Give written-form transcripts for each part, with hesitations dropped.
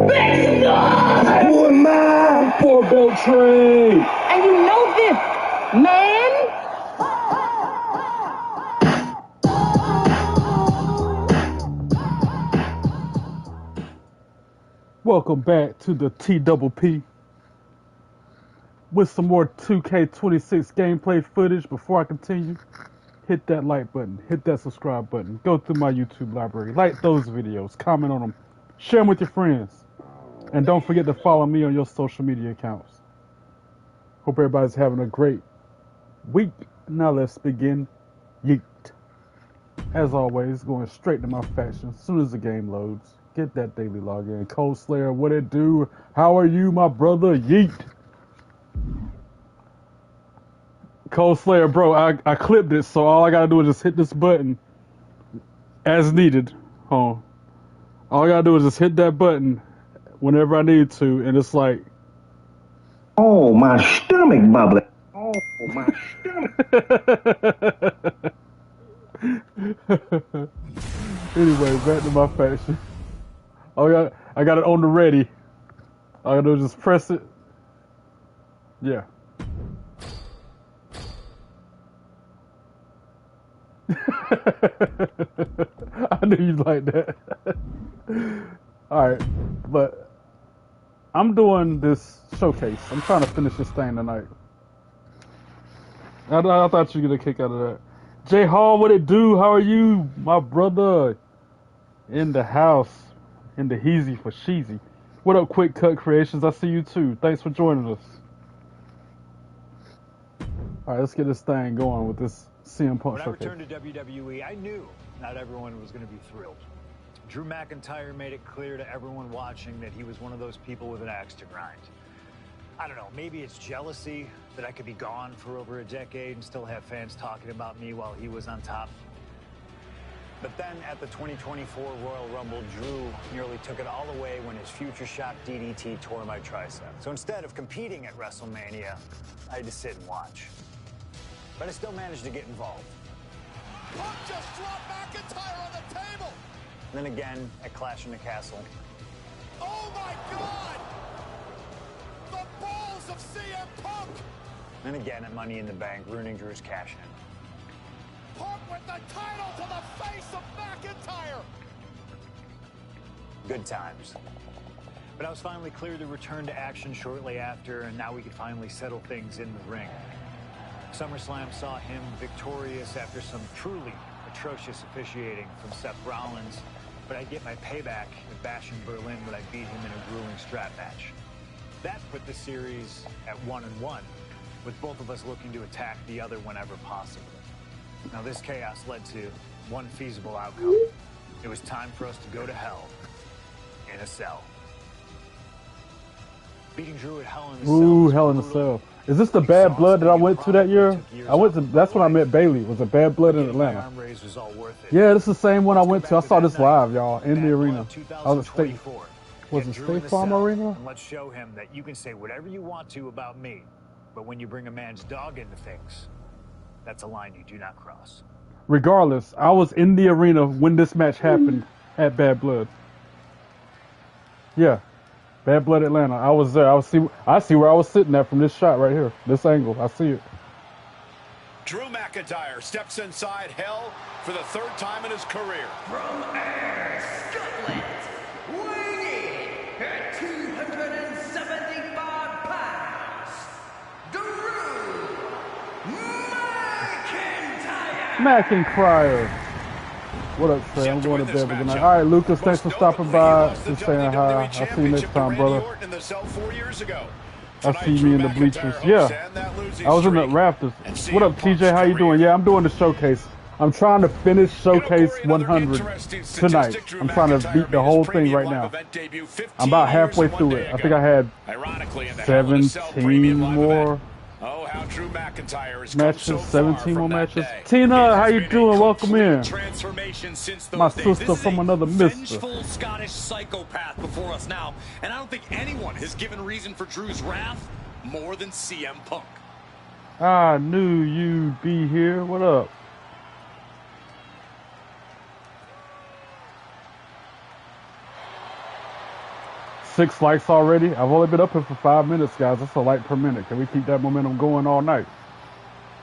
Thanks God! Who am I? Four belt train. And you know this, man? Welcome back to the TPP with some more 2K26 gameplay footage. Before I continue, hit that like button, hit that subscribe button, go through my YouTube library, like those videos, comment on them, share them with your friends, and don't forget to follow me on your social media accounts. Hope everybody's having a great week. Now let's begin. Yeet. As always, going straight to my faction as soon as the game loads. Get that daily login. Cold Slayer, what it do? How are you, my brother? Yeet. Cold Slayer, bro, I clipped it, so all I gotta do is just hit this button as needed. All I gotta do is just hit that button whenever I need to, and it's like, oh, my stomach bubbling. Oh, my stomach. Anyway, back to my faction. I got it on the ready. All I gotta do is just press it. Yeah. I knew you'd like that. Alright, but I'm doing this showcase. I'm trying to finish this thing tonight. I thought you'd get a kick out of that. J Hall, what it do? How are you, my brother? In the house. In the heezy for sheezy. What up, Quick Cut Creations? I see you too. Thanks for joining us. Alright, let's get this thing going with this CM Punk showcase. When I returned to WWE, I knew not everyone was going to be thrilled. Drew McIntyre made it clear to everyone watching that he was one of those people with an axe to grind. I don't know, maybe it's jealousy that I could be gone for over a decade and still have fans talking about me while he was on top. But then at the 2024 Royal Rumble, Drew nearly took it all away when his future shot DDT tore my tricep. So instead of competing at WrestleMania, I had to sit and watch. But I still managed to get involved. Punk just dropped McIntyre on the table! And then again at Clash in the Castle. Oh my God! The balls of CM Punk! And again at Money in the Bank, ruining Drew's cash-in. Punk with the title to the face of McIntyre! Good times. But I was finally cleared to return to action shortly after, and now we could finally settle things in the ring. SummerSlam saw him victorious after some truly atrocious officiating from Seth Rollins, but I'd get my payback at Bash in Berlin when I beat him in a grueling strap match. That put the series at 1-1, with both of us looking to attack the other whenever possible. Now this chaos led to one feasible outcome. It was time for us to go to hell in a cell. Beating Drew at Hell in a Cell. Ooh, Hell in a Cell. Is this the Bad Blood that I went to that year? That's when I met Bailey. Was it Bad Blood in Atlanta? Yeah, this is the same one I went to. I saw this live, y'all, in the arena. I was at State Farm Arena? Let's show him that you can say whatever you want to about me, but when you bring a man's dog into things, that's a line you do not cross. Regardless, I was in the arena when this match happened at Bad Blood. Yeah. Bad Blood Atlanta. I was there. I see where I was sitting at from this shot right here. This angle. I see it. Drew McIntyre steps inside Hell for the third time in his career. From Ayr, Scotland, weighing in at 275 pounds, Drew McIntyre. What up, Trey? I'm going to bed for the night. All right, Lucas, thanks for stopping by. Just saying hi. I'll see you next time, brother. I'll see you in the bleachers. Yeah, I was in the Raptors. What up, TJ? How you doing? Yeah, I'm doing the showcase. I'm trying to finish Showcase 100 tonight. I'm trying to beat the whole thing right now. I'm about halfway through it. I think I had 17 more matches, 17 more matches. Tina, how you doing? Welcome in. My sister from another mister. Vengeful Scottish psychopath before us now, and I don't think anyone has given reason for Drew's wrath more than CM Punk. I knew you'd be here. What up? 6 likes already. I've only been up here for 5 minutes, guys. That's a like per minute. Can we keep that momentum going all night?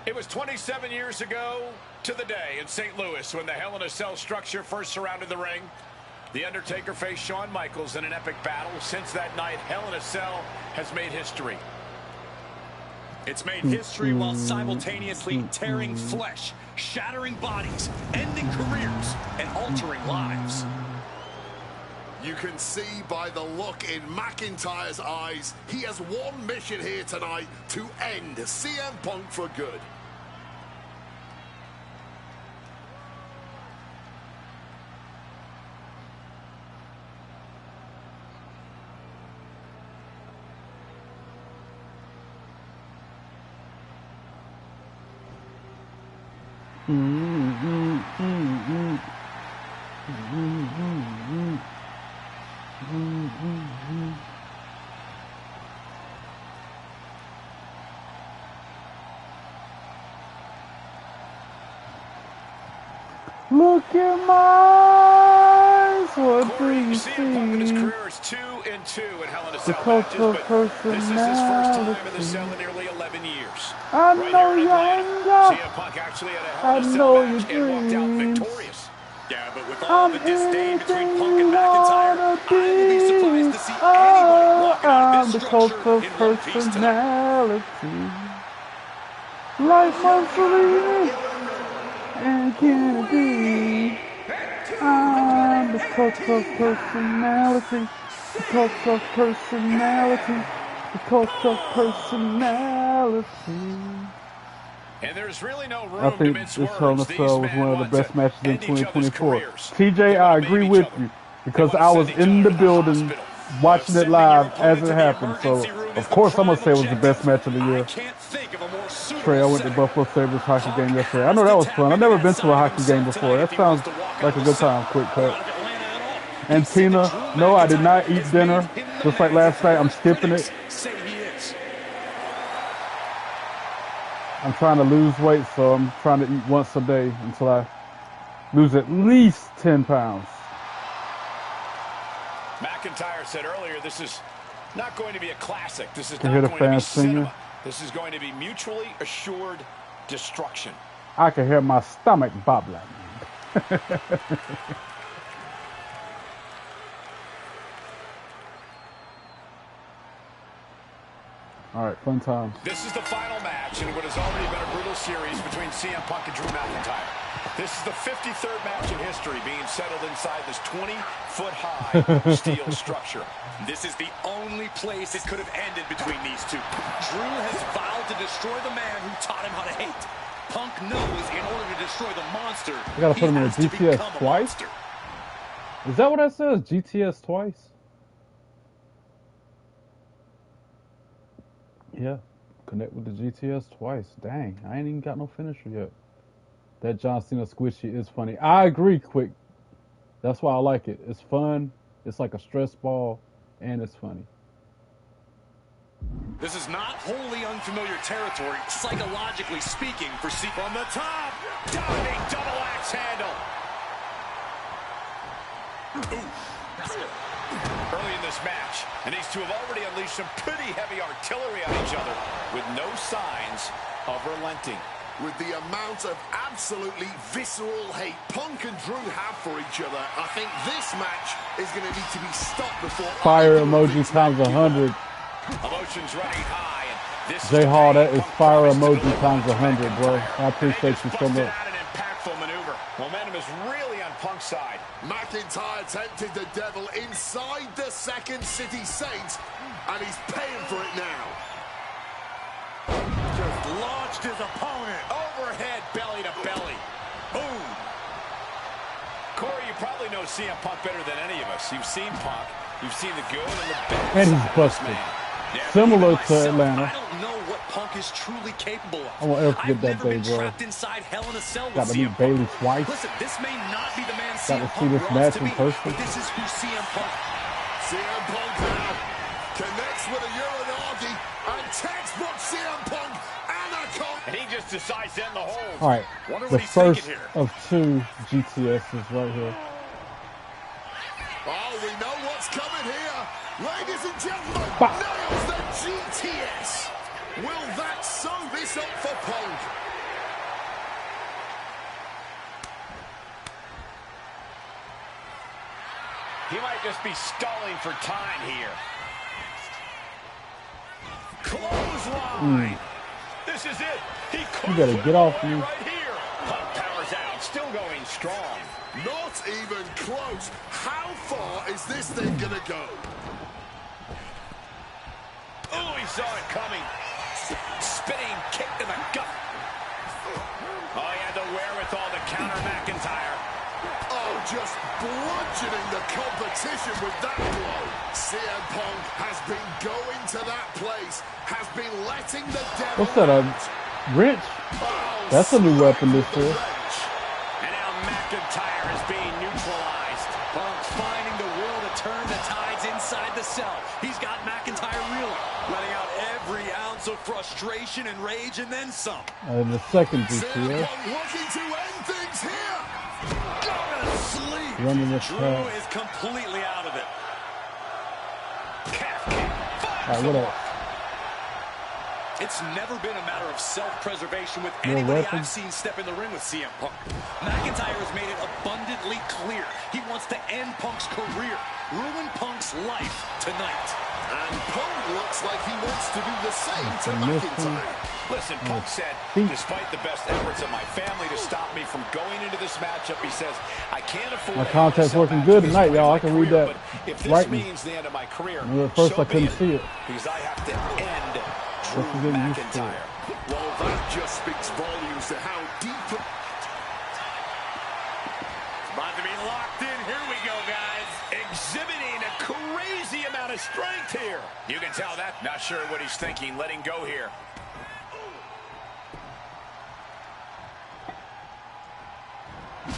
It was 27 years ago to the day in St. Louis when the Hell in a Cell structure first surrounded the ring. The Undertaker faced Shawn Michaels in an epic battle. Since that night, Hell in a Cell has made history. It's made history while simultaneously tearing flesh, shattering bodies, ending careers, and altering lives. You can see by the look in McIntyre's eyes, he has one mission here tonight: to end CM Punk for good. Look in my eyes, what do you see? CM Punk in his career is 2-2 in Hell in a Cell Because matches, of but this is his first time in the personality. cell in nearly 11 years. I Right know here in you're Atlanta, young. CM Punk actually had a I Hell in a know Cell your match and walked out dreams. victorious. Yeah, but with all I'm the disdain between anything Punk and you McIntyre, wanna I would be surprised to see be. anybody walking out I'm of the this cult structure of in one piece tonight. personality. Like Mussolini and Kennedy. I'm the cult of personality. The cult of personality. The cult of personality. And there's really no room I to think mince this Hell in a words. These Cell was men one of the want best to matches in end each other's 2024. careers. TJ, They I want to agree maim with each other. you because They I want to was send each in other the to the building hospital. watching it Sending live your as opponent it to the happened. So, emergency room is of the course, I'm going to prime say it was the best objective. match of the I year. can't think of a more suitable Trey, I went to setting. Buffalo Sabres hockey Punk game yesterday. I has know to that was tap fun. I've into never that been to a side of hockey game himself before. tonight if That he wants sounds to walk like out a of good the time. Quick cell or cut. out of Atlanta at all. And He said that Tina, Drew no, I did McIntyre not eat has dinner. made him the Just like man last his night, I'm worst skipping critics it. say he is. I'm trying to lose weight, so I'm trying to eat once a day until I lose at least 10 pounds. McIntyre said earlier, this is not going to be a classic. This is Can not hear the going to be fans singing. cinema. This is going to be mutually assured destruction. I can hear my stomach bobbling. All right, fun times. This is the final match in what has already been a brutal series between CM Punk and Drew McIntyre. This is the 53rd match in history being settled inside this 20-foot-high steel structure. This is the only place it could have ended between these two. Drew has vowed to destroy the man who taught him how to hate. Punk knows in order to destroy the monster, I gotta put him in a he has to GTS become a twice? monster. Is that what that says? GTS twice? Yeah. Connect with the GTS twice. Dang, I ain't even got no finisher yet. That John Cena squishy is funny. I agree, Quick. That's why I like it. It's fun. It's like a stress ball, and it's funny. This is not wholly unfamiliar territory, psychologically speaking, for C. From the top, diving double axe handle. Early in this match, and these two have already unleashed some pretty heavy artillery on each other with no signs of relenting. With the amount of absolutely visceral hate Punk and Drew have for each other, I think this match is going to need to be stopped before Fire either of emoji these times men give 100. up. Emotions running high, and this J Hall, that is Punk fire promised to emoji deliver times to 100, bro. McIntyre. I appreciate And you they so just much. busted out an impactful maneuver. Momentum is really on Punk's side. McIntyre tempted the devil inside the Second City Saints, and he's paying for it now. Just launched his opponent. Overhead, belly to belly. Boom. Corey, you probably know CM Punk better than any of us. You've seen Punk. You've seen the good and the bad. And he's side of this busted. man. Yeah, Similar even to myself, Atlanta. I don't know what Punk is truly capable of. I won't ever forget I've that never day, been bro. trapped inside Hell in a Cell with Got to CM meet Bailey Punk. twice. Listen, this may not be the man Got CM to see Punk this wants match to in be, person. but this is who CM Punk. CM Punk now connects with a Uranagi, and textbook CM Punk anaconda. And he just decides to end the hold. All right, Wonder the what he's first thinking here. of 2 GTSs right here. Oh, we know what's coming here. Ladies and gentlemen, nails the GTS. Will that sew this up for Punk? He might just be stalling for time here. Clothesline. This is it. You better get off me. Right here. Punk powers out, still going strong. Not even close. How far is this thing gonna go? Oh, he saw it coming. Spinning kick to the gut. Oh, he had the wherewithal to counter McIntyre. Oh, just bludgeoning the competition with that blow. CM Punk has been going to that place, has been letting the devil. What's that, a wrench? That's a new weapon this year. And now McIntyre is being neutralized. Punk's finding the will to turn the tides inside the cell. He's got McIntyre reeling, letting out every ounce of frustration and rage and then some. In the second CM GTS. Punk looking to end things here. Go to sleep. Running this Drew pass. is completely out of it. Calf kick. Alright, what else? It's never been a matter of self-preservation with More anybody weapons? I've seen step in the ring with CM Punk. McIntyre has made it abundantly clear he wants to end Punk's career, ruin Punk's life tonight. And Punk looks like he wants to do the same to McIntyre. Listen, Punk said, despite the best efforts of my family to stop me from going into this matchup, he says, I can't afford My contact's working good tonight, y'all. I can read that if this right. means the end of my career, At first I couldn't see it. because I have to end Drew Let's get used to it. McIntyre. Well, that just speaks volumes to how deep. About to be locked in. Here we go, guys. Exhibiting a crazy amount of strength here. You can tell that. Not sure what he's thinking. Letting go here.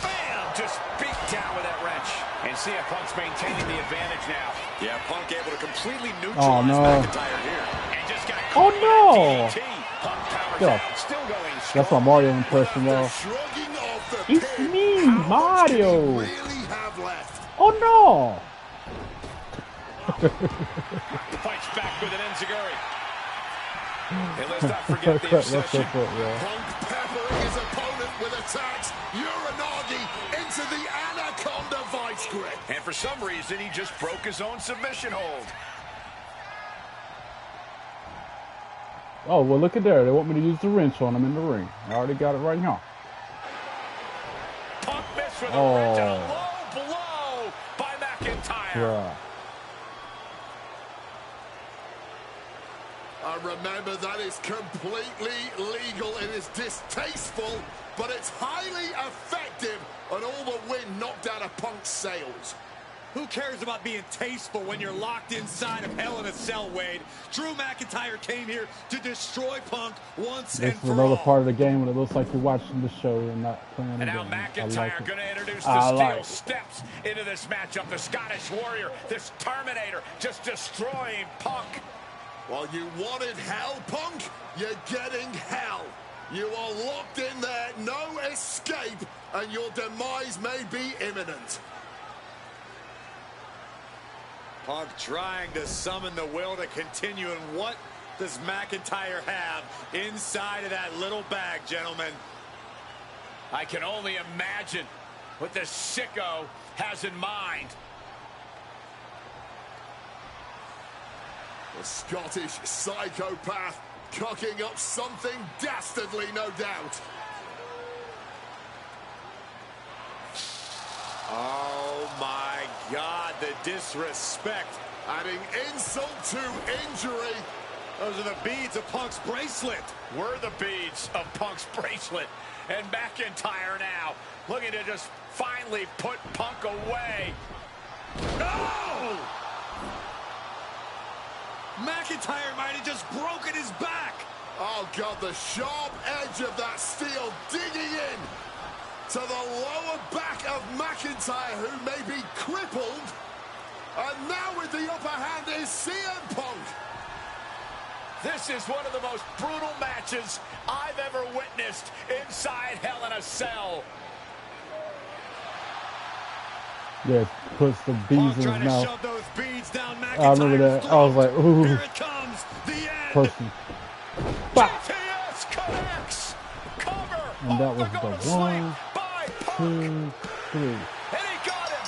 Bam! Just beat down with that wrench. And CM Punk's maintaining the advantage now. Yeah, Punk able to completely neutralize McIntyre here. And just got Oh, caught no! with that DDT. Punk powers Get out. off. Still going strong. That's my Mario impression, y'all. Shrugging off the It's pin. me, How much Mario. do you really have left? Oh no! Fights back with an enziguri. And let's not forget the That's obsession. so cool, yeah. Punk peppering his opponent with attacks. Uranagi into the Anaconda vice grip. And for some reason, he just broke his own submission hold. Oh, well, look at there. They want me to use the wrench on him in the ring. I already got it right now. Punk missed with a Oh. wrench and a low blow by McIntyre. Yeah. Remember, that is completely legal. It is distasteful, but it's highly effective, and all the wind knocked out of Punk's sails. Who cares about being tasteful when you're locked inside of Hell in a Cell, Wade? Drew McIntyre came here to destroy Punk once This and is for another all. part of the game when it looks like you're watching the show and not playing the And now game. I McIntyre like it. going to introduce I the like steel it. steps into this matchup. The Scottish Warrior, this Terminator, just destroying Punk. While you wanted hell, Punk, you're getting hell. You are locked in there, no escape, and your demise may be imminent. Punk trying to summon the will to continue, and what does McIntyre have inside of that little bag, gentlemen? I can only imagine what this sicko has in mind. The Scottish psychopath cooking up something dastardly, no doubt. Oh my God, the disrespect. Adding insult to injury. Those are the beads of Punk's bracelet. Were the beads of Punk's bracelet. And McIntyre now looking to just finally put Punk away. No! McIntyre might have just broken his back. Oh, God, the sharp edge of that steel digging in to the lower back of McIntyre, who may be crippled. And now with the upper hand is CM Punk. This is one of the most brutal matches I've ever witnessed inside Hell in a Cell. Yeah, puts the beads Punk in his trying to mouth. shove those beads down I remember McIntyre's that. I was like, ooh, Here it comes, the end. person. Bah! GTS connects. Cover. And that was to go the to sleep 1, by Punk. 2, 3. And he got him.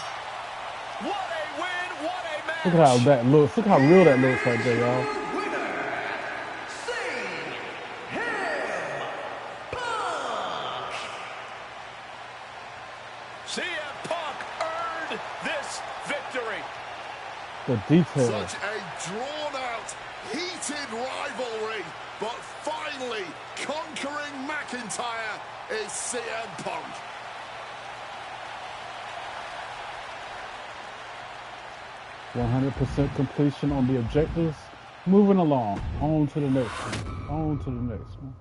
What a win. What a match. Look at how that looks. Look how real that looks right there, y'all. CM Punk earned this victory. The detail. Such a drawn-out, heated rivalry, but finally conquering McIntyre is CM Punk. %100% completion on the objectives. Moving along. On to the next one. On to the next one.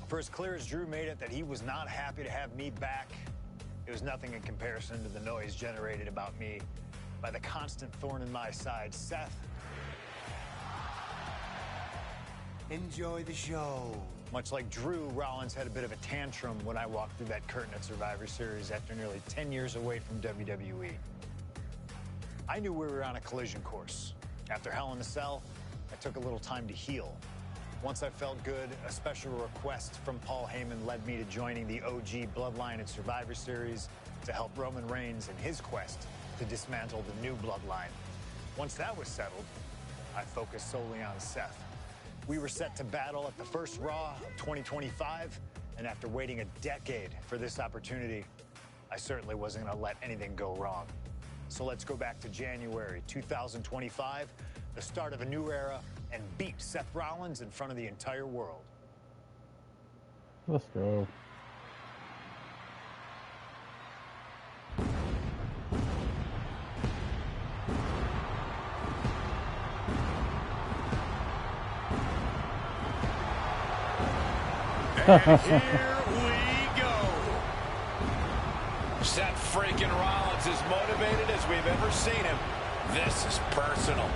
For as clear as Drew made it that he was not happy to have me back, it was nothing in comparison to the noise generated about me by the constant thorn in my side, Seth. Enjoy the show. Much like Drew, Rollins had a bit of a tantrum when I walked through that curtain at Survivor Series after nearly 10 years away from WWE. I knew we were on a collision course. After Hell in a Cell, I took a little time to heal. Once I felt good, a special request from Paul Heyman led me to joining the OG Bloodline at Survivor Series to help Roman Reigns in his quest to dismantle the new Bloodline. Once that was settled, I focused solely on Seth. We were set to battle at the first Raw of 2025, and after waiting a decade for this opportunity, I certainly wasn't going to let anything go wrong. So let's go back to January 2025, the start of a new era, and beat Seth Rollins in front of the entire world. Let's go. And here we go. Seth freaking Rollins is motivated as we've ever seen him. This is personal.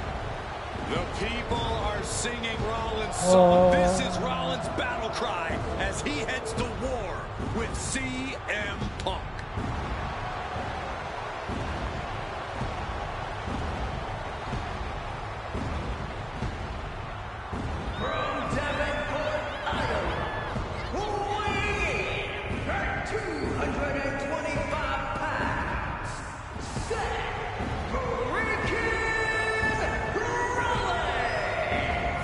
The people are singing Rollins' song. This is Rollins' battle cry as he heads to war with CM Punk. From Davenport, Iowa, weighing in at 225 pounds, Seth Rollins.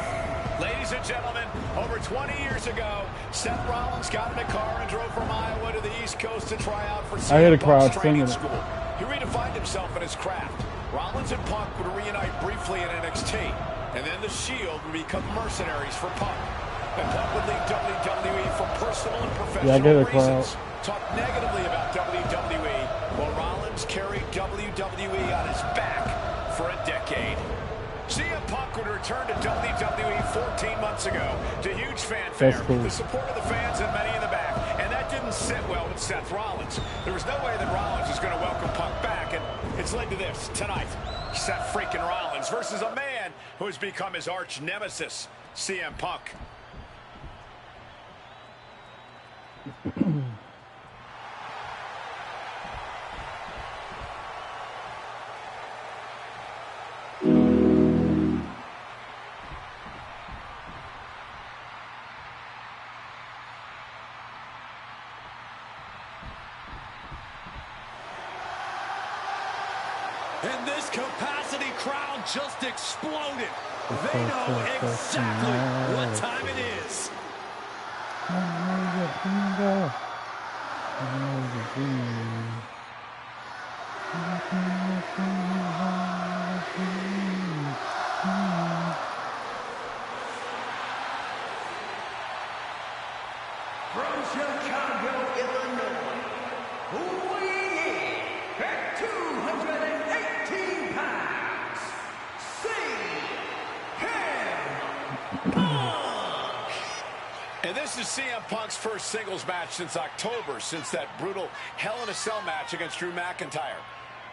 Ladies and gentlemen, over 20 years ago, Seth Rollins got in a car and drove from Iowa to the East Coast to try out for I hear the CM crowd Punk's training singing it. school. He redefined himself in his craft. Rollins and Punk would reunite briefly in NXT, and then the Shield would become mercenaries for Punk. And Punk would leave WWE for personal and professional reasons. Talk negatively about WWE, while Rollins carried WWE on his back for a decade. CM Punk would return to WWE 14 months ago to huge fanfare, Cool. the support of the fans and many in the back, and that didn't sit well with Seth Rollins. There was no way that Rollins was going to welcome Punk back, and it's led to this tonight. Seth freaking Rollins versus a man who has become his arch nemesis, CM Punk. And this capacity crowd just exploded. They know exactly what time it is. From Chicago, Illinois, weighing in at 218 pounds, CM Punk. And this is CM Punk's first singles match since October, since that brutal Hell in a Cell match against Drew McIntyre.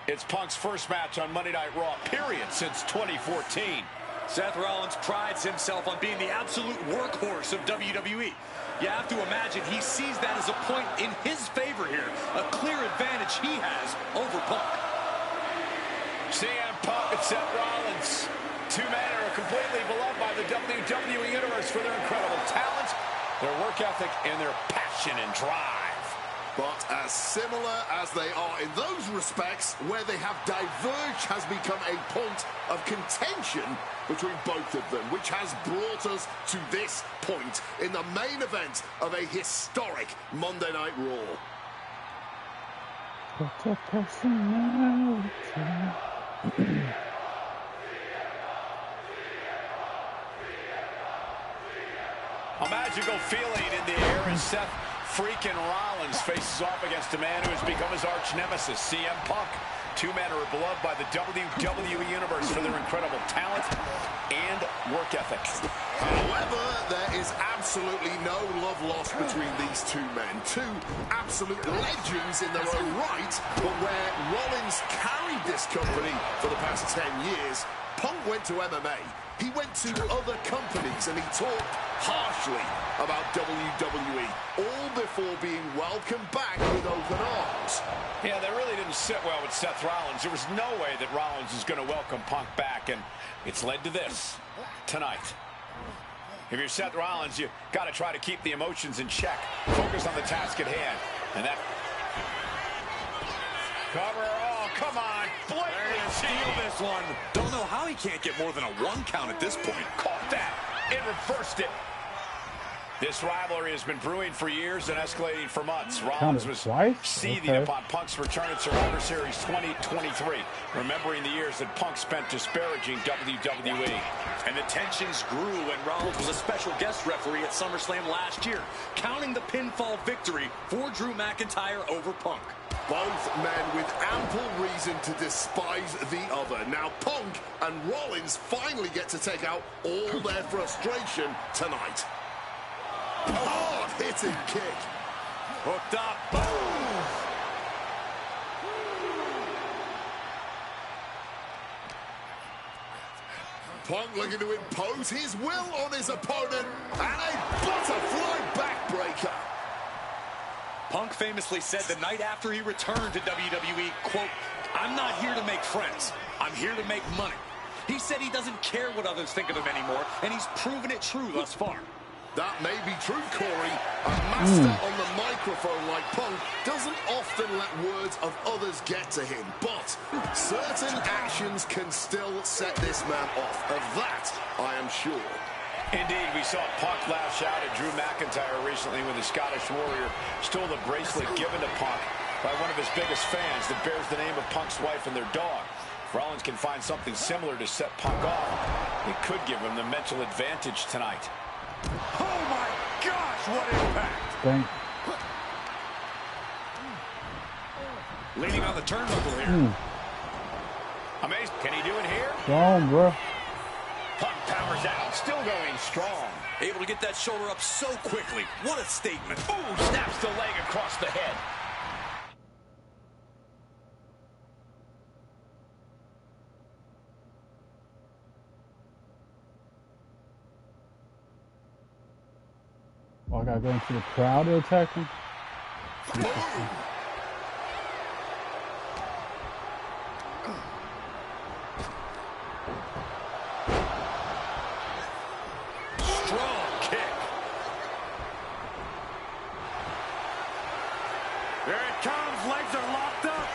It's Punk's first match on Monday Night Raw, period, since 2014. Seth Rollins prides himself on being the absolute workhorse of WWE. You have to imagine he sees that as a point in his favor here. A clear advantage he has over Punk. CM Punk and Seth Rollins. Two men are completely beloved by the WWE Universe for their incredible talent, their work ethic, and their passion and drive. But as similar as they are in those respects, where they have diverged has become a point of contention between both of them, which has brought us to this point in the main event of a historic Monday Night Raw. A magical feeling in the air as Seth freaking Rollins faces off against a man who has become his arch nemesis, CM Punk. Two men are beloved by the WWE Universe for their incredible talent and work ethic. However, there is absolutely no love lost between these two men. Two absolute legends in their own right, but where Rollins carried this company for the past 10 years, Punk went to MMA. He went to other companies and he talked harshly about WWE, all before being welcomed back with open arms. Yeah, that really didn't sit well with Seth Rollins. There was no way that Rollins was going to welcome Punk back, and it's led to this tonight. If you're Seth Rollins, you got to try to keep the emotions in check. Focus on the task at hand. And that... Cover. Oh, come on. Blatantly steal this one. Don't know how he can't get more than a 1 count at this point. Caught that and reversed it. This rivalry has been brewing for years and escalating for months. Rollins was seething upon Punk's return at Survivor Series 2023, remembering the years that Punk spent disparaging WWE. And the tensions grew when Rollins was a special guest referee at SummerSlam last year, counting the pinfall victory for Drew McIntyre over Punk. Both men with ample reason to despise the other. Now Punk and Rollins finally get to take out all their frustration tonight. Hard-hitting kick. Hooked up. Boom! Punk looking to impose his will on his opponent. And a butterfly backbreaker. Punk famously said the night after he returned to WWE, quote, "I'm not here to make friends. I'm here to make money." He said he doesn't care what others think of him anymore, and he's proven it true thus far. That may be true, Corey. A master on the microphone like Punk doesn't often let words of others get to him, but certain actions can still set this man off. Of that, I am sure. Indeed, we saw Punk lash out at Drew McIntyre recently when the Scottish Warrior stole the bracelet given to Punk by one of his biggest fans that bears the name of Punk's wife and their dog. If Rollins can find something similar to set Punk off, it could give him the mental advantage tonight. Oh my gosh, what impact! Leaning on the turnbuckle here. Amazing. Can he do it here? Strong, bro. Punk powers out, still going strong. Able to get that shoulder up so quickly. What a statement. Ooh, snaps the leg across the head. Oh, I gotta go into the crowd to attack him. Strong kick. There it comes. Legs are locked up.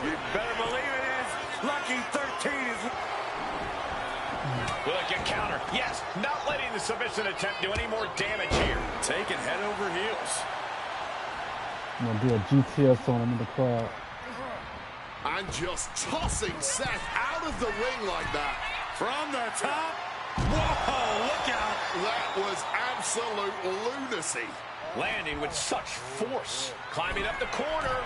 You better believe it is. Lucky 13 is... Will it get counter? Yes, not letting the submission attempt do any more damage here. Taking head over heels. I'm gonna do a GTS on him in the crowd. And just tossing Seth out of the ring like that. From the top. Whoa, look out. That was absolute lunacy. Landing with such force. Climbing up the corner.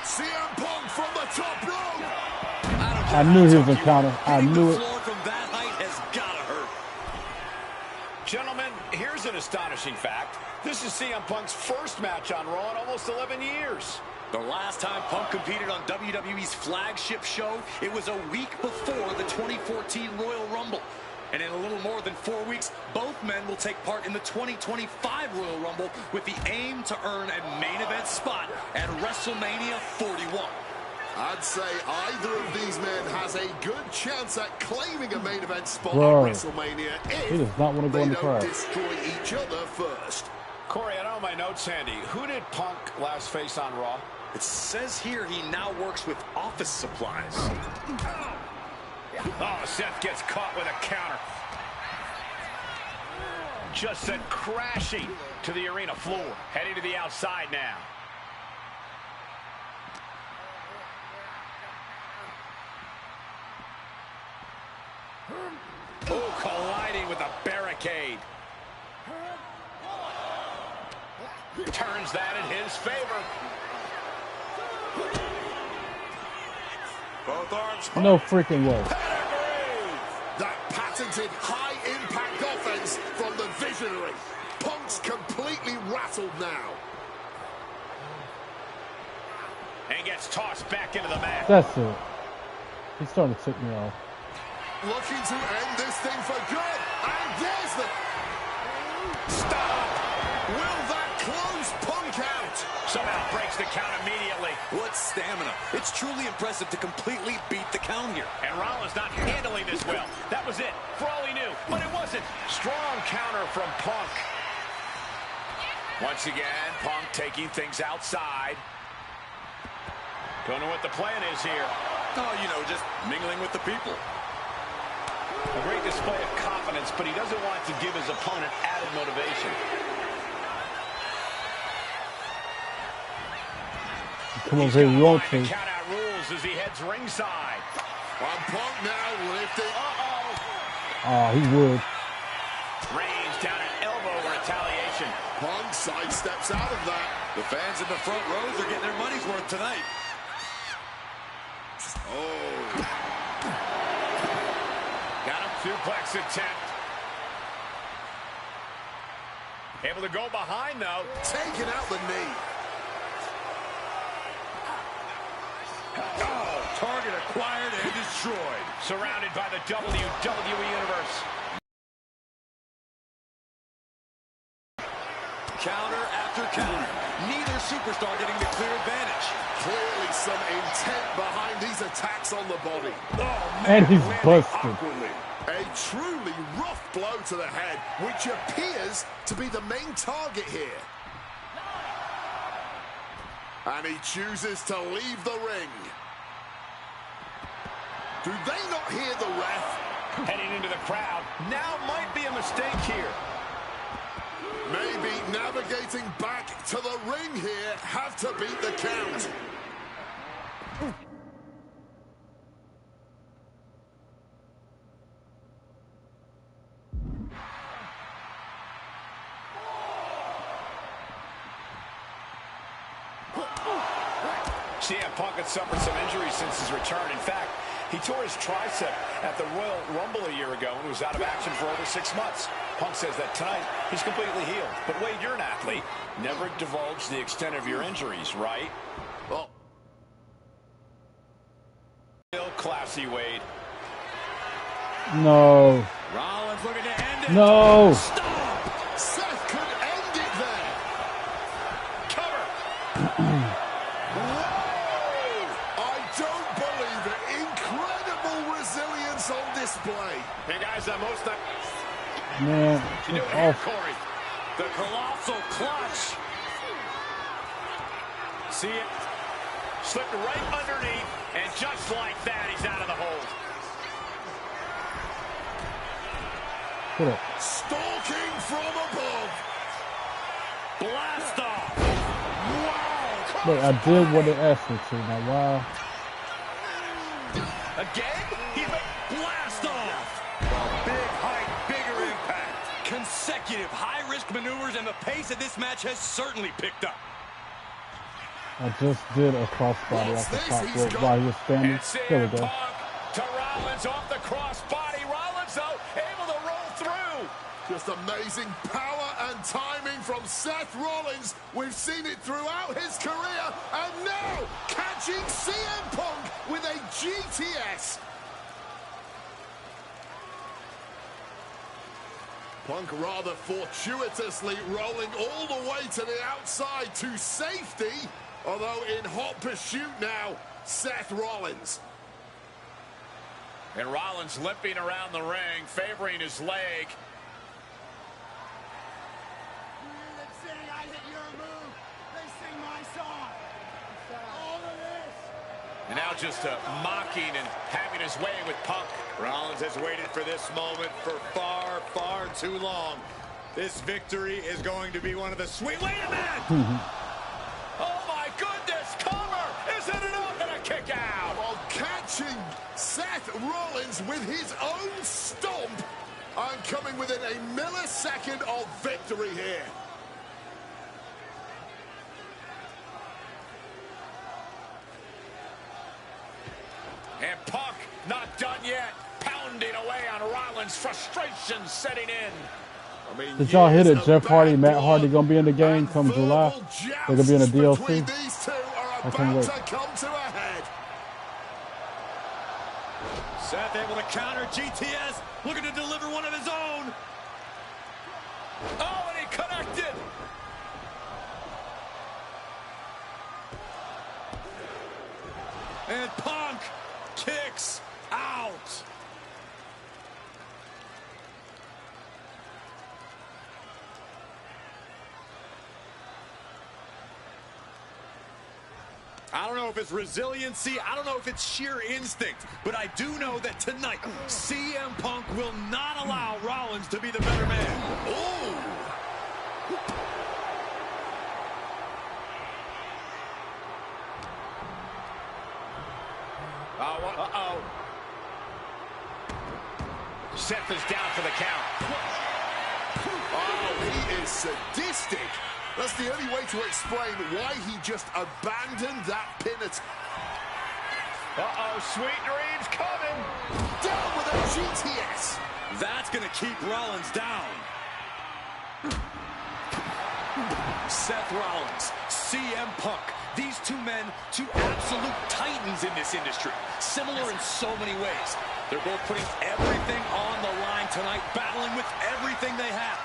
CM Punk from the top rope. I knew he was a counter. I knew it. From that height has gotta hurt. Gentlemen, here's an astonishing fact. This is CM Punk's first match on Raw in almost 11 years. The last time Punk competed on WWE's flagship show, it was a week before the 2014 Royal Rumble. And in a little more than 4 weeks, both men will take part in the 2025 Royal Rumble with the aim to earn a main event spot at WrestleMania 41. I'd say either of these men has a good chance at claiming a main event spot Bro, at WrestleMania if he does not want to go in the they crowd. don't destroy each other first. Corey, I don't have my notes handy. Who did Punk last face on Raw? It says here he now works with office supplies. Oh, Seth gets caught with a counter. Just sent crashing to the arena floor. Heading to the outside now. Oh, colliding with a barricade. Turns that in his favor. Both arms. No freaking way. That patented high-impact offense from the Visionary. Punk's completely rattled now. And gets tossed back into the mat. That's it. He's starting to tick me off. Looking to end this thing for good. And there's the... Stop! Will that close Punk out? Somehow breaks the count immediately. What stamina. It's truly impressive to completely beat the count here. And Rollins not handling this well. That was it, for all he knew. But it wasn't. Strong counter from Punk. Once again, Punk taking things outside. Don't know what the plan is here. Oh, you know, just mingling with the people. A great display of confidence, but he doesn't want to give his opponent added motivation. Come over here, you want to. Count out rules as he heads ringside. And Punk now lifting. Oh, he would. Reigns down an elbow for retaliation. Punk sidesteps out of that. The fans in the front rows are getting their money's worth tonight. Oh. Got him. Suplex attempt. Able to go behind, though. Taking out the knee. Oh, target acquired and destroyed. Surrounded by the WWE Universe. Counter after counter. Neither superstar getting the clear advantage. Clearly some intent behind these attacks on the body. Oh, man. And he's busted. Awkwardly. A truly rough blow to the head, which appears to be the main target here. And he chooses to leave the ring. Do they not hear the ref? Heading into the crowd. Now might be a mistake here. Maybe navigating back to the ring here, have to beat the count. CM Punk had suffered some injuries since his return. In fact, he tore his tricep at the Royal Rumble a year ago and was out of action for over 6 months. Punk says that tonight he's completely healed. But Wade, you're an athlete. Never divulge the extent of your injuries, right? Well, Still classy, Wade. No. Rollins looking to end it. No. Stop! Seth could end it there. Cover. On display. Hey guys, most Man, you it's do it, off. Corey. The colossal clutch. See it? Slipped right underneath, and just like that, he's out of the hold. Put it. Stalking from above. Blast off. Wow. Look, I did what they asked me to. Now, wow. Again? He's a blast off. Big height, bigger impact. Consecutive high-risk maneuvers, and the pace of this match has certainly picked up. I just did a crossbody off the top rope while he was standing. And There we CM go. Punk to Rollins off the crossbody. Rollins, though, able to roll through. Just amazing power and timing from Seth Rollins. We've seen it throughout his career, and now catching CM Punk with a GTS. Punk rather fortuitously rolling all the way to the outside to safety, although in hot pursuit now, Seth Rollins. And Rollins limping around the ring, favoring his leg. And now just mocking and having his way with Punk. Rollins has waited for this moment for far, far too long. This victory is going to be one of the sweet... Wait a minute! Oh my goodness, cover! Isn't enough and a kick out! While catching Seth Rollins with his own stomp and coming within a millisecond of victory here. And Punk not done yet, pounding away on Rollins, frustration setting in. I mean, Did y'all hear that Jeff Hardy, Matt Hardy gonna be in the game come July? They're gonna be in the DLC. These two are about to come to a head. Seth able to counter GTS, looking to deliver one of his own. Oh, and he connected. And Punk kicks out. I don't know if it's resiliency, I don't know if it's sheer instinct, but I do know that tonight, CM Punk will not allow Rollins to be the better man. Ooh. Uh-oh. Seth is down for the count. Oh, he is sadistic. That's the only way to explain why he just abandoned that pin at... Uh-oh, sweet dreams coming. Down with a GTS. That's going to keep Rollins down. Seth Rollins, CM Punk. These two men, two absolute titans in this industry. Similar in so many ways. They're both putting everything on the line tonight, battling with everything they have.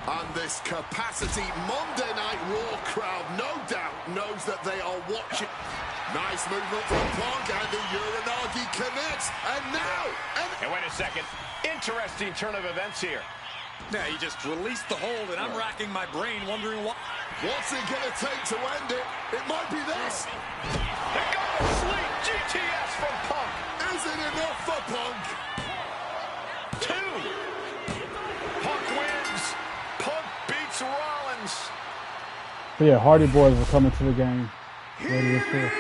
And this capacity Monday Night Raw crowd no doubt knows that they are watching. Nice movement from Punk, and the Uranagi connects. And now... And wait a second. Interesting turn of events here. Yeah, he just released the hold, and I'm racking my brain wondering what... What's it going to take to end it? It might be this. They go to sleep. GTS from Punk. Is it enough for Punk? 2. Punk wins. Punk beats Rollins. But yeah, Hardy Boys are coming to the game later this year.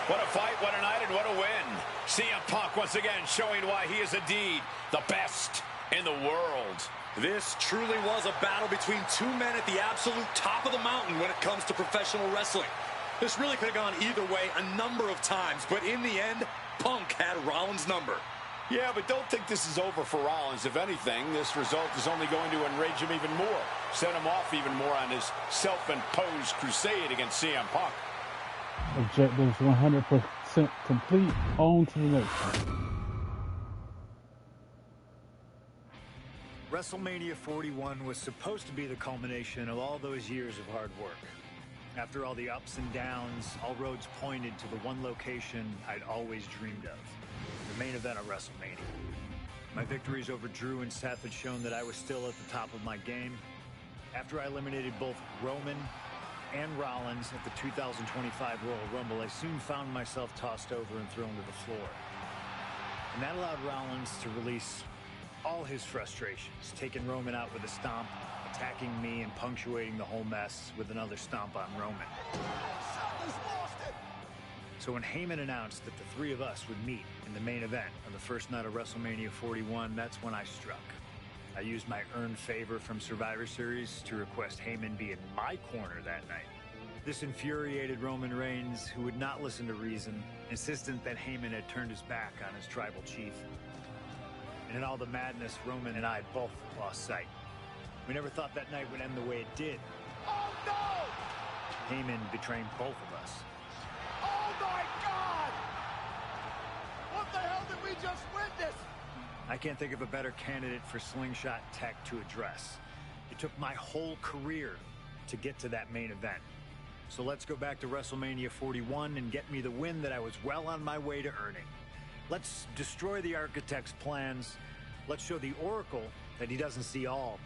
What a fight, what a night, and what a win. CM Punk once again showing why he is indeed the best in the world. This truly was a battle between two men at the absolute top of the mountain when it comes to professional wrestling. This really could have gone either way a number of times, but in the end, Punk had Rollins' number. Yeah, but don't think this is over for Rollins. If anything, this result is only going to enrage him even more, set him off even more on his self-imposed crusade against CM Punk. Objectives 100% complete. On to the next one. WrestleMania 41 was supposed to be the culmination of all those years of hard work. After all the ups and downs, all roads pointed to the one location I'd always dreamed of, the main event of WrestleMania. My victories over Drew and Seth had shown that I was still at the top of my game. After I eliminated both Roman and Rollins at the 2025 Royal Rumble, I soon found myself tossed over and thrown to the floor. And that allowed Rollins to release all his frustrations, taking Roman out with a stomp, attacking me, and punctuating the whole mess with another stomp on Roman. So when Heyman announced that the three of us would meet in the main event on the first night of WrestleMania 41, that's when I struck. I used my earned favor from Survivor Series to request Heyman be in my corner that night. This infuriated Roman Reigns, who would not listen to reason, insistent that Heyman had turned his back on his tribal chief. And in all the madness, Roman and I both lost sight. We never thought that night would end the way it did. Oh, no! Heyman betraying both of us. Oh, my God! What the hell did we just witness? I can't think of a better candidate for slingshot tech to address. It took my whole career to get to that main event. So let's go back to WrestleMania 41 and get me the win that I was well on my way to earning. Let's destroy the architect's plans. Let's show the Oracle that he doesn't see all.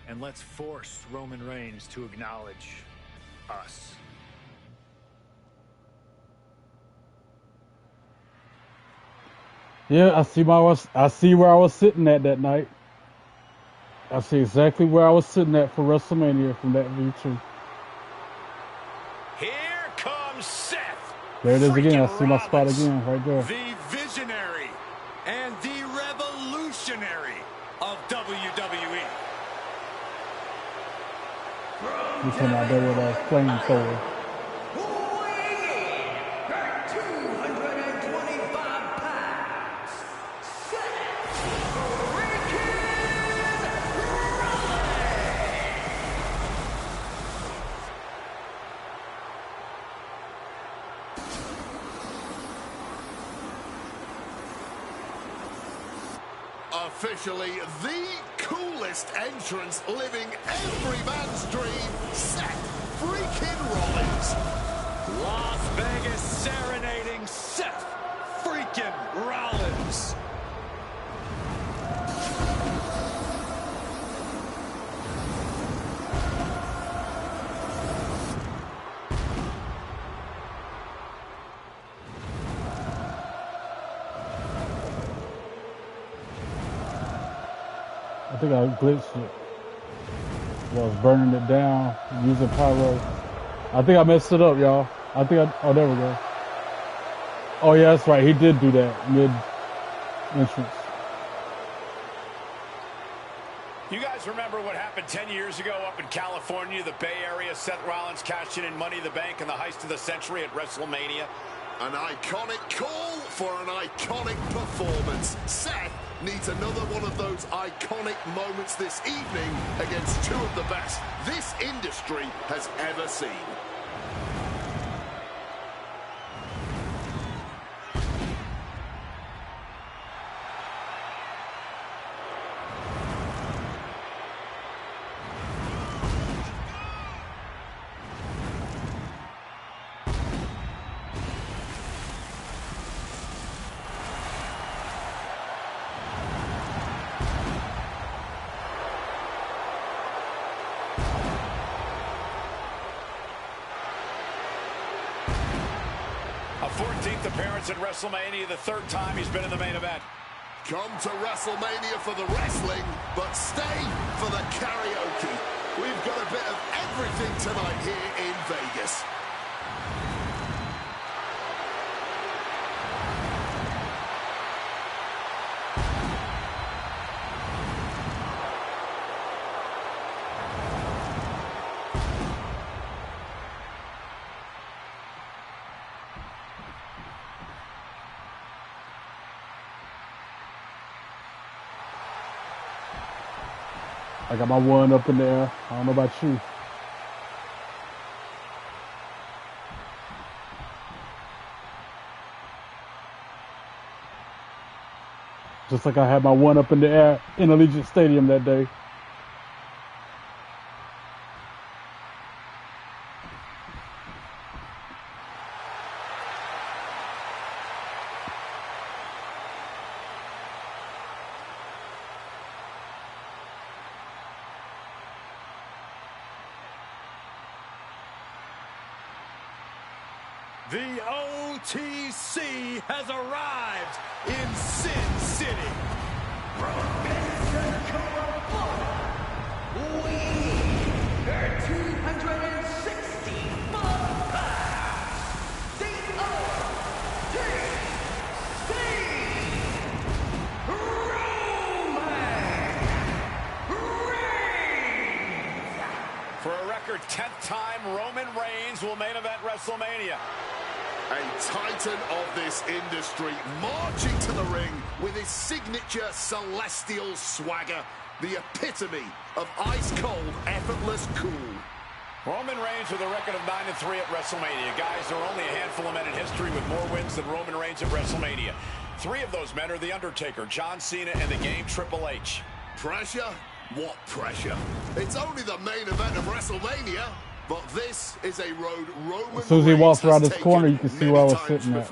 And let's force Roman Reigns to acknowledge us. Yeah, I see where I was sitting at that night. I see exactly where I was sitting at for WrestleMania from that view too. Here comes Seth. There it is again. I freaking see my spot Rollins. again right there. The visionary and the revolutionary of WWE. He came out there with a flamethrower. Weighing at 225 pounds, Seth freaking Officially the coolest entrance living every man's dream, Seth freaking Rollins. Las Vegas serenading Seth freaking Rollins. I think I glitched it. I was burning it down using pyro. I think I messed it up, y'all. Oh, there we go. Oh yeah, that's right. He did do that mid entrance. You guys remember what happened 10 years ago up in California, the Bay Area? Seth Rollins cashing in Money in the Bank in the heist of the century at WrestleMania. An iconic call for an iconic performance. Seth needs another one of those iconic moments this evening against two of the best this industry has ever seen. A 14th appearance at WrestleMania, the third time he's been in the main event. Come to WrestleMania for the wrestling, but stay for the karaoke. We've got a bit of everything tonight here in Vegas. I got my one up in the air. I don't know about you. Just like I had my one up in the air in Allegiant Stadium that day. The OTC has arrived in Sin City. weighing at 265 pounds, the For a record 10th time, Roman Reigns event WrestleMania. A titan of this industry marching to the ring with his signature celestial swagger. The epitome of ice-cold, effortless cool. Roman Reigns with a record of 9-3 at WrestleMania. Guys, there are only a handful of men in history with more wins than Roman Reigns at WrestleMania. 3 of those men are The Undertaker, John Cena, and the Game Triple H. Pressure? What pressure? It's only the main event of WrestleMania, but this is a road Roman as soon as he walks around this corner, you can see where I was sitting at.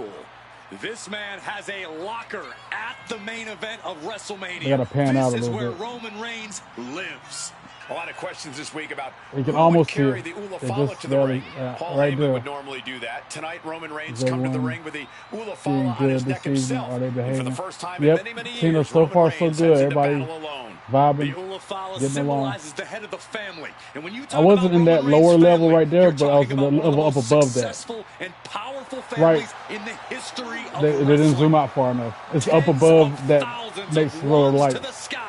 This man has a locker at the main event of WrestleMania. They gotta pan out a little bit. This is where Roman Reigns lives. A lot of questions this week about you can who almost would carry see it. the Ulafala to the ring. Paul right Heyman there. would normally do that. Tonight, Roman Reigns They come to the won. ring with the Being Ulafala on his good neck this season. himself. Are they And for behaving? the first time Yep. in many, many Cena years, so Roman far Reigns so heads good. into Everybody battle alone. vibing. The Ulafala Getting along. symbolizes the head of the family. And when you talk I wasn't about in that Roman lower Reigns' level family, right there, you're but I was talking a about one level of the up most above that. successful and powerful families in the history of They didn't wrestling. zoom out far enough. It's up Tens above of that thousands next of row of ones lights. to the sky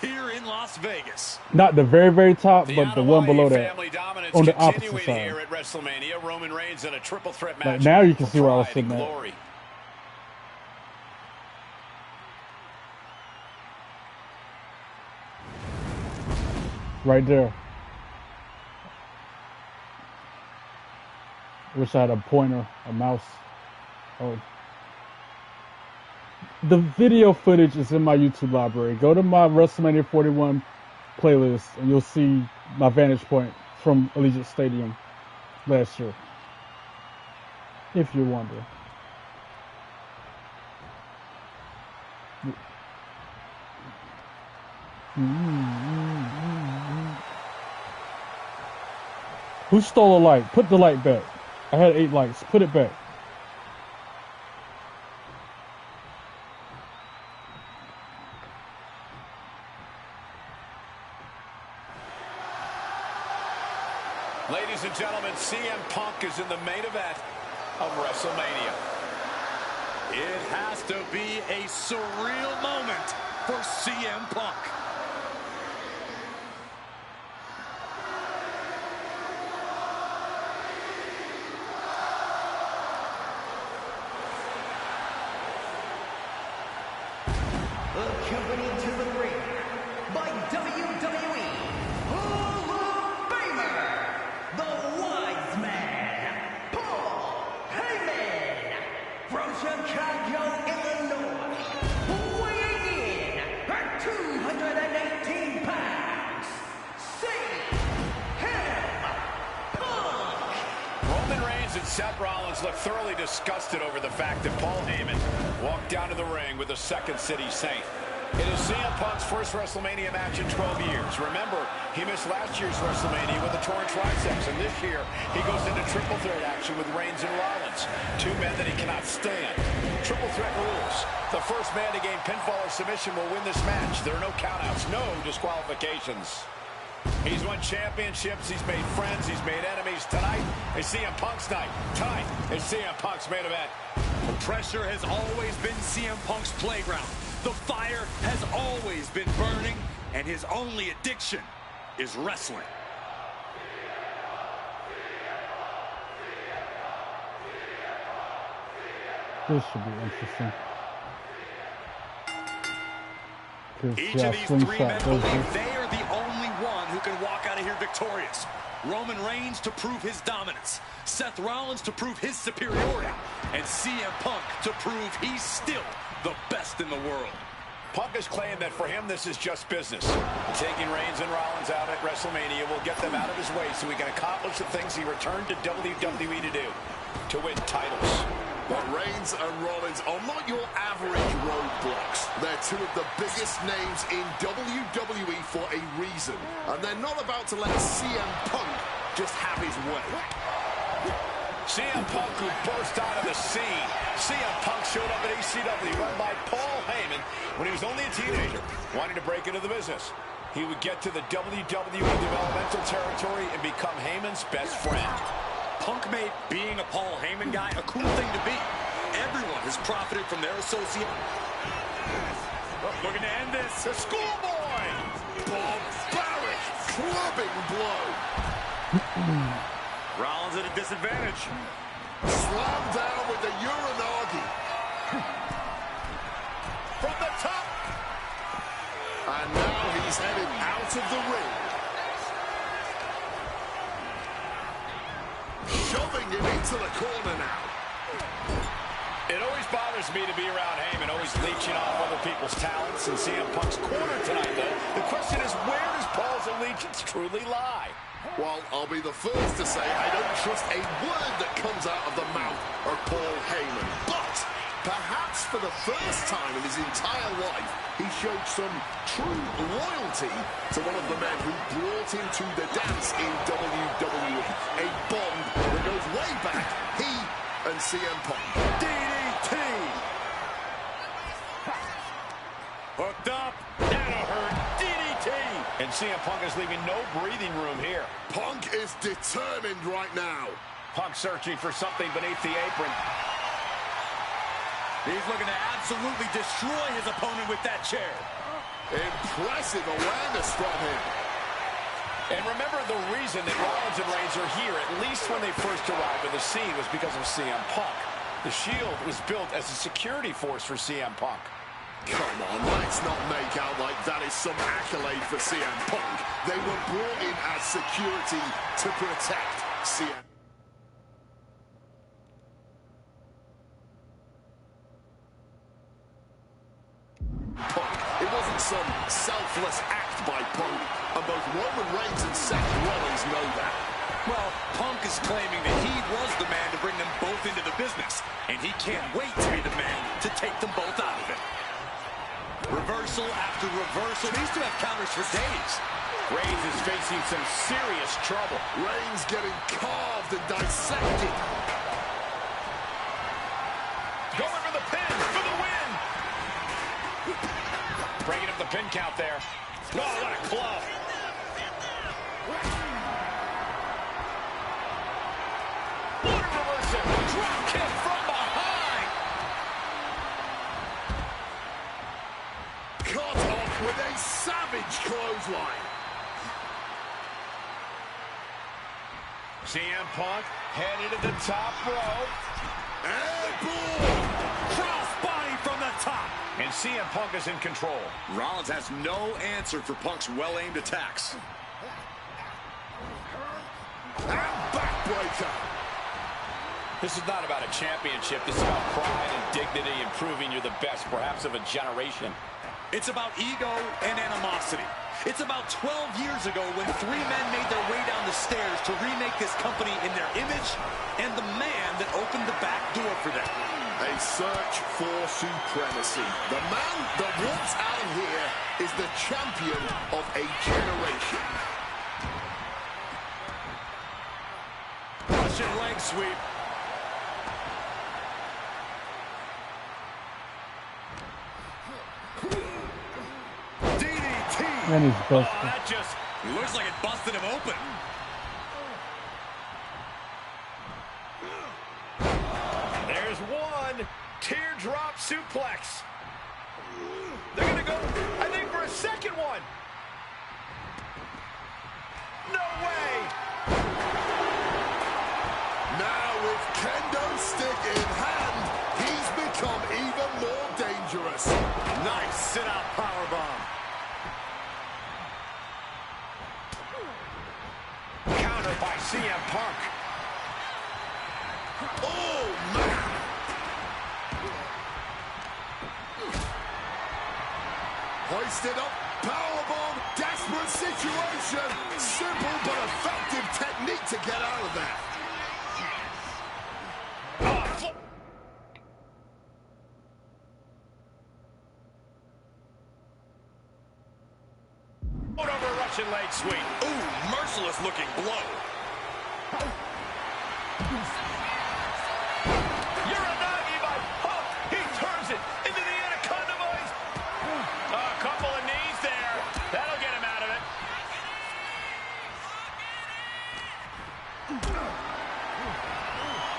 here in Las Vegas. Not the very, very top, The but the one below that. family dominance On the opposite continuing side. here at WrestleMania. Roman Reigns in a triple threat match. Like now you can for see where I was pride sitting and at. glory. Right there. Wish I had a pointer, a mouse. Oh. The video footage is in my YouTube library. Go to my WrestleMania 41 playlist and you'll see my vantage point from Allegiant Stadium last year. If you wonder. Who stole a light? Put the light back. I had 8 lights. Put it back. Ladies and gentlemen, CM Punk is in the main event of WrestleMania. It has to be a surreal moment for CM Punk. Accompanied to the ring by WWE Hall of Famer, the Wise Man, Paul Heyman, from Chicago, Illinois, weighing in at 218 pounds, CM Punk. Roman Reigns and Seth Rollins look thoroughly disgusted over the fact that Paul Heyman walked down to the ring with a Second City Saint. It is CM Punk's first WrestleMania match in 12 years. Remember, he missed last year's WrestleMania with a torn triceps, and this year he goes into triple threat action with Reigns and Rollins, 2 men that he cannot stand. Triple threat rules. The first man to gain pinfall or submission will win this match. There are no countouts, no disqualifications. He's won championships, he's made friends, he's made enemies. Tonight is CM Punk's night. Tonight is CM Punk's main event. The pressure has always been CM Punk's playground. The fire has always been burning, and his only addiction is wrestling. This should be interesting. Each of these 3 men believe they are the only one who can walk out of here victorious. Roman Reigns to prove his dominance, Seth Rollins to prove his superiority, and CM Punk to prove he's still the best in the world. Punk has claimed that for him this is just business. Taking Reigns and Rollins out at WrestleMania will get them out of his way so he can accomplish the things he returned to WWE to do, to win titles. But Reigns and Rollins are not your average roadblocks. They're 2 of the biggest names in WWE for a reason. And they're not about to let CM Punk just have his way. CM Punk, who burst out of the scene. CM Punk showed up at ECW, run by Paul Heyman, when he was only a teenager, wanting to break into the business. He would get to the WWE developmental territory and become Heyman's best friend. Punk made being a Paul Heyman guy a cool thing to be. Everyone has profited from their association. Looking to end this. The schoolboy! Barbaric clubbing blow. Rollins at a disadvantage. Slam down with the Uranagi. From the top. And now he's headed out of the ring. Shoving him into the corner now. It always bothers me to be around Heyman, always leeching off other people's talents in CM Punk's corner tonight, though. The question is, where does Paul's allegiance truly lie? Well, I'll be the first to say I don't trust a word that comes out of the mouth of Paul Heyman. But perhaps for the first time in his entire life, he showed some true loyalty to one of the men who brought him to the dance in WWE. A bond that goes way back, he and CM Punk. DDT. Hooked up. That'll hurt. DDT. And CM Punk is leaving no breathing room here. Punk is determined right now. Punk searching for something beneath the apron. He's looking to absolutely destroy his opponent with that chair. Impressive awareness from him. And remember, the reason that Rollins and Reigns are here, at least when they first arrived on the scene, was because of CM Punk. The Shield was built as a security force for CM Punk. Come on, let's not make out like that is some accolade for CM Punk. They were brought in as security to protect CM Punk. It wasn't some selfless act by Punk, and both Roman Reigns and Seth Rollins know that. Well, Punk is claiming that he was the man to bring them both into the business, and he can't wait to be the man to take them both out of it. Reversal after reversal. These two have counters for days. Reigns is facing some serious trouble. Reigns getting carved and dissected. Going for the pin for the win. Breaking up the pin count there. Oh, what a club. What a reversal. Drop kick from behind. Cut off with a savage clothesline. CM Punk headed to the top rope. Airborne! Cross body from the top. And CM Punk is in control. Rollins has no answer for Punk's well-aimed attacks. And backbreaker. This is not about a championship. This is about pride and dignity and proving you're the best, perhaps of a generation. It's about ego and animosity. It's about 12 years ago when three men made their way down the stairs to remake this company in their image, and the man that opened the back door for them. A search for supremacy. The man that walks out of here is the champion of a generation. Russian leg sweep. DDT. And he's busted. Oh, that just looks like it busted him open. There's one. Teardrop suplex. They're going to go, I think, for a second one. No way. Now with kendo stick in hand, he's become even more dangerous. Nice sit-out powerbomb. Countered by CM Punk. Oh, man. Hoisted up, powerbomb, desperate situation. Simple but effective technique to get out of that. Over Russian leg sweep. Ooh, merciless looking blow. Uranagi by Punk. He turns it into the anaconda voice. A couple of knees there. That'll get him out of it.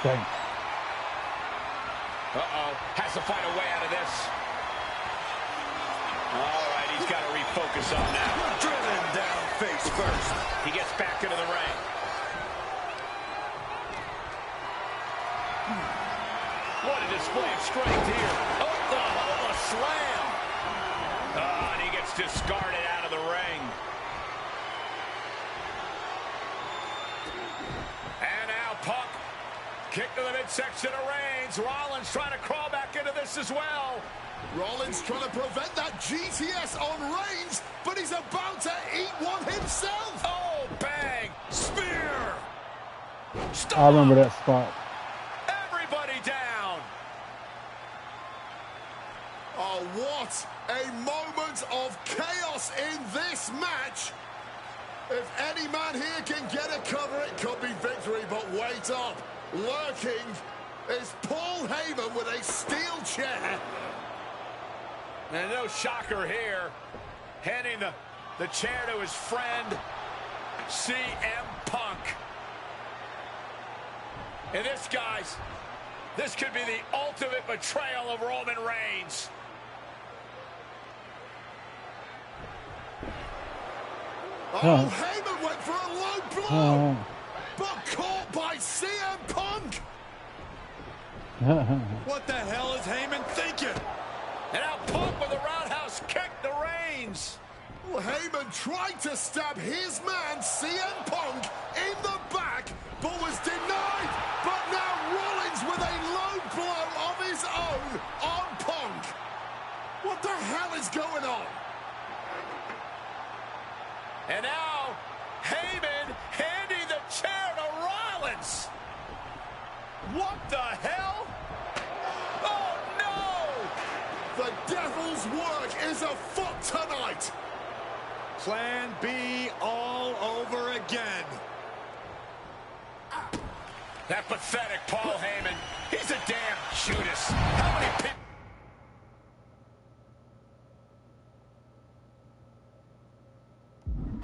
Dang. Uh-oh. Has to find a way out of this. All right, he's got to refocus on now. Driven down face first. He gets back into the ring. What a display of strength here. Oh, a slam. Oh, and he gets discarded out of the ring. And now Punk. Kick to the midsection of Reigns. Rollins trying to crawl back into this as well. Rollins trying to prevent that GTS on Reigns, but he's about to eat one himself. Oh, bang. Spear. Stop. I remember that spot. Everybody down. Oh, what a moment of chaos in this match. If any man here can get a cover, it could be victory, but wait up. Lurking is Paul Heyman with a steel chair. And no shocker here. Handing the chair to his friend, CM Punk. And this, guys, this could be the ultimate betrayal of Roman Reigns. Oh, Heyman went for a low blow, but caught by CM Punk. What the hell is Heyman thinking? And now Punk with a roundhouse kick to Reigns. Well, Heyman tried to stab his man, CM Punk, in the back, but was denied. But now Rollins with a low blow of his own on Punk. What the hell is going on? And now Heyman handing the chair to Rollins. What the hell? Oh, no! The devil's work is afoot tonight. Plan B all over again. That pathetic Paul Heyman. He's a damn Judas. How many people...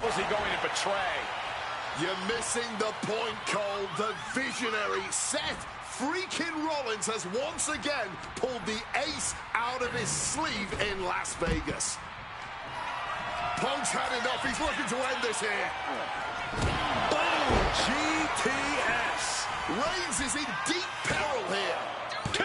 was he going to betray? You're missing the point, Cole. The visionary Seth freaking Rollins has once again pulled the ace out of his sleeve in Las Vegas. Punk's had enough. He's looking to end this here. Boom! GTS. Reigns is in deep peril here. 2.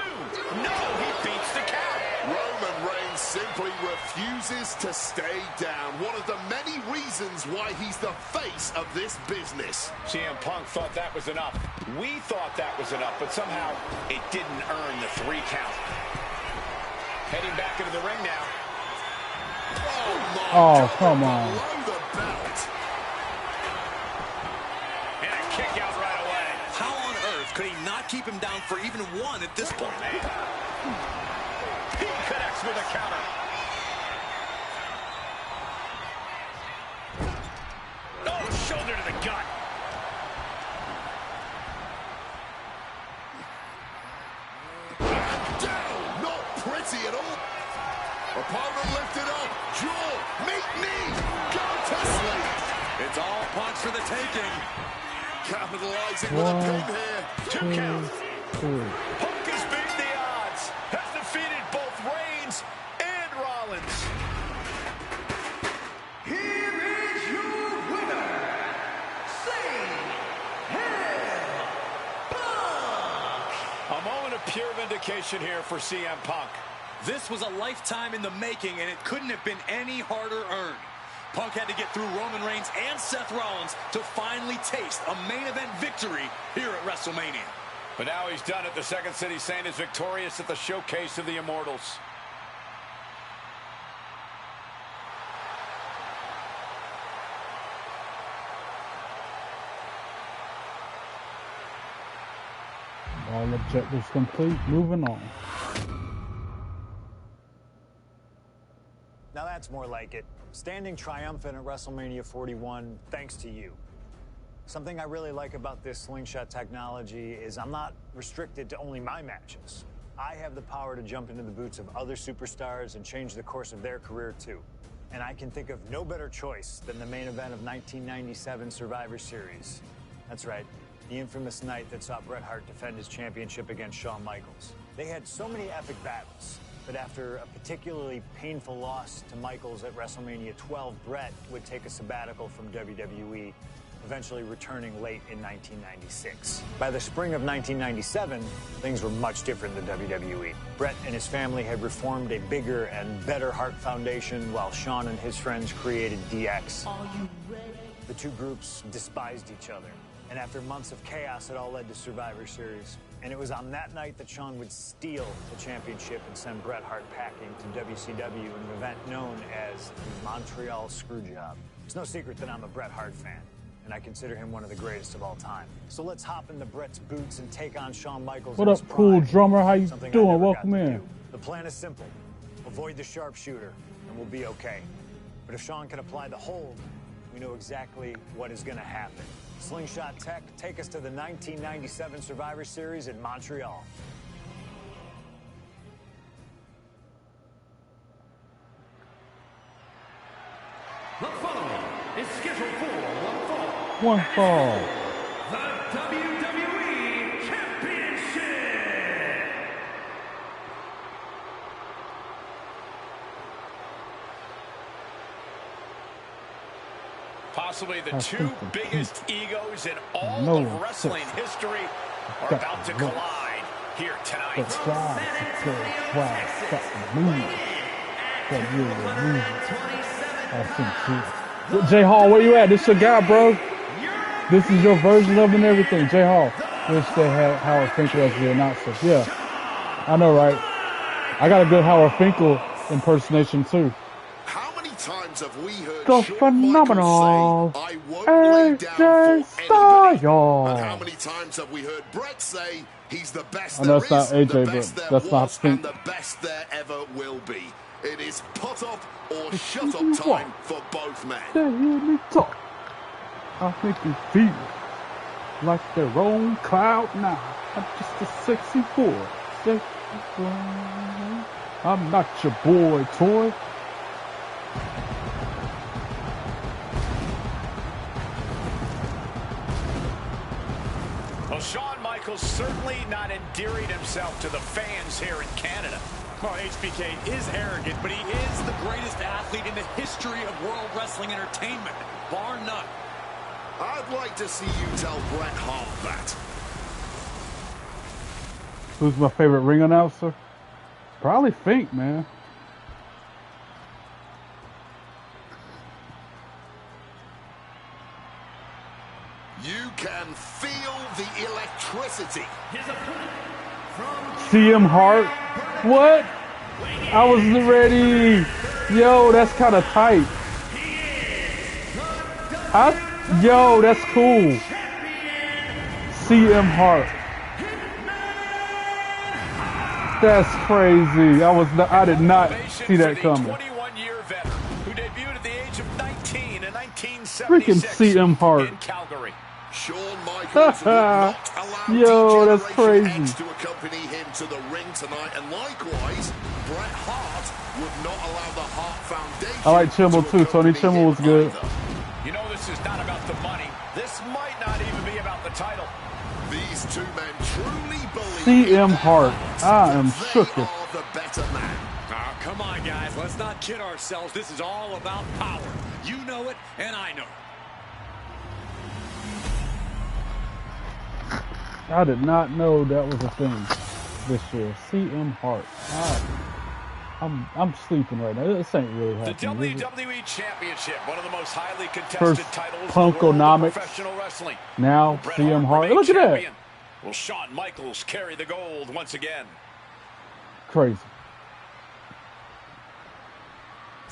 No, he beats the count. Roman Reigns simply refuses to stay down. One of the many reasons why he's the face of this business. CM Punk thought that was enough. We thought that was enough, but somehow it didn't earn the 3 count. Heading back into the ring now. Oh, my Oh, God, come on. below the belt. And a kick out right away. How on earth could he not keep him down for even 1 at this point? He connects with a counter. Oh, shoulder to the gut. Down, not pretty at all. Opponent lifted up, jaw, meet knee, go to sleep. It's all Punk's for the taking. Capitalizing with a pin here. 2 count. Punk has beaten the odds. Has defeated both Reigns and Rollins. Here is your winner, CM Punk. A moment of pure vindication here for CM Punk. This was a lifetime in the making, and it couldn't have been any harder earned. Punk had to get through Roman Reigns and Seth Rollins to finally taste a main event victory here at WrestleMania. But now he's done it. The Second City Saint is victorious at the Showcase of the Immortals. All objectives complete. Moving on. Now that's more like it. Standing triumphant at WrestleMania 41 thanks to you. Something I really like about this slingshot technology is I'm not restricted to only my matches. I have the power to jump into the boots of other superstars and change the course of their career too. And I can think of no better choice than the main event of 1997 Survivor Series. That's right, the infamous night that saw Bret Hart defend his championship against Shawn Michaels. They had so many epic battles, but after a particularly painful loss to Michaels at WrestleMania 12, Bret would take a sabbatical from WWE eventually returning late in 1996. By the spring of 1997, things were much different than WWE. Bret and his family had reformed a bigger and better Hart Foundation, while Shawn and his friends created DX. Are you ready? The two groups despised each other, and after months of chaos, it all led to Survivor Series. And it was on that night that Shawn would steal the championship and send Bret Hart packing to WCW in an event known as the Montreal Screwjob. It's no secret that I'm a Bret Hart fan, and I consider him one of the greatest of all time. So let's hop into Bret's boots and take on Shawn Michaels. What up, cool drummer? How you doing? Welcome in. The plan is simple. Avoid the sharpshooter, and we'll be okay. But if Shawn can apply the hold, we know exactly what is going to happen. Slingshot Tech, take us to the 1997 Survivor Series in Montreal. The following is scheduled for one fall. One fall. The WWE Championship. Possibly the two biggest egos in all of wrestling history are about to collide here tonight. J Hall, where you at? This your guy, bro. This is your version of and everything. J Hall. Wish they had Howard Finkel as the announcer. Yeah, I know, right? I got a good Howard Finkel impersonation too. How many times have we heard The phenomenal say, I won't lay down for anybody? And how many times have we heard Bret say he's the best I know there it's not is, AJ, the but best there that's not was, Fink. and the best there ever will be. It is put up or shut up time for both men. They hear me talk. I think they feel like their own cloud now. I'm just a sexy boy. Sexy boy. I'm not your boy toy. Well, Shawn Michaels certainly not endearing himself to the fans here in Canada. Well, HBK is arrogant, but he is the greatest athlete in the history of World Wrestling Entertainment, bar none. I'd like to see you tell Bret Hart that. Who's my favorite ring announcer? Probably Fink, man. You can feel the electricity. His opponent from CM Hart. What? I wasn't ready. Yo, that's kind of tight. Yo, that's cool. CM Hart. That's crazy. I did not see that coming. 21-year veteran who debuted at the age of 19 in 1976 Freaking CM Hart. in Calgary. Shawn Michaels would not allow Yo, that's D-Generation crazy. X to accompany him to the ring tonight, and likewise, Bret Hart would not allow the Hart Foundation. I like Chimmel too. Tony Chimmel was good. You know this is not about the money. This might not even be about the title. These two men truly believe CM Hart. I am shook. they are the better man. Oh, come on, guys. Let's not kid ourselves. This is all about power. You know it, and I know it. I did not know that was a thing this year. CM Hart. I'm sleeping right now. This ain't really The happening. WWE Championship, one of the most highly contested First titles in the world of Punkonomics. professional wrestling. Now Bret CM Hart. remains Look at that. champion. Will Shawn Michaels carry the gold once again? Crazy.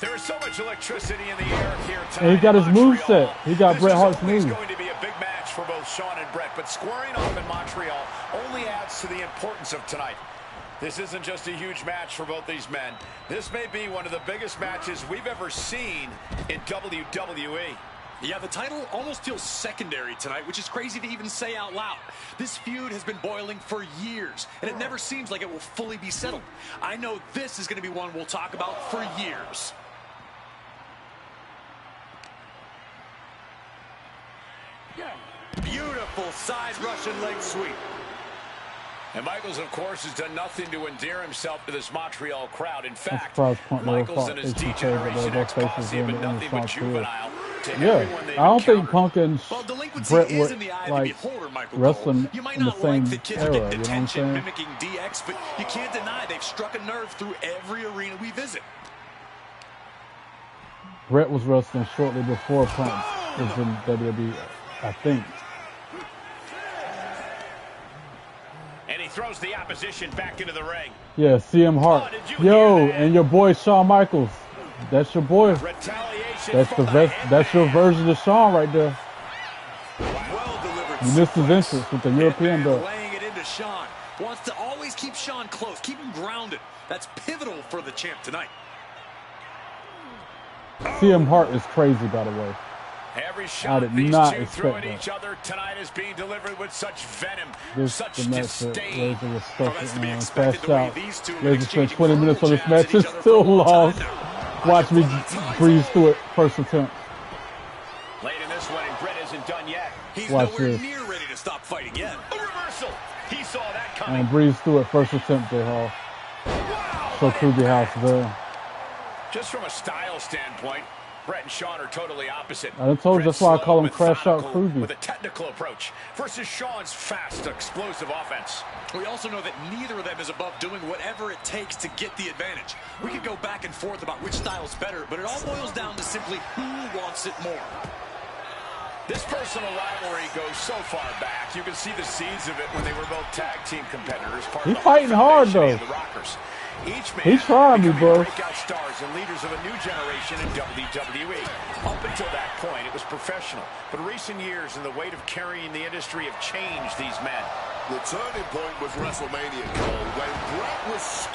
There is so much electricity in the air here tonight. And he got his in moveset. Montreal. He got This Bret is Hart's always move. going to be a big match for both Shawn and Bret, but squaring off in Montreal only adds to the importance of tonight. This isn't just a huge match for both these men. This may be one of the biggest matches we've ever seen in WWE. Yeah, the title almost feels secondary tonight, which is crazy to even say out loud. This feud has been boiling for years, and it never seems like it will fully be settled. I know this is going to be one we'll talk about for years. Beautiful side Russian leg sweep. And Michaels, of course, has done nothing to endear himself to this Montreal crowd. In fact, surprised Punk never Michaels fought and his HBK, but D-Generation they're X both posse faces have in been the nothing but Sean Spears. juvenile to Yeah, everyone they've I don't think encountered. Punk and Well, delinquency Brett is were in the eye of like the beholder, Michael wrestling Cole. You might in the not like same the kids era. are You getting know what I'm attention, saying? mimicking DX, but you can't deny they've struck a nerve through every arena we visit. Brett was wrestling shortly before Punk was in WWE, I think. And he throws the opposition back into the ring. Yeah, CM Hart. Yo, and your boy Shawn Michaels. That's your boy. Retaliation. That's your version of Shawn right there. Well delivered. You missed his entrance with the European belt. Laying it into Shawn. Wants to always keep Shawn close, keep him grounded. That's pivotal for the champ tonight. CM Hart is crazy, by the way. Every shot did these not two throw at expect each other tonight is being delivered with such venom, This such the match that disdain. Razor was Well, that's to be stuck expected fast the way out. these two have Razor been spent exchanging 20 minutes on this verbal match. jabs at It's each other still for a long long. time now. Watch me breeze through it. First attempt. Late in this one, and Brett isn't done yet. He's Watch nowhere this. near ready to stop fighting yet. A reversal. He saw that coming. And breeze through it. First attempt, J Hall. Wow, So what Kruger impact. House there. Just from a style standpoint, Brett and Shawn are totally opposite. I told you, Brett's that's why I slow, call him Crash Out methodical, Kruger. with a technical approach versus Shawn's fast, explosive offense. We also know that neither of them is above doing whatever it takes to get the advantage. We could go back and forth about which style's better, but it all boils down to simply who wants it more. This personal rivalry goes so far back. You can see the seeds of it when they were both tag team competitors. Part He's of the fighting hard, foundation though. of the Rockers. Each man He's trying me, becoming bro. breakout stars and leaders of a new generation in WWE. Up until that point, it was professional. But recent years and the weight of carrying the industry have changed these men. The turning point was WrestleMania, Cole, when Brett was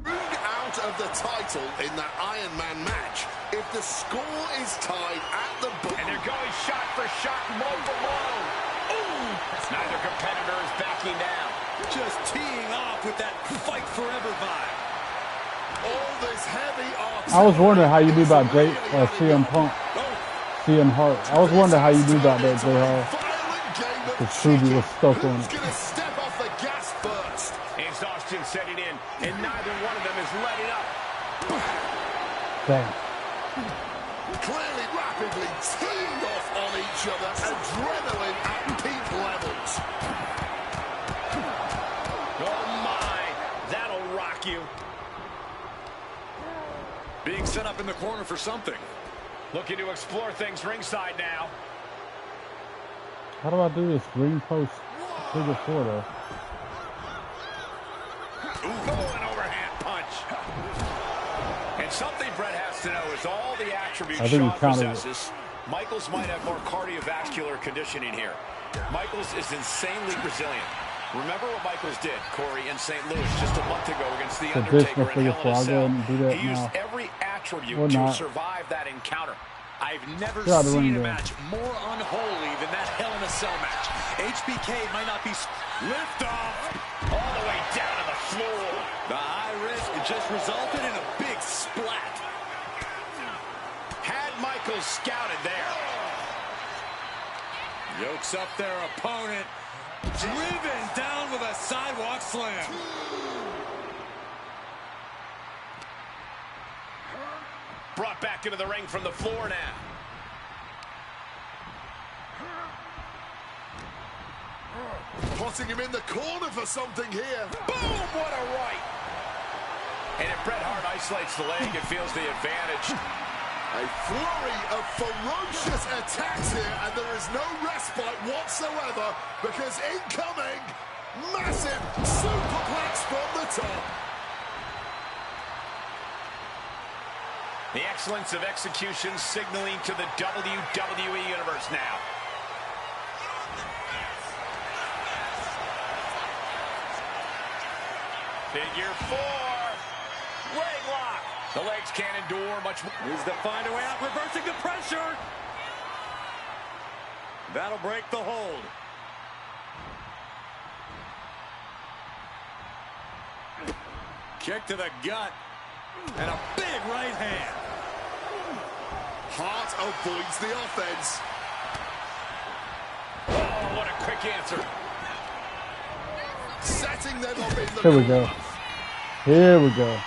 out of the title in that Iron Man match. If the score is tied at the book, And they're going shot for shot, blow for blow. Ooh! Neither competitor is backing down. Just teeing off with that fight forever vibe. all this heavy I was wondering how you knew about CM Punk, CM Hart. I was wondering how you knew about that, J Hall. Because Kruger was stuck on Who's it. going to step off the gas first? Exhaustion setting in, and neither one of them is letting up. Dang. Clearly rapidly teeing off on each other. Adrenaline at peak levels. Oh my, that'll rock you. Being set up in the corner for something. Looking to explore things ringside now. How do I do this? Green post. Figure 4 though. Ooh, an overhand punch. And something Brett has to know is all the attributes I think he Shawn counted it. possesses. Michaels might have more cardiovascular conditioning here. Michaels is insanely resilient. Remember what Michaels did, Corey, in St. Louis just a month ago against The Traditional Undertaker in figure Hell in 4. a I'll go Cell. ahead and do that He used now. every attribute Or to not. survive that encounter. I've never Get out of the seen ring a there. match more unholy than that Hell in a Cell match. HBK might not be lift off All the way down to the floor. The high risk just resulted in a big splat. Had Michaels scouted there. Yokes up their opponent. Driven down with a sidewalk slam. Brought back into the ring from the floor now. Putting him in the corner for something here. Boom, what a right. And if Bret Hart isolates the leg and feels the advantage. A flurry of ferocious attacks here, and there is no respite whatsoever because incoming, massive superplex from the top. The excellence of execution signaling to the WWE Universe now. Figure 4. Leg lock. The legs can't endure much more. Needs to find a way out, reversing the pressure. That'll break the hold. Kick to the gut. And a big right hand. Hart avoids the offense. Oh, what a quick answer. Setting them up in the Here we go. Here we go.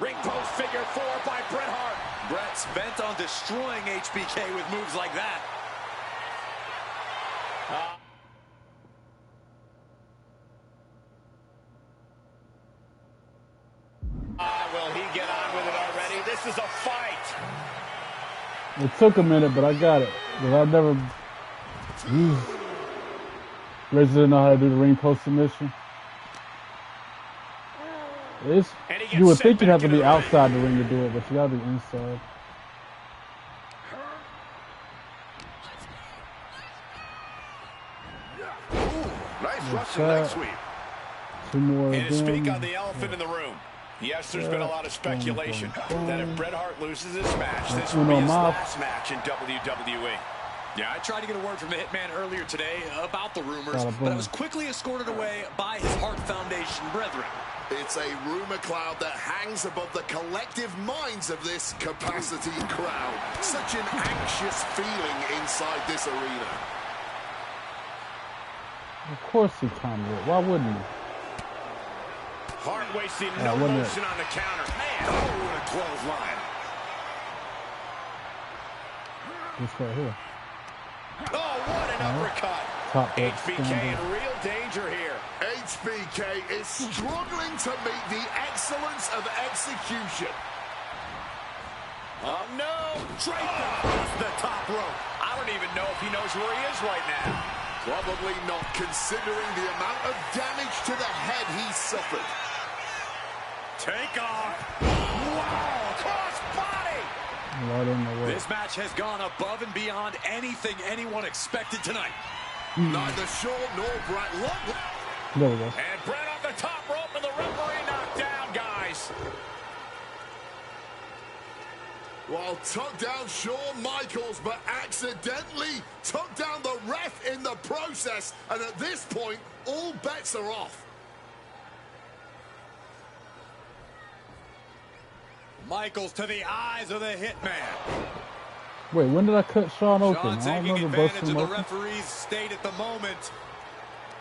Ring post figure 4 by Bret Hart. Bret's bent on destroying HBK with moves like that. Will he get on with it already? This is a fight. It took a minute, but I got it. Because I've never used. Razor didn't know how to do the ring post submission. You would think you'd have to be outside the ring to do it, but you gotta be inside. Nice Russian leg sweep. Two more. And to speak on the elephant in the room. Yes, there's been a lot of speculation that if Bret Hart loses this match, this will be his last match in WWE. Yeah, I tried to get a word from the Hitman earlier today about the rumors, but I was quickly escorted away by his Hart Foundation brethren. It's a rumor cloud that hangs above the collective minds of this capacity crowd. Such an anxious feeling inside this arena. Of course he can do it. Why wouldn't he? Hart wasting no motion on the counter. Man, oh, what a clothesline. This right here. Oh, what an uppercut. HBK in real danger here. HBK is struggling to meet the excellence of execution. Oh, no. Straight across the top rope. I don't even know if he knows where he is right now. Probably not, considering the amount of damage to the head he's suffered. Take off. Wow, cross body. This match has gone above and beyond anything anyone expected tonight. Neither Shawn nor Bret look. There we go. And Bret on the top rope and the referee knocked down, guys. Well, took down Shawn Michaels, but accidentally took down the ref in the process. And at this point, all bets are off. Michaels to the eyes of the Hitman. Wait, when did I cut Shawn open? Shawn I don't taking remember advantage busting of him the open. referee's state at the moment.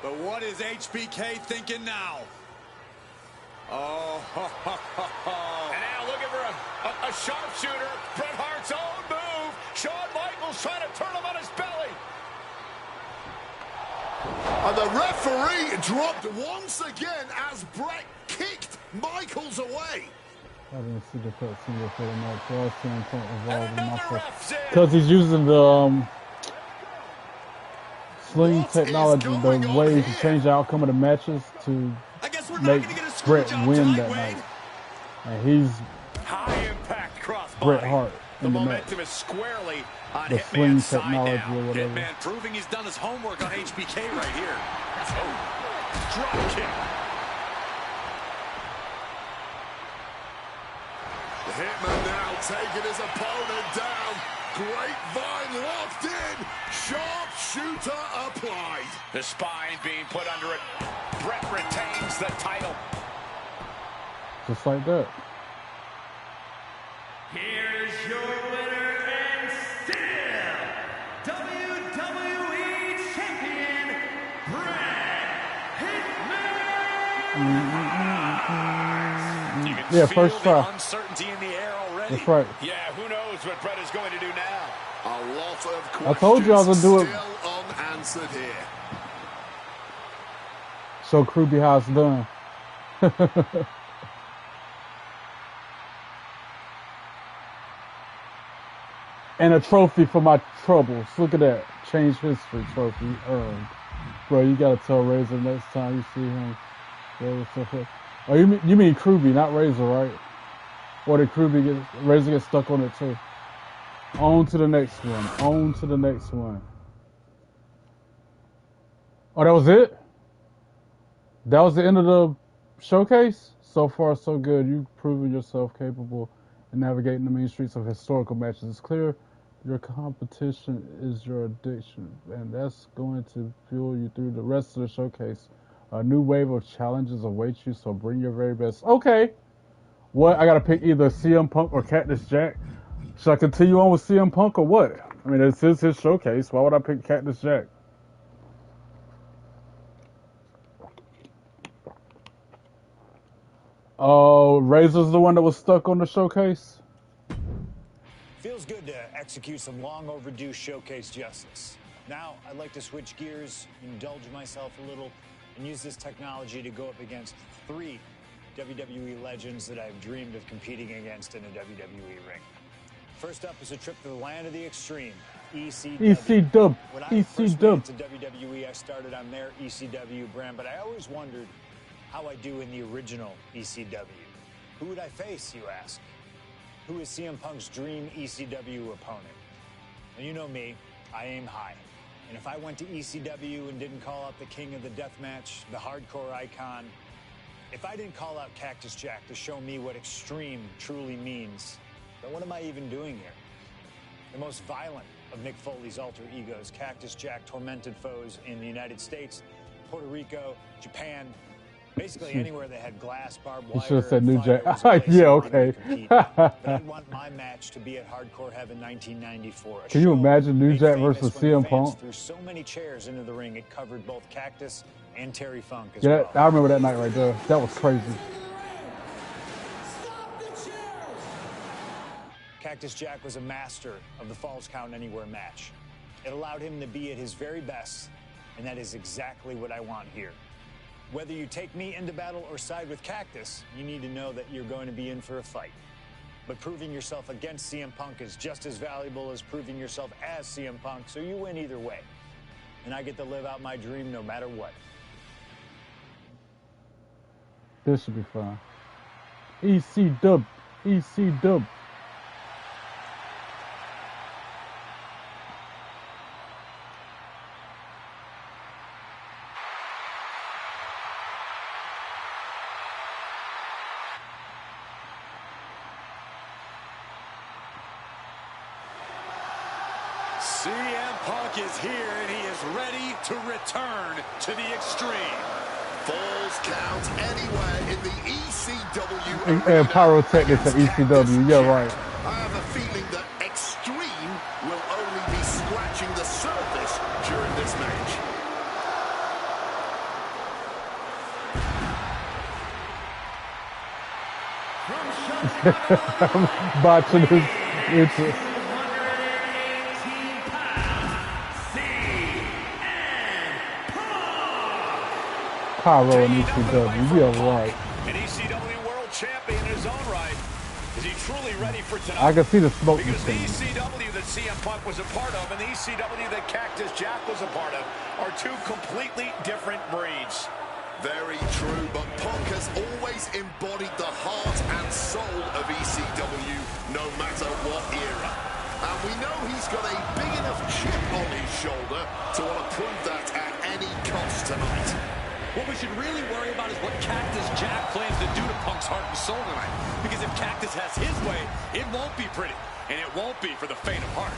But what is HBK thinking now? Oh, ho, ho, ho, ho. And now looking for a sharpshooter. Bret Hart's own move. Shawn Michaels trying to turn him on his belly. And the referee dropped once again as Bret kicked Michaels away. I didn't see the cut single for the match. So I was seeing point involved in myself. Because he's using the sling technology, the way to change the outcome of the matches to make Bret win that night. And he's high impact cross Bret Hart the in the match. momentum is squarely on The sling Hitman's side technology now. or whatever. Hitman proving he's done his homework on HBK right here. Oh, drop kick. The Hitman now taking his opponent down. Grapevine locked in. Sharpshooter applied. The spine being put under it. Bret retains the title. Just like that. Here's your winner and still WWE Champion, Bret Hitman. You can Yeah, feel first try. the uncertainty in the air already. That's right. Yeah, who knows what Bret is going to do now. A lot of questions I told you I was gonna do it. still unanswered here. Show Kruby how it's done. And a trophy for my troubles. Look at that. Change history trophy earned. Bro, you gotta tell Razor next time you see him. Oh, you mean Kruby, not Razor, right? Or did Razor get stuck on it too? On to the next one. On to the next one. Oh, that was it? That was the end of the showcase? So far, so good. You've proven yourself capable in navigating the mean streets of historical matches. It's clear Your competition is your addiction, and that's going to fuel you through the rest of the showcase. A new wave of challenges awaits you, so bring your very best. Okay. What? I gotta pick either CM Punk or Cactus Jack. Should I continue on with CM Punk or what? I mean, this is his showcase. Why would I pick Cactus Jack? Oh, Razor's the one that was stuck on the showcase? Feels good to execute some long overdue showcase justice. Now, I'd like to switch gears, indulge myself a little, and use this technology to go up against 3 WWE legends that I've dreamed of competing against in a WWE ring. First up is a trip to the land of the extreme, ECW. ECW. When I first made it to WWE, I started on their ECW brand, but I always wondered how I do in the original ECW. Who would I face, you ask? Who is CM Punk's dream ECW opponent? And you know me, I aim high. And if I went to ECW and didn't call out the king of the deathmatch, the hardcore icon, if I didn't call out Cactus Jack to show me what extreme truly means, then what am I even doing here? The most violent of Mick Foley's alter egos, Cactus Jack tormented foes in the United States, Puerto Rico, Japan, basically anywhere that had glass, barbed wire. You should have said New Jack. Yeah, okay. But I'd want my match to be at Hardcore Heaven 1994. Can you imagine New Jack versus CM Punk? Threw so many chairs into the ring, it covered both Cactus and Terry Funk as Yeah, well. I remember that night right there. That was crazy. Cactus Jack was a master of the Falls Count Anywhere match. It allowed him to be at his very best, and that is exactly what I want here. Whether you take me into battle or side with Cactus, you need to know that you're going to be in for a fight. But proving yourself against CM Punk is just as valuable as proving yourself as CM Punk, so you win either way. And I get to live out my dream no matter what. This should be fun. ECW. ECW. CM Punk is here, and he is ready to return to the extreme. Falls Count Anywhere in the ECW And pyrotechnics at ECW, yeah, right. I have a feeling that extreme will only be scratching the surface during this match. Botching his interest. Pyro in ECW, yeah, right. An ECW world champion in his own right. Is he truly ready for tonight? I can see the smoke Because the machine. ECW that CM Punk was a part of and the ECW that Cactus Jack was a part of are two completely different breeds. Very true, but Punk has always embodied the heart and soul of ECW, no matter what era. And we know he's got a big enough chip on his shoulder to want to prove that at any cost tonight. What we should really worry about is what Cactus Jack plans to do to Punk's heart and soul tonight. Because if Cactus has his way, it won't be pretty. And it won't be for the faint of heart.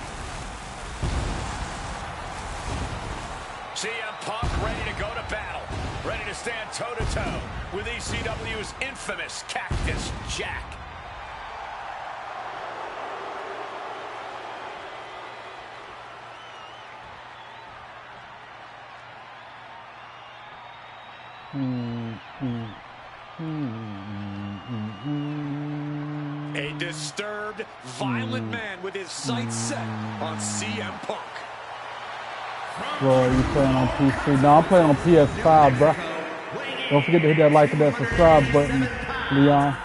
CM Punk ready to go to battle. Ready to stand toe-to-toe with ECW's infamous Cactus Jack. A disturbed, violent man with his sights set on CM Punk. Bro, you playing on PC? No, I'm playing on PS5, bro. Don't forget to hit that like and that subscribe button, Leon.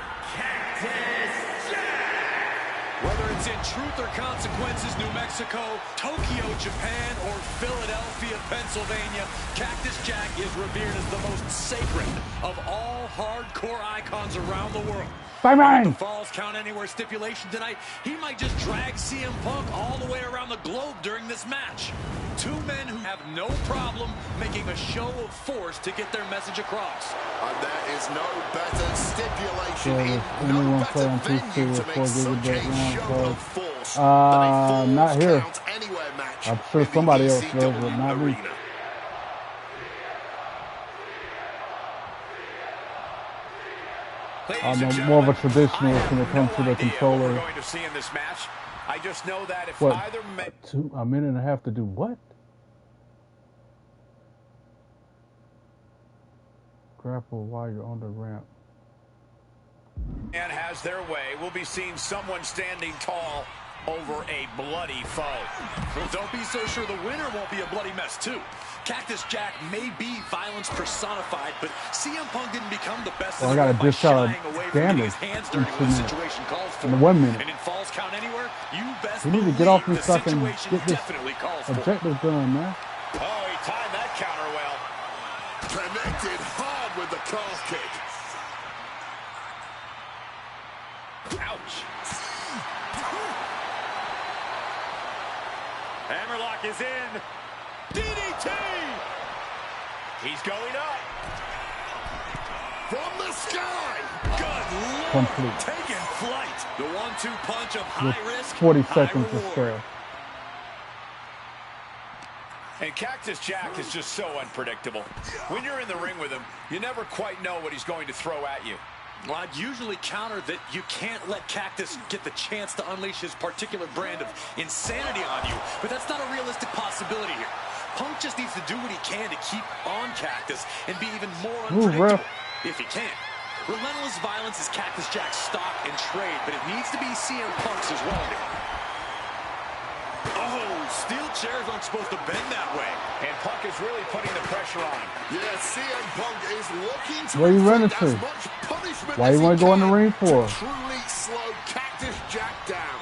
Whether it's in Truth or Consequences, New Mexico, Tokyo, Japan, or Philadelphia, Pennsylvania, Cactus Jack is revered as the most sacred of all hardcore icons around the world. Bye, With man. the Falls Count Anywhere stipulation tonight, he might just drag CM Punk all the way around the globe during this match. Two men who have no problem making a show of force to get their message across. And there is no better stipulation Yeah, in anyone no play better on venue PC to before make they such get a that show round of force much than a Falls not here. Count Anywhere match. I'm sure in the somebody else does, ECW but not me. arena. I'm more of a traditionalist when it comes to the controller. We're going to see in this match. I just know that if What? either A minute and a half to do what? Grapple while you're on the ramp. man has their way, we'll be seeing someone standing tall over a bloody foe. Well, don't be so sure the winner won't be a bloody mess, too. Cactus Jack may be violence personified, but CM Punk didn't become the best I got to dish out damage hands dirty when the situation calls for. In 1 minute. And in Falls Count Anywhere, you best We need to get off this the stuff and situation get this definitely calls for. objective done, man. Oh, he timed that counter well. Connected hard with the calf kick. Ouch. Hammerlock is in. DDT! He's going up. From the sky. Good Lord. Complete. Taking flight. The 1-2 punch of high With risk, 40 high seconds to reward. spare. And Cactus Jack is just so unpredictable. When you're in the ring with him, you never quite know what he's going to throw at you. Well, I'd usually counter that you can't let Cactus get the chance to unleash his particular brand of insanity on you, but that's not a realistic possibility here. Punk just needs to do what he can to keep on Cactus and be even more unpredictable, if he can. Relentless violence is Cactus Jack's stock and trade, but it needs to be CM Punk's as well. Oh, steel chairs aren't supposed to bend that way. And Punk is really putting the pressure on him. Yeah, CM Punk is looking to Where you running inflict as to? much punishment Why as you he want to go in the can ring for? to truly slow Cactus Jack down.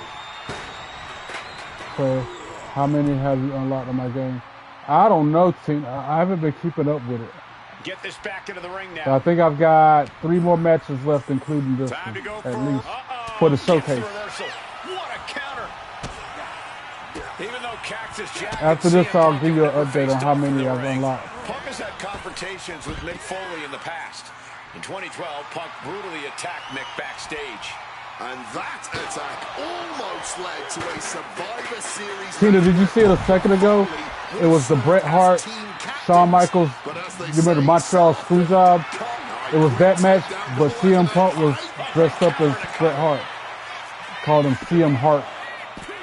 So, how many have you unlocked in my game? I don't know, team. I haven't been keeping up with it. Get this back into the ring now. So I think I've got 3 more matches left, including this Time to one, go at for, least, for the showcase. reversal. What a counter. Even though Cactus Jack After and this, CM I'll Punk give you have an never update on faced how off in many the I've ring, unlocked. Punk has had confrontations with Mick Foley in the past. In 2012, Punk brutally attacked Mick backstage. And that attack almost led to a Survivor Series. Tina, did you see it a second ago? It was the Bret Hart, Shawn Michaels, you remember Montreal Screwjob? It was that match, but CM Punk was dressed up as Bret Hart. Called him CM Hart.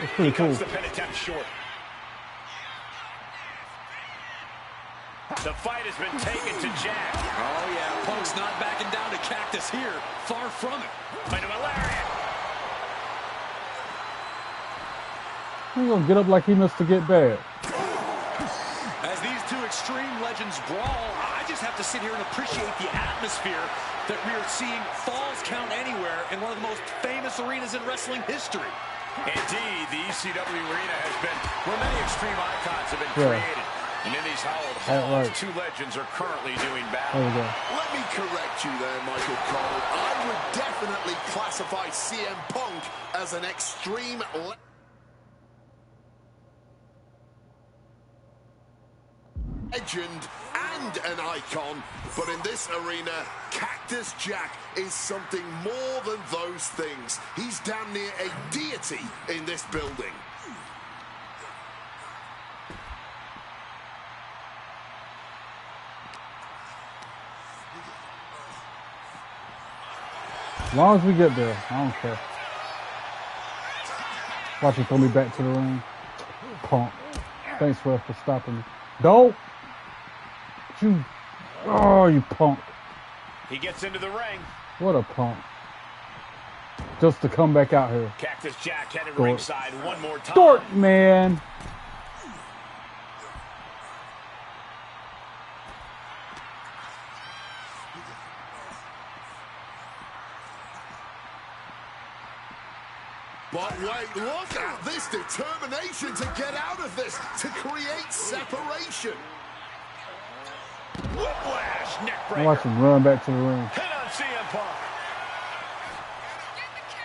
It's pretty cool. The pin attempt short. The fight has been taken to Jack. Oh, yeah, Punk's not backing down to Cactus here. Far from it. Into a lariat. He's gonna get up like he missed to get bad. As these two extreme legends brawl, I just have to sit here and appreciate the atmosphere that we are seeing Falls Count Anywhere in one of the most famous arenas in wrestling history. Indeed, the ECW arena has been where many extreme icons have been created. And in these hallowed halls, 2 legends are currently doing battle. There we go. Let me correct you there, Michael Cole. I would definitely classify CM Punk as an extreme legend and an icon, but in this arena, Cactus Jack is something more than those things. He's damn near a deity in this building. As long as we get there, I don't care. Watch him throw me back to the ring. Punk. Thanks, ref, for stopping me. Don't! You. Oh, you punk. He gets into the ring. What a punk. Just to come back out here. Cactus Jack headed ringside one more time. Dork, man! But wait, look at this determination to get out of this, to create separation. Whiplash, neckbreaker. I watch him run back to the ring. Hit on CM Punk.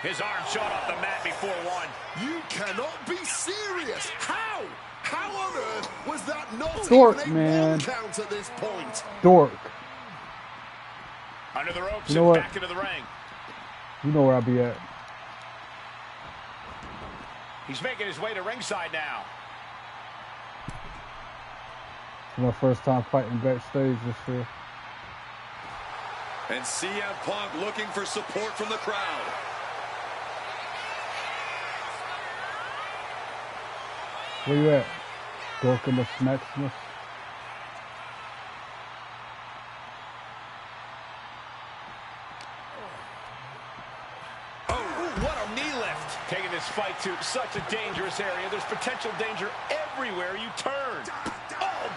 His arm shot off the mat before 1. You cannot be serious. How? How on earth was that not Dork, even a man. 1 count at this point? Dork. Under the ropes You know and what? back into the ring. You know where I'll be at. He's making his way to ringside now. It's my first time fighting backstage this year. And CM Punk looking for support from the crowd. Where you at? Dorkimus Maximus? Taking this fight to such a dangerous area. There's potential danger everywhere you turn. Oh!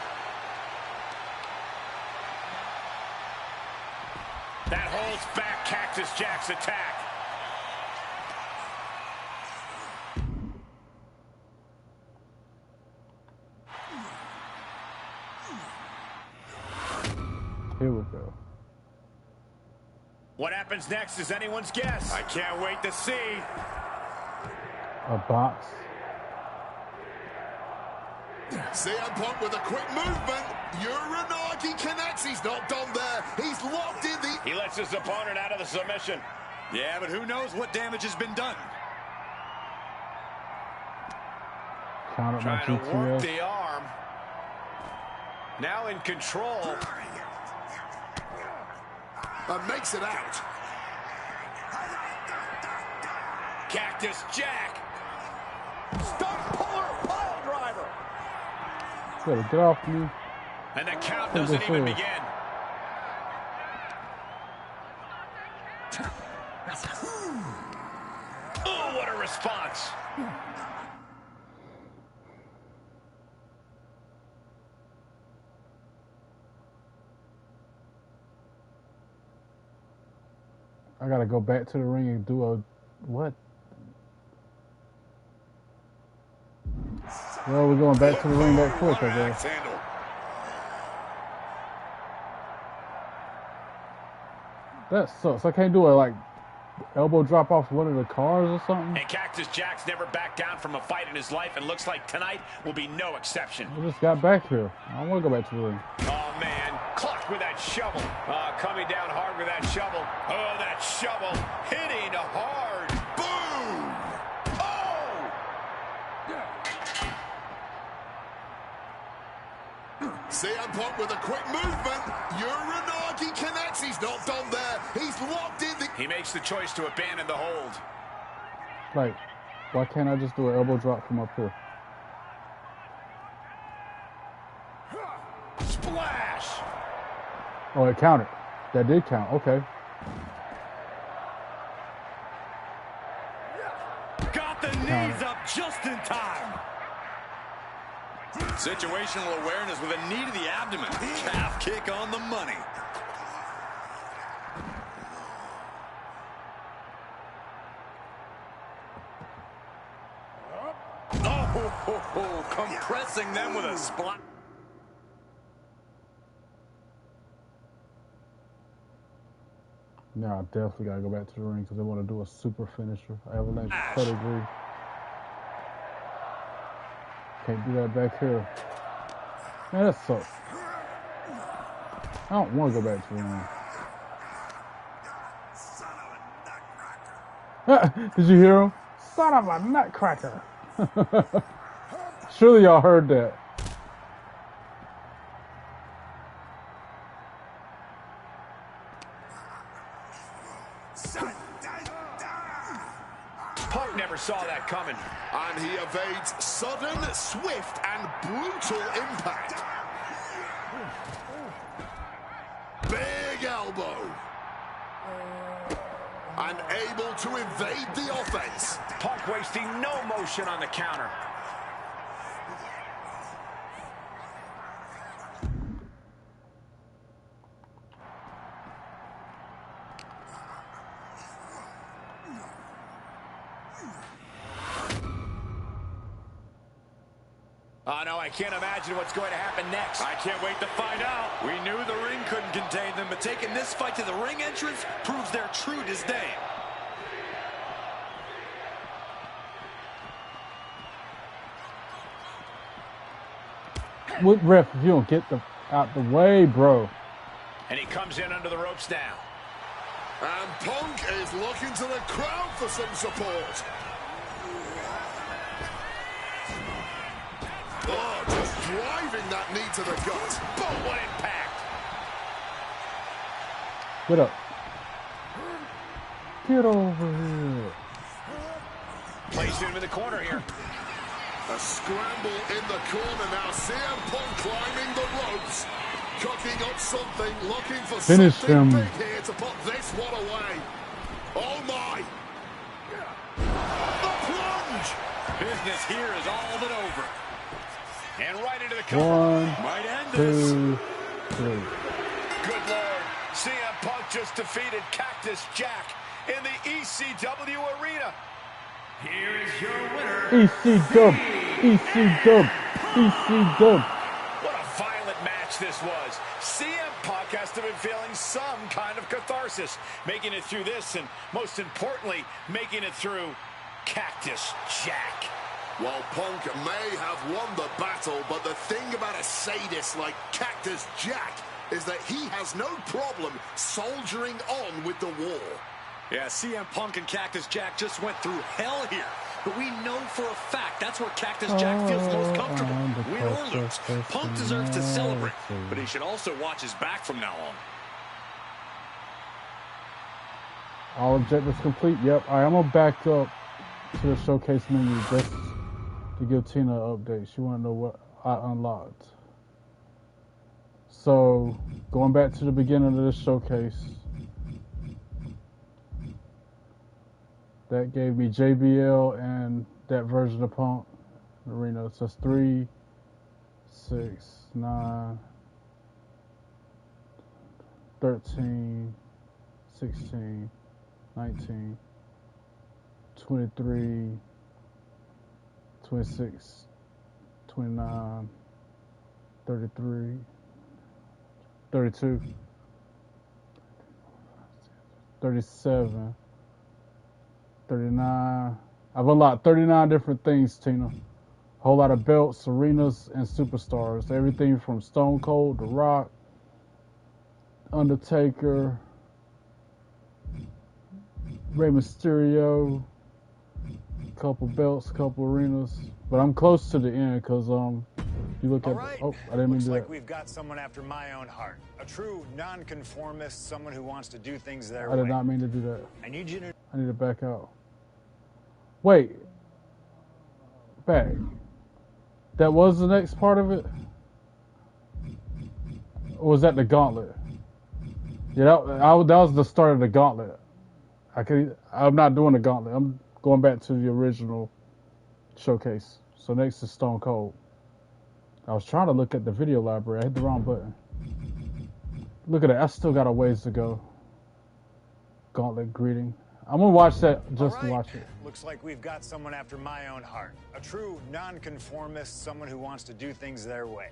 That holds back Cactus Jack's attack. Here we go. What happens next is anyone's guess. I can't wait to see. A box. CM Punk with a quick movement. Uranagi connects. He's not done there. He's locked in the... He lets his opponent out of the submission. Yeah, but who knows what damage has been done. Trying to work the arm. Now in control. And makes it out. Cactus Jack. Stump puller, pile driver. Better get off me. And the count doesn't even begin. Oh, what a response. I gotta go back to the ring and do a what? Well, we're going back to the ring that quick, I guess. That sucks. I can't do a like elbow drop off one of the cars or something. And Cactus Jack's never backed down from a fight in his life, and looks like tonight will be no exception. I just got back here. I don't want to go back to the ring. Oh man, clocked with that shovel. Coming down hard with that shovel. Oh, that shovel hitting hard. Boom! Oh! CM Punk with a quick movement. Uranagi connects. He's not done there. He's locked in the... He makes the choice to abandon the hold. Like, why can't I just do an elbow drop from up here? Splash! Oh, it counted. That did count. Okay. Got the knees up just in time. Situational awareness with a knee to the abdomen. Calf kick on the money. Oh, compressing them with a splat. Now I definitely gotta go back to the ring because I want to do a super finisher. Avalanche pedigree. Can't do that back here. Man, that sucks. I don't want to go back to the ring. Did you hear him? Son of a nutcracker. Surely y'all heard that. Punk never saw that coming. And he evades sudden, swift, and brutal impact. Big elbow. And able to evade the offense. Punk wasting no motion on the counter. Oh, no, I can't imagine what's going to happen next. I can't wait to find out. We knew the ring couldn't contain them, but taking this fight to the ring entrance proves their true disdain. What ref, if you don't get out the way, bro. And he comes in under the ropes now. And Punk is looking to the crowd for some support. Oh, just driving that knee to the gut. Boom, what impact. Get up. Get over here. Placing him in the corner here. A scramble in the corner now. CM Punk climbing the ropes. Cooking up something, looking for Finish something him. big here to put this one away. Oh my! The plunge! Business here is all but over. And right into the cover. One, Might end this. 2, 3. Good Lord. CM Punk just defeated Cactus Jack in the ECW arena. Here is your winner. EC dub. EC dub. EC dub. What a violent match this was. CM Punk has to have been feeling some kind of catharsis, making it through this, and most importantly, making it through Cactus Jack. While Punk may have won the battle, but the thing about a sadist like Cactus Jack is that he has no problem soldiering on with the war. Yeah, CM Punk and Cactus Jack just went through hell here. But we know for a fact that's where Cactus Jack feels most comfortable. Win or lose, Punk deserves to celebrate, but he should also watch his back from now on. All objectives complete. Yep. All right, I'm going to back up to the showcase menu just to give Tina an update. She want to know what I unlocked. So, going back to the beginning of this showcase, that gave me JBL and that version of Punk Arena. So that's 3, 6, 9, 13, 16, 19, 23, 26, 29, 33, 32, 37, 39. I've unlocked 39 different things, Tina. Whole lot of belts, arenas, and superstars. Everything from Stone Cold, The Rock, Undertaker, Rey Mysterio, couple belts, couple arenas. But I'm close to the end because you look at oh, I didn't mean to do like that. we've got someone after my own heart. A true nonconformist, someone who wants to do things their I way. did not mean to do that. I need you to I need to back out. Wait. Back. That was the next part of it? Or was that the gauntlet? Yeah, that was the start of the gauntlet. I'm not doing the gauntlet. I'm going back to the original showcase. So next is Stone Cold. I was trying to look at the video library. I hit the wrong button. Look at that. I still got a ways to go. Gauntlet greeting. I'm going to watch that just to watch it. Looks like we've got someone after my own heart. A true nonconformist, someone who wants to do things their way.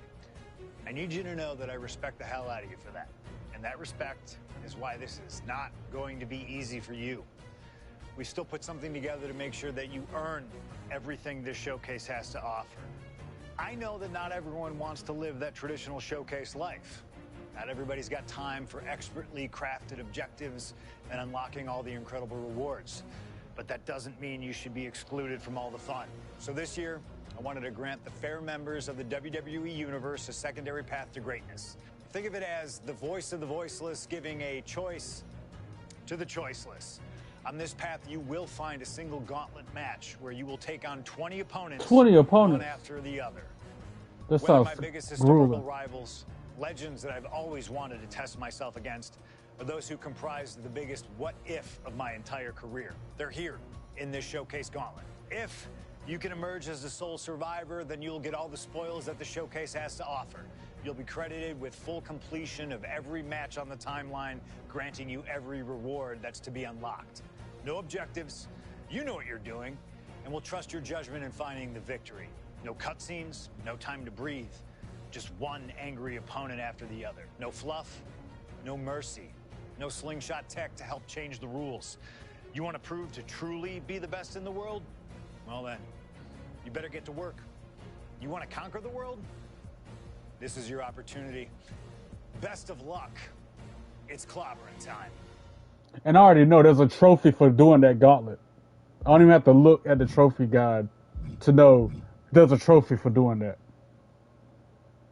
I need you to know that I respect the hell out of you for that. And that respect is why this is not going to be easy for you. We still put something together to make sure that you earn everything this showcase has to offer. I know that not everyone wants to live that traditional showcase life. Not everybody's got time for expertly crafted objectives and unlocking all the incredible rewards. But that doesn't mean you should be excluded from all the fun. So this year, I wanted to grant the fair members of the WWE Universe a secondary path to greatness. Think of it as the voice of the voiceless giving a choice to the choiceless. On this path, you will find a single gauntlet match where you will take on 20 opponents. 20 opponents. One after the other. That One of sounds my biggest historical grueling. rivals, legends that I've always wanted to test myself against, are those who comprise the biggest what-if of my entire career. They're here in this showcase gauntlet. If you can emerge as the sole survivor, then you'll get all the spoils that the showcase has to offer. You'll be credited with full completion of every match on the timeline, granting you every reward that's to be unlocked. No objectives, you know what you're doing, and we'll trust your judgment in finding the victory. No cutscenes, no time to breathe. Just one angry opponent after the other. No fluff, no mercy, no slingshot tech to help change the rules. You want to prove to truly be the best in the world? Well then, you better get to work. You want to conquer the world? This is your opportunity. Best of luck. It's clobbering time. And I already know there's a trophy for doing that gauntlet. I don't even have to look at the trophy guide to know there's a trophy for doing that.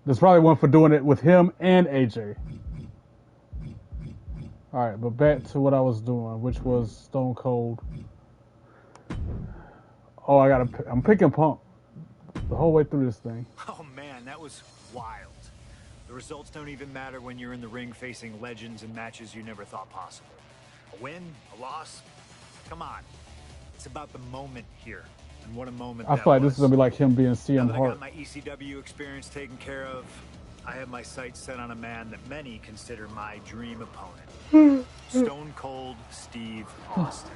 There's probably one for doing it with him and AJ. All right, but back to what I was doing, which was Stone Cold. Oh, I'm picking Punk the whole way through this thing. Oh man, that was wild. The results don't even matter when you're in the ring facing legends in matches you never thought possible. A win, a loss, come on. It's about the moment here, and what a moment I feel like this is gonna be like him being CM Now that I Hart. got my ECW experience taken care of, I have my sights set on a man that many consider my dream opponent. Stone Cold Steve Austin.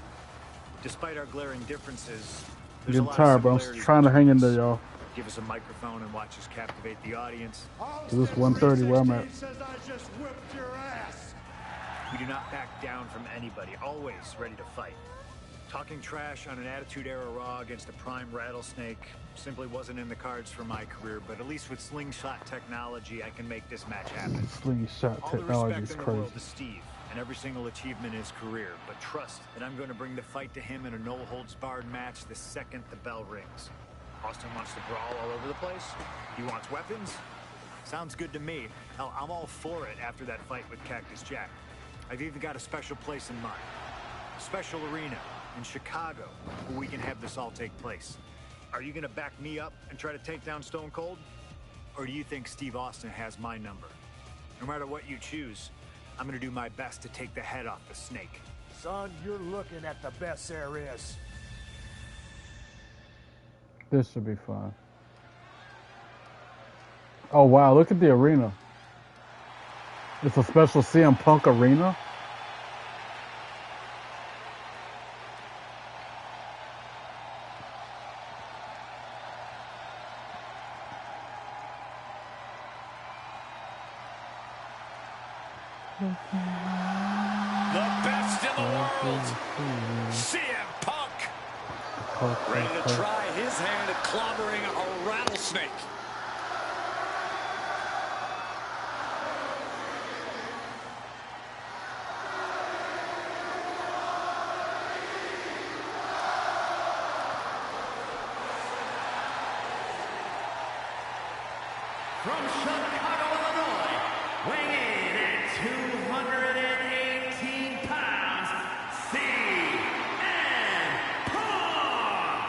Despite our glaring differences, there's a Getting lot tired, of bro. I'm similarities trying to hang in there, between us. y'all. Give us a microphone and watch us captivate the audience. Is this 1:30 where I'm at? Says I just whipped your ass. We do not back down from anybody, always ready to fight. Talking trash on an Attitude Era Raw against a prime Rattlesnake simply wasn't in the cards for my career, but at least with slingshot technology, I can make this match happen. Slingshot All the technology respect is in the crazy. world to Steve and every single achievement in his career, but trust that I'm going to bring the fight to him in a no-holds-barred match the second the bell rings. Austin wants to brawl all over the place. He wants weapons. Sounds good to me. Hell, I'm all for it after that fight with Cactus Jack. I've even got a special place in mind. A special arena in Chicago where we can have this all take place. Are you going to back me up and try to take down Stone Cold? Or do you think Steve Austin has my number? No matter what you choose, I'm going to do my best to take the head off the snake. Son, you're looking at the best there is. This should be fun. Oh wow, look at the arena. It's a special CM Punk arena. The best in the world, CM Punk. Ready to try his hand at clobbering a rattlesnake. From Chicago, Illinois, weighing in at 218 pounds, CM Punk!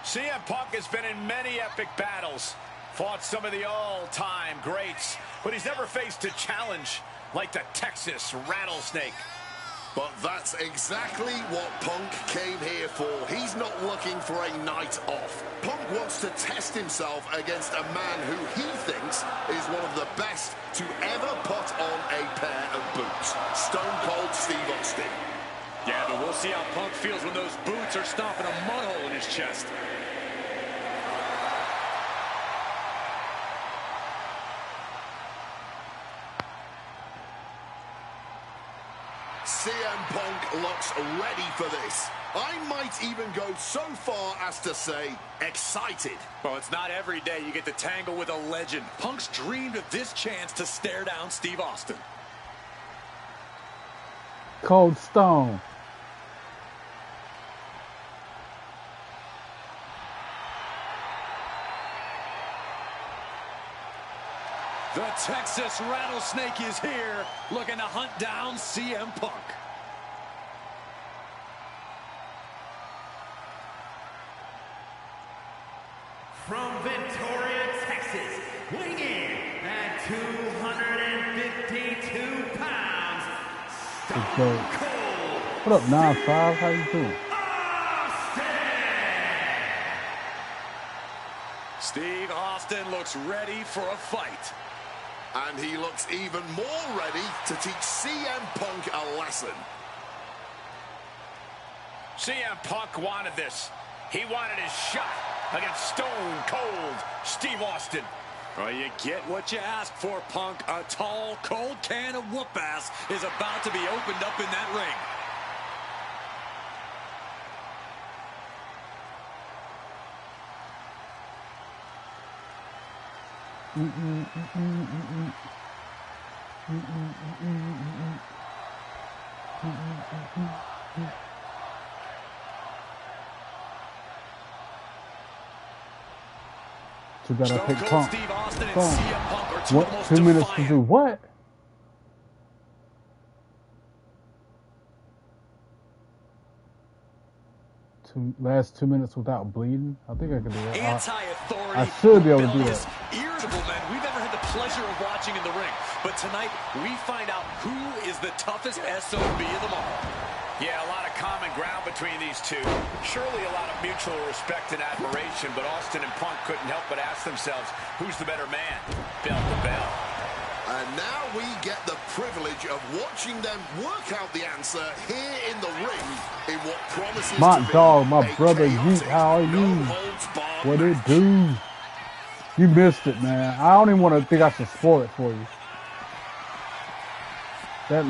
CM Punk has been in many epic battles, fought some of the all-time greats, but he's never faced a challenge like the Texas Rattlesnake. But that's exactly what Punk came here for. He's not looking for a night off. Punk wants to test himself against a man who he thinks is one of the best to ever put on a pair of boots. Stone Cold Steve Austin. Yeah, but we'll see how Punk feels when those boots are stomping a mud hole in his chest. CM Punk looks ready for this. I might even go so far as to say excited. Well, it's not every day you get to tangle with a legend. Punk's dreamed of this chance to stare down Steve Austin. Cold Stone. The Texas Rattlesnake is here, looking to hunt down CM Punk. From Victoria, Texas, weighing in at 252 pounds, Stone Cold. What up, 9-5? How you doing? Steve Austin looks ready for a fight. And he looks even more ready to teach CM Punk a lesson. CM Punk wanted this. He wanted his shot against Stone Cold Steve Austin. Well, you get what you ask for, Punk. A tall, cold can of whoop-ass is about to be opened up in that ring. Too bad I Stone picked Cold Punk. Steve Austin and Boom. CM Punk are two of the What? most 2 minutes to defiant. do what? Last 2 minutes without bleeding? I think I can do that. Anti-authority, I should be able to do rebellious, that. irritable men we've ever had the pleasure of watching in the ring. But tonight, we find out who is the toughest SOB of them all. Yeah, a lot of common ground between these two. Surely a lot of mutual respect and admiration, but Austin and Punk couldn't help but ask themselves, who's the better man, bell to bell? And now we get the privilege of watching them work out the answer here in the ring in what promises My to be dog, my a brother, chaotic, Yeet, how are you? no-holds-barred What it match. do? You missed it, man. I don't even want to think I should spoil it for you. That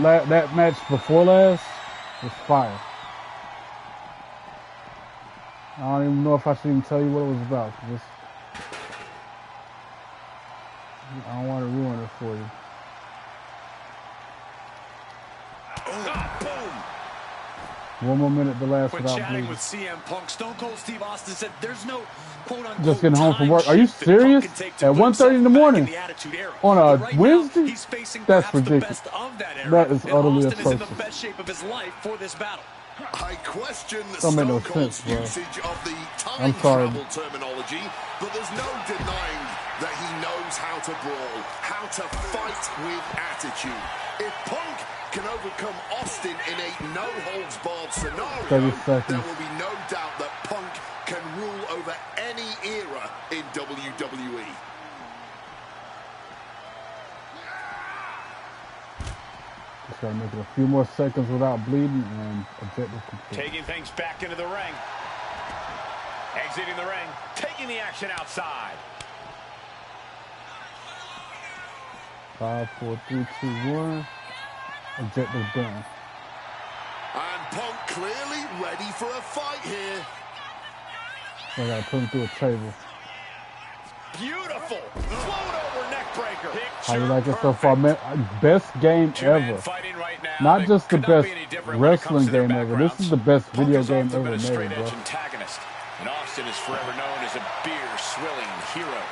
match before last was fire. I don't even know if I should even tell you what it was about. I don't want to ruin it for you. One more minute to last When without chatting bleeding. with CM Punk, Stone Cold Steve Austin said there's no quote-unquote Just getting home from work. time Are you shift that Punk serious? can take to At put 1:30 in the himself back morning? the Attitude Era. On a But right Wednesday? now, he's facing That's perhaps ridiculous. the best of that era. That is and utterly Austin is in the atrocious. best shape of his life for this battle. I question Don't make Stone no Cold's sense, bro. usage of the I'm time sorry. travel terminology, but there's no denying that he knows how to brawl, how to fight with attitude. If Punk can overcome Austin in a no-holds-barred scenario, 30 there seconds. will be no doubt that Punk can rule over any era in WWE. Just gotta make it a few more seconds without bleeding and objective complete. Taking things back into the ring. Exiting the ring. Taking the action outside. 5, 4, 3, 2, 1. Objective done. And Punk clearly ready for a fight here. I gotta put him through a table. Beautiful. Float over neck breaker. How you like it so far, man? Best game ever. Fighting right now. Not They just the could not best be any different when it comes wrestling to their game ever. This is the best Punk video has game often ever been a made, straight-edge bro. antagonist, and Austin is forever known as a beer-swilling hero.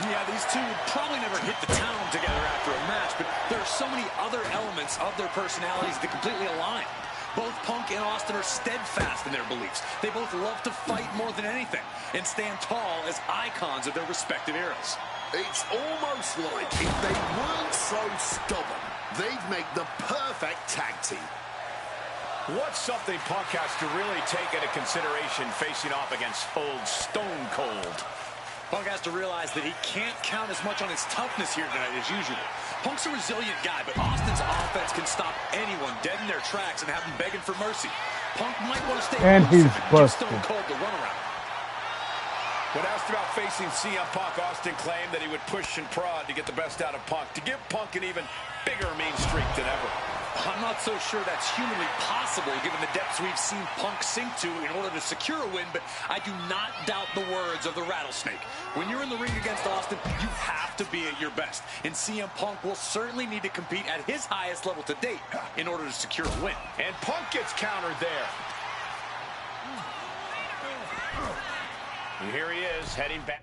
Yeah, these two would probably never hit the town together after a match, but there are so many other elements of their personalities that completely align. Both Punk and Austin are steadfast in their beliefs. They both love to fight more than anything and stand tall as icons of their respective eras. It's almost like if they weren't so stubborn, they'd make the perfect tag team. What's something Punk has to really take into consideration facing off against old Stone Cold? Punk has to realize that he can't count as much on his toughness here tonight as usual. Punk's a resilient guy, but Austin's offense can stop anyone dead in their tracks and have them begging for mercy. Punk might want to stay And he's elusive and give busted. Stone Cold the runaround. When asked about facing CM Punk, Austin claimed that he would push and prod to get the best out of Punk, to give Punk an even bigger mean streak than ever. I'm not so sure that's humanly possible given the depths we've seen Punk sink to in order to secure a win, but I do not doubt the words of the Rattlesnake. When you're in the ring against Austin, you have to be at your best, and CM Punk will certainly need to compete at his highest level to date in order to secure a win. And Punk gets countered there. And here he is, heading back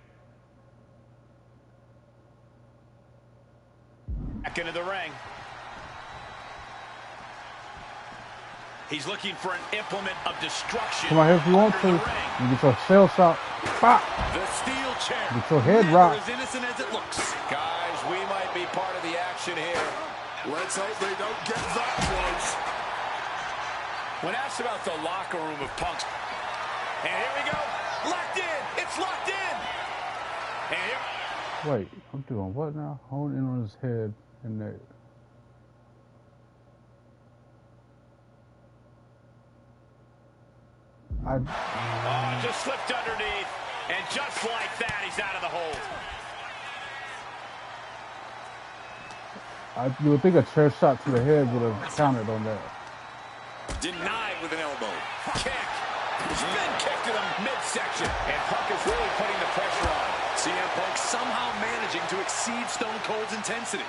into the ring. He's looking for an implement of destruction. Come on here if you want to. You get your shell shot. Pop. The steel chair. Get your head Never rocked. as innocent as it looks. Guys, we might be part of the action here. Let's hope they don't get that close. When asked about the locker room of Punk's, and here we go. Locked in. It's locked in. And here. Wait, I'm doing what now? Hold in on his head and neck. Just slipped underneath, and just like that, he's out of the hold. You would think a chair shot to the head would have counted on that. Denied with an elbow. Kick. Spin kick to the midsection. And Punk is really putting the pressure on. CM Punk somehow managing to exceed Stone Cold's intensity.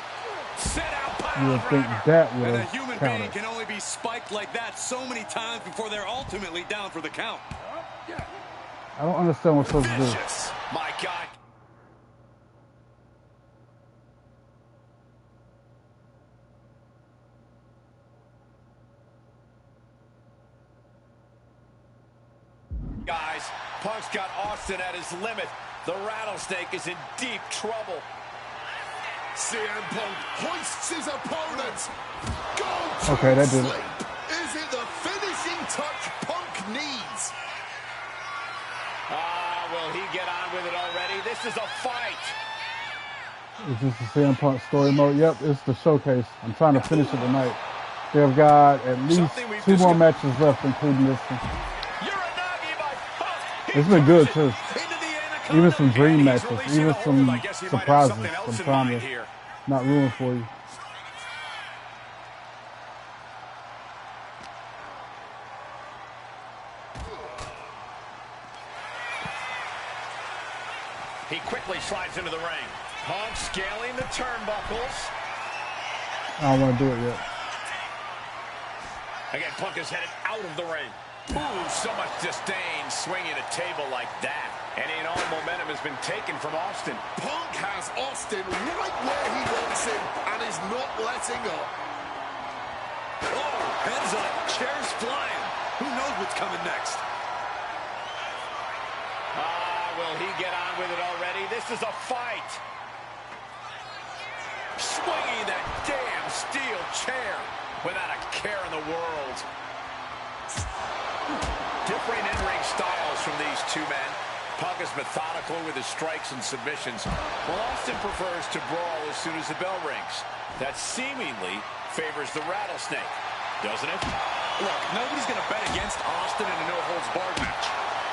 Sit out You pile would think driver. that would And a have human being counted. can only be spiked like that so many times before they're ultimately down for the count. I don't understand what I'm supposed to do. Vicious. My God. Punk's got Austin at his limit. The Rattlesnake is in deep trouble. CM Punk hoists his opponent. Okay, that did it. Is it the finishing touch Punk needs? Will he get on with it already? This is a fight. Is this the CM Punk story mode? Yep, it's the showcase. I'm trying to finish it tonight. They've got at least 2 more matches left, including this one. It's been good, too. Even some dream matches, even some surprises. I'm trying to not ruin for you. He quickly slides into the ring. Punk scaling the turnbuckles. I don't want to do it yet. Again, Punk is headed out of the ring. Ooh, so much disdain swinging a table like that. And all momentum has been taken from Austin. Punk has Austin right where he wants him and is not letting up. Oh, heads up, chairs flying. Who knows what's coming next? Will he get on with it already? This is a fight. Swinging that damn steel chair without a care in the world. Differing in-ring styles from these two men. Punk is methodical with his strikes and submissions, while Austin prefers to brawl as soon as the bell rings. That seemingly favors the Rattlesnake, doesn't it? Look, nobody's going to bet against Austin in a no-holds-barred match.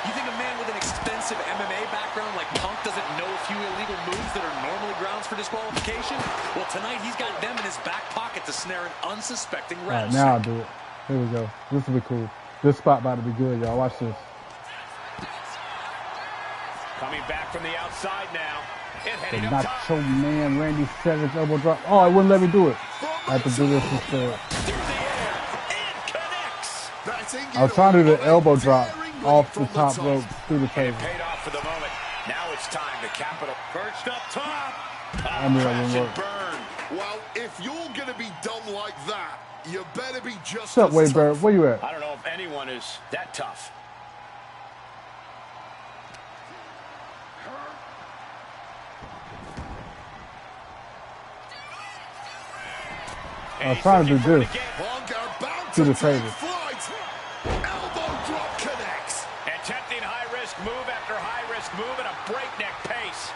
You think a man with an extensive MMA background like Punk doesn't know a few illegal moves that are normally grounds for disqualification? Well, tonight he's got them in his back pocket to snare an unsuspecting rattlesnake. All right, now I'll do it. Here we go. This will be cool. This spot about to be good, y'all. Watch this. Coming back from the outside now. The Nacho Man, Randy Savage elbow drop. Oh, it wouldn't let me do it. I have to do this instead. I was trying to do the elbow drop off the top rope through the table. Paid off for the moment. Now it's time to cap it up. Perched up top. I knew that wouldn't work. Burn. Well, if you're going to be done like that, you better be just. What's up, Wade Barrett? Where you at? I don't know if anyone is that tough. I was trying to do this to the table. Elbow drop connects. Attempting high-risk move after high-risk move at a breakneck pace.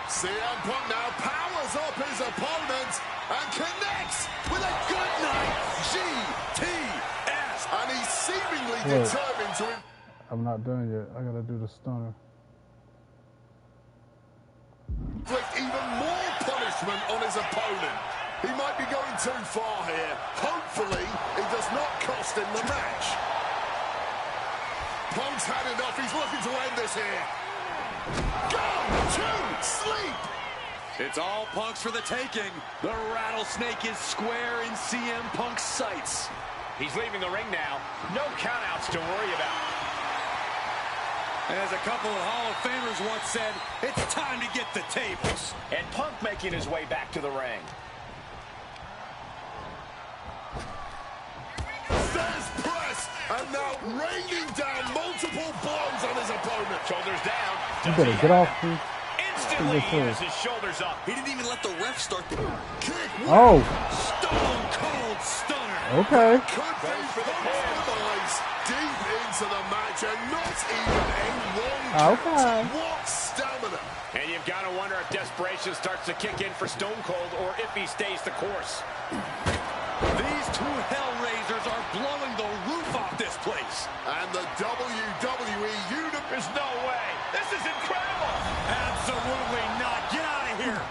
CM Punk now powers up his opponent and connects with a good night GTS. And he's seemingly determined to... I'm not done yet. I gotta do the stunner. Inflict even more punishment on his opponent. He might be going too far here. Hopefully, it does not cost him the match. Punk's had enough. He's looking to end this here. Go to sleep. It's all Punk's for the taking. The Rattlesnake is square in CM Punk's sights. He's leaving the ring now. No countouts to worry about. As a couple of Hall of Famers once said, it's time to get the tables. And Punk making his way back to the ring. There's press, and now raining down multiple blows on his opponent. Shoulders down. You better get off, please. Instantly he has his shoulders up. He didn't even let the ref start the kick. Oh. Stone cold stunner. Okay. Could be compromised deep into the match, and not even a long count. Okay. What stamina. And you've got to wonder if desperation starts to kick in for Stone Cold or if he stays the course. These two Hellraisers are blowing the roof off this place. And the WWE Universe. There's no way. This is incredible. Absolutely not. Get out of here.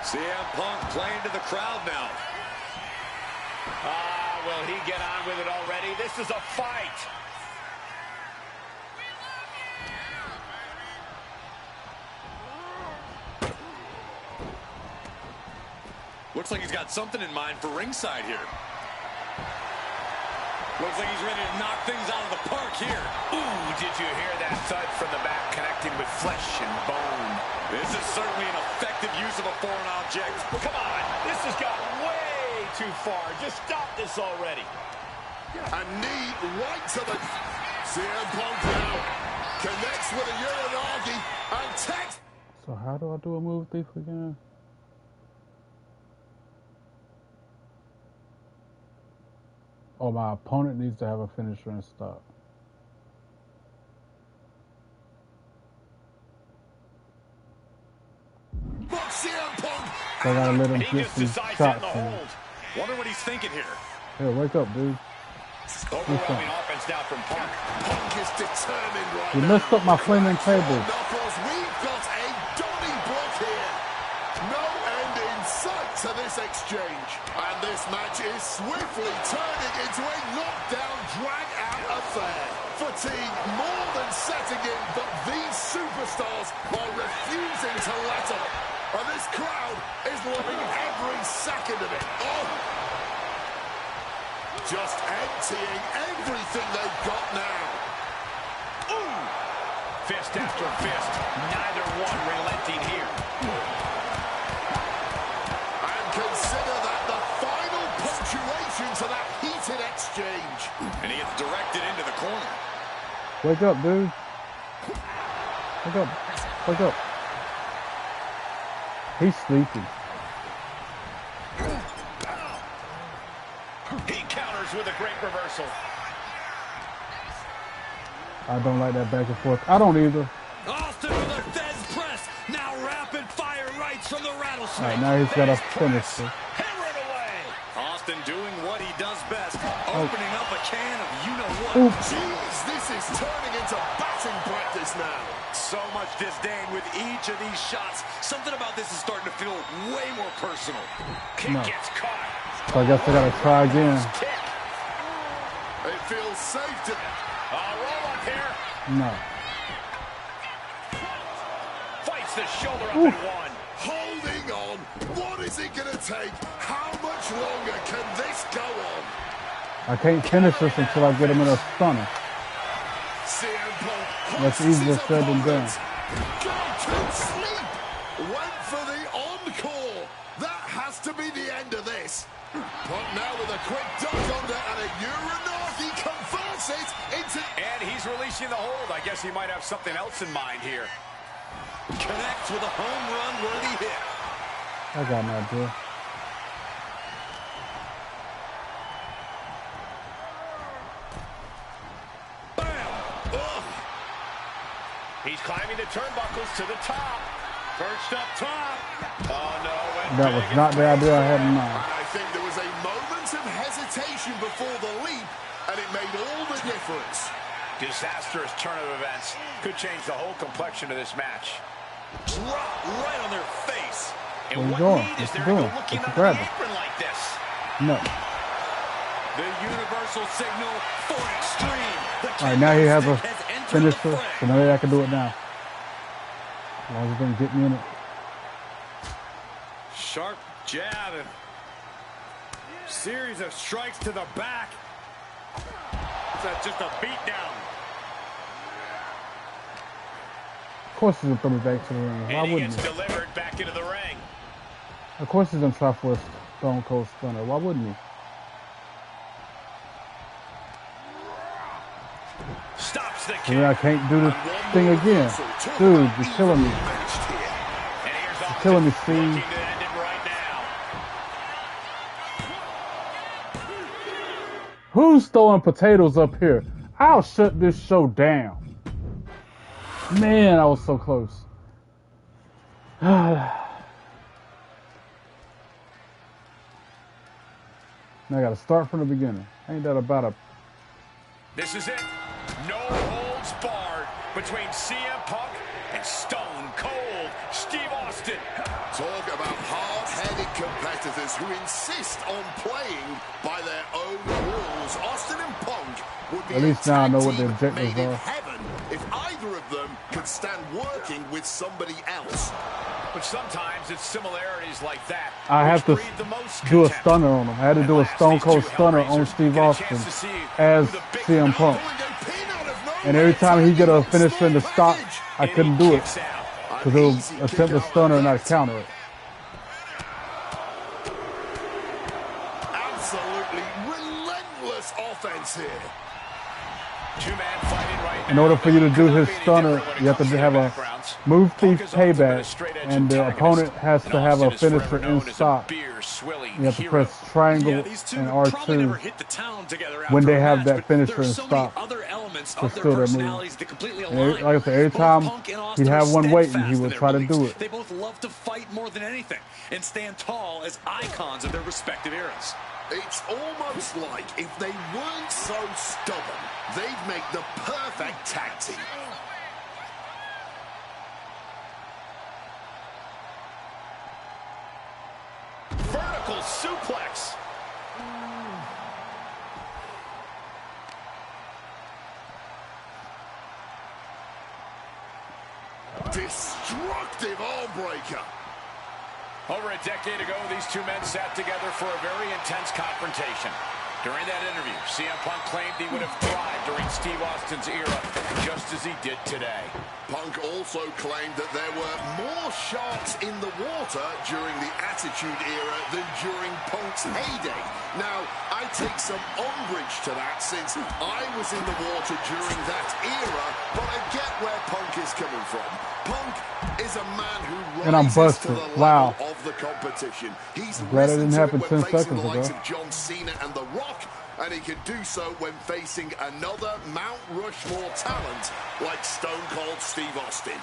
CM Punk playing to the crowd now. Will he get on with it already? This is a fight. Looks like he's got something in mind for ringside here. Looks like he's ready to knock things out of the park here. Ooh, did you hear that thud from the back connecting with flesh and bone? This is certainly an effective use of a foreign object. Come on, this has got way too far. Just stop this already. A knee right to the... CM Punk now connects with a Uranagi and text. So how do I do a move thief again? Oh, my opponent needs to have a finisher and stop. CM Punk. So I gotta let him get some shots in. Wonder what he's thinking here. Hey, wake up, dude. Overwhelming offense now from Punk. Punk is determined right You now. messed up my flaming table. Knuckles, we've got a Donnybrook here. No end in sight to this exchange. And this match is swiftly turning into a knockdown, drag-out affair. Fatigue more than setting in, but these superstars are refusing to let up. And this crowd is loving every second of it. Oh! Just emptying everything they've got now. Ooh! Fist after fist. Neither one relenting here. And consider that the final punctuation to that heated exchange. And he gets directed into the corner. Wake up, dude. Wake up. Wake up. He's sleepy. He counters with a great reversal. I don't like that back and forth. I don't either. Austin with a Fez press. Now rapid fire rights from the rattlesnake. Alright, now he's got a finisher. Hammer it away. Austin doing what he does best. Opening up a can of you-know-what. Jeez, this is turning into batting practice now. So much disdain with each of these shots. Something about this is starting to feel way more personal. Kick No. gets caught. So I guess I gotta try again. Kick. It feels safe to... Roll up here. No. Fights the shoulder up and one. Holding on. What is it going to take? How much longer can this go on? I can't finish this until I get him in a stunner. CM Punk That's easier said than done. Go to sleep. Went for the encore. That has to be the end of this. Punk now with a quick duck under and a Uranagi converts it into... And he's releasing the hold. I guess he might have something else in mind here. Connects with a home run worthy hit. I got an idea. He's climbing the turnbuckles to the top. Perched up top. Oh, no. That was not the idea I had in mind. I think there was a moment of hesitation before the leap, and it made all the difference. Disastrous turn of events. Could change the whole complexion of this match. Drop right on their face. And Where you what going? need is What you there to doing? go looking What you under the grabbing? apron like this? No. The universal signal for extreme. Alright, now he has a finisher, so maybe I can do it now. As long as he doesn't get me in it. Sharp jab and series of strikes to the back. That's just a beat down. Of course he's gonna throw me back to the ring. Why And he wouldn't gets he? delivered back into the ring. Of course he's gonna try for a Stone Cold Stunner. Why wouldn't he? Stops the kick. And then I can't do this thing again. Dude, you're killing me. And here's Austin killing me, Steve. looking to end it right now. Who's throwing potatoes up here? I'll shut this show down. Man, I was so close. Now I gotta start from the beginning. Ain't that about a... This is it. No holds barred between CM Punk and Stone Cold Steve Austin. Talk about hard-headed competitors who insist on playing by their own rules. Austin and Punk would be At least now I know what the a tag team objectives made in are. heaven if either of them could stand working with somebody else. But sometimes it's similarities like that. I have to do a stunner on him. I had to do a Stone Cold stunner on Steve Austin as CM Punk. And every time he get a finisher in the stop, I couldn't do it. Because it was attempt a stunner and not counter it. Absolutely relentless offense here. Two-man fighting right now. In order for you to do his stunner, you have to have a move thief payback, and the opponent has to have a finisher in stop. You have to press triangle and R2 when they have that finisher in stop to steal their move. And like I said, every time he'd have one waiting, he would try to do it. They both love to fight more than anything and stand tall as icons of their respective eras. It's almost like if they weren't so stubborn, they'd make the perfect tag team. Vertical suplex. Destructive arm breaker. Over a decade ago, these two men sat together for a very intense confrontation. During that interview, CM Punk claimed he would have thrived during Steve Austin's era, just as he did today. Punk also claimed that there were more sharks in the water during the Attitude Era than during Punk's heyday. Now, I take some umbrage to that since I was in the water during that era, but I get where Punk is coming from. Punk is a man who rises to the level of the competition. He's risen to it when facing the likes of John Cena and The Rock, and he can do so when facing another Mount Rushmore talent like Stone Cold Steve Austin.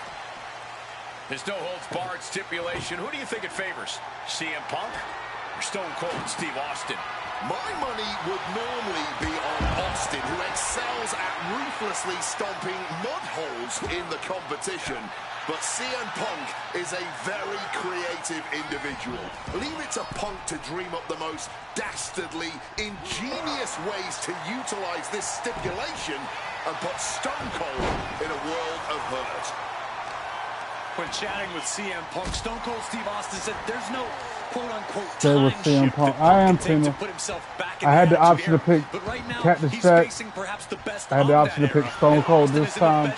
His no-holds-barred stipulation. Who do you think it favors? CM Punk or Stone Cold Steve Austin? My money would normally be on Austin, who excels at ruthlessly stomping mud holes in the competition. But CM Punk is a very creative individual. Leave it to Punk to dream up the most dastardly, ingenious ways to utilize this stipulation and put Stone Cold in a world of hurt. When chatting with CM Punk, Stone Cold Steve Austin said there's no quote-unquote Stay with CM Punk. I am Tina. I had the option to pick Cactus Jack. I had the option to pick Stone Cold this time.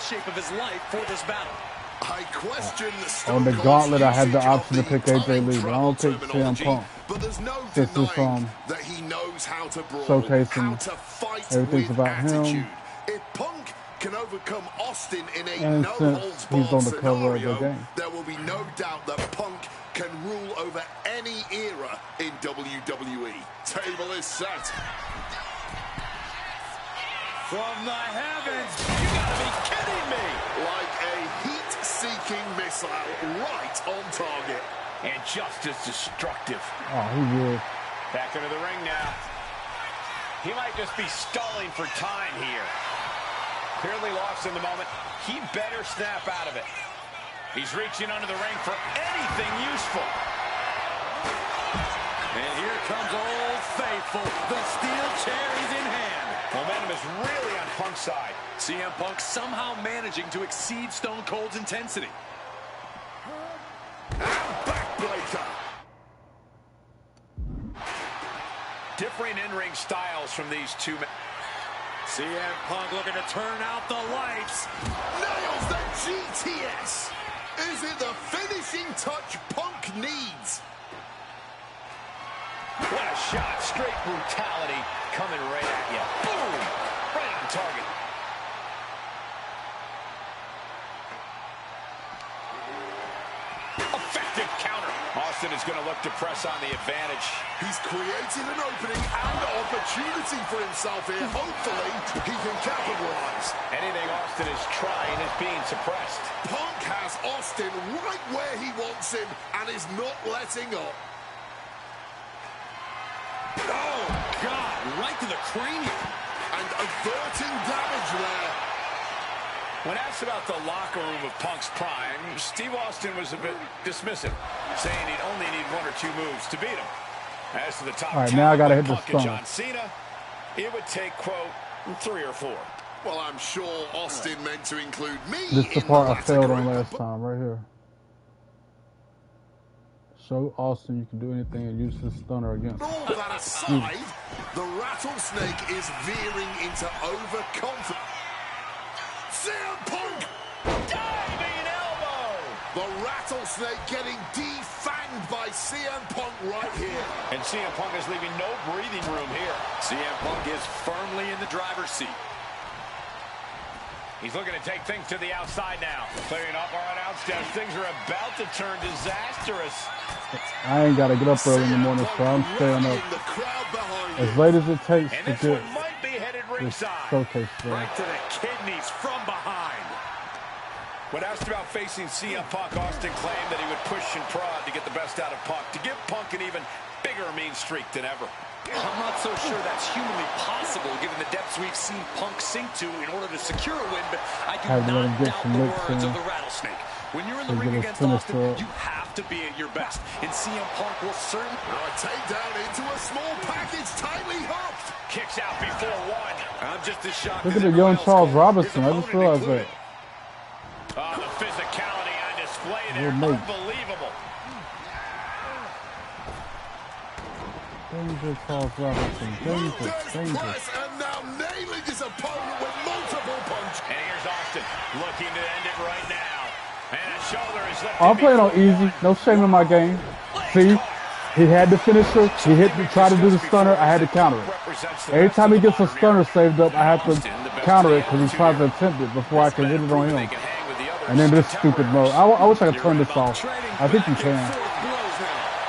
I question the On the gauntlet, I had the option to pick AJ Lee, but I don't pick CM Punk. But there's no This is that he knows how to brawl, showcasing how to fight everything's with about attitude. him. If Punk can overcome Austin in a And since he's on the cover of the game, there will be no doubt that Punk can rule over any era in WWE. Table is set. From the heavens, you gotta be kidding me! Like a heat-seeking missile, right on target. And just as destructive. oh, he would. Back into the ring now. He might just be stalling for time here. Clearly lost in the moment. He better snap out of it. He's reaching under the ring for anything useful. And here comes Old Faithful. The steel chair is in hand. Momentum is really on Punk's side. CM Punk somehow managing to exceed Stone Cold's intensity. And backbreaker. Differing in-ring styles from these two men. CM Punk looking to turn out the lights. Nails the GTS. Is it the finishing touch Punk needs? What a shot. Straight brutality coming right at you. Boom! Right on target. Effective counter. Austin is going to look to press on the advantage. He's created an opening and opportunity for himself here. Hopefully, he can capitalize. Anything Austin is trying is being suppressed. Punk has Austin right where he wants him and is not letting up. Oh, God, right to the cranium. And averting damage there. When asked about the locker room of Punk's prime, Steve Austin was a bit dismissive, saying he'd only need one or two moves to beat him. As to the top all right, now I gotta hit the Punk and stunner. John Cena, it would take, quote, 3 or 4. Well, I'm sure Austin meant to include me This is the in part the I failed on latter last group. time, right here. Show Austin you can do anything and use his stunner against. All that aside, the Rattlesnake is veering into overconfidence. CM Punk! Diving elbow! The Rattlesnake getting defanged by CM Punk right here. And CM Punk is leaving no breathing room here. CM Punk is firmly in the driver's seat. He's looking to take things to the outside now. Clearing up our announce desk. Things are about to turn disastrous. I ain't got to get up early in the morning, so I'm staying up as late as it takes And to this get one might be headed this ringside. showcase there. Right to the kidneys from behind. When asked about facing CM Punk, Austin claimed that he would push and prod to get the best out of Punk, to give Punk an even bigger mean streak than ever. I'm not so sure that's humanly possible given the depths we've seen Punk sink to in order to secure a win, but I do not doubt the words of the Rattlesnake. When you're in the ring against Austin, you have to be at your best. And CM Punk will certainly... A takedown into a small package, tightly hooked. Kicks out before one. I'm just as shocked Look as at the young everyone else. Charles Robinson. His I just opponent realized that. Oh, the physicality on display there. Little mate. Unbelievable. Danger, Charles Robinson. Danger, Montez danger. press and now nailing his opponent with multiple punches. And here's Austin looking to end it right now. And a shoulder is lifted. I'm playing on before easy. one. No shame in my game. See? He had the finisher. He tried to do the stunner. I had to counter it. Every time he gets a stunner saved up, I have to counter it because he tries to attempt it before I can hit it on him. And then this stupid mode. I wish I could turn this off. I think you can.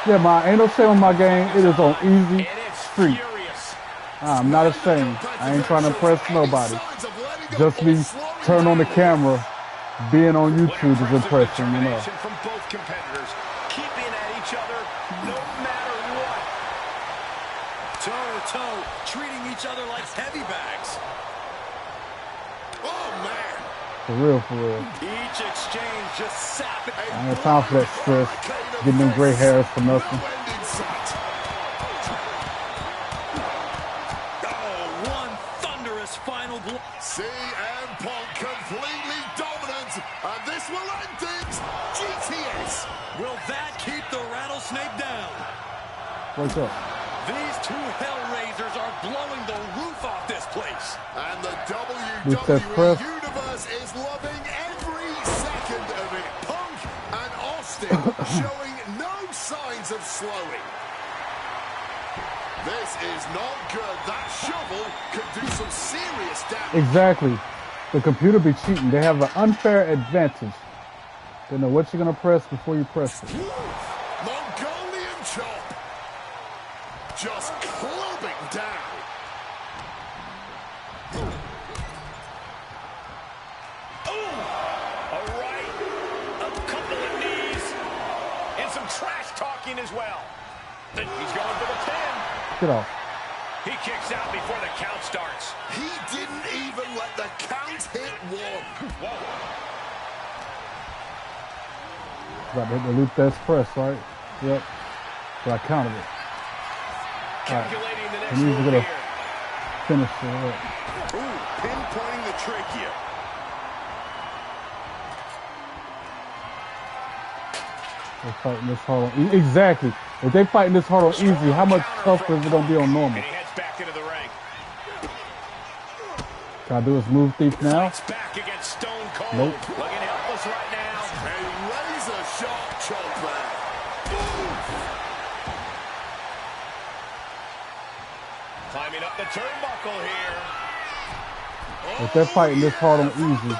Yeah, man. Ain't no shame in my game. It is on easy street. I'm not ashamed. I ain't trying to impress nobody. Just me turn on the camera. Being on YouTube is impressive, you know. From both competitors, keeping at each other no matter what. toe to toe, treating each other like heavy bags. Oh, man. For real, for real. Each exchange just sapping. I ain't got time for that stress. Getting them gray hairs for nothing. Oh, one thunderous final blow. CM Punk completely dominant, and this will end things. GTS. Will that keep the Rattlesnake down? What's up? These two Hellraisers are blowing the roof off this place. And the With that WWE press. Universe is loving every second of it. Punk and Austin showing no signs of slowing. This is not good. That shovel could do some serious damage. Exactly. The computer be cheating. They have an unfair advantage. They know what you're going to press before you press it. Mongolian chop. Just clubbing down. A right, a couple of knees, and some trash talking as well. He's going for the pin. Get off. He kicks out before the count starts. He didn't even let the count hit one. Whoa. About to hit the loop that's press, right? Yep. So I counted it. Calculating the next And he's move gonna here. finish it up. Ooh, pinpointing the trachea. They're fighting this hard on exactly. If they fighting this hard on easy, how much tougher is it gonna be on normal? And he heads back into the ring. Can I do his move thief now? Fights back against Stone Cold. Nope. Looking helpless right now. A razor sharp chop there. Climbing up the turnbuckle here. If they're fighting this hard on easy,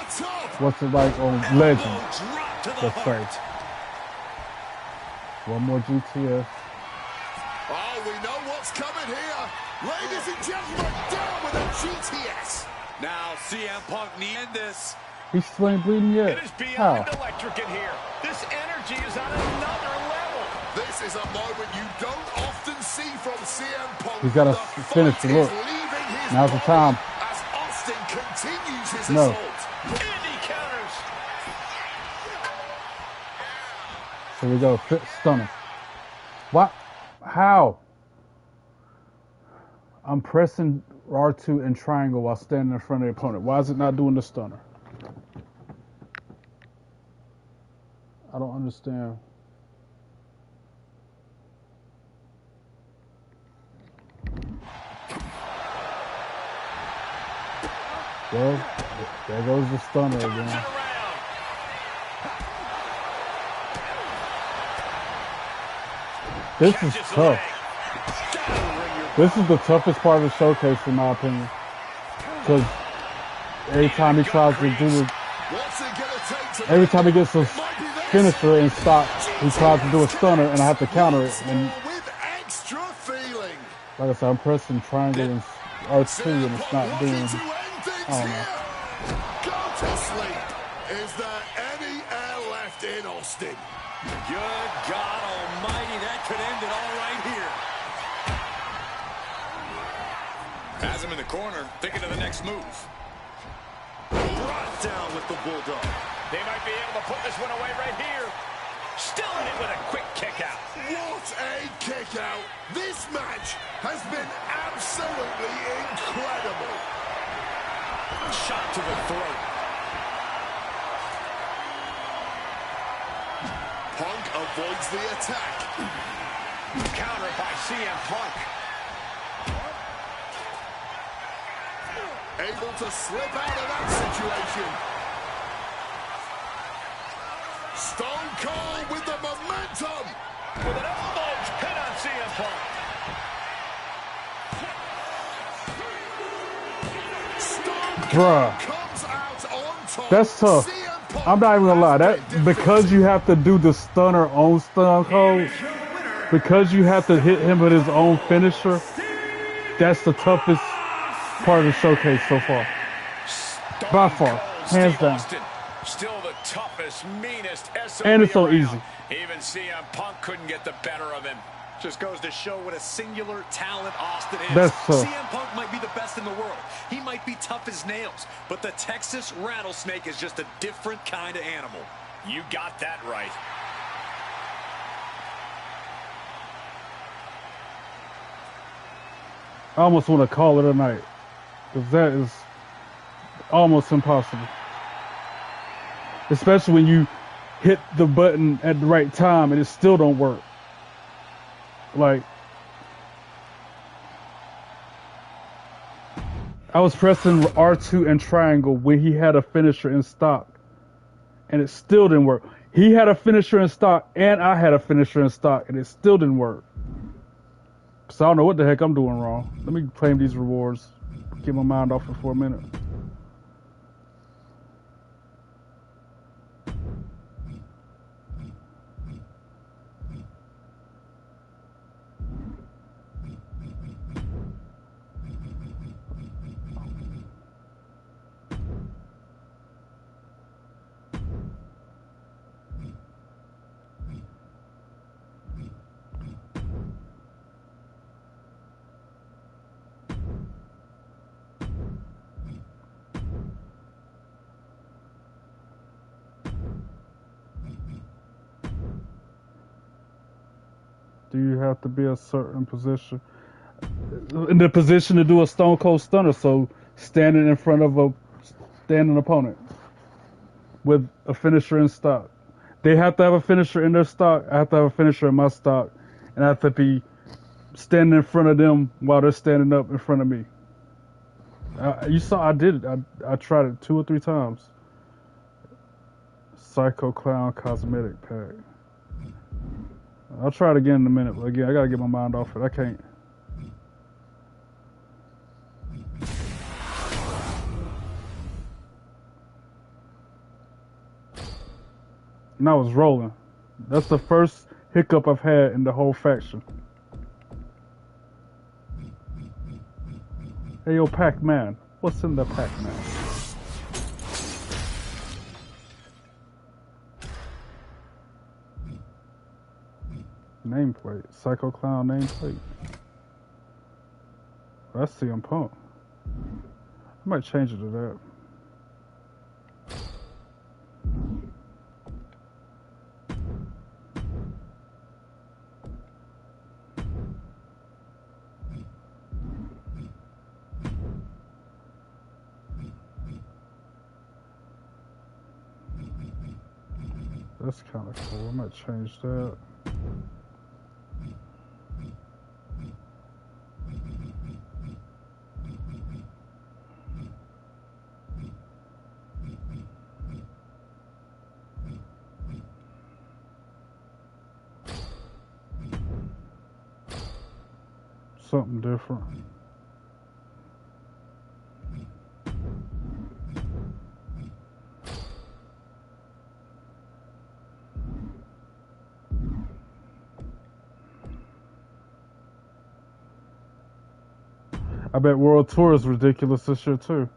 what's it like on Legend? Drop to the Let's say. heart. One more GTS. Oh, we know what's coming here. Ladies and gentlemen, down with a GTS. Now CM Punk needs this. He still ain't bleeding yet. It is How? beyond electric in here. This energy is on another level. This is a moment you don't often see from CM Punk. He's got to The finish fight the look. is leaving his Now's the body time. As Austin continues his No. assault. And he counters. Here we go. Stunner. What? How? I'm pressing R2 and triangle while standing in front of the opponent. Why is it not doing the stunner? I don't understand. Well, there goes the stunner Turns it again. around. This is Catches the tough. leg. Down, ring This is the toughest part of the showcase, in my opinion. Because every time he tries to do the, What's it gonna take to every time he gets a It might be this. finisher in stock, he tries to do a stunner, and I have to counter it. And with extra feeling. like I said, I'm pressing triangle and R2, and it's not doing. Looking to end things I don't know. here. Go to sleep. Is there any air left in Austin? Good God almighty, that could end it all right here. Has him in the corner, thinking of the next move. Brought down with the Bulldog. They might be able to put this one away right here. Still in it with a quick kick out. What a kick out. This match has been absolutely incredible. Shot to the throat. Punk avoids the attack. Countered by CM Punk. Able to slip out of that situation. Stone Cold with the momentum. With an elbow pin on CM Punk. Stone Bruh. Cold comes out on top. That's tough. CM Punk I'm not even gonna lie. has That made because you have to do the stunner on Stone Cold, because you have to hit him with his own finisher. That's the toughest part of the showcase so far. By far, hands down. Austin, still the toughest, meanest SOB And it's so around. easy. Even CM Punk couldn't get the better of him. Just goes to show what a singular talent Austin is. That's tough. CM Punk might be the best in the world. He might be tough as nails, but the Texas Rattlesnake is just a different kind of animal. You got that right. I almost want to call it a night, because that is almost impossible. Especially when you hit the button at the right time and it still don't work. Like, I was pressing R2 and triangle when he had a finisher in stock, and it still didn't work. He had a finisher in stock, and I had a finisher in stock, and it still didn't work. So I don't know what the heck I'm doing wrong. Let me claim these rewards. Get my mind off it for a minute. Do you have to be a certain position? In the position to do a Stone Cold Stunner, so standing in front of a standing opponent with a finisher in stock. They have to have a finisher in their stock. I have to have a finisher in my stock. And I have to be standing in front of them while they're standing up in front of me. You saw I did it. I tried it 2 or 3 times. Psycho Clown Cosmetic Pack. I'll try it again in a minute, but again, I gotta get my mind off it. I can't. And I was rolling. That's the first hiccup I've had in the whole faction. Hey, yo, Pac-Man. What's in the Pac-Man? Nameplate. Psycho Clown nameplate. That's CM Punk. I might change it to that. That's kind of cool. I might change that. something different. I bet World Tour is ridiculous this year too.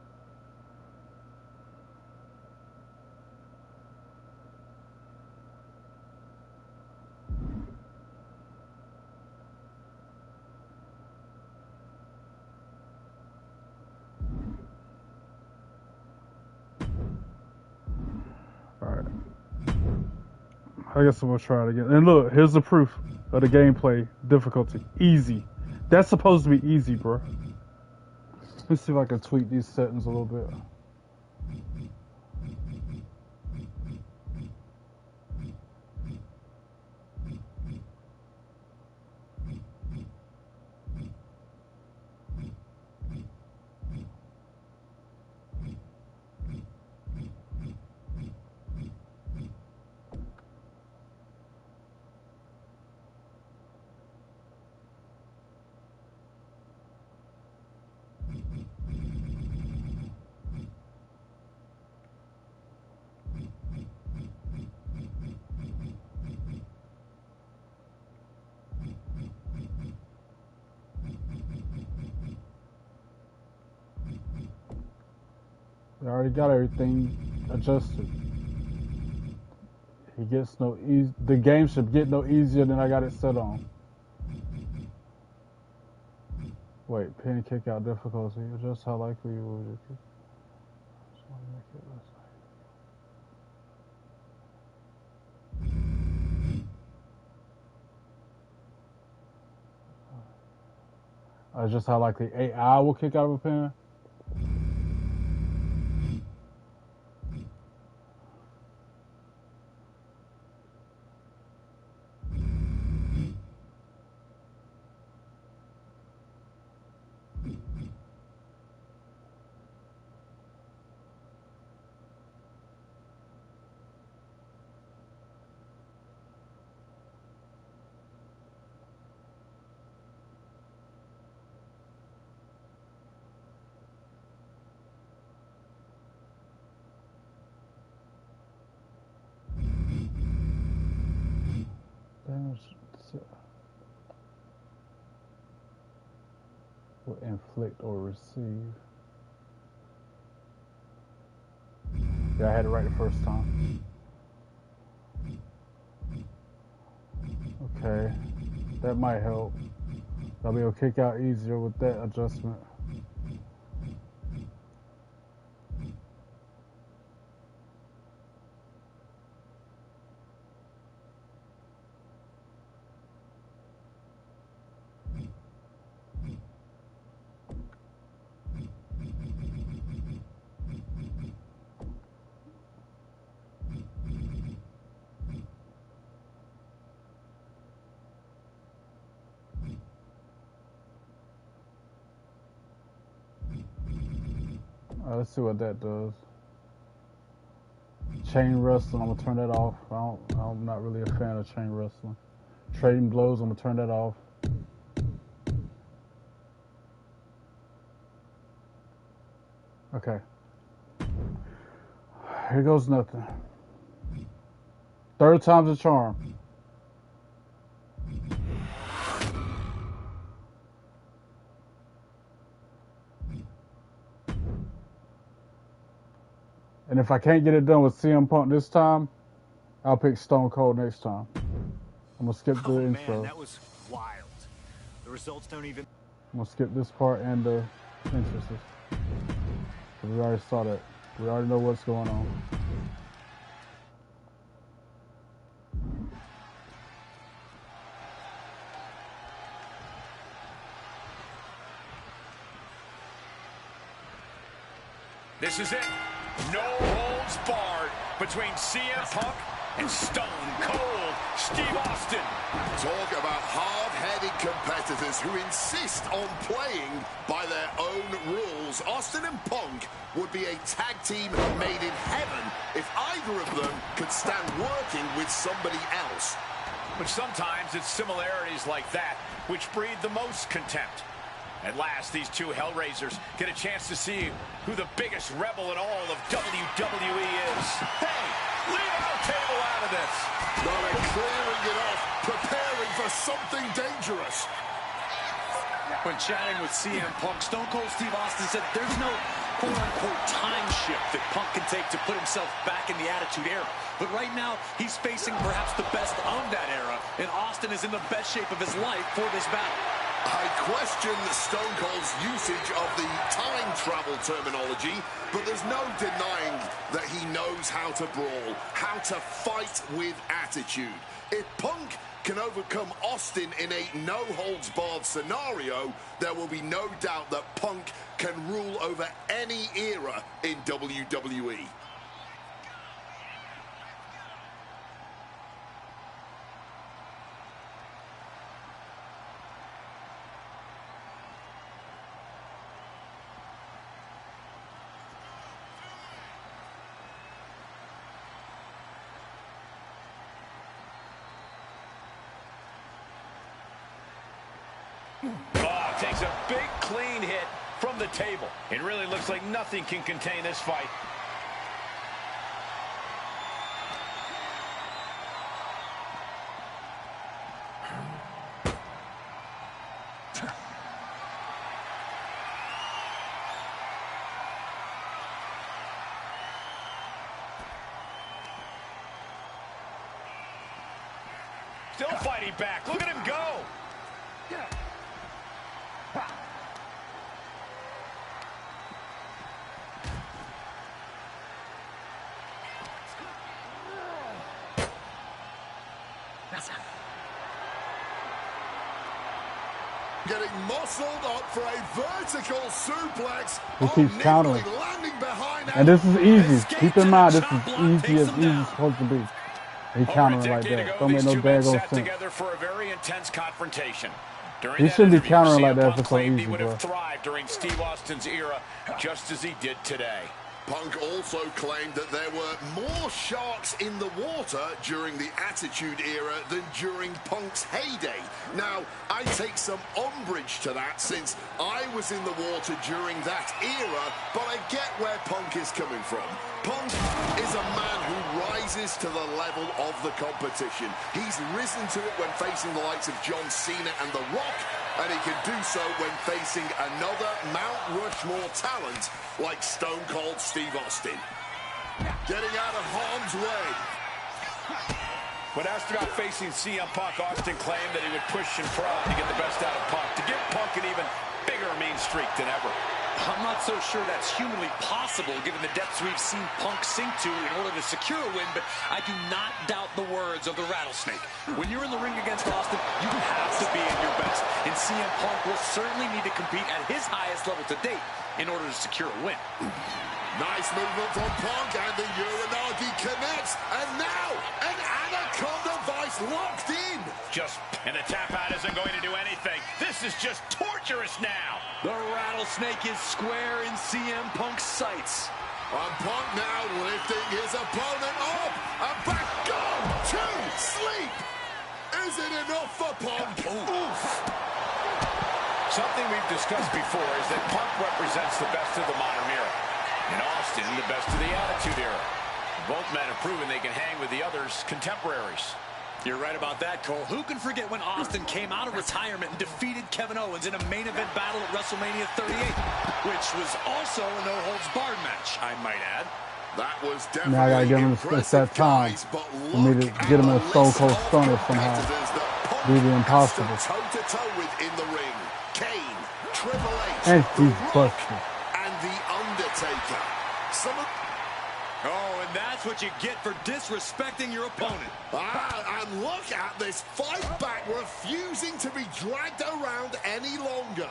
Alright. I guess I'm gonna try it again. And look, here's the proof of the gameplay difficulty. Easy. That's supposed to be easy, bro. Let's see if I can tweak these settings a little bit. I already got everything adjusted. He gets no easy. The game should get no easier than I got it set on. Wait, pin kick out difficulty. Adjust how likely you will be. Just how likely AI will kick out of a pin. Will inflict or receive. Yeah, I had it right the first time. Okay, that might help. I'll be able to kick out easier with that adjustment. Let's see what that does. Chain wrestling, I'm gonna turn that off. I'm not really a fan of chain wrestling. Trading blows, I'm gonna turn that off. Okay. Here goes nothing. Third time's a charm. And if I can't get it done with CM Punk this time, I'll pick Stone Cold next time. I'm gonna skip the intro. Man, that was wild. The results don't even. I'm gonna skip this part and the entrances. We already saw that. We already know what's going on. This is it. No holds barred between CM Punk and Stone Cold Steve Austin. Talk about hard-headed competitors who insist on playing by their own rules. Austin and Punk would be a tag team made in heaven if either of them could stand working with somebody else. But sometimes it's similarities like that which breed the most contempt. At last, these two Hellraisers get a chance to see who the biggest rebel in all of WWE is. Hey, leave our table out of this. No, they're clearing it off, preparing for something dangerous. When chatting with CM Punk, Stone Cold Steve Austin said there's no quote-unquote time shift that Punk can take to put himself back in the Attitude Era. But right now, he's facing perhaps the best of that era, and Austin is in the best shape of his life for this battle. I question Stone Cold's usage of the time travel terminology, but there's no denying that he knows how to brawl, how to fight with attitude. If Punk can overcome Austin in a no-holds-barred scenario, there will be no doubt that Punk can rule over any era in WWE. Oh, takes a big clean hit from the table. It really looks like nothing can contain this fight. Still fighting back. Look at him go. Getting muscled up for a vertical suplex. He keeps countering. Landing behind And this is easy. Keep in mind, this is easy as easy as supposed to be. He countering like that. Don't make no daggone sense. Together for a very intense confrontation. He shouldn't be countering like that if it's so easy, he would bro. have thrived during Steve Austin's era, just as he did today. Punk also claimed that there were more sharks in the water during the Attitude Era than during Punk's heyday. Now, I take some umbrage to that since I was in the water during that era, but I get where Punk is coming from. Punk is a man who rises to the level of the competition. He's risen to it when facing the likes of John Cena and The Rock, and he can do so when facing another Mount Rushmore talent like Stone Cold Steve Austin. Getting out of harm's way. When asked about facing CM Punk, Austin claimed that he would push and prod to get the best out of Punk, to give Punk an even bigger mean streak than ever. I'm not so sure that's humanly possible given the depths we've seen Punk sink to in order to secure a win, but I do not doubt the words of the Rattlesnake. When you're in the ring against Austin, you have to be at your best, and CM Punk will certainly need to compete at his highest level to date in order to secure a win. Nice movement from Punk, and the Uranagi connects, and now an Anaconda Vice locked in. And the tap out isn't going to do anything. This is just torturous now. The Rattlesnake is square in CM Punk's sights. And Punk now lifting his opponent up and back gone to sleep. Is it enough for Punk? Oof. Something we've discussed before is that Punk represents the best of the modern era, and Austin the best of the Attitude Era. Both men have proven they can hang with the others' contemporaries. You're right about that, Cole. Who can forget when Austin came out of retirement and defeated Kevin Owens in a main event battle at WrestleMania 38, which was also a no-holds-barred match, I might add. That was definitely Now I gotta give him that time for me to get him in a Stone Cold Stunner somehow. Do the impossible. Toe-to-toe with in the ring. Kane, Triple H, And he's busted. and The Undertaker. Oh, and that's what you get for disrespecting your opponent. And look at this fight back, refusing to be dragged around any longer.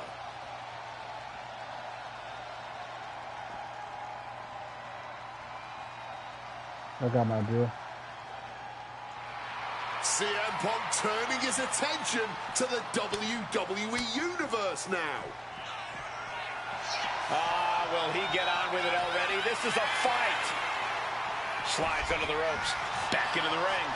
I got my idea. CM Punk turning his attention to the WWE Universe now. Will he get on with it already? This is a fight. Slides under the ropes. Back into the ring.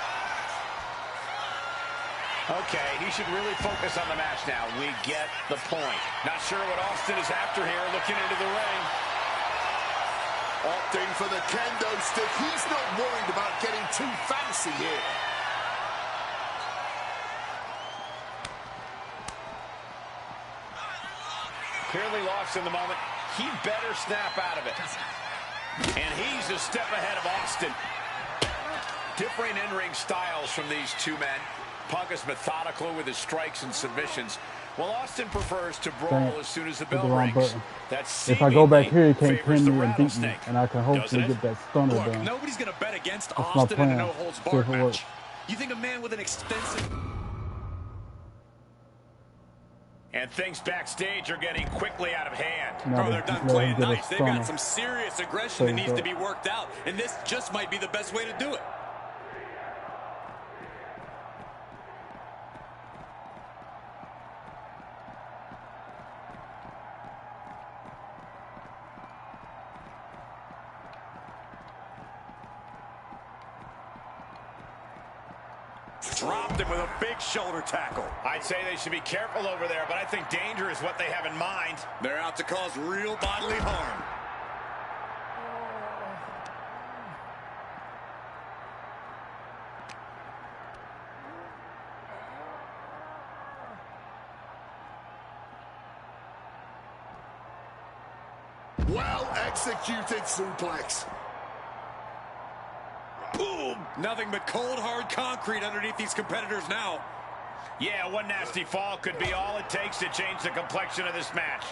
Okay, he should really focus on the match now. We get the point. Not sure what Austin is after here, looking into the ring. Opting for the kendo stick. He's not worried about getting too fancy here. Clearly lost in the moment. He better snap out of it. And he's a step ahead of Austin. Differing in-ring styles from these two men. Punk is methodical with his strikes and submissions, while Austin prefers to brawl as soon as the bell rings. If I go back here, he can't pin me and beat me, and I can hopefully get that stunner Look, down. nobody's going to bet against That's my Austin in a plan. no-holds-barred match. You think a man with an extensive... And things backstage are getting quickly out of hand. Oh, they're done playing nice. They've got some serious aggression that needs to be worked out, and this just might be the best way to do it. Dropped him with a big shoulder tackle. I'd say they should be careful over there, but I think danger is what they have in mind. They're out to cause real bodily harm. Well executed suplex. Boom! Nothing but cold, hard concrete underneath these competitors now. Yeah, one nasty fall could be all it takes to change the complexion of this match.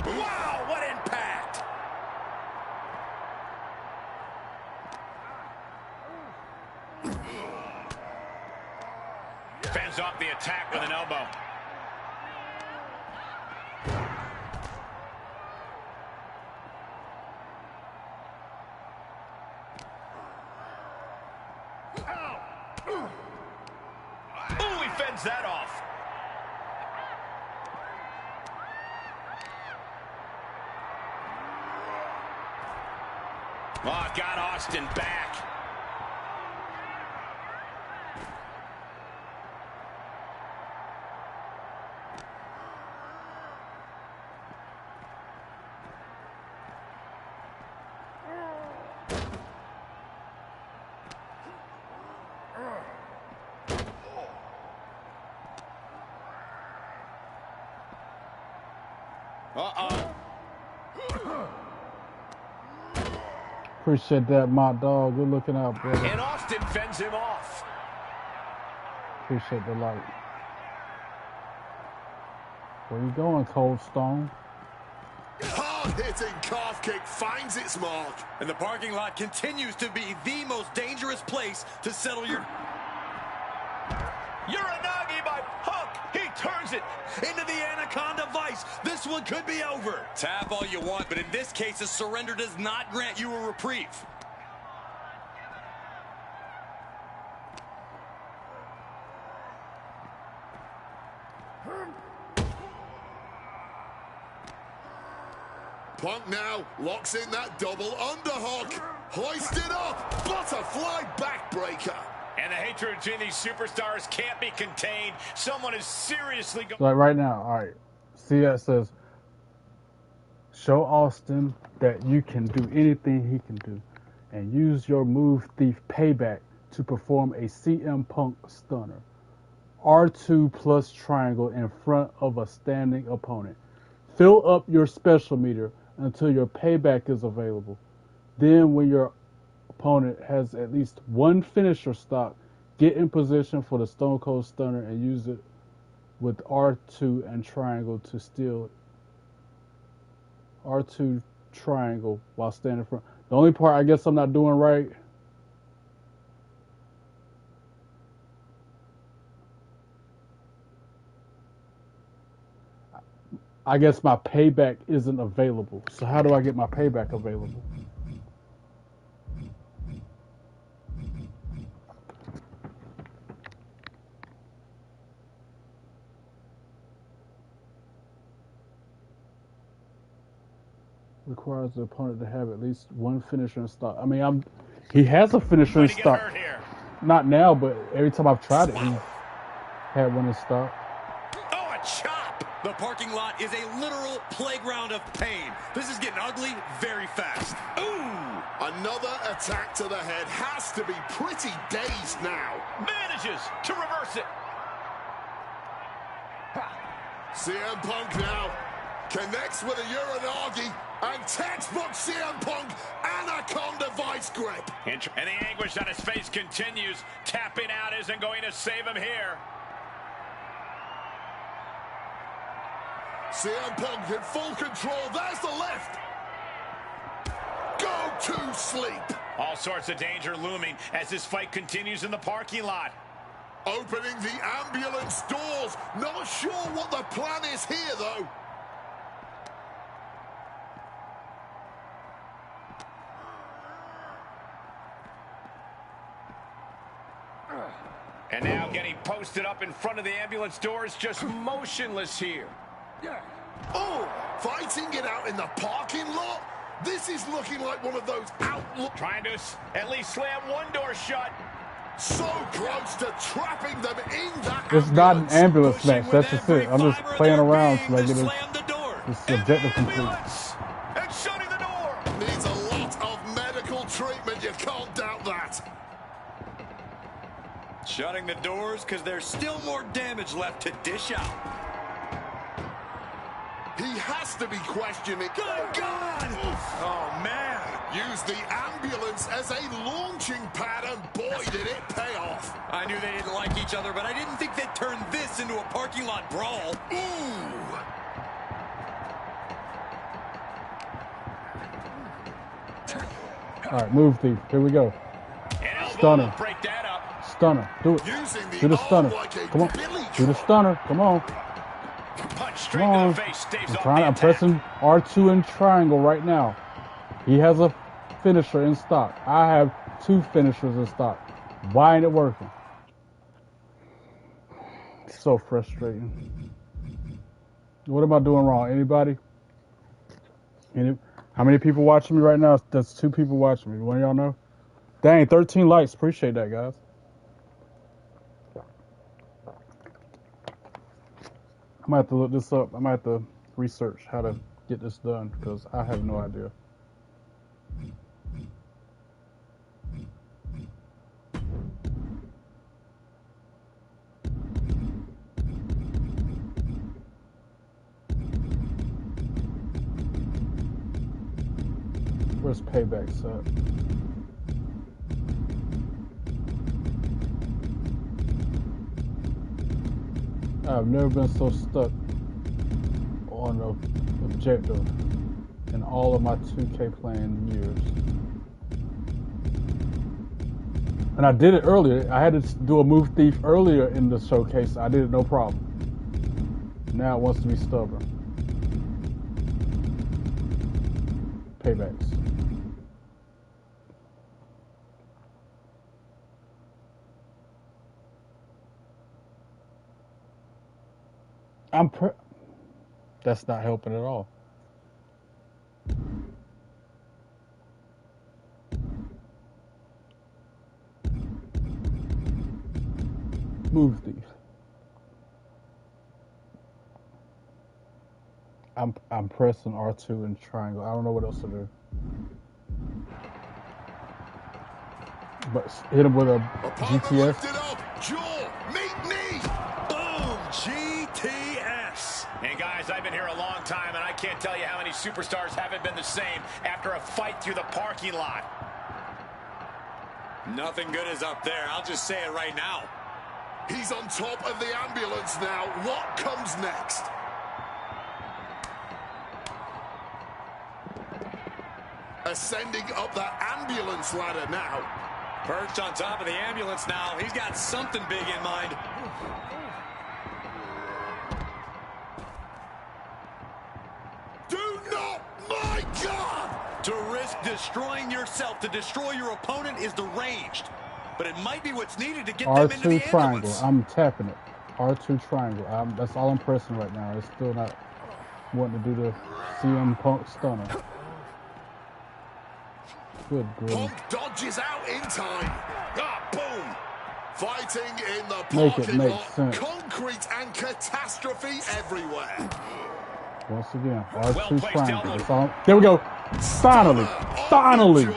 Wow, what impact! Fends off the attack with an elbow. Ooh, he fends that off. Oh, got Austin back. Uh-oh. Appreciate that, my dog. Good looking out, brother. And Austin fends him off. Appreciate the light. Where you going, Cold Stone? Hard-hitting calf kick finds its mark. And the parking lot continues to be the most dangerous place to settle your... Uranagi by Punk. He turns it into the Anaconda Vice. This one could be over. Tap all you want, but in this case, a surrender does not grant you a reprieve. Punk now locks in that double underhook. Hoisted up. Butterfly backbreaker. And the hatred between these superstars can't be contained. Someone is seriously going... Like right now, all right. See that says, show Austin that you can do anything he can do. And use your move thief payback to perform a CM Punk stunner. R2 plus triangle in front of a standing opponent. Fill up your special meter until your payback is available. Then when your opponent has at least one finisher stock, get in position for the Stone Cold Stunner and use it with R2 and triangle to steal R2 triangle while standing in front. The only part I guess I'm not doing right, I guess my payback isn't available. So how do I get my payback available? Requires the opponent to have at least one finisher in stock. I mean, he has a finisher in stock. Not now, but every time I've tried it, he's had one in stock. Oh, a chop! The parking lot is a literal playground of pain. This is getting ugly very fast. Ooh! Another attack to the head. Has to be pretty dazed now. Manages to reverse it. CM Punk now connects with a Uranagi, and textbook CM Punk Anaconda vice grip. And the anguish on his face continues. Tapping out isn't going to save him here. CM Punk in full control. There's the lift. Go to sleep. All sorts of danger looming as this fight continues in the parking lot. Opening the ambulance doors. Not sure what the plan is here, though. And now getting posted up in front of the ambulance doors, just motionless here. Oh, fighting it out in the parking lot? This is looking like one of those outlook. Trying to at least slam one door shut. So close to trapping them in that It's not an ambulance match. That's just it. I'm just playing around so I get this objective complete. And shutting the door. Needs a lot of medical treatment. You can't doubt that. Shutting the doors because there's still more damage left to dish out. He has to be questioning. Good God! Oh, man. Use the ambulance as a launching pad, and boy, did it pay off. I knew they didn't like each other, but I didn't think they'd turn this into a parking lot brawl. Ooh. All right, move thief. Here we go. Stunner. Break that up. Stunner. Do it. Do the stunner. Come on. Do the stunner. Come on. Punch straight Come on. to the face. Staves I'm pressing R2 and triangle right now. He has a finisher in stock. I have 2 finishers in stock. Why ain't it working? It's so frustrating. What am I doing wrong? Anybody? How many people watching me right now? That's 2 people watching me. One of y'all know? Dang, 13 likes. Appreciate that, guys. I might have to look this up. I might have to research how to get this done because I have no idea. Where's Payback at? I've never been so stuck on an objective in all of my 2K playing years. And I did it earlier. I had to do a move thief earlier in the showcase. I did it no problem. Now it wants to be stubborn. Paybacks. That's not helping at all. Move thief. I'm pressing R2 and triangle. I don't know what else to do. But hit him with a GTS. Meet me. Boom! GTS. Hey guys, I've been here a long time, and I can't tell you how many superstars haven't been the same after a fight through the parking lot. Nothing good is up there. I'll just say it right now. He's on top of the ambulance now. What comes next? Ascending up that ambulance ladder now. Perched on top of the ambulance now. He's got something big in mind. Do not, my God! To risk destroying yourself to destroy your opponent is deranged. But it might be what's needed to get them into the R2 triangle. ambulance. I'm tapping it. R2 triangle. That's all I'm pressing right now. It's still not wanting to do the CM Punk stunner. Good grief. Punk dodges out in time. Ah, boom. Fighting in the Make it parking make lot. sense. Concrete and catastrophe everywhere. Once again, R2 Well-placed triangle. elbow. It's all, there we go. Finally. Finally.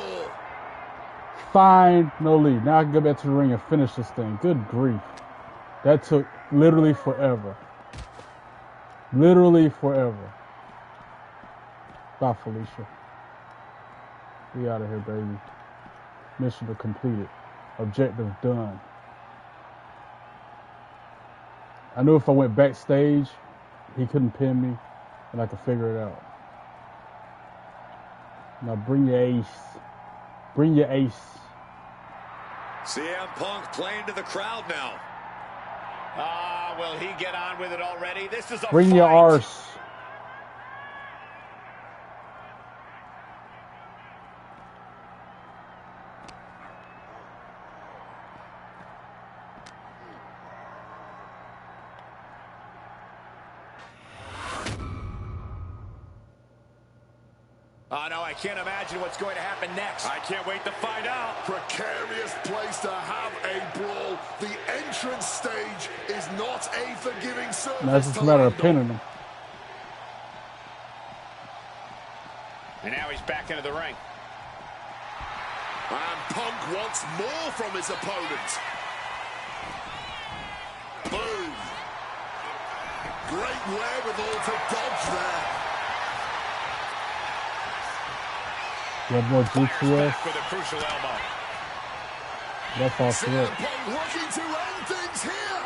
Finally. Now I can go back to the ring and finish this thing. Good grief. That took literally forever. Literally forever. Bye, Felicia. We out of here, baby. Mission completed. Objective done. I knew if I went backstage, he couldn't pin me, and I could figure it out. Now bring your ace. Bring your ace. CM Punk playing to the crowd now. Will he get on with it already? This is a Bring fight. your arse. Oh, no, I can't imagine what's going to happen next. I can't wait to find out. Precarious place to have a brawl. The entrance stage is not a forgiving surface. Now it's just a matter of pinning him. And now he's back into the ring. And Punk wants more from his opponent. Boom. Great wherewithal to dodge there. You have more GTS. With a crucial elbow. That's all CM correct. Punk looking to end things here.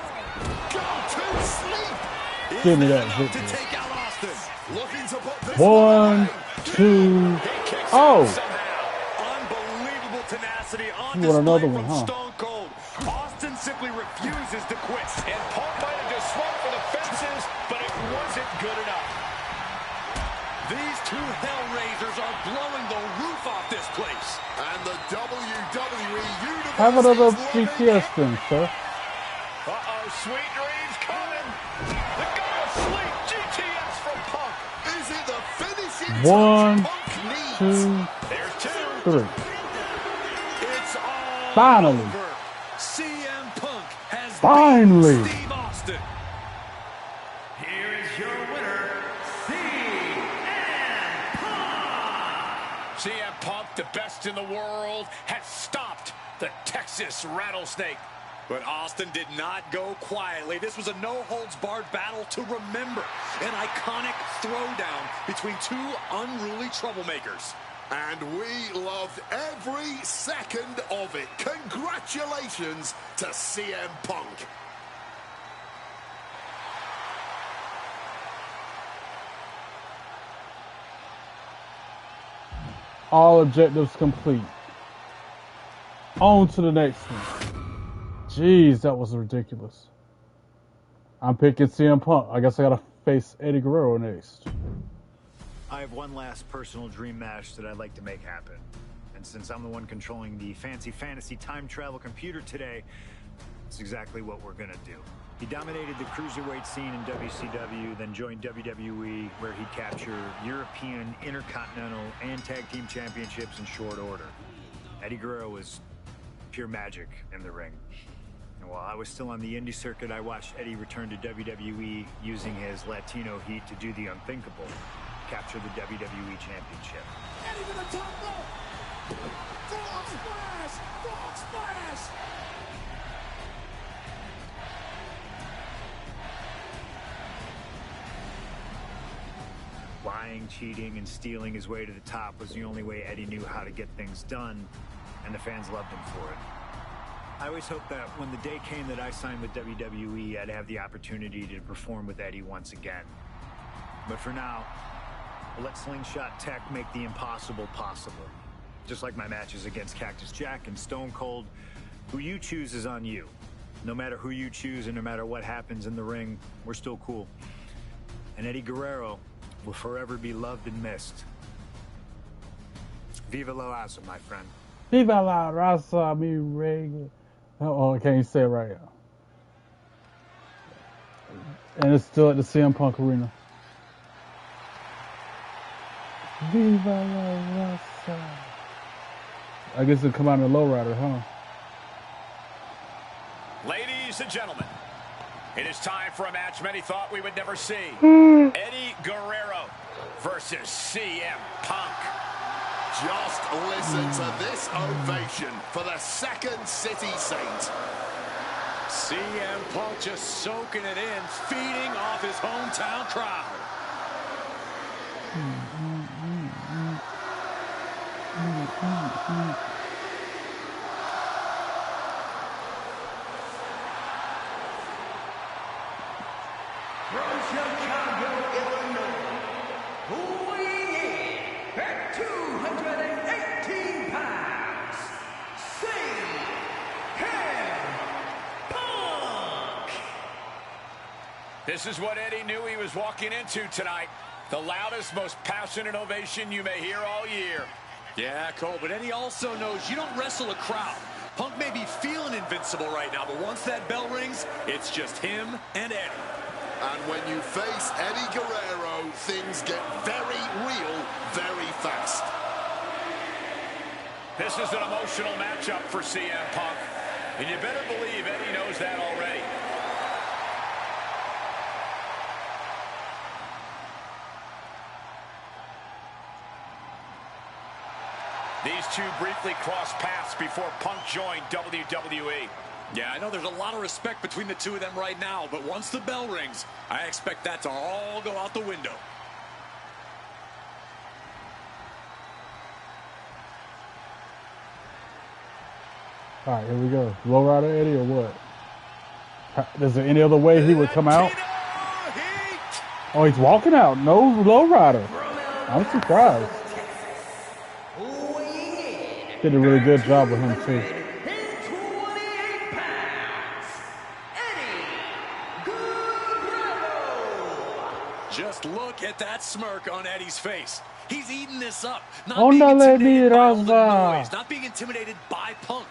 Go to sleep. Give me that To victory. take out Austin. Looking to put this One, away. two. Kicks Oh! out somehow. Unbelievable tenacity on You want display another one, from huh? Stone Cold. Austin simply refuses to quit. And Punk might have just swung for the fences, but it wasn't good enough. These two Hellraisers are blowing the roof off this place. And the WWE Universe Have another is loving GTS then, sir. Uh-oh, sweet dreams coming. The god of sleep, GTS from Punk. Is it the finishing One, touch Punk needs? two, There's two. three. It's all Finally. over. CM Punk has Finally. beaten Steve Austin. Here is your winner, CM Punk, the best in the world, has stopped the Texas Rattlesnake. But Austin did not go quietly. This was a no-holds-barred battle to remember. An iconic throwdown between two unruly troublemakers. And we loved every second of it. Congratulations to CM Punk. All objectives complete. On to the next one. Jeez, that was ridiculous. I'm picking CM Punk. I guess I gotta face Eddie Guerrero next. I have one last personal dream match that I'd like to make happen. And since I'm the one controlling the fancy fantasy time travel computer today, it's exactly what we're gonna do. He dominated the cruiserweight scene in WCW, then joined WWE, where he captured European, Intercontinental, and Tag Team Championships in short order. Eddie Guerrero was pure magic in the ring. And while I was still on the indie circuit, I watched Eddie return to WWE using his Latino heat to do the unthinkable, capture the WWE Championship. Eddie to the top rope. Frog splash! Frog splash! Lying, cheating, and stealing his way to the top was the only way Eddie knew how to get things done, and the fans loved him for it. I always hoped that when the day came that I signed with WWE, I'd have the opportunity to perform with Eddie once again. But for now, I'll let Slingshot Tech make the impossible possible. Just like my matches against Cactus Jack and Stone Cold, who you choose is on you. No matter who you choose and no matter what happens in the ring, we're still cool. And Eddie Guerrero will forever be loved and missed. Viva la raza, my friend. Viva la raza, mi rey. Oh, I can't say it right now. And it's still at the CM Punk Arena. Viva la raza. I guess it'll come out in the lowrider, huh? Ladies and gentlemen, it is time for a match many thought we would never see. Eddie Guerrero versus CM Punk. Just listen to this ovation for the Second City Saint. CM Punk just soaking it in, feeding off his hometown crowd. From Chicago, Illinois, weighing in at 218 pounds, CM Punk. This is what Eddie knew he was walking into tonight. The loudest, most passionate ovation you may hear all year. Yeah, Cole, but Eddie also knows you don't wrestle a crowd. Punk may be feeling invincible right now, but once that bell rings, it's just him and Eddie. And when you face Eddie Guerrero, things get very real very fast. This is an emotional matchup for CM Punk, and you better believe Eddie knows that already. These two briefly crossed paths before Punk joined WWE. Yeah, I know there's a lot of respect between the two of them right now, but once the bell rings, I expect that to all go out the window. All right, here we go. Lowrider Eddie or what? Is there any other way he would come out? Oh, he's walking out. No lowrider. I'm surprised. Did a really good job with him too. Just look at that smirk on Eddie's face. He's eating this up. Not Oh, being no, intimidated by all the Rosa. noise, not being intimidated by Punk.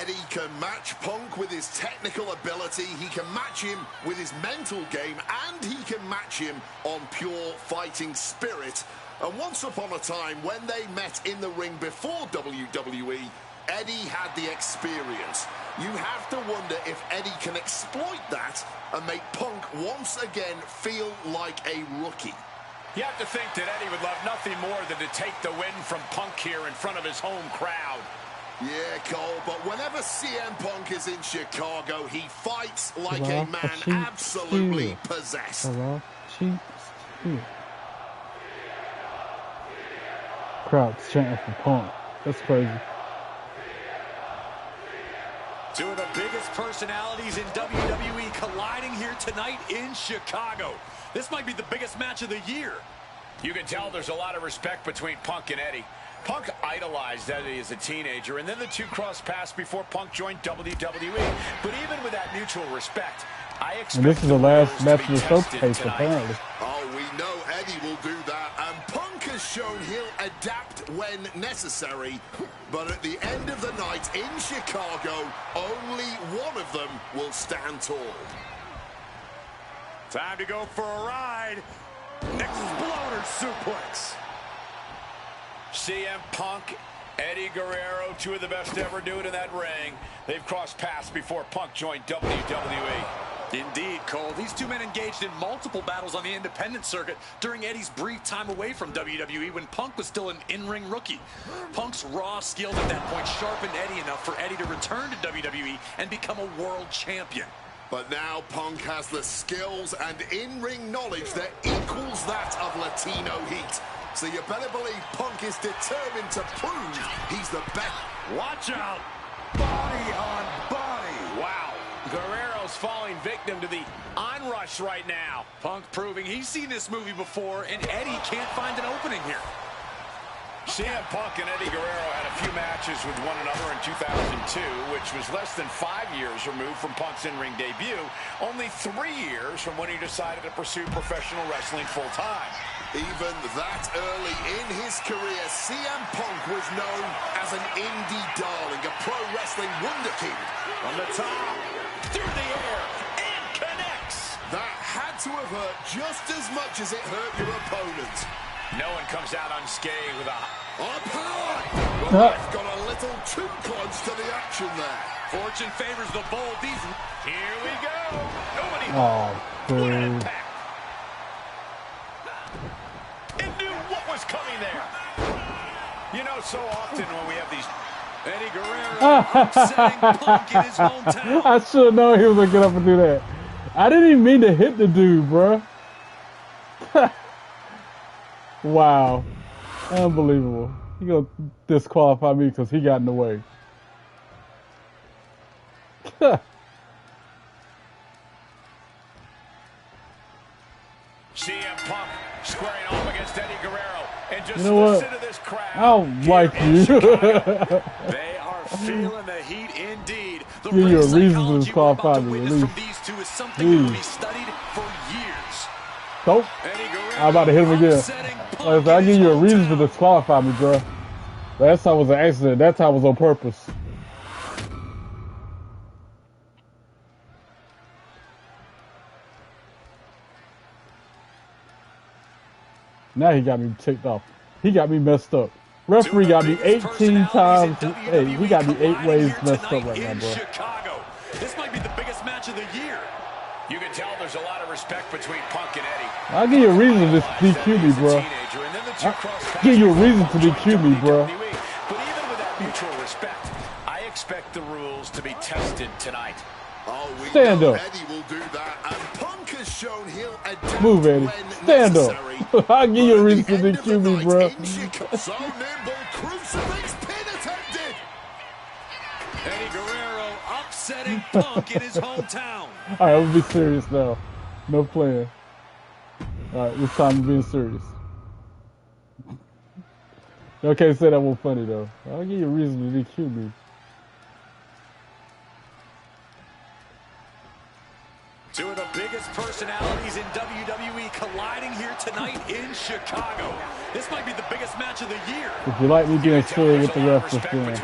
Eddie can match Punk with his technical ability, he can match him with his mental game, and he can match him on pure fighting spirit. And once upon a time, when they met in the ring before WWE, Eddie had the experience. You have to wonder if Eddie can exploit that and make Punk once again feel like a rookie. You have to think that Eddie would love nothing more than to take the win from Punk here in front of his home crowd. Yeah, Cole, but whenever CM Punk is in Chicago, he fights like a man absolutely possessed. Crowd's chanting for Punk. That's crazy. Two of the biggest personalities in WWE colliding here tonight in Chicago. This might be the biggest match of the year. You can tell there's a lot of respect between Punk and Eddie. Punk idolized Eddie as a teenager, and then the two crossed paths before Punk joined WWE. But even with that mutual respect, I expect and this is the last match of the showcase, apparently. Oh, we know Eddie will do that, and Punk has shown he'll adapt when necessary. But at the end of the night in Chicago, only one of them will stand tall. Time to go for a ride. Exploder suplex. CM Punk, Eddie Guerrero, two of the best to ever do it in that ring. They've crossed paths before Punk joined WWE. Indeed, Cole. These two men engaged in multiple battles on the independent circuit during Eddie's brief time away from WWE when Punk was still an in-ring rookie. Punk's raw skills at that point sharpened Eddie enough for Eddie to return to WWE and become a world champion. But now Punk has the skills and in-ring knowledge that equals that of Latino heat. So you better believe Punk is determined to prove he's the best. Watch out. Body on body. Wow. Guerrero's falling victim to the onrush right now. Punk proving he's seen this movie before, and Eddie can't find an opening here. CM Punk and Eddie Guerrero had a few matches with one another in 2002, which was less than 5 years removed from Punk's in-ring debut, only 3 years from when he decided to pursue professional wrestling full-time. Even that early in his career, CM Punk was known as an indie darling, a pro wrestling wunderkind. On the top, through the air, and connects. That had to have hurt just as much as it hurt your opponent. No one comes out unscathed with a Oh, power! Well, they've got a little too close to the action there. Fortune favors the bold. Here we go. Nobody. Oh, What an dude. impact. It knew what was coming there. You know, so often when we have these... Eddie Guerrero upsetting Punk in his hometown. I should have known he was gonna get up and do that. I didn't even mean to hit the dude, bro. Wow. Unbelievable. He gonna disqualify me because he got in the way. CM Punk squaring off against Eddie Guerrero. And just You know what? listen to this crowd. I don't like in you. Chicago. They are feeling the heat indeed. The Give you a ring reason to psychology we're disqualify about to me, at witness from least. these two is something that will be Please. studied for years. Nope. Eddie Guerrero I'm about to hit him again. upsetting Punk Like I said, I'll in give his you a reason to hometown. disqualify me, bro. That time was an accident. That time was on purpose. Now he got me ticked off. He got me messed up. Referee got me 18 times. Hey, he got me 8 ways messed up right now, bro. Chicago. This might be the biggest match of the year. You can tell there's a lot of respect between Punk and Eddie. I'll give you a reason to DQ me, bro. I'll give you a reason to DQ me, bro. But even with that mutual respect, I expect the rules to be tested tonight. Oh, we Stand know up. Eddie will do that, and Punk has shown he'll adapt Move, Eddie. when Stand necessary. up. I'll give you a But at reason to the end of the DQ me, night bro. in Chicago, so nimble, crucifix pin attempted. Eddie Guerrero upsetting Punk in his hometown. Alright, I'm gonna be serious now. No playing. Alright, this time I'm being serious. Y'all can't say that was funny though. I'll give you a reason to DQ me. Two of the biggest personalities in WWE colliding here tonight in Chicago. This might be the biggest match of the year. If you like me being silly with the refs this game,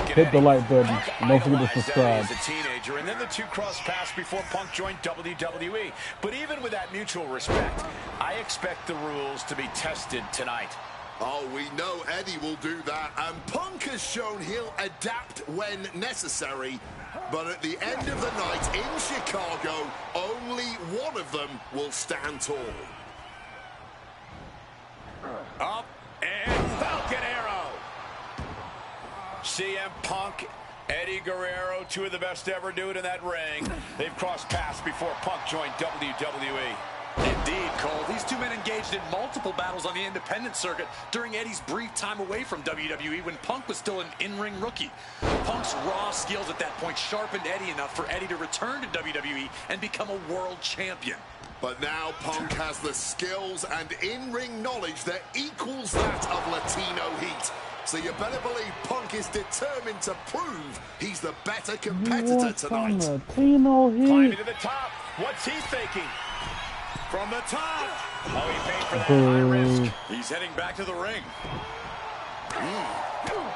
hit the like button and don't forget to subscribe. As a teenager, and then the two crossed paths before Punk joined WWE. But even with that mutual respect, I expect the rules to be tested tonight. Oh, we know Eddie will do that, and Punk has shown he'll adapt when necessary. But at the end of the night in Chicago, only one of them will stand tall. Up and Falcon Arrow. CM Punk, Eddie Guerrero, two of the best to ever do it in that ring. They've crossed paths before Punk joined WWE. Indeed, Cole. These two men engaged in multiple battles on the independent circuit during Eddie's brief time away from WWE when Punk was still an in-ring rookie. Punk's raw skills at that point sharpened Eddie enough for Eddie to return to WWE and become a world champion. But now Punk has the skills and in-ring knowledge that equals that of Latino Heat. So you better believe Punk is determined to prove he's the better competitor tonight. Latino Climbing Heat. to the top. What's he thinking? From the top. Oh, he paid for that high risk. He's heading back to the ring.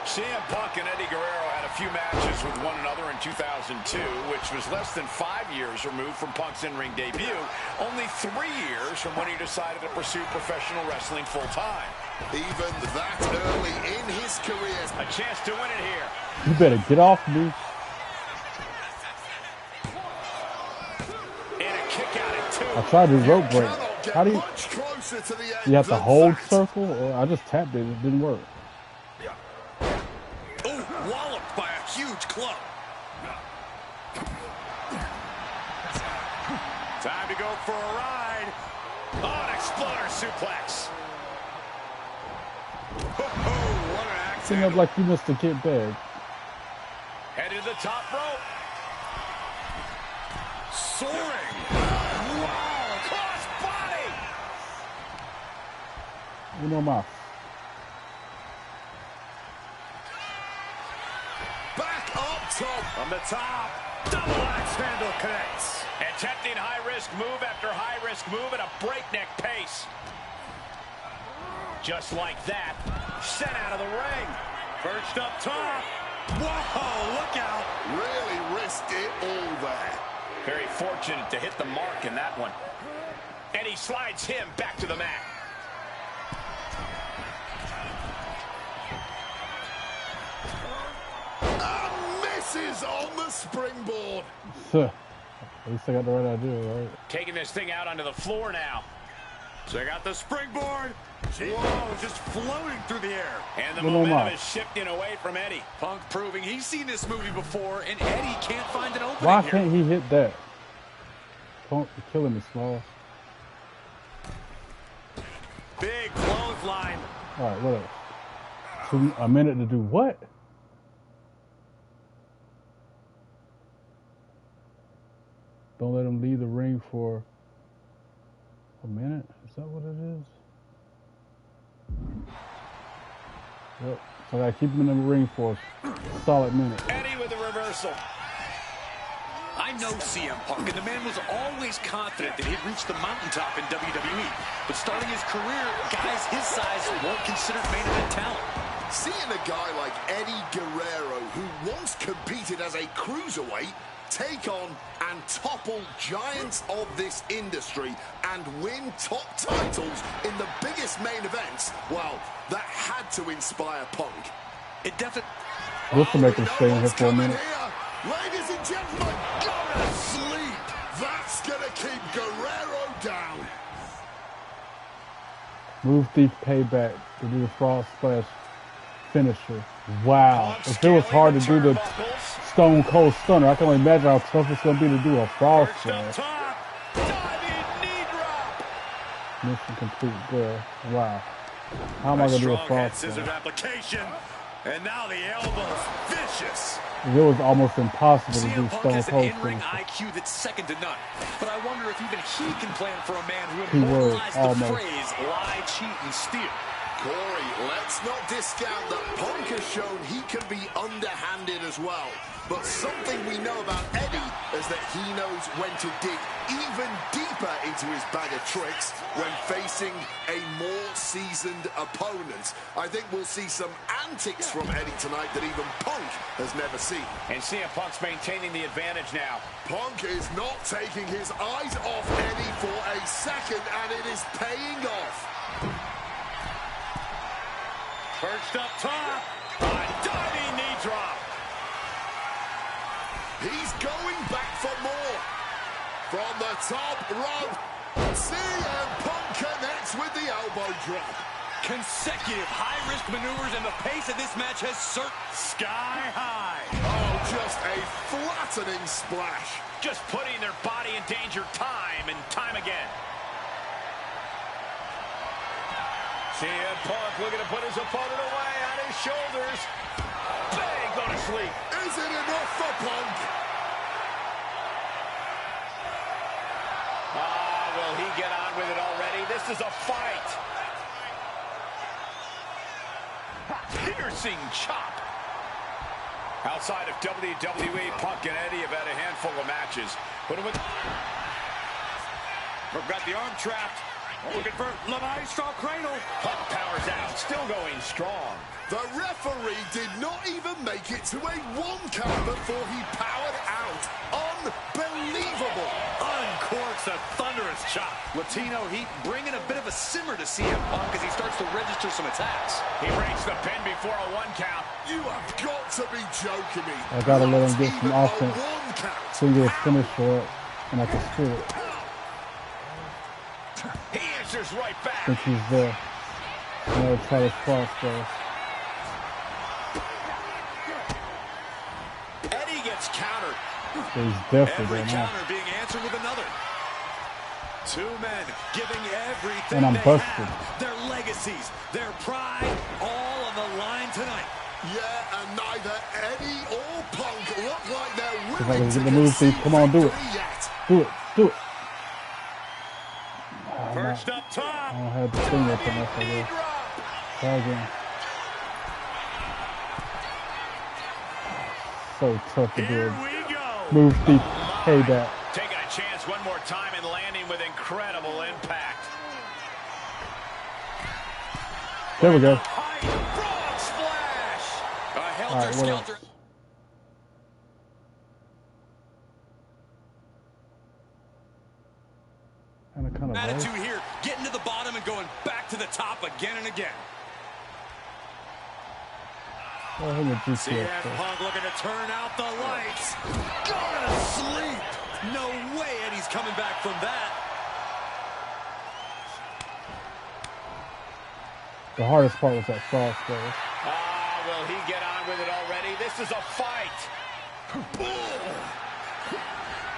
CM Punk and Eddie Guerrero had a few matches with one another in 2002, which was less than 5 years removed from Punk's in-ring debut. Only 3 years from when he decided to pursue professional wrestling full-time. Even that early in his career. A chance to win it here. You better get off me. And a kick out at 2. I tried to rope break. Cannot get How do you? much closer to the end You have to than hold that. circle, or I just tapped it. It didn't work. Oh, walloped by a huge club. Time to go for a ride. Oh, an exploder suplex. Oh, what an Sing accident. up like you missed a kid bag. Headed to the top rope. Soaring. Wow, cross body. Uno más. Back up top. From the top. Double axe handle connects. Attempting high-risk move after high-risk move at a breakneck pace. Just like that, sent out of the ring. Perched up top. Whoa, look out. Really risked it all there. Very fortunate to hit the mark in that one. And he slides him back to the mat. is on the springboard. At least I got the right idea, right? Taking this thing out onto the floor now. Check out the springboard. Whoa, just floating through the air. And the momentum is shifting away from Eddie. Punk proving he's seen this movie before, and Eddie can't find an opening. Why can't he hit that? Punk killing me, Small. Big clothesline. All right, what else? A minute to do what? Don't let him leave the ring for a minute. Is that what it is? Yep. So I gotta keep him in the ring for a solid minute. Eddie with the reversal. I know CM Punk, and the man was always confident that he'd reach the mountaintop in WWE. But starting his career, guys his size weren't considered main event talent. Seeing a guy like Eddie Guerrero, who once competed as a cruiserweight, take on and topple giants of this industry and win top titles in the biggest main events, well, that had to inspire Punk. It definitely... This will make him stay in here for a minute. Ladies and gentlemen, go to sleep. That's going to keep Guerrero down. Move Thief Payback to do the frog splash finisher. Wow. If it was hard to do the Stone Cold Stunner, I can only imagine how tough it's going to be to do a frog splash. Mission complete there. Wow. How am I going to do a frog splash? Application, and now the elbow's vicious. It was almost impossible to do Punk Stone has Cold an in-ring finisher. IQ that's second to none. But I wonder if even he can plan for a man who He would, immortalized the almost. phrase lie, cheat, and steal. Corey, let's not discount that Punk has shown he can be underhanded as well. But something we know about Eddie is that he knows when to dig even deeper into his bag of tricks when facing a more seasoned opponent. I think we'll see some antics from Eddie tonight that even Punk has never seen. And CM Punk's maintaining the advantage now. Punk is not taking his eyes off Eddie for a second, and it is paying off. Perched up top. A diving knee drop. He's going back for more. From the top rope, CM Punk connects with the elbow drop. Consecutive high-risk maneuvers, and the pace of this match has sky high. Oh, just a flattening splash. Just putting their body in danger time and time again. CM Punk looking to put his opponent away on his shoulders. Bang, go to sleep. Is it enough for Punk? Will he get on with it already? This is a fight. Piercing chop. Outside of WWE, Punk and Eddie have had a handful of matches. But with... We've got the arm trapped. Looking for Le Maestro cradle. Punk powers out, still going strong. The referee did not even make it to a 1 count before he powered out. Unbelievable. Uncorks a thunderous chop. Latino Heat bringing a bit of a simmer to CM Punk as he starts to register some attacks. He breaks the pin before a 1 count. You have got to be joking me. I got to let him get some Not offense. even a 1 count. So you get a finish for it, and I can steal it. He answers right back. I think he's there. Another try to cross there. Eddie gets countered. So he's definitely Every there now. counter being answered with another. Two men giving everything And I'm they busted. have. Their legacies, their pride, all on the line tonight. Yeah, and neither Eddie or Punk look like they're If I willing can to get the move, Steve, concede come on, do it. victory yet. Do it. Do it. Perched up I top. don't have the thing up enough, I guess. Try again. So tough to do Here it. we go. Move Thief Payback. Taking a chance one more time and landing with incredible impact. There we go. Height, frog splash. A All right, what helter-skelter. else? And a kind of Attitude here, getting to the bottom and going back to the top again and again. Oh, him and GTS. CM Punk looking to turn out the lights. Going to sleep. No way Eddie's coming back from that. The hardest part was that sauce, though. Will he get on with it already? This is a fight.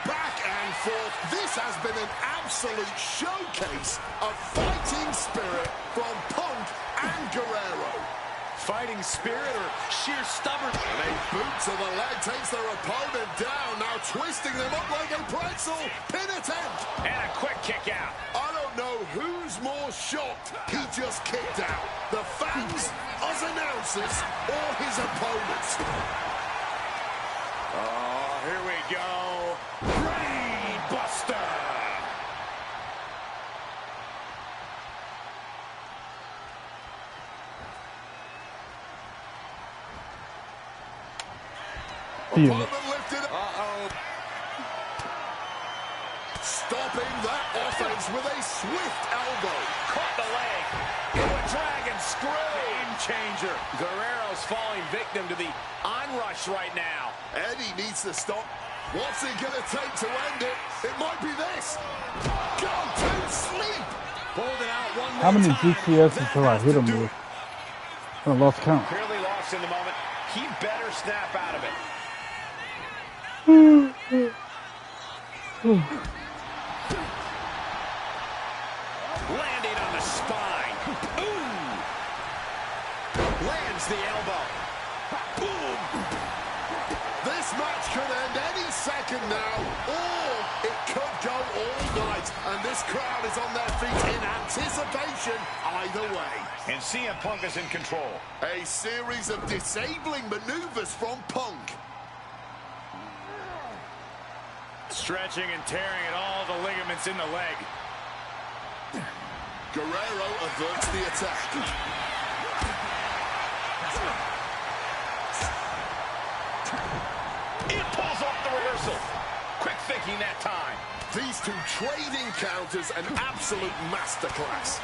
Back and forth. This has been an absolute showcase of fighting spirit from Punk and Guerrero. Fighting spirit or sheer stubbornness? A boot to the leg takes their opponent down, now twisting them up like a pretzel. Pin attempt. And a quick kick out. I don't know who's more shocked he just kicked out. The fans, us announcers, or his opponents. Oh, here we go. Brain Buster. Feel it. Stopping that offense with a swift elbow. Caught the leg. Into a dragon screw. Game changer. Guerrero's falling victim to the onrush right now. Eddie needs to stop. What's it going to take to end it? It might be this. Go to sleep. Holding out one more How many time. GTS until I hit him with? I lost count. Clearly lost in the moment. He better snap out of it. Landing on the spine. Ooh. Lands the elbow. Boom. This match could end any second now, or it could go all night. And this crowd is on their feet in anticipation either way. And CM Punk is in control. A series of disabling maneuvers from Punk. Stretching and tearing at all the ligaments in the leg. Guerrero averts the attack. It pulls off the reversal. Quick thinking that time. These two trading counters, an absolute masterclass.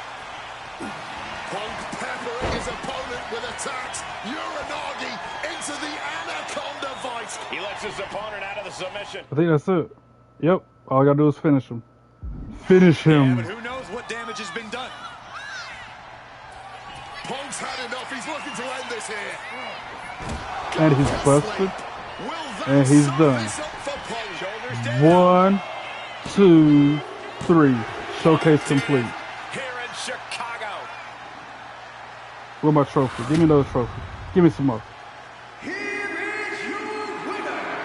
Punk peppering his opponent with attacks. Uranagi into the Anaconda Vice. He lets his opponent out of the submission. I think that's it. Yep. All I gotta do is finish him. Finish Yeah, him. but who knows what damage has been done. Punk's had enough. He's looking to end this here. And he's busted. And he's done. 1, 2, 3. Showcase complete. Here in Chicago. Where's my trophy? Give me another trophy. Give me some more. Here is your winner,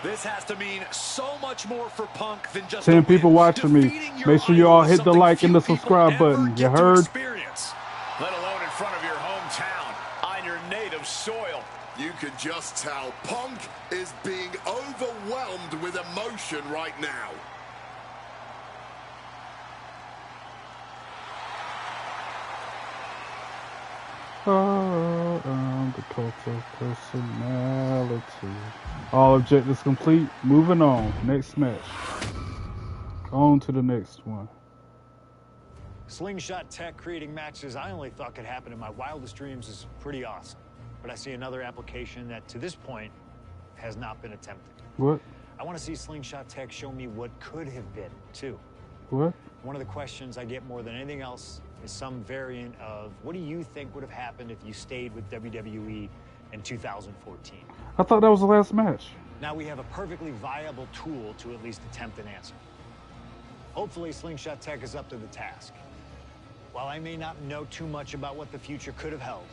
This has to mean so much more for Punk than just 10 people watching me. Make sure you all hit the like and the subscribe button. You heard? Let alone in front of your hometown, on your native soil. You can just tell Punk is being overwhelmed with emotion right now. The cult of personality. All objectives complete. Moving on. Next match. On to the next one. Slingshot tech creating matches I only thought could happen in my wildest dreams is pretty awesome. But I see another application that, to this point, has not been attempted. What? I want to see Slingshot tech show me what could have been, too. What? One of the questions I get more than anything else is some variant of, what do you think would have happened if you stayed with WWE in 2014? I thought that was the last match. Now we have a perfectly viable tool to at least attempt an answer. Hopefully, Slingshot Tech is up to the task. While I may not know too much about what the future could have held,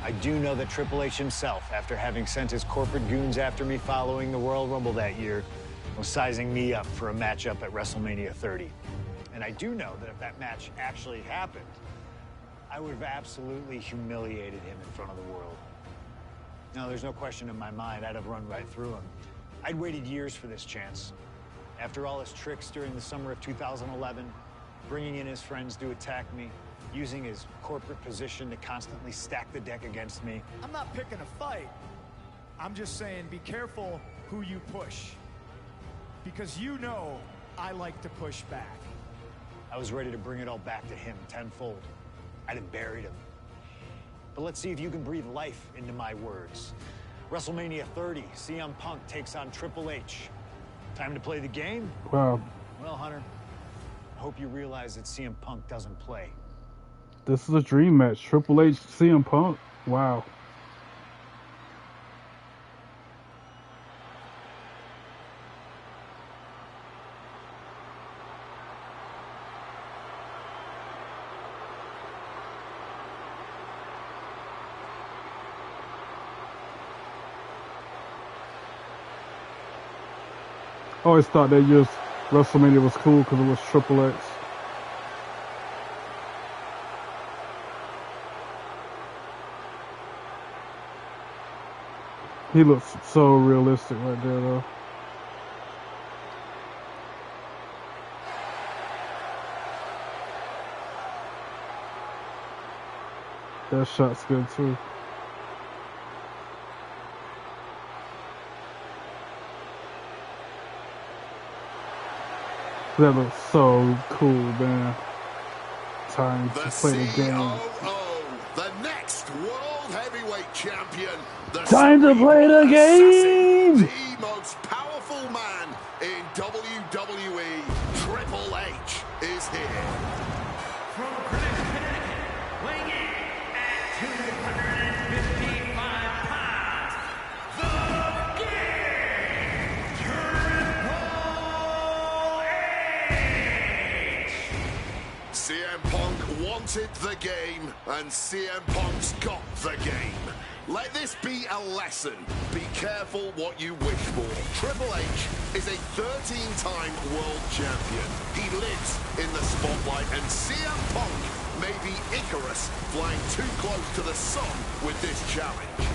I do know that Triple H himself, after having sent his corporate goons after me following the Royal Rumble that year, was sizing me up for a matchup at WrestleMania 30. And I do know that if that match actually happened, I would have absolutely humiliated him in front of the world. Now, there's no question in my mind I'd have run right through him. I'd waited years for this chance. After all his tricks during the summer of 2011, bringing in his friends to attack me, using his corporate position to constantly stack the deck against me. I'm not picking a fight. I'm just saying be careful who you push. Because you know I like to push back. I was ready to bring it all back to him tenfold. I'd have buried him. But let's see if you can breathe life into my words. WrestleMania 30, CM Punk takes on Triple H. Time to play the game? Wow. Well, Hunter, I hope you realize that CM Punk doesn't play. This is a dream match. Triple H, CM Punk. Wow. I always thought that year's WrestleMania was cool because it was Triple H. He looks so realistic right there, though. That shot's good, too. That looks so cool, man. Time to play the game. The next World Heavyweight Champion. Time to play the game! The most powerful man in WWE, Triple H, is here. From British Connecticut, weighing in at 255 pounds, the Game, Triple H! CM Punk wanted the game, and CM Punk's got the game. Let this be a lesson. Be careful what you wish for. Triple H is a 13-time world champion. He lives in the spotlight, and CM Punk may be Icarus flying too close to the sun with this challenge.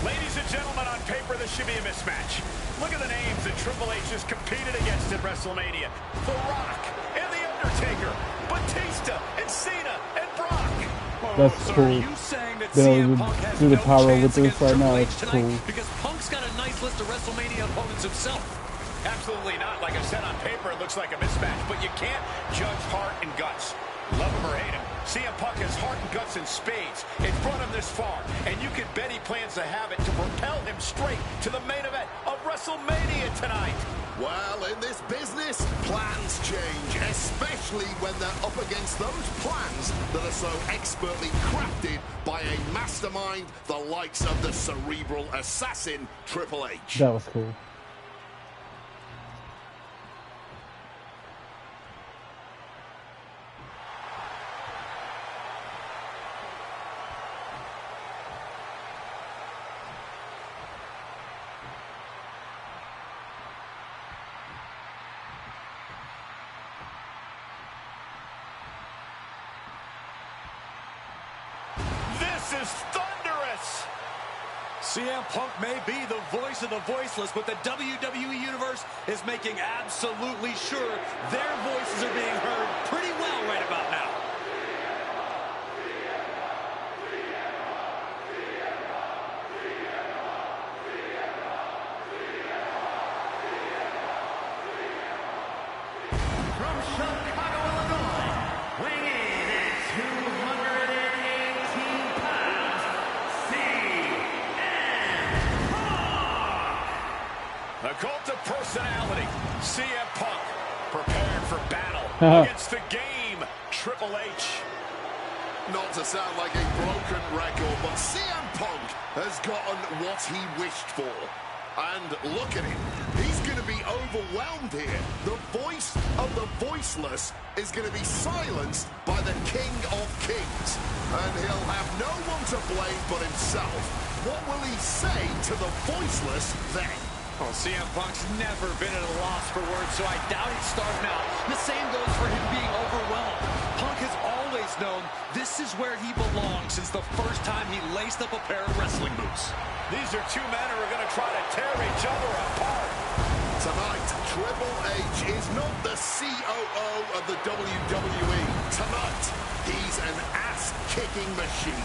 Ladies and gentlemen, on paper, this should be a mismatch. Look at the names that Triple H has competed against at WrestleMania. The Rock and The Undertaker, Batista and Cena and Brock. That's So cool. are you saying that They'll CM Punk has do the no power with chance this against right Triple now. H It's tonight? cool. Because Punk's got a nice list of WrestleMania opponents himself. Absolutely not. Like I said, on paper, it looks like a mismatch, but you can't judge heart and guts. Love him or hate him, CM Punk has heart and guts in spades in front of him this far, and you can bet he plans to have it to propel him straight to the main event of WrestleMania tonight. Well, in this business, plans change, especially when they're up against those plans that are so expertly crafted by a mastermind the likes of the cerebral assassin, Triple H. That was cool. This is thunderous. CM Punk may be the voice of the voiceless, but the WWE Universe is making absolutely sure their voices are being heard pretty well right about now. From Chicago, Illinois, weighing in at 218 pounds, CM Punk! The cult of personality, CM Punk, prepared for battle against the Game, Triple H. Not to sound like a broken record, but CM Punk has gotten what he wished for. And look at him. He's going to be overwhelmed here. The voice of the voiceless is going to be silenced by the King of Kings. And he'll have no one to blame but himself. What will he say to the voiceless then? Well, CM Punk's never been at a loss for words, so I doubt he's starting out. The same goes for him being overwhelmed. Punk has always known this is where he belongs since the first time he laced up a pair of wrestling boots. These are two men who are going to try to tear each other apart. Tonight, Triple H is not the COO of the WWE. Tonight, he's an ass-kicking machine.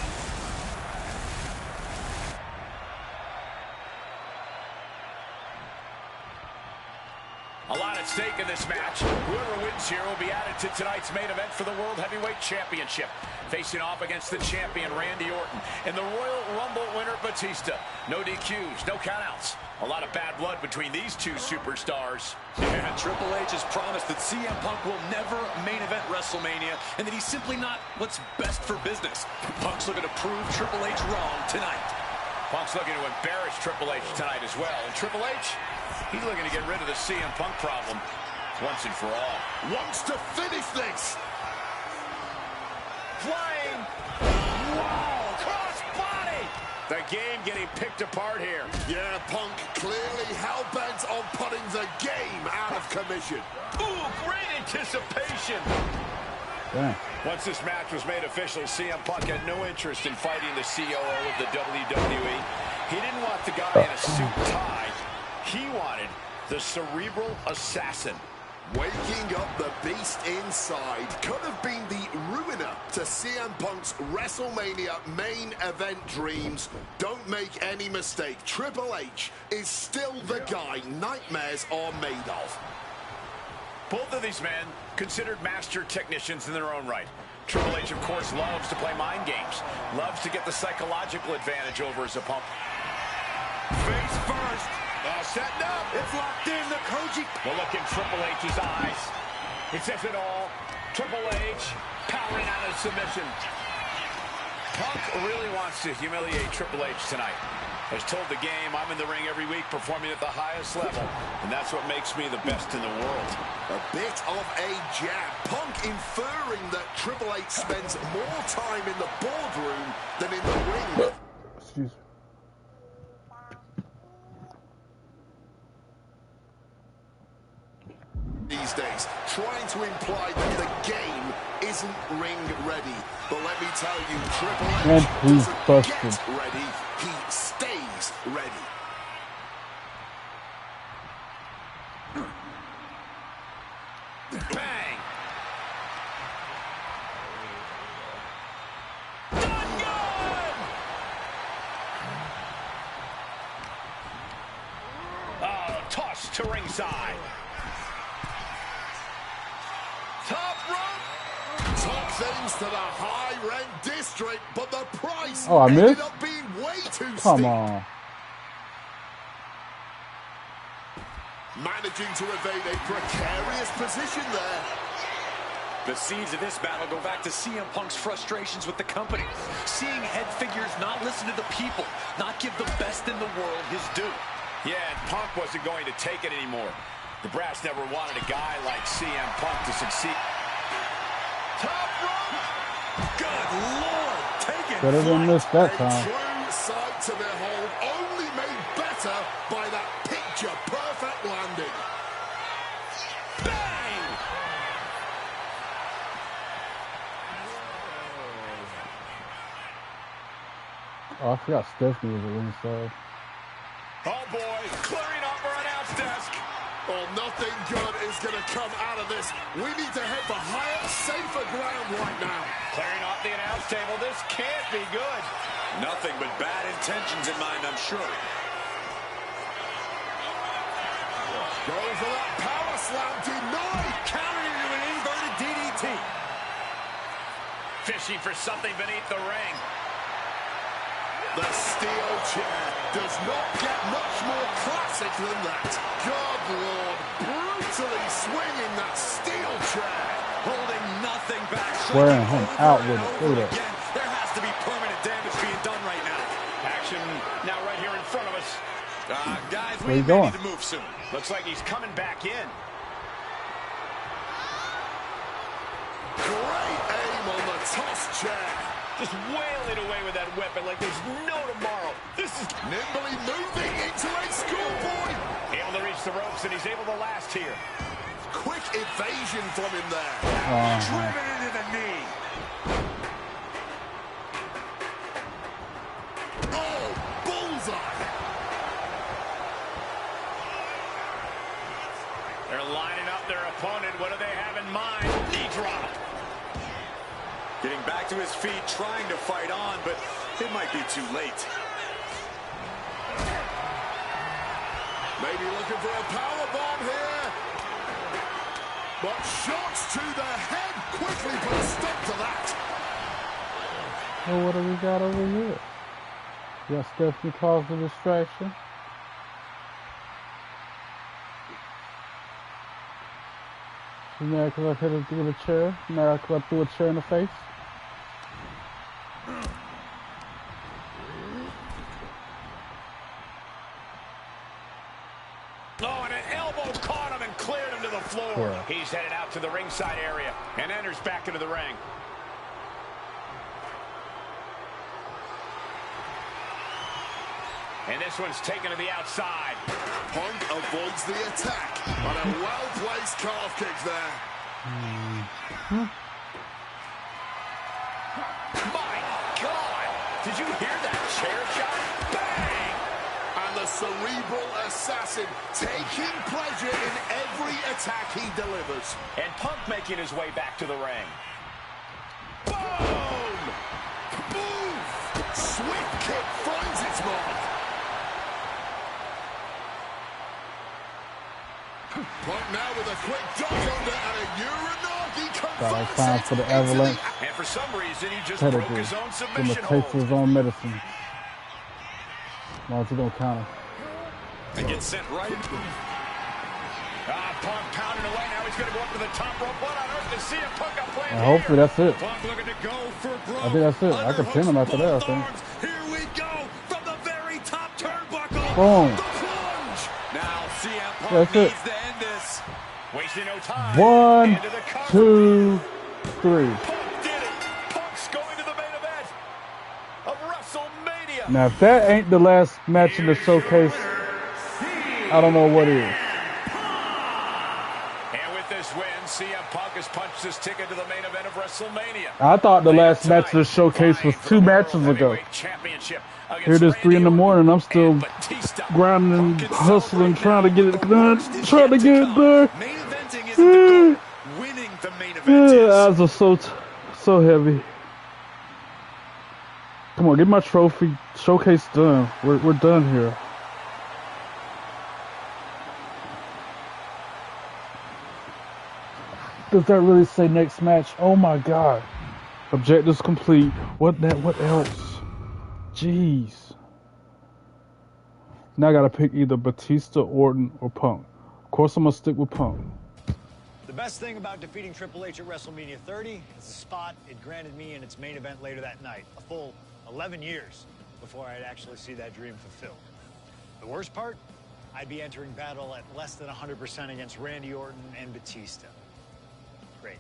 A lot at stake. stake in this match. Whoever wins here will be added to tonight's main event for the World Heavyweight Championship. Facing off against the champion, Randy Orton, and the Royal Rumble winner, Batista. No DQs, no countouts. A lot of bad blood between these two superstars. Yeah, Triple H has promised that CM Punk will never main event WrestleMania, and that he's simply not what's best for business. Punk's looking to prove Triple H wrong tonight. Punk's looking to embarrass Triple H tonight as well. And Triple H, he's looking to get rid of the CM Punk problem once and for all. Wants to finish this. Flying. Wow, cross body. The game getting picked apart here. Yeah, Punk clearly hell-bent on putting the game out of commission. Ooh, great anticipation. Damn. Once this match was made official, CM Punk had no interest in fighting the COO of the WWE. He didn't want the guy in a suit and tie. He wanted the cerebral assassin. Waking up the beast inside could have been the ruiner to CM Punk's WrestleMania main event dreams. Don't make any mistake, Triple H is still the guy nightmares are made of. Both of these men considered master technicians in their own right. Triple H, of course, loves to play mind games, loves to get the psychological advantage over his opponent. Face first. Setting up. It's locked in. The Koji. The look in Triple H's eyes. It says it all. Triple H powering out of submission. Punk really wants to humiliate Triple H tonight. Has told the game, I'm in the ring every week performing at the highest level, and that's what makes me the best in the world. A bit of a jab. Punk inferring that Triple H spends more time in the boardroom than in the ring. Excuse me. These days, trying to imply that the game isn't ring ready. But let me tell you, Triple H doesn't get ready, he stays ready. Bang! Oh, toss to ringside. Top rope. Top things to the high-rent district, but the price I ended missed? up being way too Come steep. on. Managing to evade a precarious position there. The seeds of this battle go back to CM Punk's frustrations with the company. Seeing head figures not listen to the people, not give the best in the world his due. Yeah, and Punk wasn't going to take it anymore. The brass never wanted a guy like CM Punk to succeed. Top rope! Good Lord! Taking Better than this that time. A true sight to behold, only made better by that picture-perfect landing. Bang! Oh, I forgot Stephanie was inside. Oh boy, clearing up our announce desk. Well, nothing good is going to come out of this. We need to head for higher, safer ground right now. Clearing off the announce table. This can't be good. Nothing but bad intentions in mind, I'm sure. Going for that power slam, denied. Counter into an inverted DDT. Fishing for something beneath the ring. The steel chair does not get much more classic than that. Good Lord, brutally swinging that steel chair. Holding nothing back. Wearing him out with it. Look at that. Again, there has to be permanent damage being done right now. Action now right here in front of us. Guys, Where we you going? need to move soon. Looks like he's coming back in. Great aim on the toss chair. Just wailing away with that weapon like there's no tomorrow. This is Nimbly moving into a schoolboy. able to reach the ropes, and he's able to last here. Quick evasion from him there. Driven into the knee. Oh, bullseye. They're lining up their opponent. What do they have in mind? Knee drop. Getting back to his feet, trying to fight on, but it might be too late. Maybe looking for a power bomb here. But shots to the head quickly put a stop to that. Oh, what do we got over here? We got Stephanie causing a distraction. She's mad because I hit her through the chair. Mad because I threw a chair in the face. Oh, and an elbow caught him and cleared him to the floor. Yeah. He's headed out to the ringside area and enters back into the ring. And this one's taken to the outside. Punk avoids the attack. And a well-placed calf kick there. My God! Did you hear that chair shot? Bang! And the cerebral assassin taking pleasure in every attack he delivers. And Punk making his way back to the ring. Boom! Move! Swift kick finds its mark. Punk now with a quick duck under and a Uranagi converts time for the avalanche. And for some reason, he just Pedigree. broke his own Give him submission a taste of hold. his own medicine. Why don't you don't count him? And gets sent right. Punk pounding away. Now he's going to go up to the top rope. What on earth is CM Punk got planned And hopefully that's it. Punk looking to go for broke. I think that's it. I can pin him after that, I think. Here we go from the very top turnbuckle. Boom. The plunge. Now CM Punk That's it. needs to end this. Wasting no time. 1, Into the cover. 2, 3. Punk did it. Punk's going to the main event of WrestleMania. Now, if that ain't the last match in the showcase, I don't know what is. And with this win, CM Punk has punched his ticket to the main event of WrestleMania. I thought the last match of the showcase was 2 matches ago. Here it is 3 in the morning. I'm still grinding, hustling, trying to get it done. Trying to get it done. Main eventing isn't the goal. Winning the main event is. Eyes are so heavy. Come on, get my trophy showcase done. We're done here. Does that really say next match? Oh my God. Objectives complete. What else? Jeez. Now I gotta pick either Batista, Orton, or Punk. Of course I'm gonna stick with Punk. The best thing about defeating Triple H at WrestleMania 30 is the spot it granted me in its main event later that night. A full 11 years before I'd actually see that dream fulfilled. The worst part? I'd be entering battle at less than 100% against Randy Orton and Batista. Great.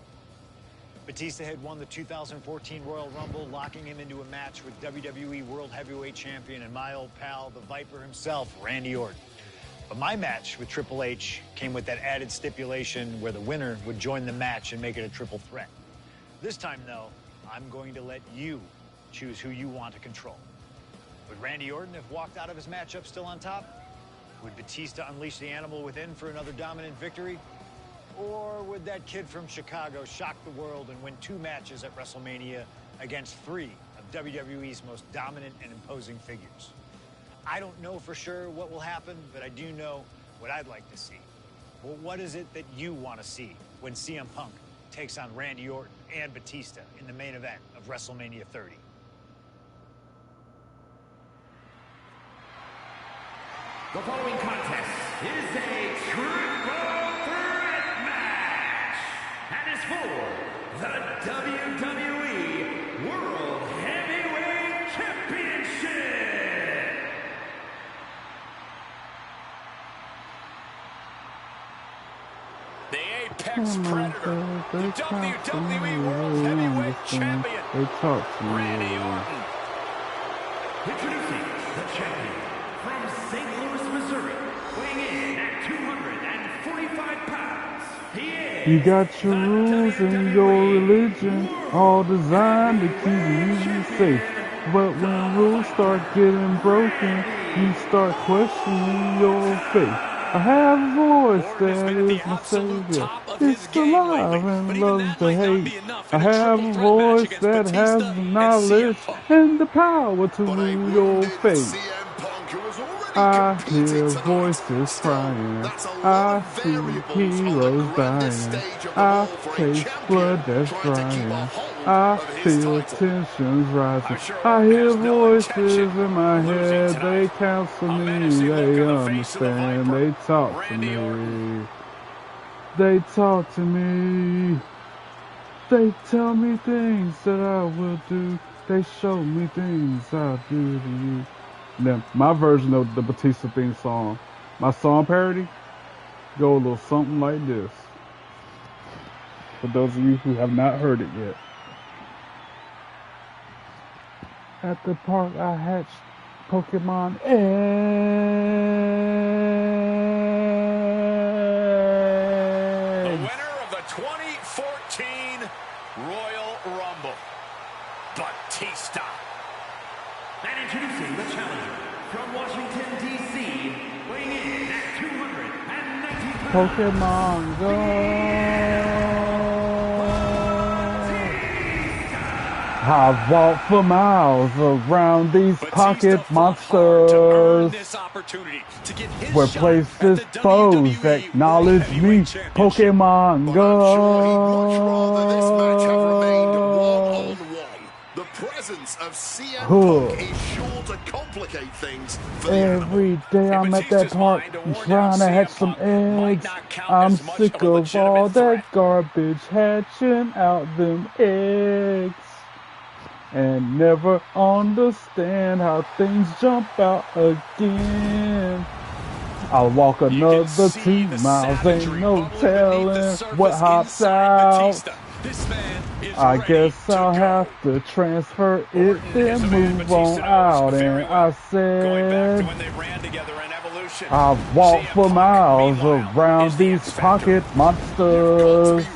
Batista had won the 2014 Royal Rumble, locking him into a match with WWE World Heavyweight Champion and my old pal, the Viper himself, Randy Orton. But my match with Triple H came with that added stipulation where the winner would join the match and make it a triple threat. This time, though, I'm going to let you choose who you want to control. Would Randy Orton have walked out of his matchup still on top? Would Batista unleash the animal within for another dominant victory? Or would that kid from Chicago shock the world and win 2 matches at WrestleMania against 3 of WWE's most dominant and imposing figures? I don't know for sure what will happen, but I do know what I'd like to see. Well, what is it that you want to see when CM Punk takes on Randy Orton and Batista in the main event of WrestleMania 30? The following contest is a triple threat match and is for the WWE World Heavyweight Championship. The Apex Predator, the WWE World Heavyweight Champion, Randy Orton. Introducing the champion from St. Louis, Missouri, weighing in at 245 pounds. He is You got your rules and your religion, all designed to keep you safe. But when rules start getting broken, you start questioning your faith. I have a voice that is my savior. It's alive and loves to hate. I have a voice that has the knowledge and the power to rule your fate. CM Punk, who has already I hear voices crying. I see heroes dying. I taste blood that's drying. I feel tensions rising. I hear voices in my head. They counsel me. They understand. They talk to me. They talk to me. They tell me things that I will do. They show me things I'll do to you. Now, my version of the Batista theme song, my song parody, go a little something like this. For those of you who have not heard it yet. At the park, I hatched Pokemon eggs. The winner of the 2014 Royal Rumble, Batista. And introducing the challenger from Washington, D.C., weighing in at 290 pounds. Pokemon Go! I walk for miles around these pocket monsters. Where places foes acknowledge me. Pokemon Go! The presence of CM Punk is sure to complicate things for the Every day I'm at that park, I'm trying to hatch some eggs. I'm sick of all that garbage hatching out them eggs. And never understand how things jump out again. I'll walk another 2 miles, ain't no telling what hops out. I guess I'll have to transfer it, then move on out. And I said, I've walked for miles around these pocket monsters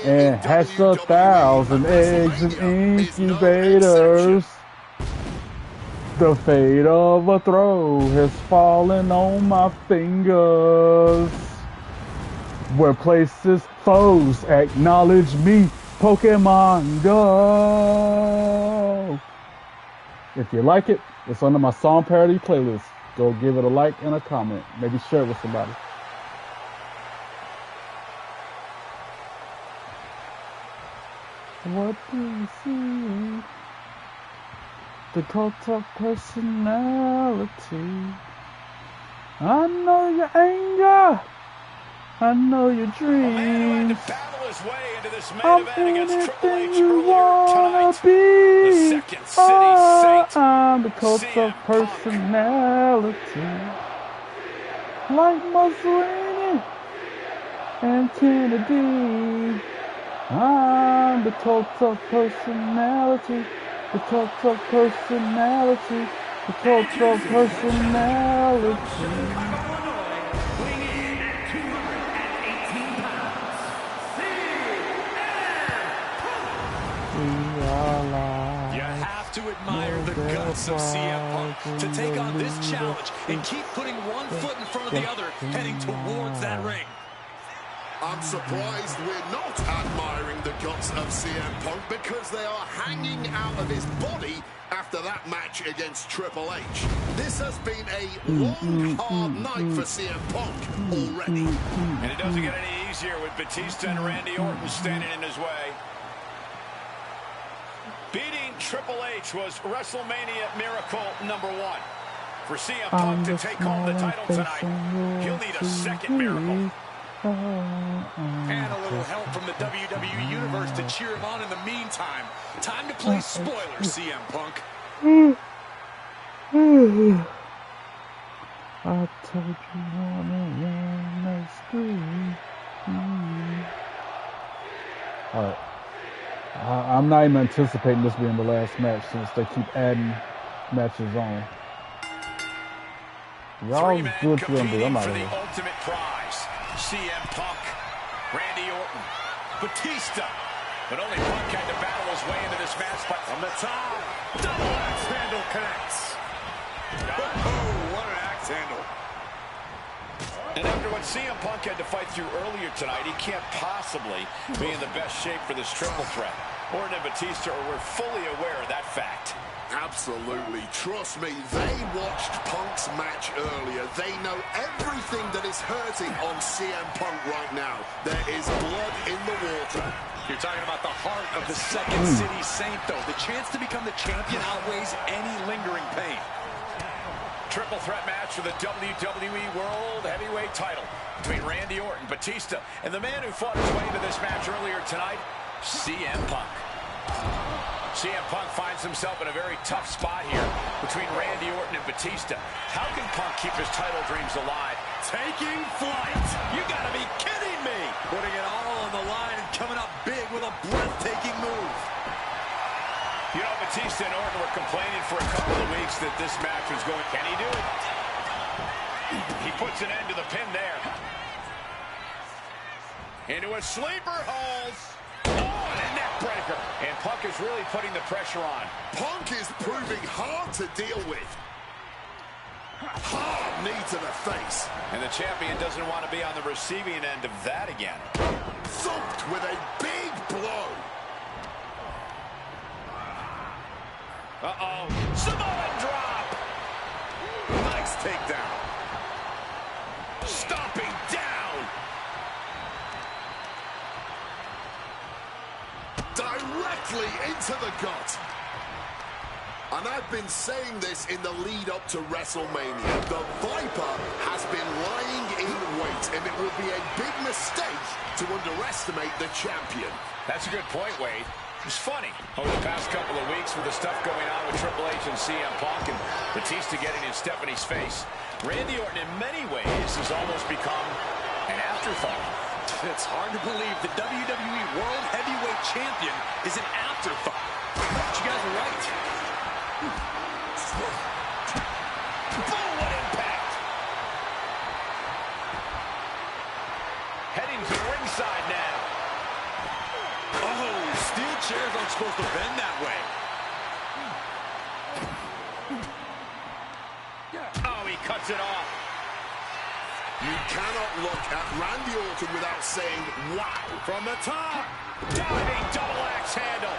and hatched 1,000 eggs in incubators. The fate of a throw has fallen on my fingers. Where places foes acknowledge me. Pokemon Go! If you like it, it's under my song parody playlist. Go give it a like and a comment. Maybe share it with somebody. What do you see? The cult of personality. I know your anger. I know your dreams. I'm anything you wanna be. Oh, I'm the cult of personality. Like Mussolini and Kennedy. I'm the cult of personality. The cult of personality. The cult of personality. You have to admire the guts of CM Punk to take on this challenge and keep putting one foot in front of the other, heading towards that ring. I'm surprised we're not admiring the guts of CM Punk because they are hanging out of his body after that match against Triple H. This has been a long, hard night for CM Punk already. And it doesn't get any easier with Batista and Randy Orton standing in his way. Beating Triple H was WrestleMania Miracle #1. For CM Punk to take home the title tonight, he'll need a second miracle. And a little help from the WWE Universe to cheer him on in the meantime. Time to play spoiler, CM Punk. I told you on the screen. Alright. I'm not even anticipating this being the last match since they keep adding matches on. Y'all good to them, but I'm out of here. Ultimate prize. CM Punk, Randy Orton, Batista. But only Punk had to battle his way into this match. But from the top, double axe handle connects. Oh, what an axe handle. And after what CM Punk had to fight through earlier tonight, he can't possibly be in the best shape for this triple threat. Orton and Batista were fully aware of that fact. Absolutely. Trust me, they watched Punk's match earlier. They know everything that is hurting on CM Punk right now. There is blood in the water. You're talking about the heart of the Second City Saint, though. The chance to become the champion outweighs any lingering pain. Triple threat match for the WWE World Heavyweight title between Randy Orton, Batista, and the man who fought his way into this match earlier tonight, CM Punk. CM Punk finds himself in a very tough spot here between Randy Orton and Batista. How can Punk keep his title dreams alive? Taking flight. You gotta be kidding me. Putting it all on the line and coming up big with a breathtaking move. You know, Batista and Orton were complaining for a couple of weeks that this match was going. Can he do it? He puts an end to the pin there. Into a sleeper hold. Oh, and a neck breaker. And Punk is really putting the pressure on. Punk is proving hard to deal with. Hard knee to the face. And the champion doesn't want to be on the receiving end of that again. Thumped with a big blow. Uh-oh. Samoan drop. Nice takedown. Stomping down. Directly into the gut. And I've been saying this in the lead up to WrestleMania. The Viper has been lying in wait, and it would be a big mistake to underestimate the champion. That's a good point, Wade. It's funny, over the past couple of weeks with the stuff going on with Triple H and CM Punk and Batista getting in Stephanie's face, Randy Orton in many ways has almost become an afterthought. It's hard to believe the WWE World Heavyweight Champion is an afterthought. But you guys are right. Boom, what impact! Heading to ringside now. Oh, steel chairs aren't supposed to bend that way. Oh, he cuts it off. You cannot look at Randy Orton without saying, wow. From the top. Diving double axe handle.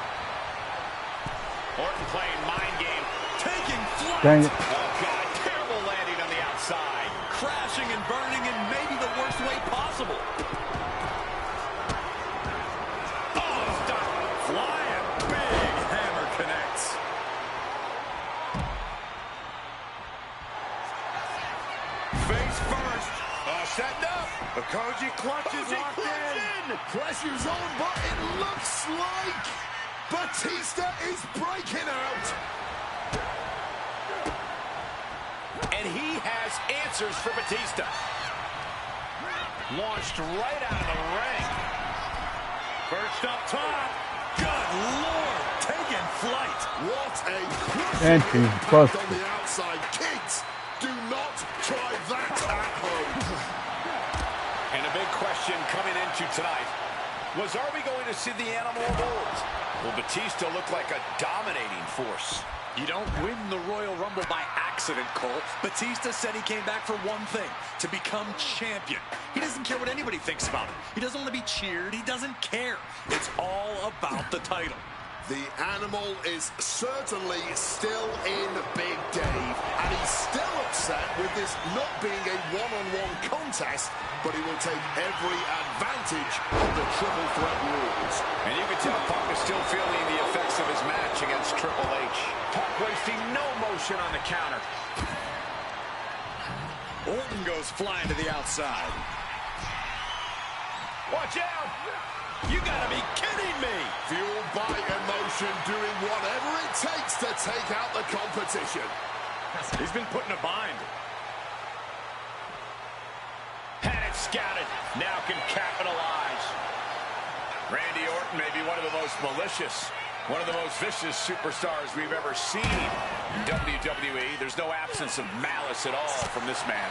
Orton playing mind game. Taking flight. Dang it. Oh, God. Terrible landing on the outside. Crashing and burning in maybe the worst way possible. Oh, stop. Flying. Big hammer connects. Face first. Setting up. The Koji clutch is locked in. Pressure's on, but it looks like Batista is breaking out. And he has answers for Batista. Launched right out of the ring. First up top. Good Lord, taking flight. What a And crushing he's impact busted. on the outside. Kids, do not try that at home. And a big question coming into tonight was, are we going to see the animal of old? Will Batista look like a dominating force? You don't win the Royal Rumble by accident, Cole. Batista said he came back for one thing, to become champion. He doesn't care what anybody thinks about him. He doesn't want to be cheered. He doesn't care. It's all about the title. The animal is certainly still in Big Dave, and he's still upset with this not being a one-on-one contest, but he will take every advantage of the triple threat rules. And you can tell Punk is still feeling the effects of his match against Triple H. Punk wasting no motion on the counter. Orton goes flying to the outside. Watch out! You gotta be kidding me! Fueled by emotion, doing whatever it takes to take out the competition. He's been put in a bind. Had it scouted, now can capitalize. Randy Orton may be one of the most malicious, one of the most vicious superstars we've ever seen in WWE. There's no absence of malice at all from this man.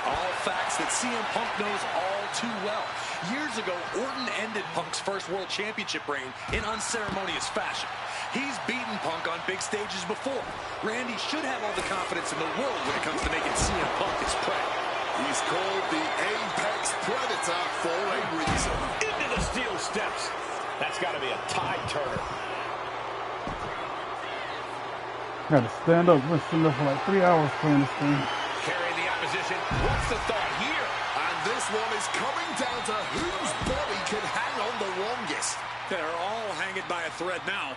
All facts that CM Punk knows all too well. Years ago, Orton ended Punk's first World Championship reign in unceremonious fashion. He's beaten Punk on big stages before. Randy should have all the confidence in the world when it comes to making CM Punk his prey. He's called the Apex Predator for a reason. Into the steel steps. That's got to be a tide turner. Gotta stand up. Been sitting there for like 3 hours playing this thing. Carrying the opposition. What's the thought here? And this one is coming down to whose body can hang on the longest. They're all hanging by a thread now.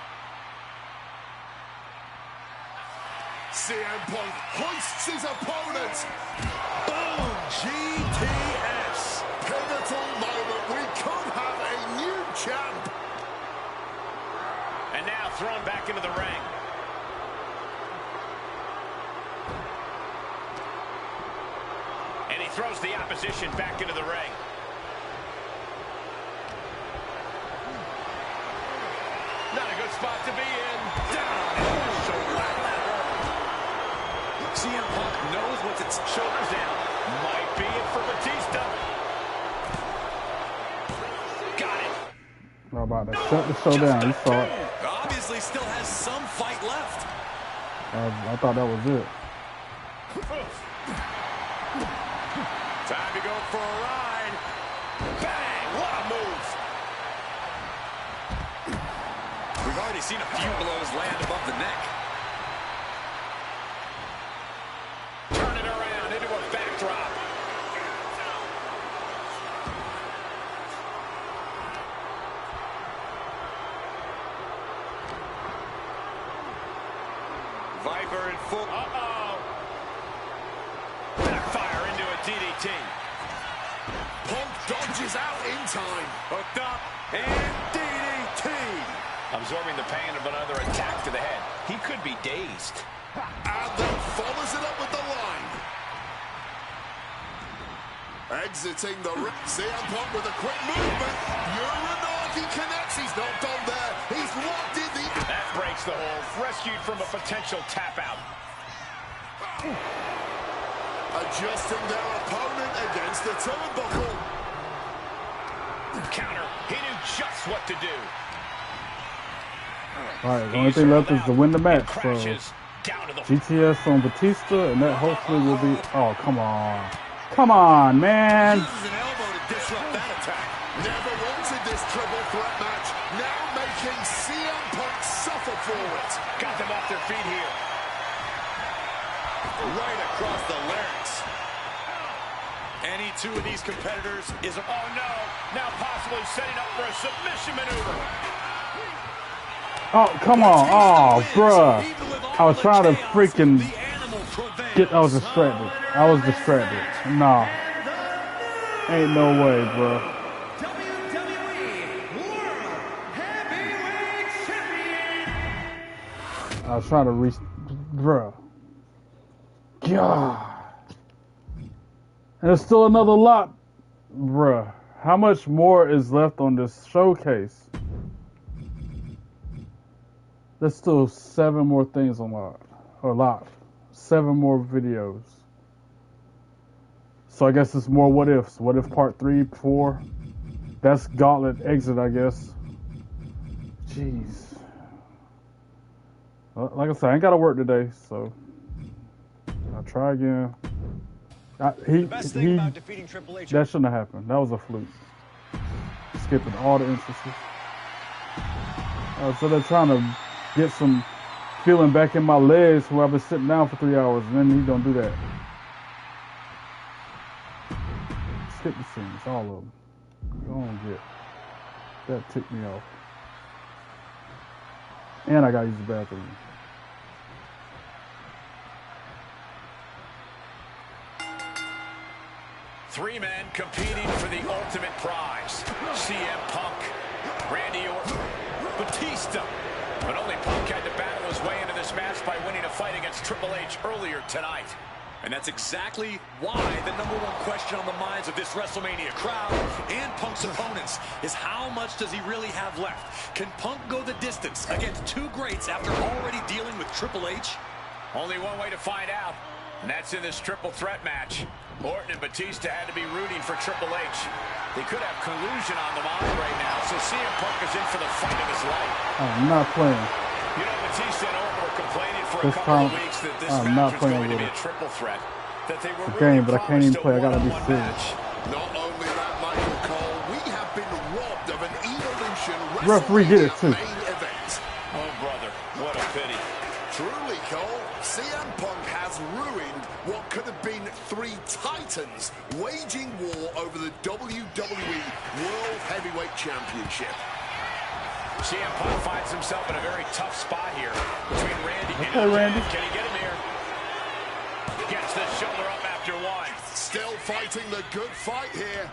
CM Punk hoists his opponent. Boom! GTS. Pivotal moment. We could have a new champ. And now thrown back into the ring. And he throws the opposition back into the ring. Not a good spot to be in. Down. CM Punk knows what's its shoulders down. Might be it for Batista. Got it. How about that? Shut the show down. You saw it. Obviously still has some fight left. I thought that was it. Time to go for a ride. Bang! What a move. We've already seen a few blows land above the neck. Turn it around into a backdrop. Viper in full. Uh-oh. Backfire into a DDT. Punk dodges out in time. Hooked up and DDT. Absorbing the pain of another attack to the head. He could be dazed. And then follows it up with the line. Exiting the ring. CM Punk with a quick movement. Uranagi connects. He's not done there. He's locked in the... That breaks the hold. Rescued from a potential tap out. Adjusting their opponent against the turnbuckle. Counter. He knew just what to do. Alright, the only thing left is to win the match. So Down to the GTS on Batista, and that hopefully will be... Oh, come on. Come on, man. Uses an elbow to disrupt that attack. Never wanted this triple threat match. Now making CM Punk suffer for it. got them off their feet here. Right across the larynx. Any two of these competitors is... Oh, no. Now possibly setting up for a submission maneuver. Oh, come on. Oh, bruh. I was trying to freaking get... I was distracted. Nah. Ain't no way, bruh. I was trying to reach... Bruh. God. And there's still another lot. Bruh. How much more is left on this showcase? There's still 7 more things unlocked. Or locked. 7 more videos. So I guess it's more what ifs. What if part 3, 4? That's Gauntlet exit, I guess. Jeez. Like I said, I ain't got to work today, so I'll try again. That shouldn't have happened. That was a fluke. Skipping all the instances. So they're trying to get some feeling back in my legs where I've been sitting down for 3 hours, and then he don't do that. Skip the scenes, all of them. Go on, get. That ticked me off. And I gotta use the bathroom. Three men competing for the ultimate prize. CM Punk, Randy Orton, Batista. But only Punk had to battle his way into this match by winning a fight against Triple H earlier tonight. And that's exactly why the #1 question on the minds of this WrestleMania crowd and Punk's opponents is how much does he really have left? Can Punk go the distance against 2 greats after already dealing with Triple H? Only one way to find out, and that's in this triple threat match. Orton and Batista had to be rooting for Triple H. They could have collusion on the mind right now, so CM Punk is in for the fight of his life. I'm not playing. You know, Batista and Orton were complaining for This a couple time, of weeks that this I'm match not was going playing to be with a triple threat. That they were the game, but I can't even play. I gotta be one-on-one serious. match. Not only that, Michael Cole, we have been robbed of an Evolution Referee did it too. main event. Oh, brother, what a pity. Truly, Cole. titans waging war over the WWE World Heavyweight Championship. CM Punk finds himself in a very tough spot here between Randy and Randy. Can he get him here? Gets the shoulder up after one. Still fighting the good fight here.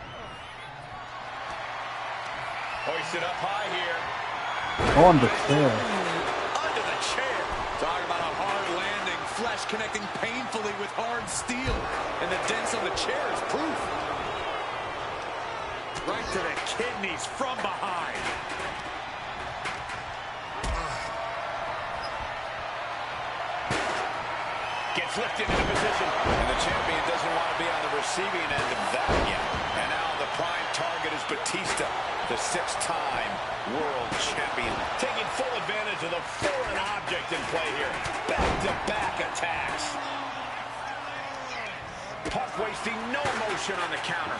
Hoisted up high here. On the chair. Under the chair. Talking about a hard landing, flesh connecting painfully with hard steel. And the dents on the chair is proof. Right to the kidneys from behind. Gets lifted into position. And the champion doesn't want to be on the receiving end of that yet. And now the prime target is Batista, the six-time world champion. Taking full advantage of the foreign object in play here. Back-to-back attacks. Punk wasting no motion on the counter.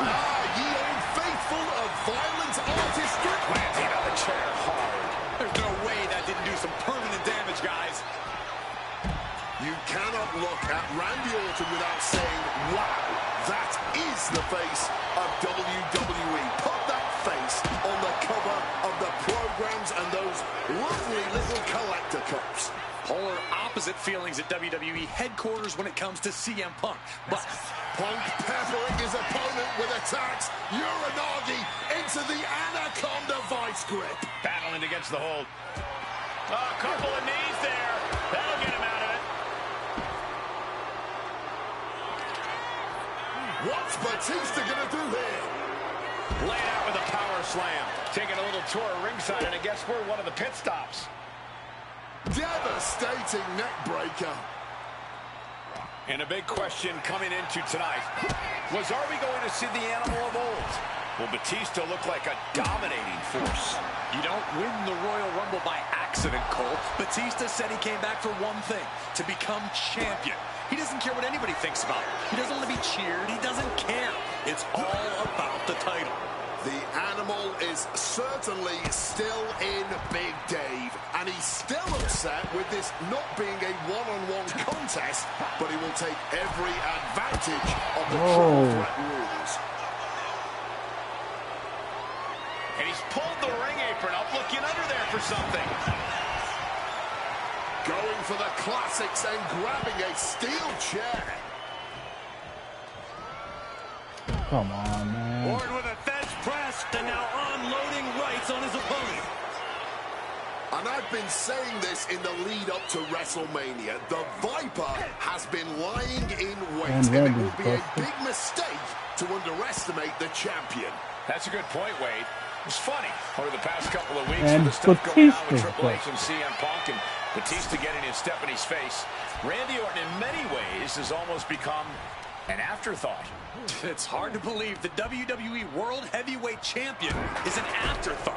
Ye old faithful of violent artistry. Landing on the chair hard. There's no way that didn't do some permanent damage, guys. You cannot look at Randy Orton without saying, wow, that is the face of WWE. Put that face on the cover of the programs and those lovely little collector cups. Polar opposite feelings at WWE headquarters when it comes to CM Punk. But Punk peppering his opponent with attacks. Uranagi into the Anaconda vice grip. Battling against the hold. A couple of knees there. That'll get him out of it. What's Batista gonna do here? Laid out with a power slam. Taking a little tour of ringside, and I guess we're one of the pit stops. Devastating neck breaker. And a big question coming into tonight was, are we going to see the animal of old? Will Batista look like a dominating force? you don't win the Royal Rumble by accident, Cole. Batista said he came back for one thing, to become champion. He doesn't care what anybody thinks about him. He doesn't want to be cheered. He doesn't care. It's all about the title. The animal is certainly still in Big Dave, and he's still upset with this not being a one-on-one contest, but he will take every advantage of the triple threat rules. And he's pulled the ring apron up, looking under there for something. Going for the classics and grabbing a steel chair. Come on, man. Orton with a bench press and now unloading rights on his opponent. And I've been saying this in the lead up to WrestleMania. The Viper has been lying in wait, and it would be a big mistake to underestimate the champion. That's a good point, Wade. It's funny, over the past couple of weeks, And with the stuff going on with Batista's Triple H and CM Punk and Batista getting his step in his face, Randy Orton in many ways has almost become an afterthought. It's hard to believe the WWE World Heavyweight Champion is an afterthought.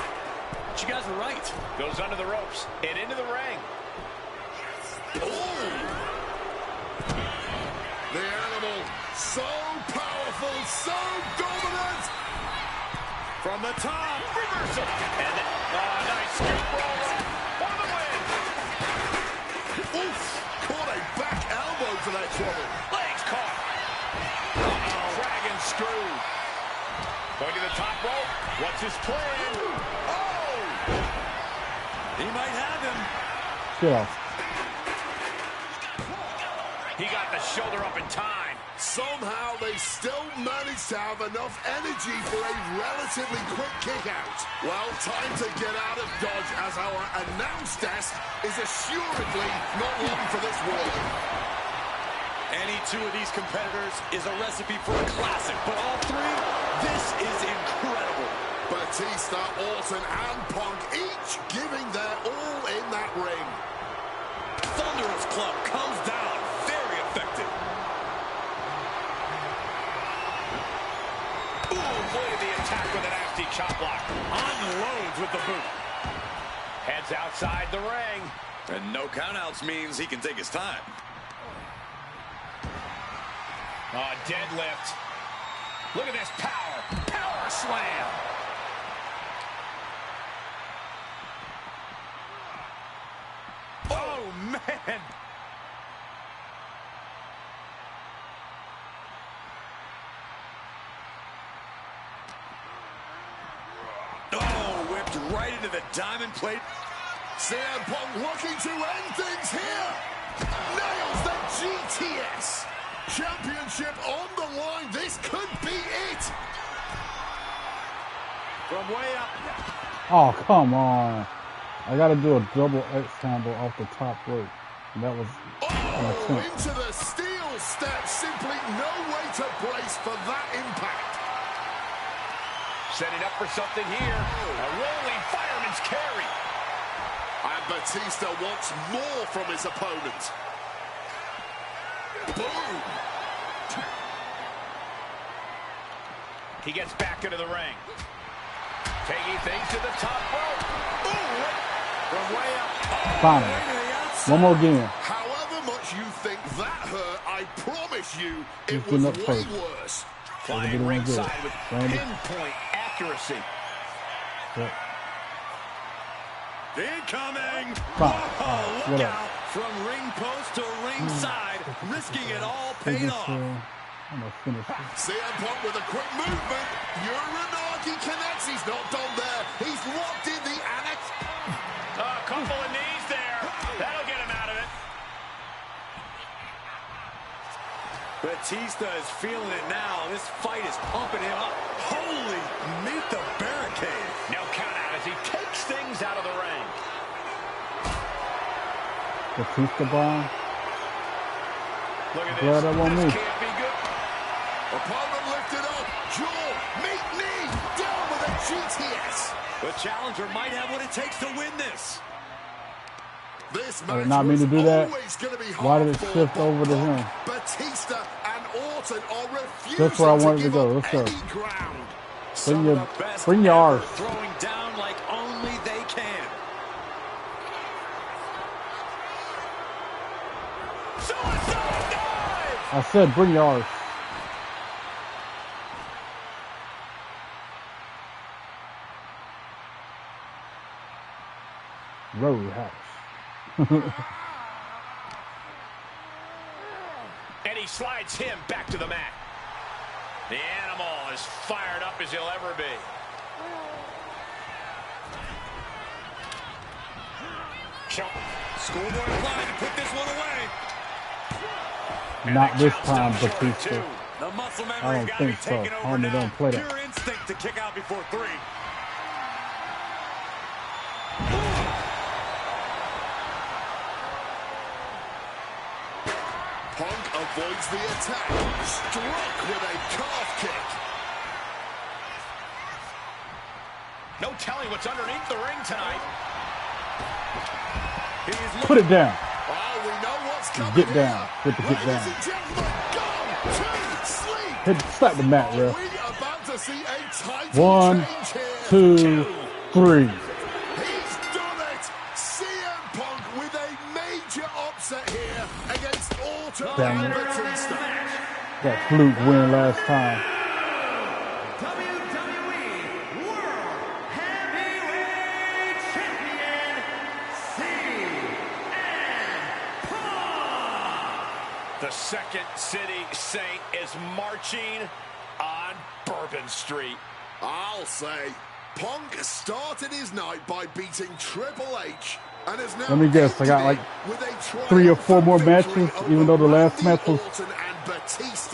But you guys are right. Goes under the ropes and into the ring. Oh! The animal, so powerful, so dominant. From the top, reversal. And then, nice scoop roll up for the win. Oof! Caught a back elbow for that trouble. Legs caught. Dragon screw. Going to the top rope. What's his plan? Oh! He might have him. Yeah. He got the shoulder up in time. Somehow they still managed to have enough energy for a relatively quick kick out. Well, time to get out of Dodge, as our announce desk is assuredly not long for this world. Any two of these competitors is a recipe for a classic, but all three, this is incredible. Batista, Orton, and Punk each giving their all in that ring. Thunderous Club comes down, very effective. Ooh, avoided the attack with a nasty chop block. Unloads with the boot. Heads outside the ring. And no countouts means he can take his time. Deadlift. Look at this power. Power slam. Oh, man. Kicked right into the diamond plate. CM Punk looking to end things here. Nails the GTS. Championship on the line. This could be it. From way up. Oh, come on. I got to do a double X handle off the top rope. And that was into the steel step. Simply no way to brace for that impact. Setting up for something here. A rolling fireman's carry. And Batista wants more from his opponent. Boom. He gets back into the ring. Taking things to the top rope. Ooh, from way up. Finally. One more game. However much you think that hurt, I promise you it was way worse. Flying ringside with pinpoint accuracy. Yep. Incoming! Whoa, look out! From ring post to ringside, risking it all paid off. I'm gonna finish this. CM Punk with a quick movement. Uranagi connects. He's not done there. He's locked in the annex. A couple of knees there. That'll get him out of it. Batista is feeling it now. This fight is pumping him up. Holy, meet the barricade. No count out as he takes things out of the ring. Batista bomb. Look at Glad that won't this. move. Can't be good. Opponent lifted up. Jaw, meet knee, down with a GTS. The challenger might have what it takes to win this. This I match did not mean to do that. Be Why did it shift over to him? Batista and Orton are refusing That's where I wanted to go. Let's go. Bring your arse. Throwing down like only they can. Suicide dive! I said bring your arse. Roadhouse. And he slides him back to the mat. The animal is fired up as he'll ever be. Schoolboy applied to put this one away. Not this time, Batista. The muscle I memory's don't got to be think so. taken over Homie now. don't play that. Pure instinct to kick out before 3. Punk avoids the attack. Struck with a calf kick. No telling what's underneath the ring tonight. Put it down. Oh, we know what's coming. Get down. Get the get down. Hit, slap the mat, ref. 1, 2, 3. He's done it. CM Punk with a major upset here against Orton and Batista. That fluke win last time. WWE World Heavyweight Champion, CM Punk. The Second City Saint is marching on Bourbon Street. I'll say, Punk started his night by beating Triple H and is now. Let me guess, I got like 3 or 4 more matches, even though the last match was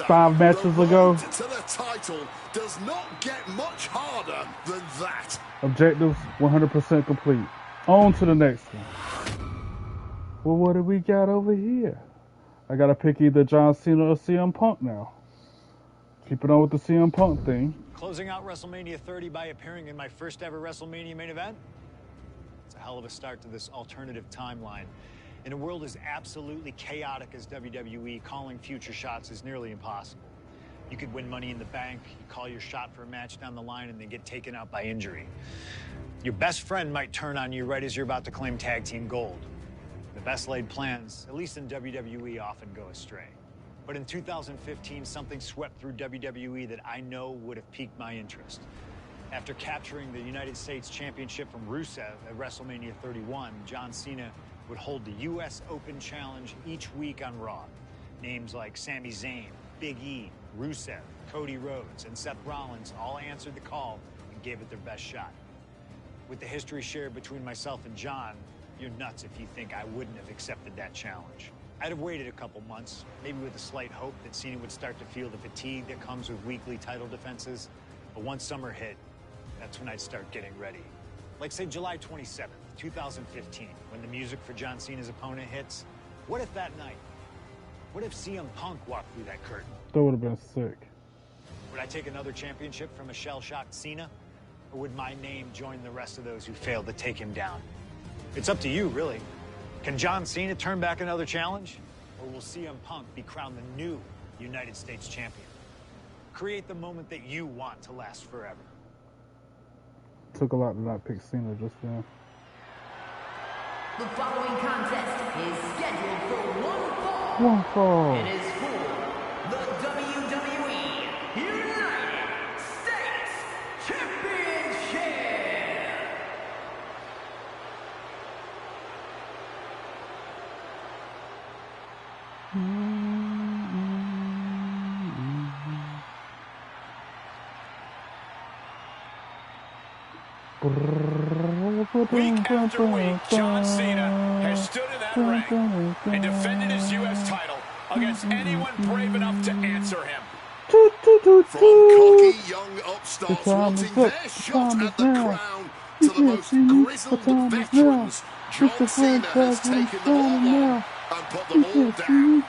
5 matches ago. To the title does not get much harder than that. Objectives 100% complete. On to the next one. Well, what do we got over here? I gotta pick either John Cena or CM Punk now. Keeping on with the CM Punk thing. Closing out WrestleMania 30 by appearing in my first ever WrestleMania main event. It's a hell of a start to this alternative timeline. In a world as absolutely chaotic as WWE, calling future shots is nearly impossible. You could win Money in the Bank, you call your shot for a match down the line, and then get taken out by injury. Your best friend might turn on you right as you're about to claim tag team gold. The best laid plans, at least in WWE, often go astray. But in 2015, something swept through WWE that I know would have piqued my interest. After capturing the United States Championship from Rusev at WrestleMania 31, John Cena would hold the U.S. Open Challenge each week on Raw. Names like Sami Zayn, Big E, Rusev, Cody Rhodes, and Seth Rollins all answered the call and gave it their best shot. With the history shared between myself and John, you're nuts if you think I wouldn't have accepted that challenge. I'd have waited a couple months, maybe with a slight hope that Cena would start to feel the fatigue that comes with weekly title defenses. But once summer hit, that's when I'd start getting ready. Like, say, July 27th, 2015, when the music for John Cena's opponent hits. What if that night? What if CM Punk walked through that curtain? That would have been sick. Would I take another championship from a shell-shocked Cena? Or would my name join the rest of those who failed to take him down? It's up to you, really. Can John Cena turn back another challenge? Or will CM Punk be crowned the new United States champion? Create the moment that you want to last forever. Took a lot to not pick Cena just then. The following contest is scheduled for one fall. One fall. It is for the WWE United States Championship. Week after week, John Cena has stood in that ring and defended his U.S. title against anyone brave enough to answer him. From cocky young upstarts wanting their shot at the crown to the most grizzled veterans, John Cena has taken them all on and put them all down.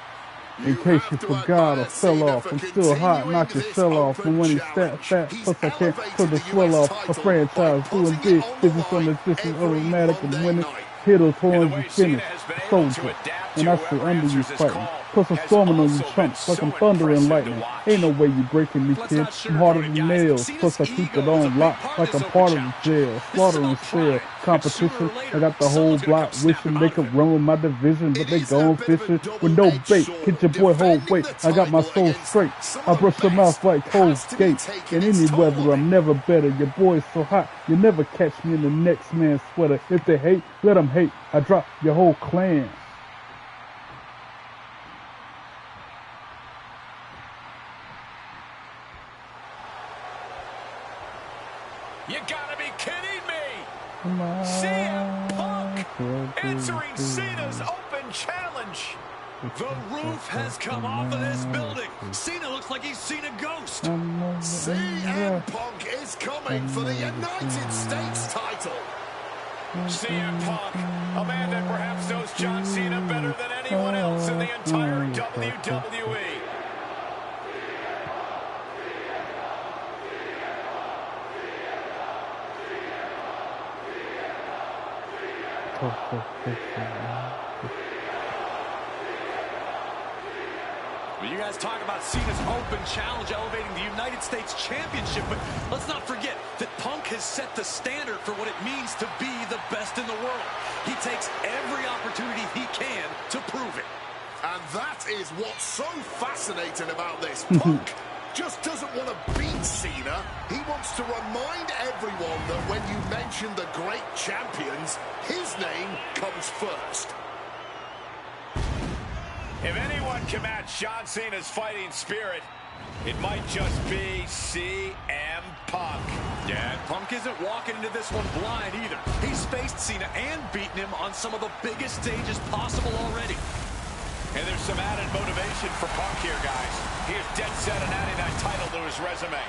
In case you forgot or fell off, I'm still hot, knock your shell off. And when he's fat, plus I can't put the swell off. A franchise doing big, business on the distance, automatic and winning. Hit those horns and finish. Soldier. And I feel under you fighting. Plus I'm storming on you chumps like I'm thunder and lightning. Ain't no way you breaking me, kid. I'm harder than nails. Plus I keep it on lock like I'm part of the jail. Slaughter and sale. Competition. I got the whole block wishing they could run with my division, but they gone fishing with no bait. Hit your boy whole weight. I got my soul straight. I brush your mouth like Colgate. In any weather, I'm never better. Your boy's so hot, you never catch me in the next man's sweater. If they hate, let them hate. I drop your whole clan. You gotta be kidding me! CM Punk answering Cena's open challenge. The roof has come off of this building. Cena looks like he's seen a ghost. CM Punk is coming for the United States title. CM Punk, a man that perhaps knows John Cena better than anyone else in the entire WWE. Well, you guys talk about Cena's open challenge elevating the United States Championship, but let's not forget that Punk has set the standard for what it means to be the best in the world. He takes every opportunity he can to prove it. And that is what's so fascinating about this. Punk just doesn't want to beat Cena. He wants to remind everyone that when you mention the great champions, his name comes first. If anyone can match John Cena's fighting spirit, it might just be CM Punk. Yeah, and Punk isn't walking into this one blind either. He's faced Cena and beaten him on some of the biggest stages possible already. And there's some added motivation for Punk here, guys. He is dead set on adding that title to his resume.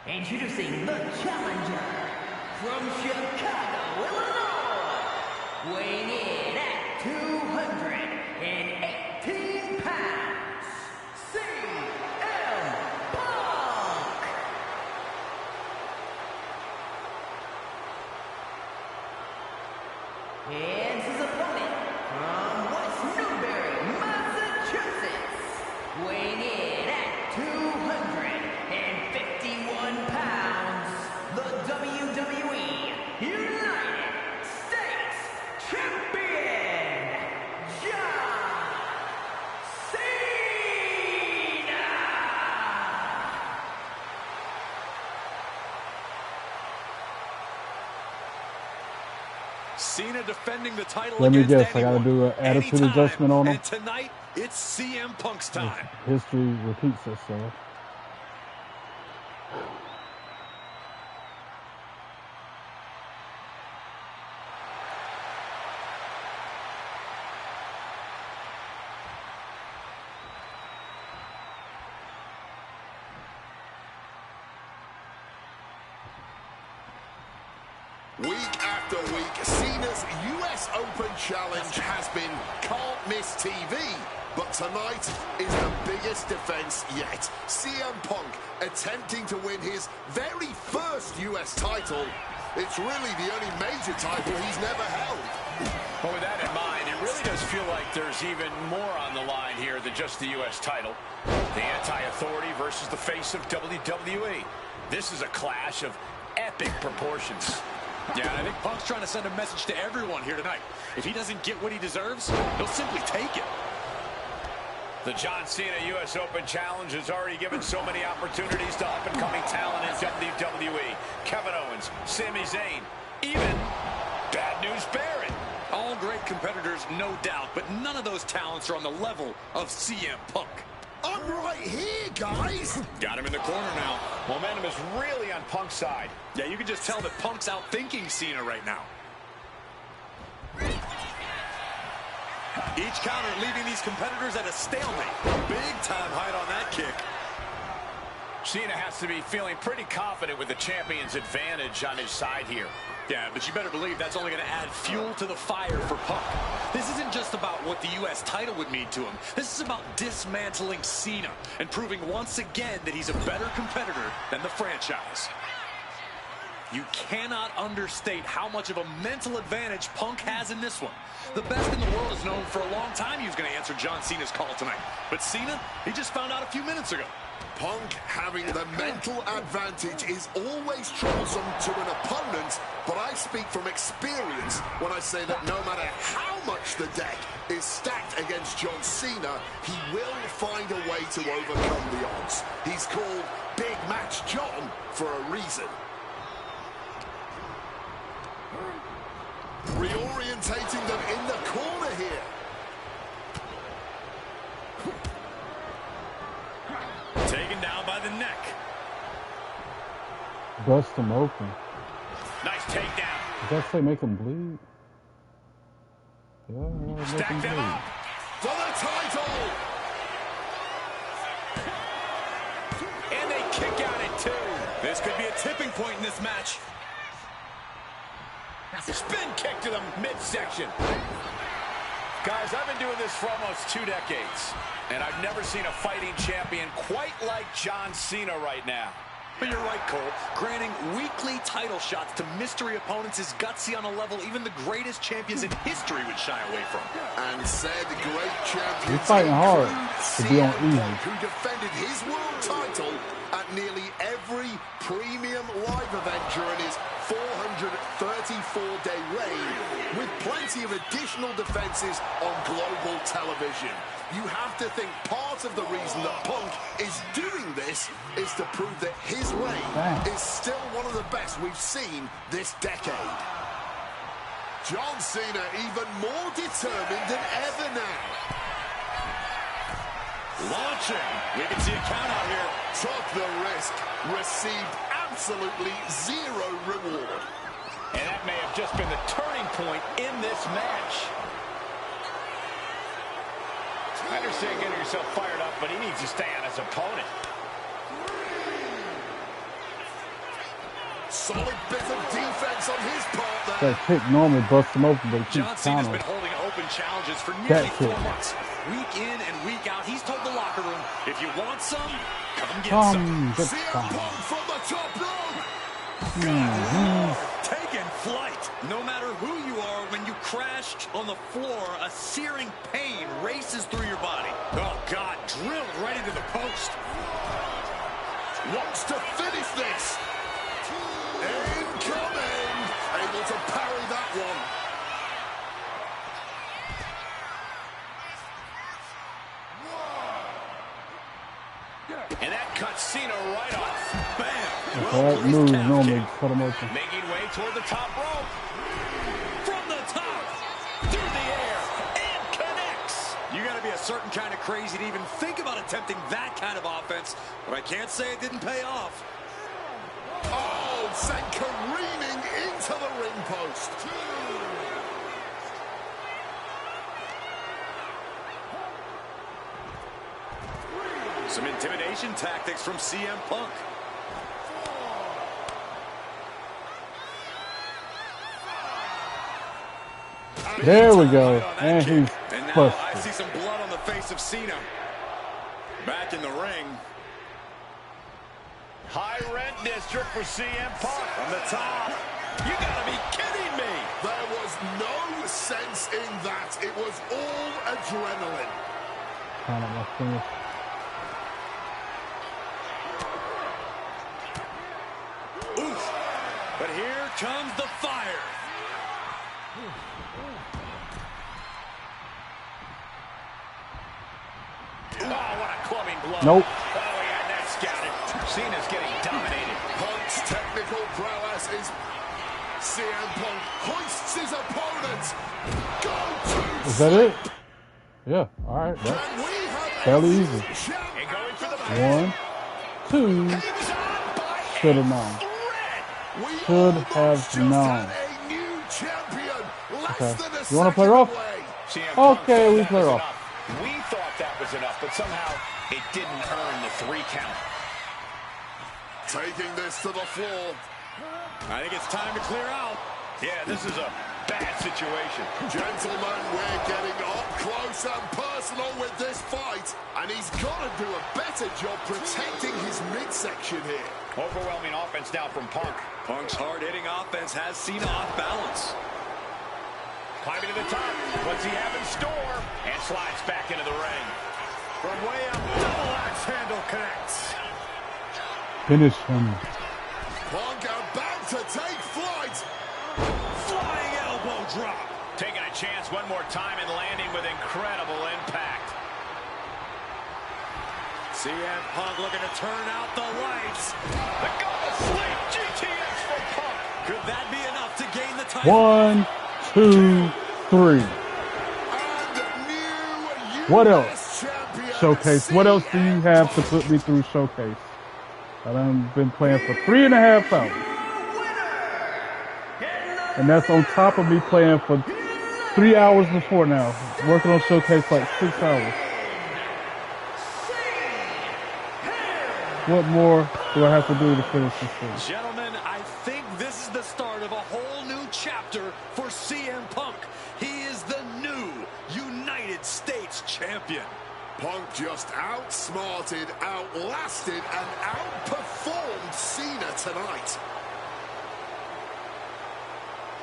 Introducing the challenger from Chicago, Illinois, weighing in at 218 pounds, CM Punk. And his opponent from West Newbury, Massachusetts, weighing in at 251 pounds, the WWE Cena defending the title Let me against guess, I gotta do an attitude anytime. adjustment on him. And tonight, it's CM Punk's time. History repeats itself. Week after week, Cena's US Open Challenge has been can't miss TV. But tonight is the biggest defense yet. CM Punk attempting to win his very first US title. It's really the only major title he's never held. Well, with that in mind, it really does feel like there's even more on the line here than just the US title. The anti-authority versus the face of WWE. This is a clash of epic proportions. Yeah, and I think Punk's trying to send a message to everyone here tonight. If he doesn't get what he deserves, he'll simply take it. The John Cena US Open Challenge has already given so many opportunities to up-and-coming talent in WWE. Kevin Owens, Sami Zayn, even Bad News Barrett. All great competitors, no doubt, but none of those talents are on the level of CM Punk. I'm right here, guys. Got him in the corner now. Momentum is really on Punk's side. Yeah, you can just tell that Punk's outthinking Cena right now. Each counter leaving these competitors at a stalemate. Big time height on that kick. Cena has to be feeling pretty confident with the champion's advantage on his side here. Yeah, but you better believe that's only going to add fuel to the fire for Punk. This isn't just about what the U.S. title would mean to him. This is about dismantling Cena and proving once again that he's a better competitor than the franchise. You cannot understate how much of a mental advantage Punk has in this one. The best in the world has known for a long time he was going to answer John Cena's call tonight. But Cena, he just found out a few minutes ago. Punk having the mental advantage is always troublesome to an opponent, but I speak from experience when I say that no matter how much the deck is stacked against John Cena, he will find a way to overcome the odds. He's called Big Match John for a reason. Reorientating them in the corner here. Taken down by the neck. Bust him open. Nice takedown. Does that say make him bleed? Yeah, make Stack him them bleed. up. For the title! And they kick out at 2. This could be a tipping point in this match. Spin kick to the midsection. Guys, I've been doing this for almost 2 decades, and I've never seen a fighting champion quite like John Cena right now. But you're right, Cole. Granting weekly title shots to mystery opponents is gutsy on a level even the greatest champions in history would shy away from. And said great champions. He's fighting hard to be on easy. Who defended his world title at nearly every premium live event during his 434-day reign, with plenty of additional defenses on global television. You have to think part of the reason that Punk is doing this is to prove that his reign is still one of the best we've seen this decade. John Cena even more determined than ever now. Launching. We can see a count out here. Took the risk, received absolutely zero reward. And that may have just been the turning point in this match. I understand getting yourself fired up, but he needs to stay on his opponent. Solid bit of defense on his part there. That kick normally busts him open, but he John keeps Cena's countering. been holding open challenges for nearly 4 kick. months. Week in and week out, he's told the locker room, if you want some, come get some. Get CM some. Punk from the top rope. Taking flight. No matter who you are, when you crashed on the floor, a searing pain races through your body. Oh, God, drilled right into the post. Wants to finish this. Incoming. Able to parry that one. And that cuts Cena right off. Bam. That move normally cut him open. Making way toward the top rope. From the certain kind of crazy to even think about attempting that kind of offense, but I can't say it didn't pay off. Oh, sent careening into the ring post. Some intimidation tactics from CM Punk. There we go. And he's And now pushed. I see some blood on the face of Cena. Back in the ring. High rent district for CM Punk. From the top. You gotta be kidding me. There was no sense in that. It was all adrenaline. Kind of my finish. Oof. But here comes the fire. Oh, what a clubbing blow. Nope. Oh, he had that scouted. Cena's getting dominated. Punk's technical prowess is CM Punk hoists his opponent. Go to Is that it? Yeah. All right. Can we have Fairly a easy. new champ? And going for the One, two. He was on by Should have a known. thread. We Should almost have just known. had a new champion. Less Okay. than a You wanna play second rough? away. CM Punk Okay, thought we that play was rough. enough. We thought that was enough, but somehow it didn't earn the 3 count. Taking this to the floor. I think it's time to clear out. Yeah, this is a bad situation. Gentlemen, we're getting up close and personal with this fight. And he's got to do a better job protecting his midsection here. Overwhelming offense now from Punk. Punk's hard-hitting offense has Cena off balance. Climbing to the top. What's he have in store? And slides back into the ring. From way up, double axe handle connects. Finish him. Punk about to take flight. Flying elbow drop. Taking a chance one more time and landing with incredible impact. CM Punk looking to turn out the lights. The go to sleep GTX from Punk. Could that be enough to gain the title? 1, 2, 3. What else? Showcase. What else do you have to put me through Showcase? I done been playing for 3.5 hours. And that's on top of me playing for 3 hours before now. Working on Showcase like 6 hours. What more do I have to do to finish this thing? Gentlemen, I think this is the start of a whole new chapter for CM Punk. He is the new United States champion. Punk just outsmarted, outlasted, and outperformed Cena tonight.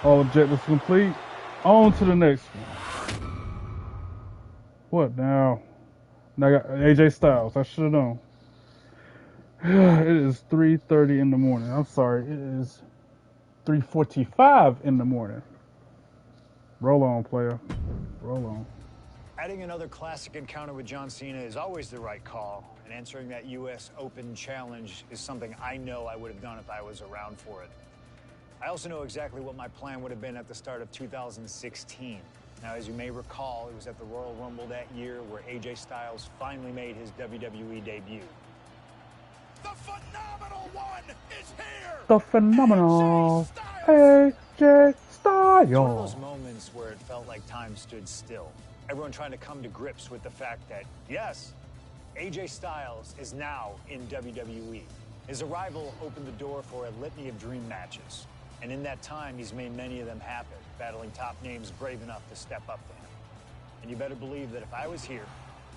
All objectives complete. On to the next one. What now? Now I got AJ Styles. I should have known. It is 3:30 in the morning. I'm sorry. It is 3:45 in the morning. Roll on, player. Roll on. Adding another classic encounter with John Cena is always the right call, and answering that U.S. Open challenge is something I know I would have done if I was around for it. I also know exactly what my plan would have been at the start of 2016. Now, as you may recall, it was at the Royal Rumble that year where AJ Styles finally made his WWE debut. The phenomenal one is here. The phenomenal AJ AJ It's one of those Styles. moments where it felt like time stood still. Everyone trying to come to grips with the fact that, yes, AJ Styles is now in WWE. His arrival opened the door for a litany of dream matches. And in that time, he's made many of them happen, battling top names brave enough to step up to him. And you better believe that if I was here,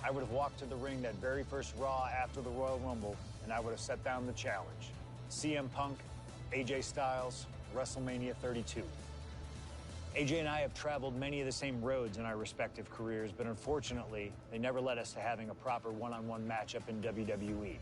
I would have walked to the ring that very first Raw after the Royal Rumble, and I would have set down the challenge. CM Punk, AJ Styles, WrestleMania 32. AJ and I have traveled many of the same roads in our respective careers, but unfortunately, they never led us to having a proper one-on-one matchup in WWE.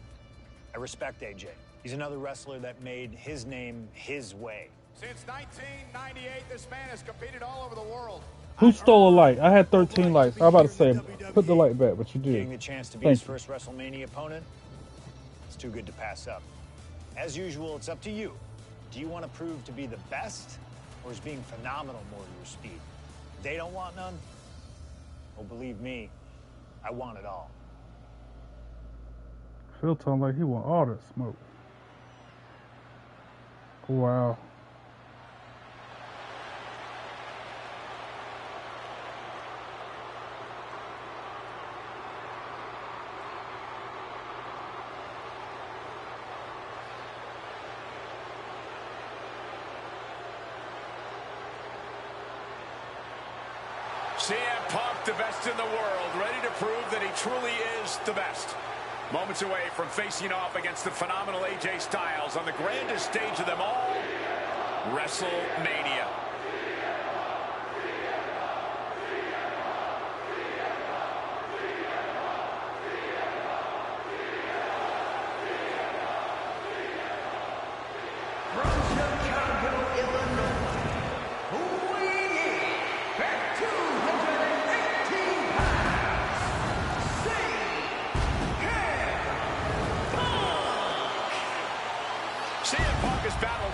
I respect AJ. He's another wrestler that made his name his way. Since 1998, this man has competed all over the world. Who stole a light? I had 13 lights. I was about to say, put the light back, but you Getting did. the chance to be Thank his you. first WrestleMania opponent, it's too good to pass up. As usual, it's up to you. Do you want to prove to be the best, or is being phenomenal more your speed? They don't want none? Well, believe me, I want it all. Phil told like he want all that smoke. Wow. CM Punk, the best in the world, ready to prove that he truly is the best. Moments away from facing off against the phenomenal AJ Styles on the grandest stage of them all, WrestleMania.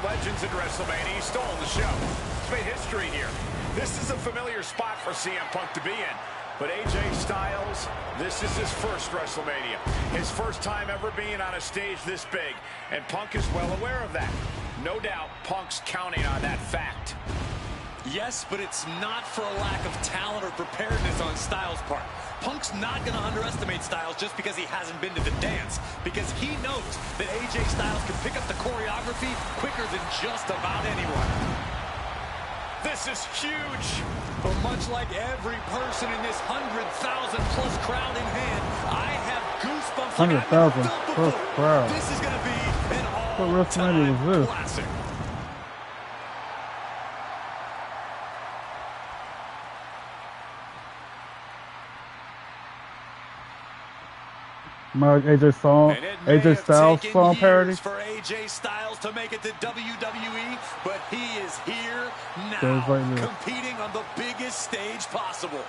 Legends in WrestleMania. He's stolen the show. He's made history here. This is a familiar spot for CM Punk to be in. But AJ Styles, this is his first WrestleMania. His first time ever being on a stage this big. And Punk is well aware of that. No doubt, Punk's counting on that fact. Yes, but it's not for a lack of talent or preparedness on Styles' part. Punk's not going to underestimate Styles just because he hasn't been to the dance, because he knows that AJ Styles can pick up the choreography quicker than just about anyone. This is huge. But much like every person in this 100,000-plus crowd in hand, I have goosebumps. 100,000-plus crowd. This is going to be an what WrestleMania was this? classic. My AJ Styles song parody. For AJ Styles to make it to WWE, but he is here now, competing on the biggest stage possible.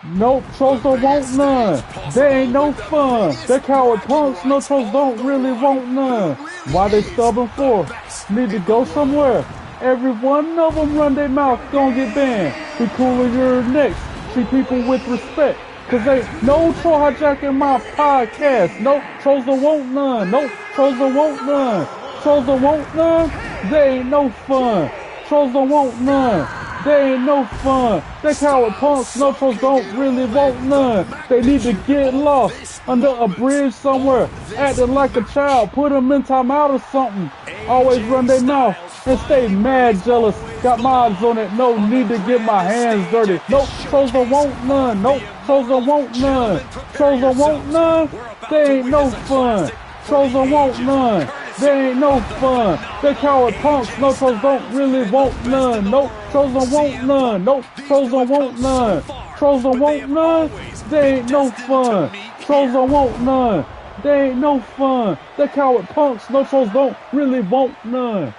Nope, trolls don't want none. They ain't no fun. They coward punks, no trolls don't really want none. Why they stubborn for? Need to go somewhere. Every one of them run their mouth, gon' get banned. Be cool in your next. Treat people with respect, cause ain't no troll hijacking my podcast. No trolls don't want none. No trolls don't want none. Trolls don't want none. They ain't no fun. Trolls don't want none. They ain't no fun. They coward punks. No trolls don't really want none. They need to get lost under a bridge somewhere, acting like a child. Put them in timeout or something. Always run their mouth and stay mad jealous. Got my eyes on it, no need to get my hands dirty. No, trolls don't want none. No, trolls don't want none. Trolls don't want none. They ain't no fun. Trolls don't want none. They ain't no fun. They coward punks. No, trolls don't really want none. No, trolls don't want none. No, trolls don't want none. Trolls don't want none. They ain't no fun. Trolls don't want none. They ain't no fun. They coward punks. No, trolls don't really want none.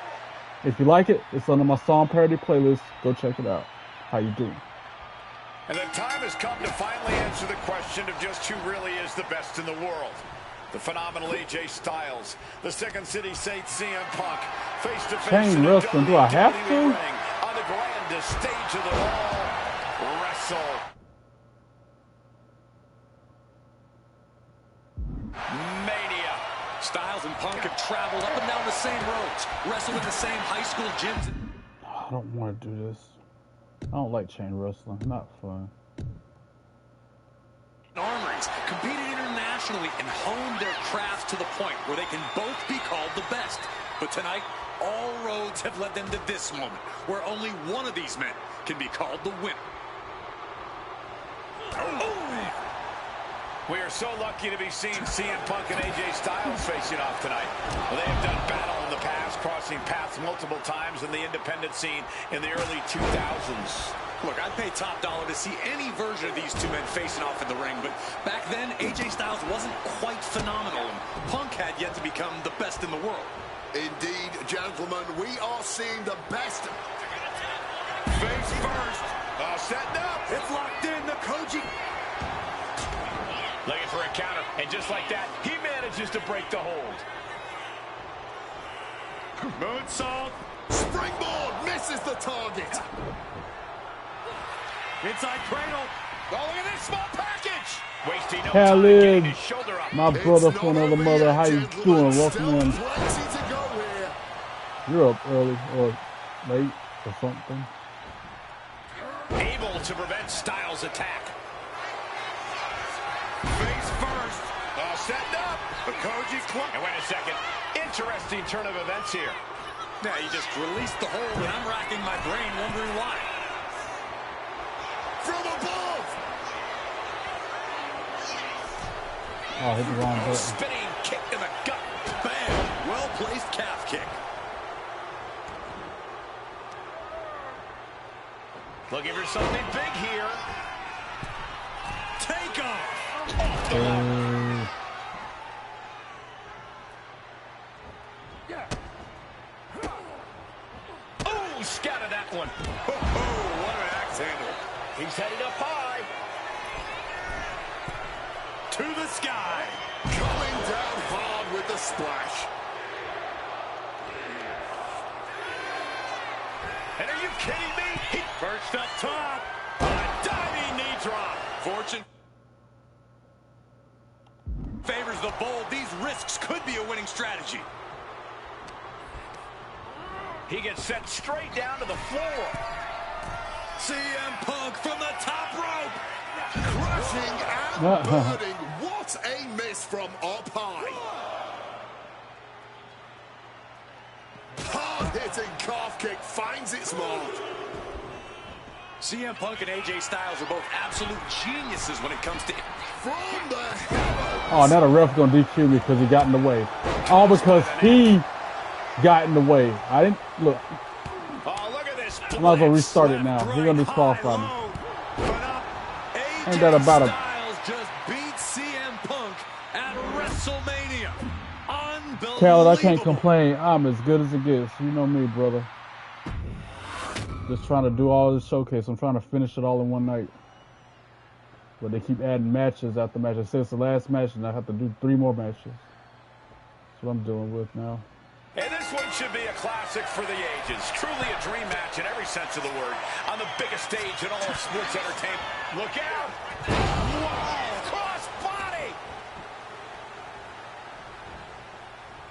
If you like it, it's under my song parody playlist. Go check it out. How you doing? And the time has come to finally answer the question of just who really is the best in the world. The phenomenal AJ Styles, the Second City Saint CM Punk, face-to-face Chain wrestling, do I have to? On the grandest stage of them all, Wrestle. Mania. Styles and Punk have traveled up and down the same roads, wrestled in the same high school gyms. I don't want to do this. I don't like chain wrestling. Not fun. Armories, competed internationally and honed their craft to the point where they can both be called the best. But tonight, all roads have led them to this moment, where only one of these men can be called the winner. We are so lucky to be seeing CM Punk and AJ Styles facing off tonight. Well, they have done battle in the past, crossing paths multiple times in the independent scene in the early 2000s. Look, I'd pay top dollar to see any version of these two men facing off in the ring, but back then, AJ Styles wasn't quite phenomenal, and Punk had yet to become the best in the world. Indeed, gentlemen, we are seeing the best. Face first. Setting up. It's locked in, the Koji. Looking for a counter, and just like that, he manages to break the hold. Moonsault. Springboard misses the target. Inside cradle. Oh, look at this small package. Wasting no time Khaled, getting his shoulder up. my brother from another mother, how you doing? Welcome in. Plenty to go here. You're up early or late or something. Able to prevent Styles' attack. Face first. Setting up. Koji Club. And wait a second. Interesting turn of events here. Now you just released the hold, and I'm racking my brain wondering why. From above. Oh, hit the wrong button. Spinning kick in the gut. Bam! Well-placed calf kick. Looking for something big here. Take off. Oh, scattered that one. Oh, what an axe handle. He's headed up high. To the sky. Coming down hard with the splash. And are you kidding me? He Perched up top. A diving knee drop. Fortune favors the bold. These risks could be a winning strategy. He gets sent straight down to the floor. CM Punk from the top rope. Crashing and burning. What a miss from up high. Hard-hitting calf kick finds its mark. CM Punk and AJ Styles are both absolute geniuses when it comes to... From the heavens. Oh, now the ref gonna DQ me because he got in the way. All because he got in the way. I didn't look. Oh, look at this. I might as well restart it now. He's gonna disqualify me. Ain't that about a... Styles just beat CM Punk at WrestleMania. Unbelievable. Khaled, I can't complain. I'm as good as it gets. You know me, brother. Just trying to do all this showcase. I'm trying to finish it all in one night. But they keep adding matches after matches. Since the last match, and I have to do 3 more matches. That's what I'm dealing with now. And this one should be a classic for the ages. Truly a dream match in every sense of the word. On the biggest stage in all of sports entertainment. Look out! Whoa! Cross body!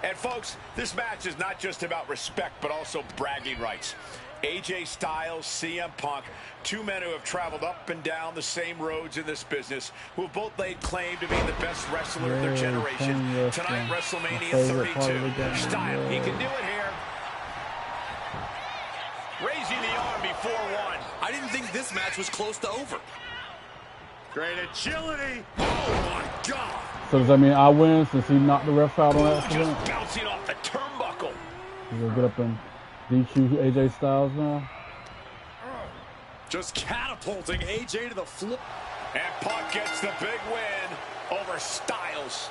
And folks, this match is not just about respect, but also bragging rights. AJ Styles, CM Punk, 2 men who have traveled up and down the same roads in this business, who have both laid claim to being the best wrestler of their generation. Tonight, WrestleMania 32. Styles, he can do it here. Raising the arm before one. I didn't think this match was close to over. Great agility. Oh, my God. So does that mean I win since he knocked the ref out on that accident? Just bouncing off the turnbuckle. He's gonna get up and DQ AJ Styles now. Just catapulting AJ to the floor. And Punk gets the big win over Styles.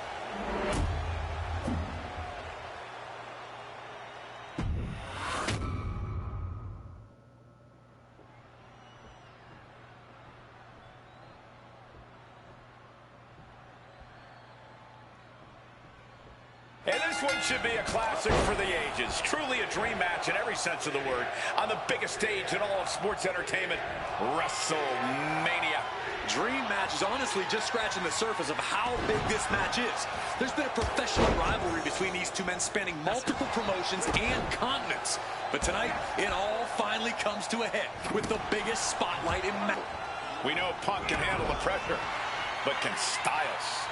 And this one should be a classic for the ages. Truly a dream match in every sense of the word. On the biggest stage in all of sports entertainment, WrestleMania. Dream match is honestly just scratching the surface of how big this match is. There's been a professional rivalry between these two men spanning multiple promotions and continents. But tonight, it all finally comes to a head with the biggest spotlight in match. We know Punk can handle the pressure, but can Styles?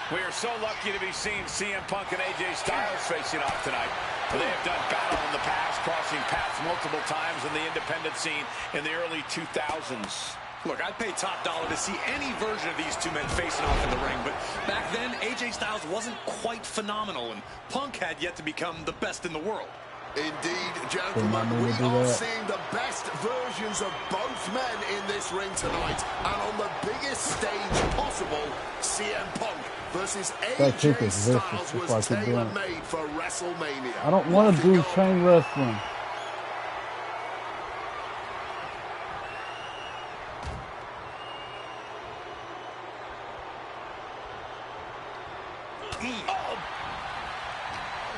We are so lucky to be seeing CM Punk and AJ Styles facing off tonight. They have done battle in the past, crossing paths multiple times in the independent scene in the early 2000s. Look, I'd pay top dollar to see any version of these two men facing off in the ring, but back then, AJ Styles wasn't quite phenomenal, and Punk had yet to become the best in the world. Indeed, gentlemen, we are seeing the best versions of both men in this ring tonight. And on the biggest stage possible, CM Punk versus AJ Styles was tailor-made for WrestleMania. I don't want to do chain wrestling.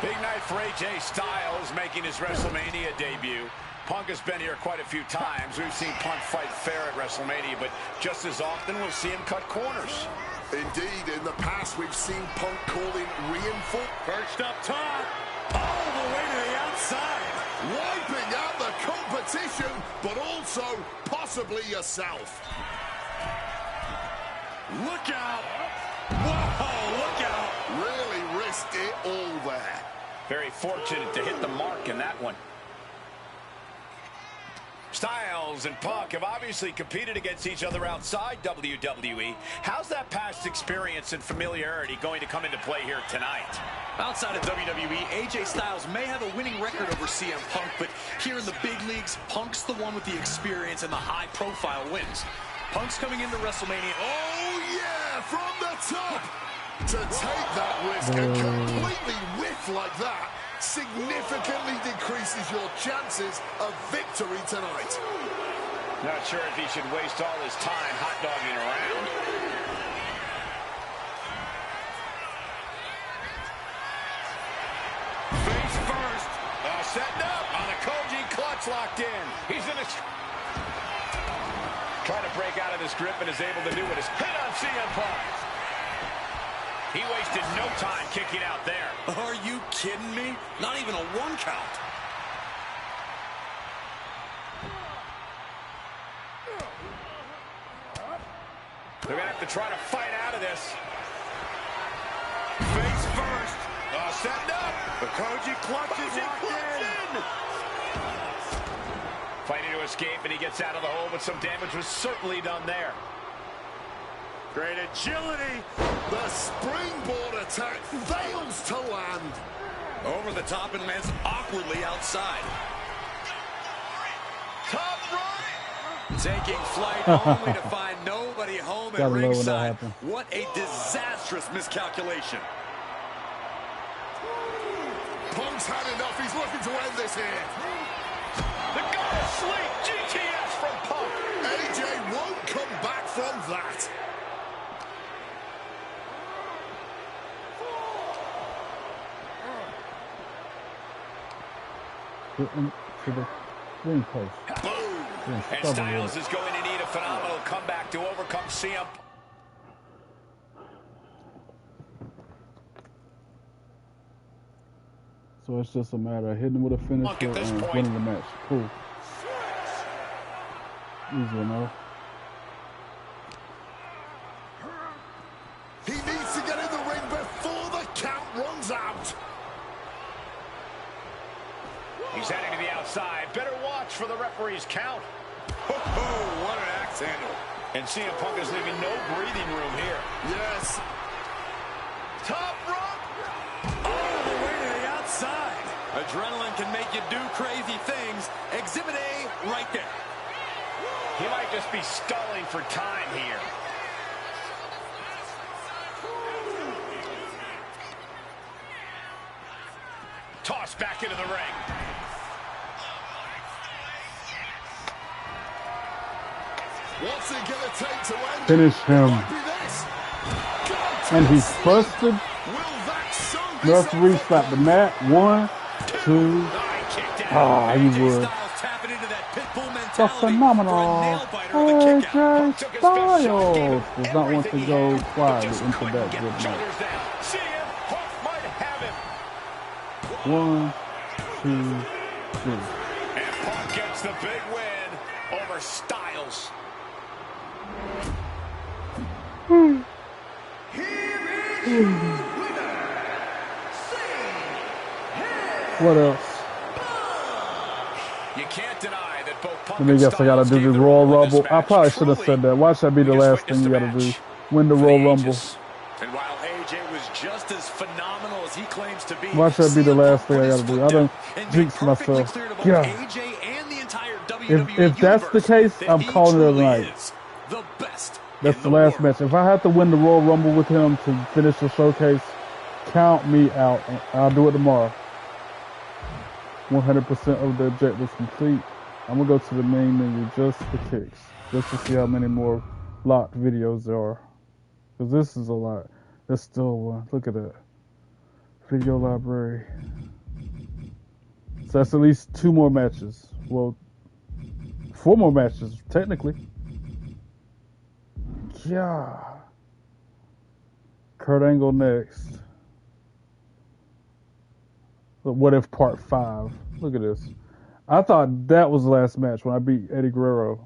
Big night for AJ Styles making his WrestleMania debut. Punk has been here quite a few times. We've seen Punk fight fair at WrestleMania, but just as often we'll see him cut corners. Indeed, in the past we've seen Punk calling reinforcement. Perched up top, all the way to the outside. Wiping out the competition, but also possibly yourself. Look out. Whoa, look out. Really risked it all there. Very fortunate to hit the mark in that one. Styles and Punk have obviously competed against each other outside WWE. How's that past experience and familiarity going to come into play here tonight? Outside of WWE, AJ Styles may have a winning record over CM Punk, but here in the big leagues, Punk's the one with the experience and the high-profile wins. Punk's coming into WrestleMania. Oh, yeah, from the top. To take that risk and completely whiff like that significantly decreases your chances of victory tonight. Not sure if he should waste all his time hot-dogging around. Face first. Setting up on a Koji clutch locked in. He's in a... Trying to break out of this grip and is able to do it. His hit on CM Punk. He wasted no time kicking out there. Are you kidding me? Not even a 1 count. They're going to have to try to fight out of this. Face first. Setting up. The Koji clutch is locked in. Fighting to escape, and he gets out of the hole, but some damage was certainly done there. Great agility. The springboard attack fails to land. Over the top and lands awkwardly outside. Top right. Taking flight only to find nobody home at ringside. What a disastrous miscalculation. Punk's had enough. He's looking to end this here. The God of Sleep. GTS from Punk. AJ won't come back from that. To the ring post. Boom. And Styles is going to need a phenomenal comeback to overcome CM. So it's just a matter of hitting him with a finisher and winning the match. Cool. Easy enough. He needs to get in the ring before the count runs out. He's heading to the outside. Better watch for the referee's count. Oh, what an axe handle. And CM Punk is leaving no breathing room here. Yes. Top rope. All the way to the outside. Adrenaline can make you do crazy things. Exhibit A right there. He might just be stalling for time here. Tossed back into the ring. What's it gonna take to end? Finish him. And he's busted. Referee slapped the mat. 1, 2. Ah, he would. The phenomenal AJ Styles does not want to go quietly into that good match. 1, 2, 3. And Punk gets the big win over Styles. What else? You can't deny that both Punk Let me guess, I gotta do the Royal Rumble. I probably should have said that. Watch that be the last thing you gotta do. Win the Royal Rumble. And while AJ was just as phenomenal as he claims to be, Watch that be the last thing I gotta do. I don't jinx myself. Yeah. If that's the case, I'm calling it a night. That's the last match. If I have to win the Royal Rumble with him to finish the showcase, count me out. I'll do it tomorrow. 100% of the objectives complete. I'm gonna go to the main menu just for kicks, just to see how many more locked videos there are. Because this is a lot. There's still one. Look at that. Video library. So that's at least 2 more matches. Well, 4 more matches, technically. Yeah. Kurt Angle next. The What If Part 5. Look at this. I thought that was the last match when I beat Eddie Guerrero.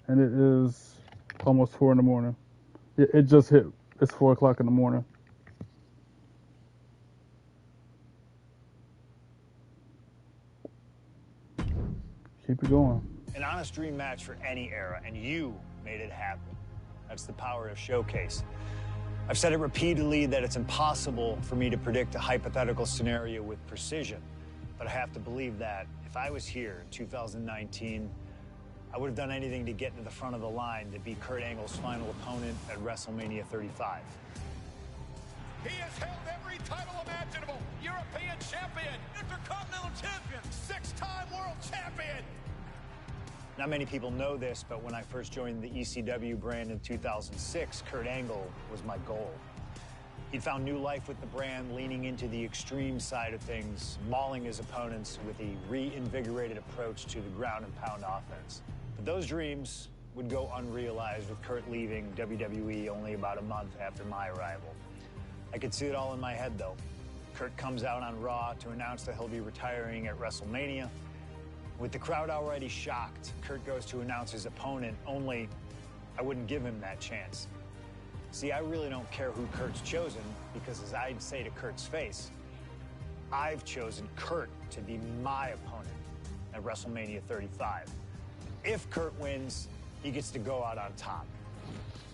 And it is almost 4 in the morning. It just hit. It's 4 o'clock in the morning. Keep it going. An honest dream match for any era, and you made it happen. That's the power of Showcase. I've said it repeatedly that it's impossible for me to predict a hypothetical scenario with precision, but I have to believe that if I was here in 2019, I would have done anything to get into the front of the line to be Kurt Angle's final opponent at WrestleMania 35. He has held every title imaginable. European champion, Intercontinental champion, 6-time world champion. Not many people know this, but when I first joined the ECW brand in 2006, Kurt Angle was my goal. He'd found new life with the brand, leaning into the extreme side of things, mauling his opponents with a reinvigorated approach to the ground and pound offense. But those dreams would go unrealized with Kurt leaving WWE only about a month after my arrival. I could see it all in my head, though. Kurt comes out on Raw to announce that he'll be retiring at WrestleMania. With the crowd already shocked, Kurt goes to announce his opponent, only I wouldn't give him that chance. See, I really don't care who Kurt's chosen, because as I'd say to Kurt's face, I've chosen Kurt to be my opponent at WrestleMania 35. If Kurt wins, he gets to go out on top.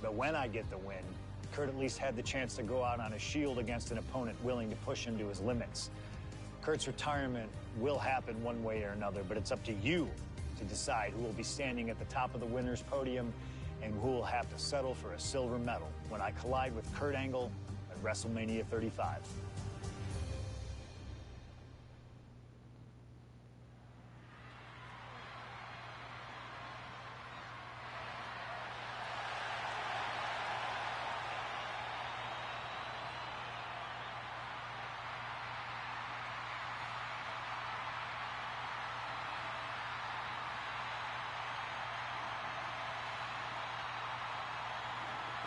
But when I get the win, Kurt at least had the chance to go out on a shield against an opponent willing to push him to his limits. Kurt's retirement will happen one way or another, but it's up to you to decide who will be standing at the top of the winner's podium and who will have to settle for a silver medal when I collide with Kurt Angle at WrestleMania 35.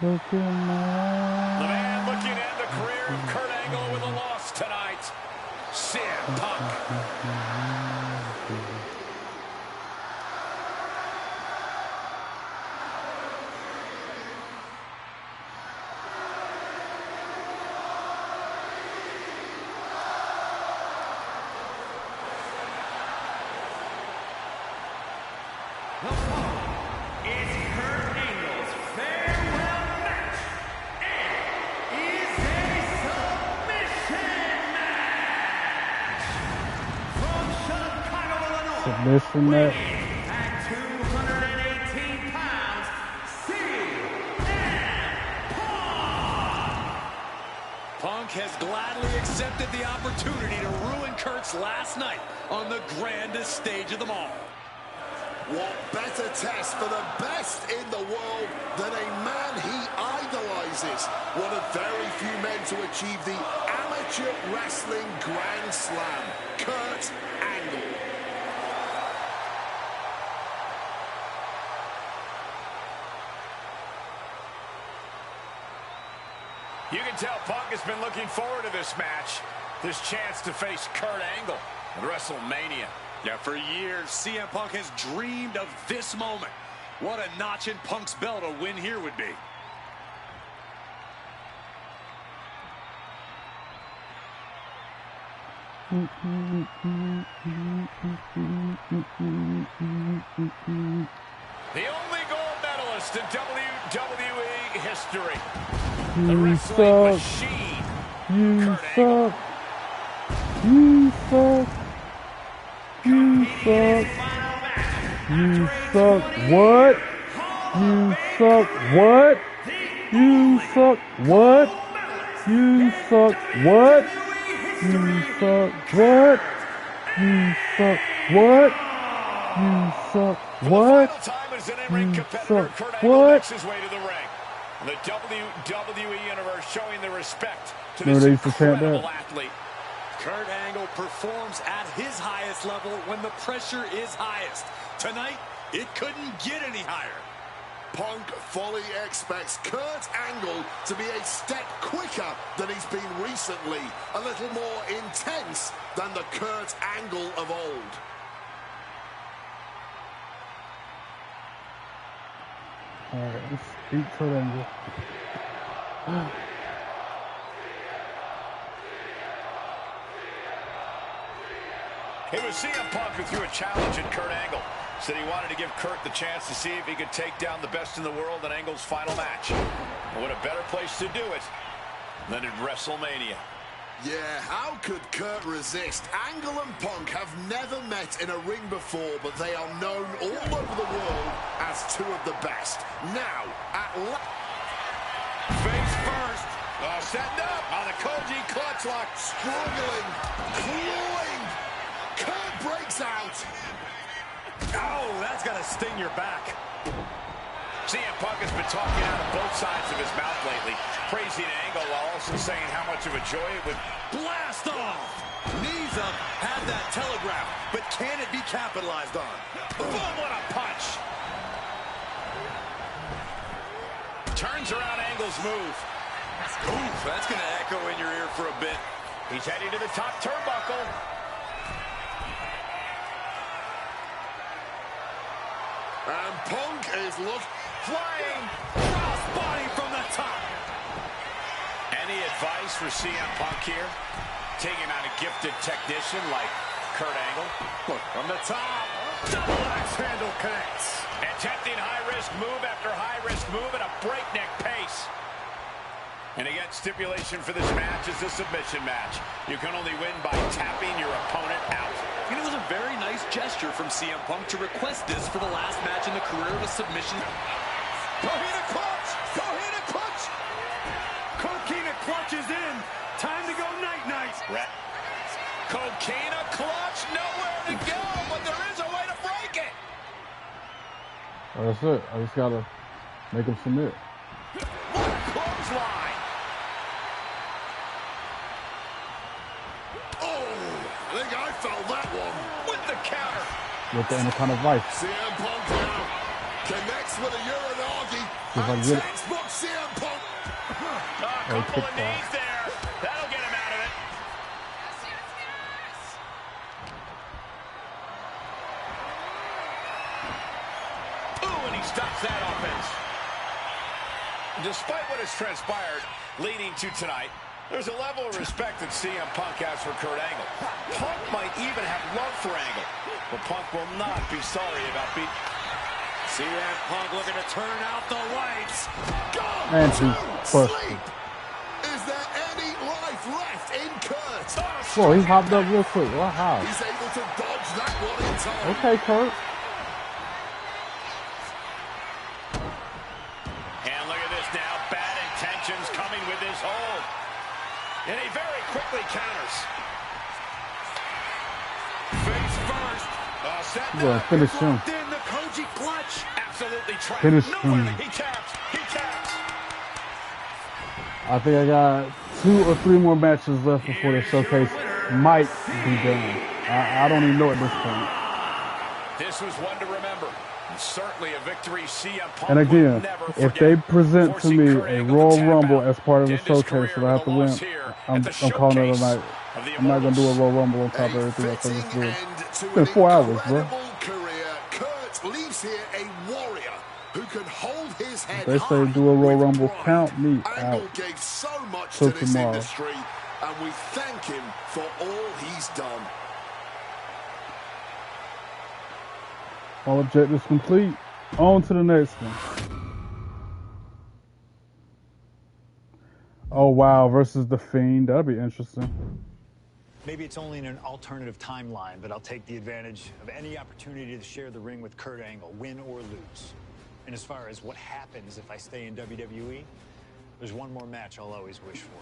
The man looking to end the career of Kurt Angle with a loss tonight, CM Punk. The following is Kurt Angle's farewell match and is a submission match. From Chicago, Illinois, Submission match. weighing at 218 pounds, CM Punk. Punk has gladly accepted the opportunity to ruin Kurt's last night on the grandest stage of them all. What better test for the best in the world than a man he idolizes? One of very few men to achieve the amateur wrestling Grand Slam, Kurt Angle. You can tell Punk has been looking forward to this match, this chance to face Kurt Angle at WrestleMania. Yeah, for years, CM Punk has dreamed of this moment. What a notch in Punk's belt a win here would be. The only gold medalist in WWE history. The You wrestling suck. machine, You Kurt Angle. suck. You suck. You suck. You suck. What? You suck. What? You suck. What? You suck. What? You suck. What? You suck. What? You suck. For the What? final time as an in-ring You competitor, suck. Kurt Angle What? makes his way to the ring. The WWE Universe showing the respect to Remember this they used to chant incredible that? athlete. Kurt Angle performs at his highest level when the pressure is highest. Tonight, it couldn't get any higher. Punk fully expects Kurt Angle to be a step quicker than he's been recently, a little more intense than the Kurt Angle of old. Alright, let's beat Kurt Angle. It was CM Punk who threw a challenge at Kurt Angle. Said he wanted to give Kurt the chance to see if he could take down the best in the world in Angle's final match. What a better place to do it than at WrestleMania. Yeah, how could Kurt resist? Angle and Punk have never met in a ring before, but they are known all over the world as two of the best. Now, Face first. Setting up on the Koji clutch lock. Struggling, clawing. Kurt breaks out. Oh, that's got to sting your back. CM Punk has been talking out of both sides of his mouth lately, praising Angle while also saying how much of a joy it would. Blast off! Knees up, had that telegraph, but can it be capitalized on? Boom, what a punch! Turns around Angle's move. Oof, that's going to echo in your ear for a bit. He's heading to the top turnbuckle. And Punk is flying. Crossbody from the top. Any advice for CM Punk here? Taking out a gifted technician like Kurt Angle. Look, from the top. Double axe handle connects. Attempting high-risk move after high-risk move at a breakneck pace. And again, stipulation for this match is a submission match. You can only win by tapping your opponent out. You know, it was a very nice gesture from CM Punk to request this for the last match in the career of a submission. Coquina clutch! Coquina clutch! Coquina clutch is in. Time to go night-night. Coquina clutch, nowhere to go, but there is a way to break it. That's it. I just gotta make him submit. What a clothesline. I think I felt that one. With the counter. With the Anaconda Vice. CM Punk now connects with a Uranagi. If I And get it. textbook CM Punk. A couple of knees there. That'll get him out of it. Ooh, and he stops that offense. Despite what has transpired leading to tonight, there's a level of respect that CM Punk has for Kurt Angle. Punk might even have love for Angle, but Punk will not be sorry about beating. CM Punk looking to turn out the lights. And he's busted. Sleep. Is there any life left in Kurt? Whoa, he hopped up real quick. Wow. He's able to dodge that one in time. Okay, Kurt. And look at this now. Bad intentions coming with his hold. And he very quickly counters. Face first. He's gonna finish him. In the Koji clutch. Absolutely trapped. Finish Nowhere. him. He taps. He taps. I think I got 2 or 3 more matches left before the showcase might be done. I don't even know at this point. This was one to remember. And certainly a victory CM Punk And again, will never if forget. they present to Forcing me Kurt a Angle Royal to tap Rumble out. as part of the End his showcase career that I have to with a win, loss here I'm at the calling it a showcase night. of the I'm not going to do a Immortals. Royal Rumble on top of A everything else I fitting just did. end to It's been an 4 hours, bro. incredible career. Kurt leaves here a warrior who can hold his head They say high do a Royal with Rumble, pride. count me Angle out. gave so much Till to this tomorrow. industry, and we thank him for all he's done. All objectives complete. On to the next one. Oh, wow. Versus The Fiend. That'll be interesting. Maybe it's only in an alternative timeline, but I'll take the advantage of any opportunity to share the ring with Kurt Angle, win or lose. And as far as what happens if I stay in WWE, there's one more match I'll always wish for.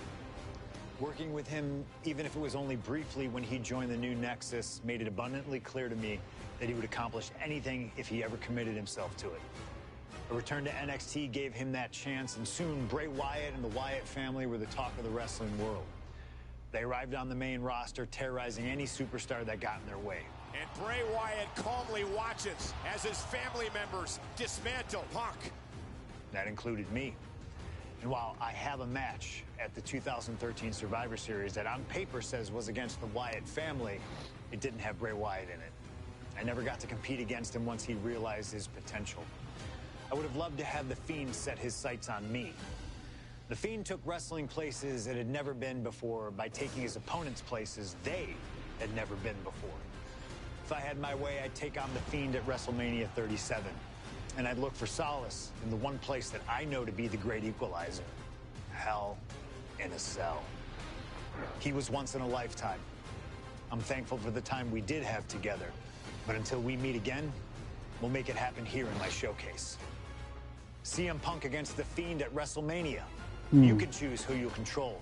Working with him, even if it was only briefly when he joined the new Nexus, made it abundantly clear to me that he would accomplish anything if he ever committed himself to it. A return to NXT gave him that chance, and soon Bray Wyatt and the Wyatt family were the talk of the wrestling world. They arrived on the main roster, terrorizing any superstar that got in their way. And Bray Wyatt calmly watches as his family members dismantle Punk. That included me. And while I have a match at the 2013 Survivor Series that on paper says was against the Wyatt family, it didn't have Bray Wyatt in it. I never got to compete against him once he realized his potential. I would have loved to have The Fiend set his sights on me. The Fiend took wrestling places it had never been before by taking his opponents places they had never been before. If I had my way, I'd take on The Fiend at WrestleMania 37. And I'd look for solace in the one place that I know to be the great equalizer. Hell in a Cell. He was once in a lifetime. I'm thankful for the time we did have together. But until we meet again, we'll make it happen here in my showcase. CM Punk against The Fiend at WrestleMania. You can choose who you'll control.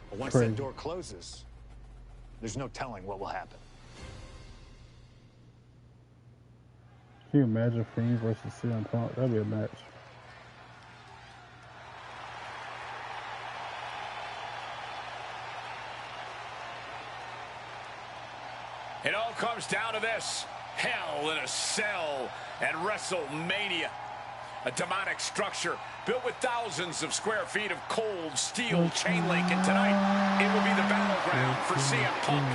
But once that door closes, there's no telling what will happen. Can you imagine Fiend versus CM Punk? That'd be a match. It all comes down to this. Hell in a Cell at WrestleMania. A demonic structure built with thousands of square feet of cold steel chain link. And tonight, it will be the battleground for CM Punk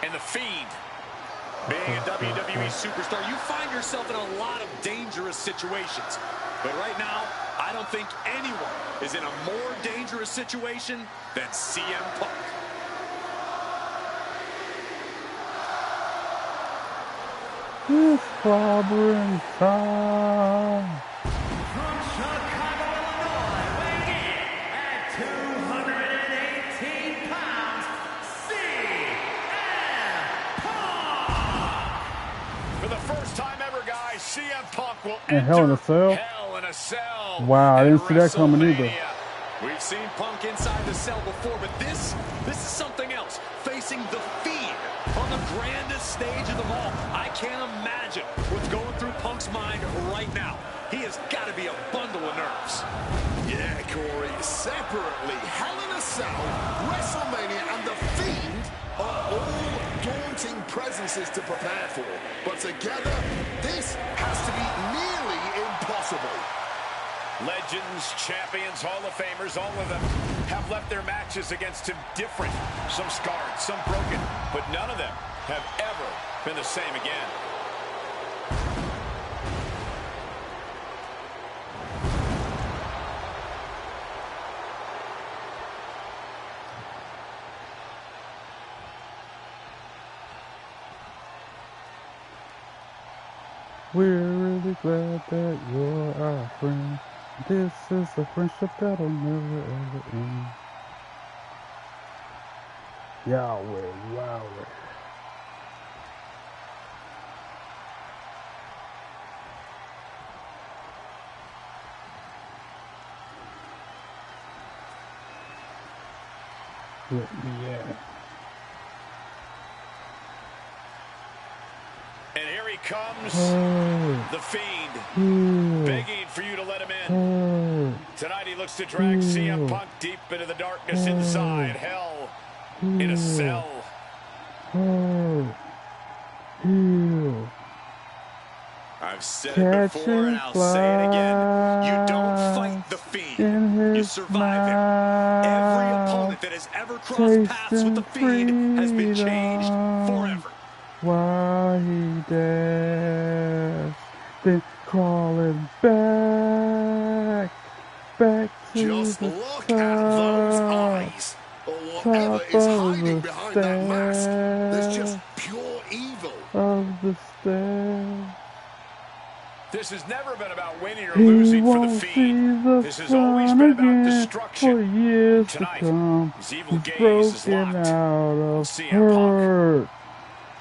and The Fiend. Being a WWE superstar, you find yourself in a lot of dangerous situations. But right now, I don't think anyone is in a more dangerous situation than CM Punk. It's clobbering time. From Chicago, Illinois, weighing in at 218 pounds, CM Punk! For the first time ever, guys, CM Punk will And enter Hell in a Cell? Hell in a Cell. Wow, I didn't see that coming either. WrestleMania. We've seen Punk inside the cell before, but this is something else. Facing The Fiend on the grandest stage of them all. I can't imagine what's going through Punk's mind right now. He has got to be a bundle of nerves. Yeah, Corey. Separately, Hell in a Cell, WrestleMania, and The Fiend are all daunting presences to prepare for. But together, this has to be nearly impossible. Legends, champions, Hall of Famers, all of them have left their matches against him different. Some scarred, some broken, but none of them have ever been the same again. We're really glad that you're our friend. This is a friendship that'll never ever end. Yahweh, Yahweh. Let me at. And here he comes, The Fiend, begging for you to let him in. Tonight he looks to drag CM Punk deep into the darkness inside Hell in a Cell. I've said it before and I'll say it again. You don't fight The Fiend. You survive him. Every opponent that has ever crossed paths with The Fiend has been changed forever. While he dashed, then crawling back to Just the look top, at those eyes. Or whatever top is of hiding the behind that mask. There's just stairs, pure evil. of the stairs. This has never been about winning or He losing for The won't see Fiend. the This has always sun been about again for destruction. years to Tonight, come. his evil He's gaze is broken locked out on of CM hurt.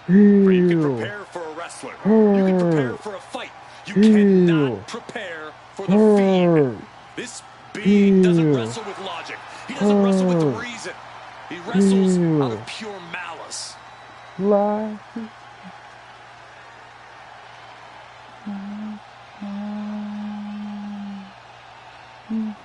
But you can Heal. prepare for a wrestler. You can prepare for a fight. You cannot prepare for The Fiend. This being doesn't wrestle with logic. He doesn't wrestle with reason. He wrestles out of pure malice. Life. Not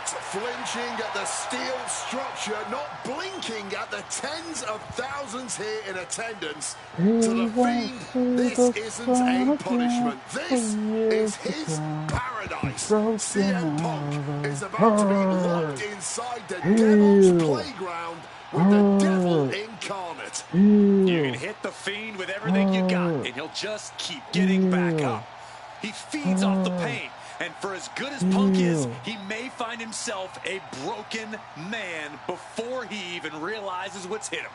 flinching at the steel structure, not blinking at the tens of thousands here in attendance. To the Fiend, this isn't a punishment. This is his paradise. CM Punk is about to be locked inside the Devil's Playground with the Devil incarnate. You can hit the Fiend with everything you got, and he'll just keep getting back up. He feeds off the pain. And for as good as Punk is, he may find himself a broken man before he even realizes what's hit him.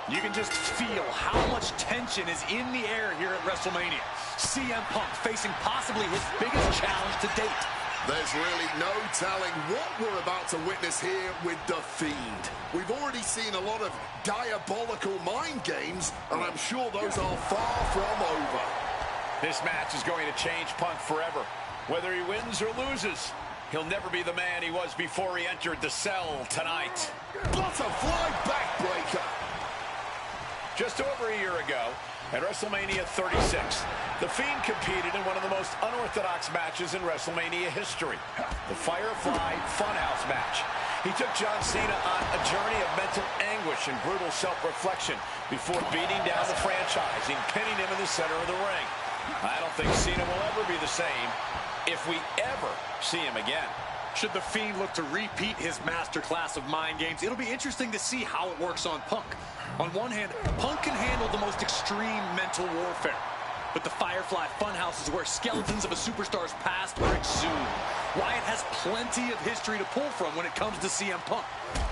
You can just feel how much tension is in the air here at WrestleMania. CM Punk facing possibly his biggest challenge to date. There's really no telling what we're about to witness here with The Fiend. We've already seen a lot of diabolical mind games, and I'm sure those are far from over. This match is going to change Punk forever. Whether he wins or loses, he'll never be the man he was before he entered the cell tonight. Butterfly backbreaker. Just over a year ago, at WrestleMania 36, The Fiend competed in one of the most unorthodox matches in WrestleMania history, the Firefly Funhouse match. He took John Cena on a journey of mental anguish and brutal self-reflection before beating down the franchise and pinning him in the center of the ring. I don't think Cena will ever be the same if we ever see him again. Should The Fiend look to repeat his masterclass of mind games, it'll be interesting to see how it works on Punk. On one hand, Punk can handle the most extreme mental warfare. But the Firefly Funhouse is where skeletons of a superstar's past are exhumed. Wyatt has plenty of history to pull from when it comes to CM Punk.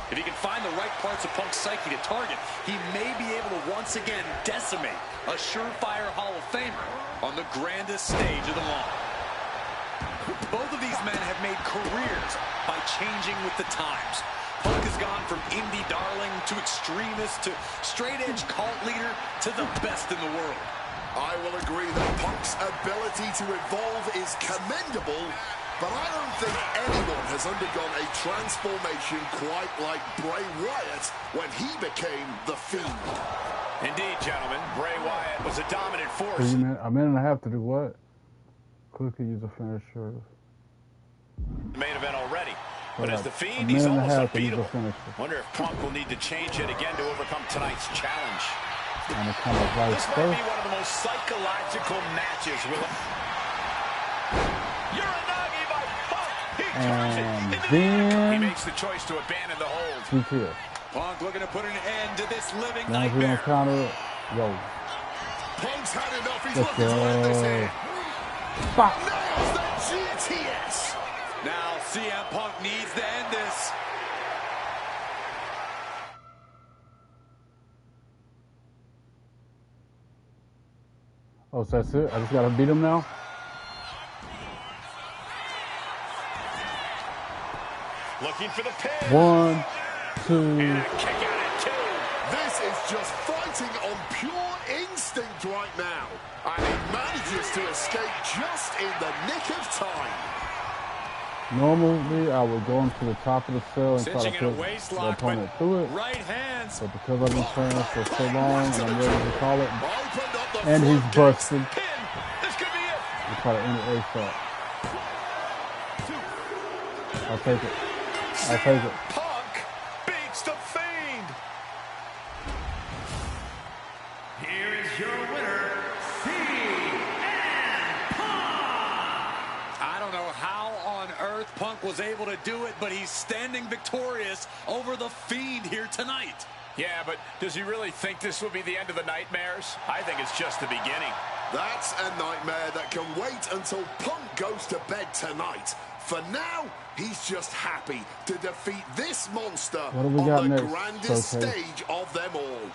If he can find the right parts of Punk's psyche to target, he may be able to once again decimate a surefire Hall of Famer on the grandest stage of them all. Both of these men have made careers by changing with the times. Punk has gone from indie darling to extremist to straight-edge cult leader to the best in the world. I will agree that Punk's ability to evolve is commendable, but I don't think anyone has undergone a transformation quite like Bray Wyatt when he became The Fiend. Indeed, gentlemen, Bray Wyatt was a dominant force. A minute and a half to do what? Quickly use a finisher. Main event already. But as The Fiend, he's almost unbeatable. Wonder if Punk will need to change it again to overcome tonight's challenge. And it kind of this might be one of the most psychological matches. Uranagi by Punk. He makes the choice to abandon the hold. Punk looking to put an end to this living now nightmare. Counter. Yo. Punk's had enough. He's looking to end this here. Nails the GTS. Now CM Punk needs to end this. Oh, so that's it? I just gotta beat him now? Looking for the pin. 1, 2. And a kick out at 2. This is just fighting on pure instinct right now. And he manages to escape just in the nick of time. Normally, I would go into the top of the cell and try to put the opponent through it. Right hands. But because I've been training for so long and I'm ready to call it, and he's busted, This could be it. I'll try to end it ASAP. I'll take it. I'll take it. Punk beats The Fiend. Here is your winner, CM Punk. I don't know how on earth Punk was able to do it, but he's standing victorious over The Fiend here tonight. Yeah, but does he really think this will be the end of the nightmares? I think it's just the beginning. That's a nightmare that can wait until Punk goes to bed tonight. For now, he's just happy to defeat this monster on the grandest stage of them all.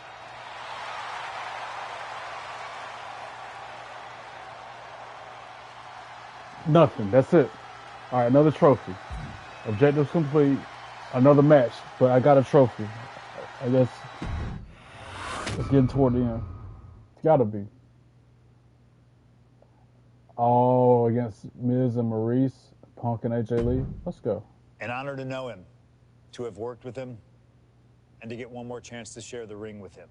Nothing. That's it. All right, another trophy. Objectives complete. Another match, but I got a trophy. I guess it's getting toward the end. It's gotta be. Oh, against Miz and Maurice, Punk and AJ Lee. Let's go. An honor to know him, to have worked with him, and to get one more chance to share the ring with him.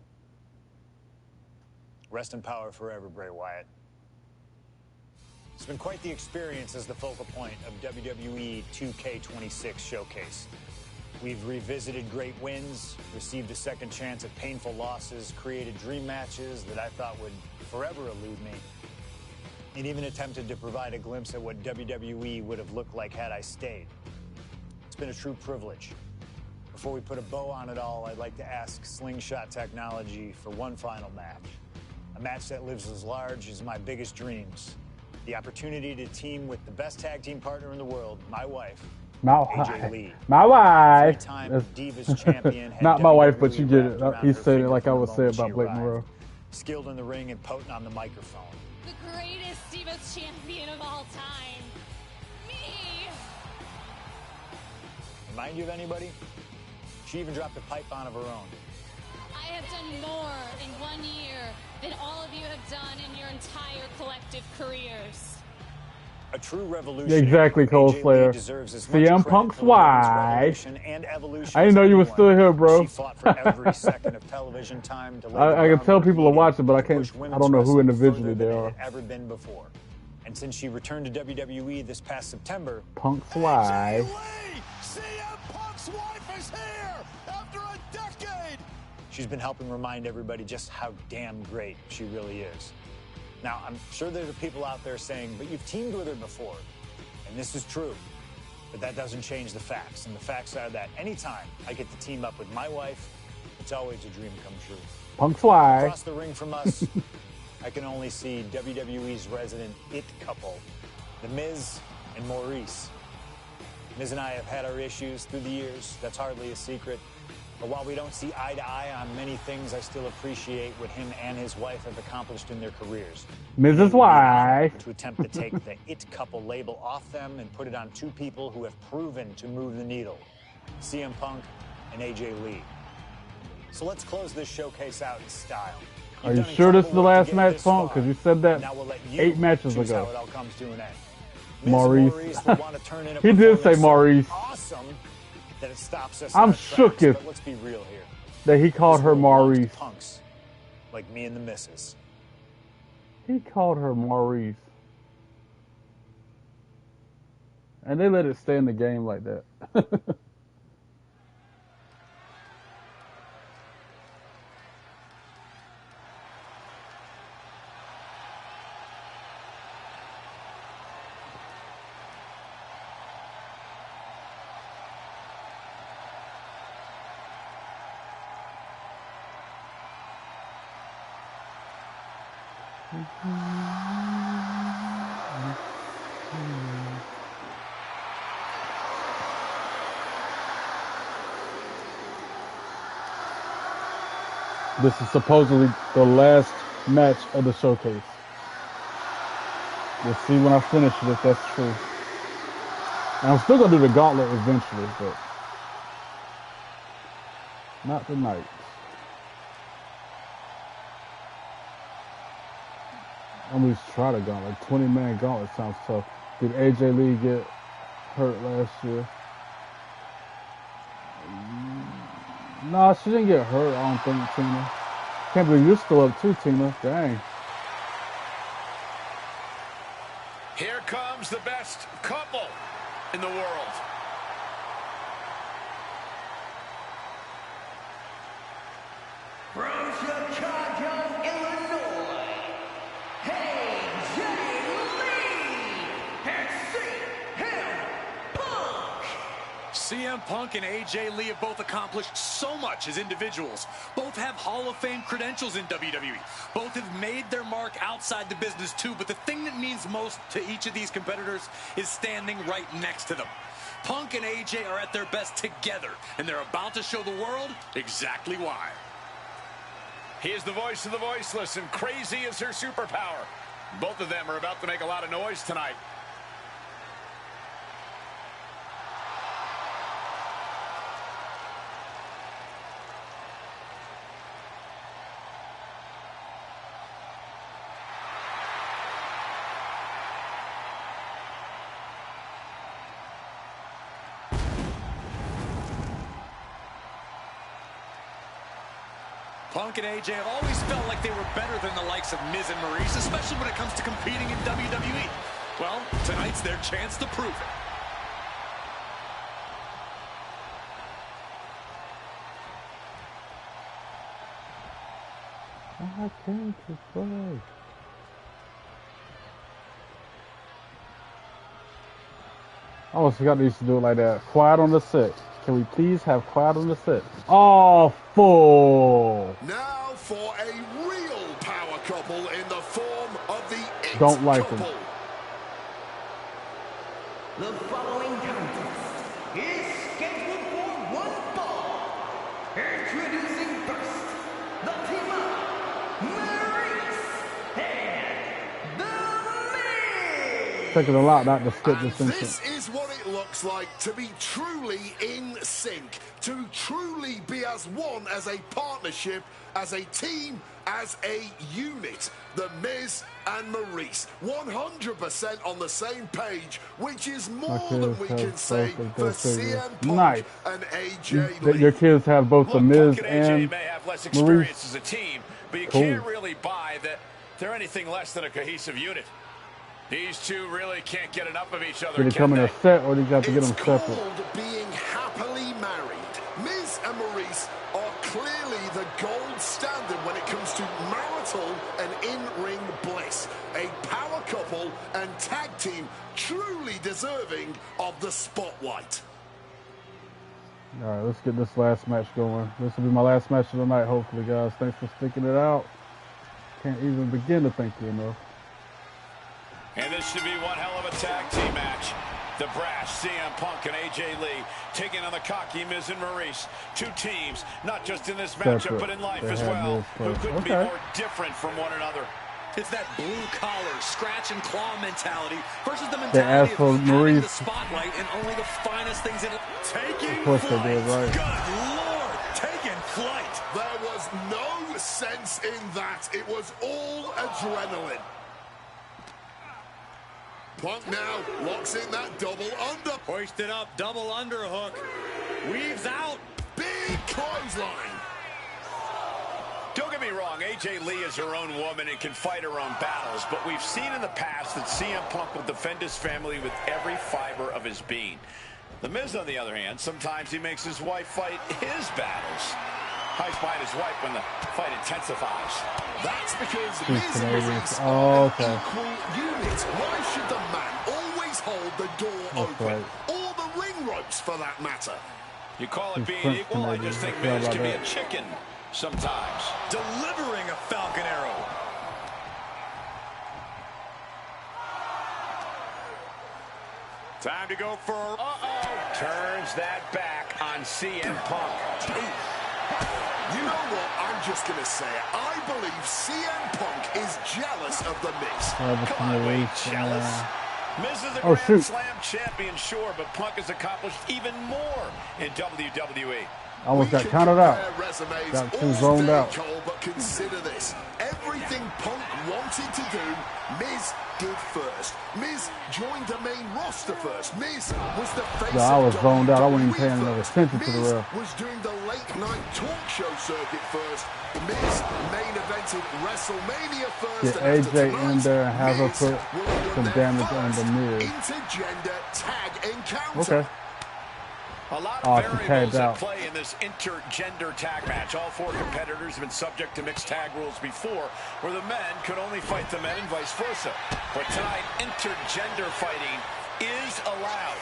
Rest in power forever, Bray Wyatt. It's been quite the experience as the focal point of WWE 2K26 Showcase. We've revisited great wins, received a second chance at painful losses, created dream matches that I thought would forever elude me, and even attempted to provide a glimpse at what WWE would have looked like had I stayed. It's been a true privilege. Before we put a bow on it all, I'd like to ask Slingshot Technology for one final match. A match that lives as large as my biggest dreams. The opportunity to team with the best tag team partner in the world, my wife, AJ Lee. My wife. Three-time Divas champion. Not my wife, but you get it. He said it like I would say about Blake Monroe. Skilled in the ring and potent on the microphone. The greatest Divas champion of all time. Me! Remind you of anybody? She even dropped a pipe on of her own. I have done more in 1 year than all of you have done in your entire collective careers. A true revolution. Exactly, Cold Slayer. CM Punk's wife. I didn't know you were still here, bro. She fought for every second of television time to I can tell people to watch it, but I don't know who individually they are. Ever been before. And since she returned to WWE this past September, Punk's wife. CM Punk's wife is here after a decade. She's been helping remind everybody just how damn great she really is. Now, I'm sure there are people out there saying, but you've teamed with her before. And this is true. But that doesn't change the facts. And the facts are that anytime I get to team up with my wife, it's always a dream come true. Punk's wife. Across the ring from us, I can only see WWE's resident it couple, The Miz and Maurice. Miz and I have had our issues through the years. That's hardly a secret. But while we don't see eye to eye on many things, I still appreciate what him and his wife have accomplished in their careers. Mrs. Wife. To attempt to take the it couple label off them and put it on two people who have proven to move the needle, CM Punk and AJ Lee. So let's close this showcase out in style. Are you sure this is the last match, Punk? Because you said that 8 matches ago. How it all comes to an end. Maurice. He did say Maurice. Awesome that it stops us. I'm shook if let's be real here. That he called her Maurice. Punks like me and the missus. He called her Maurice. And they let it stay in the game like that. This is supposedly the last match of the showcase. We'll see when I finish it if that's true. And I'm still going to do the gauntlet eventually, but not tonight. I'm going to try the gauntlet. 20-man gauntlet sounds tough. Did AJ Lee get hurt last year? Nah, she didn't get hurt, I don't think, Tina. Can't believe you're still up too, Tina. Dang. Here comes the best couple in the world. From Chicago, Illinois, AJ Lee and CM Punk. CM Punk and AJ Lee have both accomplished so much as individuals. Both have Hall of Fame credentials in WWE. Both have made their mark outside the business too, but the thing that means most to each of these competitors is standing right next to them. Punk and AJ are at their best together, and they're about to show the world exactly why. He is the voice of the voiceless, and crazy is her superpower. Both of them are about to make a lot of noise tonight. Punk and AJ have always felt like they were better than the likes of Miz and Maurice, especially when it comes to competing in WWE. Well, tonight's their chance to prove it. I came to play. I almost forgot they used to do it like that. Quiet on the set. Can we please have quiet on the set? Oh, full. Now for a real power couple in the form of the It Don't like couple. them. The following contest is scheduled for one fall. Introducing first, the team of Maurice and The Miz. Taking a lot not to skip And this instant. this is what it looks like to be truly in sync, to truly be as one, as a partnership, as a team, as a unit. The Miz and Maurice, 100% on the same page, which is more than we can say for CM Punk Nice. and AJ Lee. Your kids have both the Look, Miz Punk and AJ and may have less Maurice. experience as a team, but you Cool. can't really buy that they're anything less than a cohesive unit. These two really can't get enough of each other, Did they can come in they? a set or do you got to get It's them separate? called being happily married. Miz and Maurice are clearly the gold standard when it comes to marital and in-ring bliss. A power couple and tag team truly deserving of the spotlight. All right, let's get this last match going. This will be my last match of the night, hopefully, guys. Thanks for sticking it out. Can't even begin to thank you enough. And this should be one hell of a tag team match. The brash CM Punk and AJ Lee taking on the cocky Miz and Maurice. Two teams, not just in this matchup, but in life as well, who couldn't be more different from one another. It's that blue-collar, scratch-and-claw mentality versus the They asked mentality for of having Maurice. the spotlight and only the finest things in it. Taking Of course they did, right? Good Lord, taking flight. There was no sense in that. It was all adrenaline. Punk now locks in that double under. Hoisted up, double underhook. Weaves out. Big clothesline. Don't get me wrong, AJ Lee is her own woman and can fight her own battles, but we've seen in the past that CM Punk will defend his family with every fiber of his being. The Miz, on the other hand, sometimes he makes his wife fight his battles. Hides behind his wife when the fight intensifies. That's because She's Miz and Canadian. Maurice Oh, are okay. an equal unit. Why should the man always hold the door That's open? right. Or the ring ropes, for that matter. You call it He's being French equal, I Canadian. just think I forgot Miz can be about a chicken sometimes. Delivering a Falcon Arrow. Time to go for... Turns that back on CM Punk. You know what? I'm just going to say it. I believe CM Punk is jealous of the Miz. Come on, wait, jealous? Miz is a Oh, Grand shoot. Slam champion, sure, but Punk has accomplished even more in WWE. I almost We got can counted out. compare resumes Got too all zoned day, out. Cole, but consider this. Everything Punk wanted to do, Miz did first. Miz joined the main roster first. Miz was the face Yeah, I of was zoned out. I wasn't even WWE paying enough first. attention to the Miz ref. was doing the late night talk show circuit first. Miz main evented WrestleMania first. Get and after AJ in tonight, there and have her Miz put will run some their damage on first the Miz. intergender tag encounter. Okay. A lot Oh, of she variables tagged at out. play in this intergender tag match. All four competitors have been subject to mixed tag rules before, where the men could only fight the men and vice versa. But tonight, intergender fighting is allowed.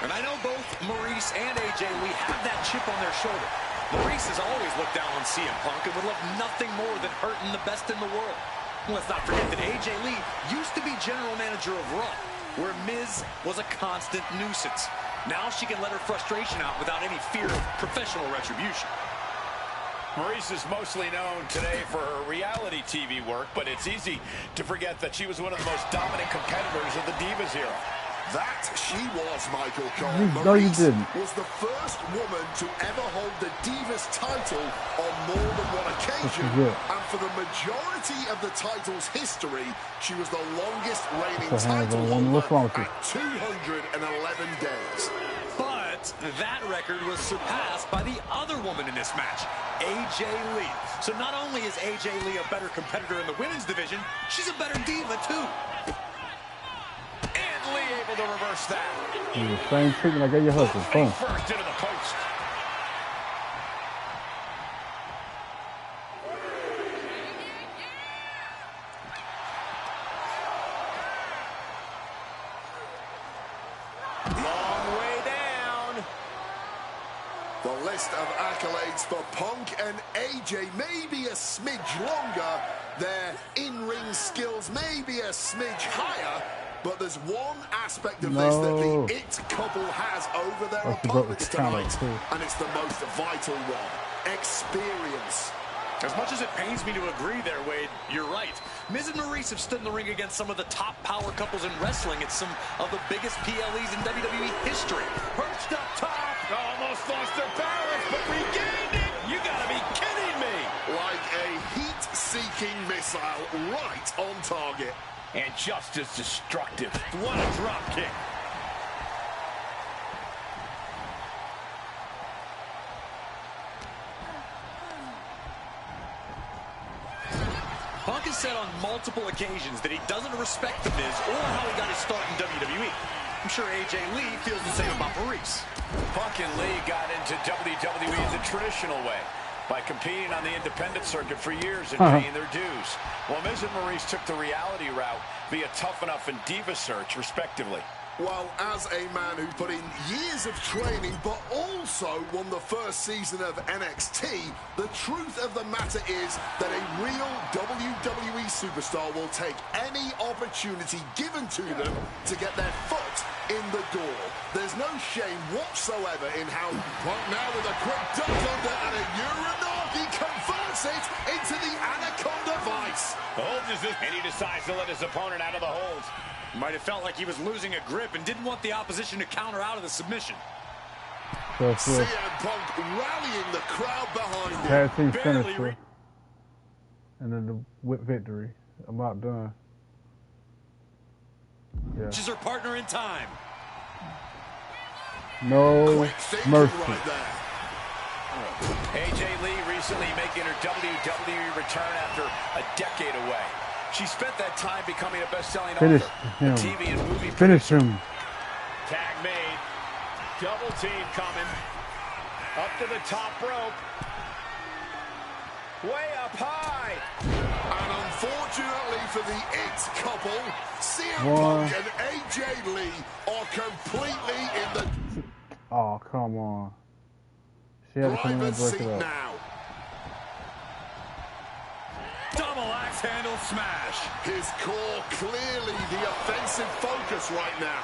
And I know both Maurice and AJ Lee have that chip on their shoulder. Maurice has always looked down on CM Punk and would love nothing more than hurting the best in the world. Let's not forget that AJ Lee used to be general manager of Raw, where Miz was a constant nuisance. Now she can let her frustration out without any fear of professional retribution. Maurice is mostly known today for her reality TV work, but it's easy to forget that she was one of the most dominant competitors of the Divas era. That she was, Michael Cole. No, you Maurice didn't. was the first woman to ever hold the Divas title on more than one occasion. good. And for the majority of the title's history, she was the longest reigning That's a hands-on title woman. What's wrong with holder you? at 211 days. But that record was surpassed by the other another woman in this match, AJ Lee. So not only is AJ Lee a better competitor in the women's division, she's a better diva too. And Lee able to reverse that. Same treatment I gave your husband. Boom. First into the post. Long way down. The list of accolades for Punk and AJ may be a smidge longer. Their in-ring skills may be a smidge higher. But there's one aspect of this that the It couple has over their opponents tonight, and it's the most vital one: experience. As much as it pains me to agree there, Wade, you're right. Miz and Maurice have stood in the ring against some of the top power couples in wrestling at some of the biggest PLEs in WWE history. Perched up top, Almost lost their balance, but regained it. You gotta be kidding me. Like a heat-seeking missile right on target. And just as destructive. What a drop kick. Punk has said on multiple occasions that he doesn't respect The Miz or how he got his start in WWE. I'm sure AJ Lee feels the same about Maurice. Punk and Lee got into WWE the traditional way, by competing on the independent circuit for years and paying their dues, while Miz and Maurice took the reality route via Tough Enough and Diva Search, respectively. Well, as a man who put in years of training but also won the first season of NXT, the truth of the matter is that a real WWE superstar will take any opportunity given to them to get their foot in the door. There's no shame whatsoever in how Punk now with a quick duck under and a Uranagi converts it into the Anaconda Vice. Holds is this, and he decides to let his opponent out of the hold. Might have felt like he was losing a grip and didn't want the opposition to counter out of the submission. CM Punk rallying the crowd behind him. Tag team finisher. And then the whip victory. I'm not done. Yeah. She's her partner in time. No mercy. Right there. AJ Lee recently making her WWE return after a decade away. She spent that time becoming a best-selling author, a TV and movie producer. Finish him. Tag made. Double team coming. Up to the top rope. Way up high. And unfortunately for the It couple, CM Punk and AJ Lee are completely in the... Oh, come on. She had to come in and break it up. Now. Double axe handle smash. His core clearly the offensive focus right now.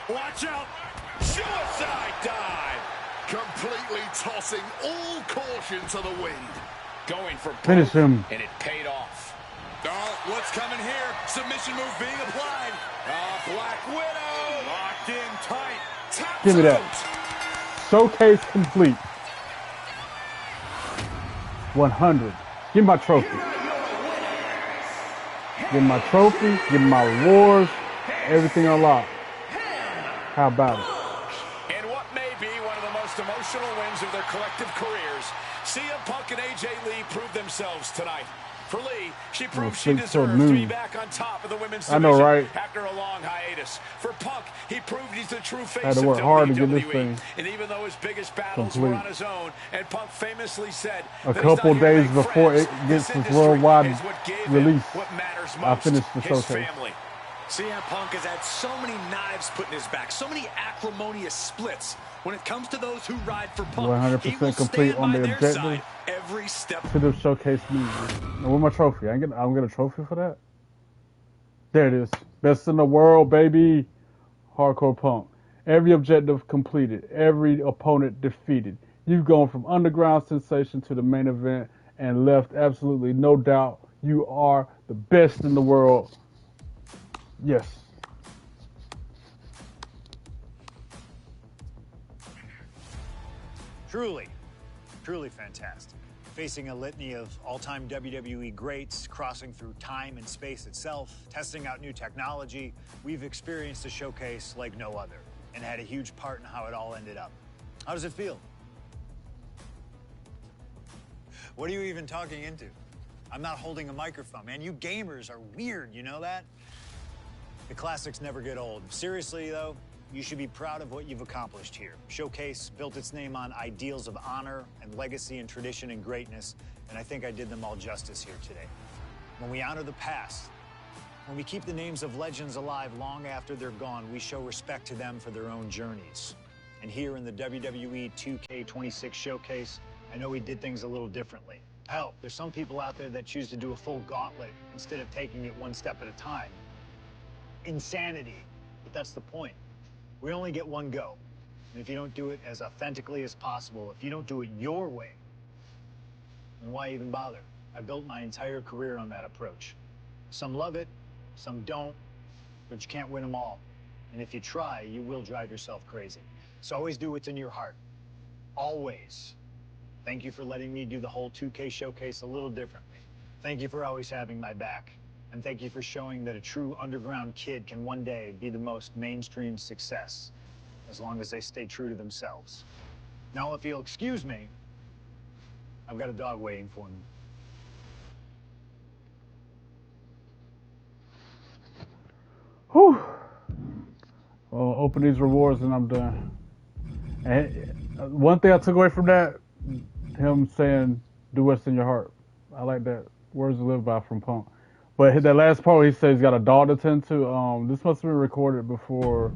Watch out. Suicide dive. Completely tossing all caution to the wind. Going for finish him. And it paid off. Oh, what's coming here? Submission move being applied. Black Widow. Locked in tight. Taps Give me that. out. Showcase complete. 100. Give me my trophy. Give me my trophy. Give me my rewards. Everything unlocked. How about it? And what may be one of the most emotional wins of their collective careers, CM Punk and AJ Lee proved themselves tonight. For Lee, she proved she deserves to be back on top of the women's division right? after a long hiatus. For Punk, he proved he's the true face Had to of work WWE. hard to get this thing And even though his biggest battles were on his own, and Punk famously said a couple days before it gets its worldwide release, I finished the showcase. CM Punk has had so many knives put in his back, so many acrimonious splits. When it comes to those who ride for Punk, 100% complete on the objective. Every step. Should have showcased me. Now, where's my trophy? I'm getting a trophy for that. There it is. Best in the world, baby. Hardcore Punk. Every objective completed. Every opponent defeated. You've gone from underground sensation to the main event and left absolutely no doubt you are the best in the world. Yes. Truly, truly fantastic. Facing a litany of all-time WWE greats, crossing through time and space itself, testing out new technology, we've experienced a showcase like no other and had a huge part in how it all ended up. How does it feel? What are you even talking into? I'm not holding a microphone, man. You gamers are weird, you know that? The classics never get old. Seriously, though, you should be proud of what you've accomplished here. Showcase built its name on ideals of honor and legacy and tradition and greatness, and I think I did them all justice here today. When we honor the past, when we keep the names of legends alive long after they're gone, we show respect to them for their own journeys. And here in the WWE 2K26 Showcase, I know we did things a little differently. Hell, there's some people out there that choose to do a full gauntlet instead of taking it one step at a time. Insanity, but that's the point. We only get one go. And if you don't do it as authentically as possible, if you don't do it your way, then why even bother? I built my entire career on that approach. Some love it, some don't, but you can't win them all. And if you try, you will drive yourself crazy. So always do what's in your heart. Always. Thank you for letting me do the whole 2K Showcase a little differently. Thank you for always having my back. And thank you for showing that a true underground kid can one day be the most mainstream success, as long as they stay true to themselves. Now, if you'll excuse me, I've got a dog waiting for me. Whew. Well, open these rewards and I'm done. And one thing I took away from that, him saying, do what's in your heart. I like that. Words to live by from Punk. But that last part where he says he's got a dog to tend to, this must have been recorded before,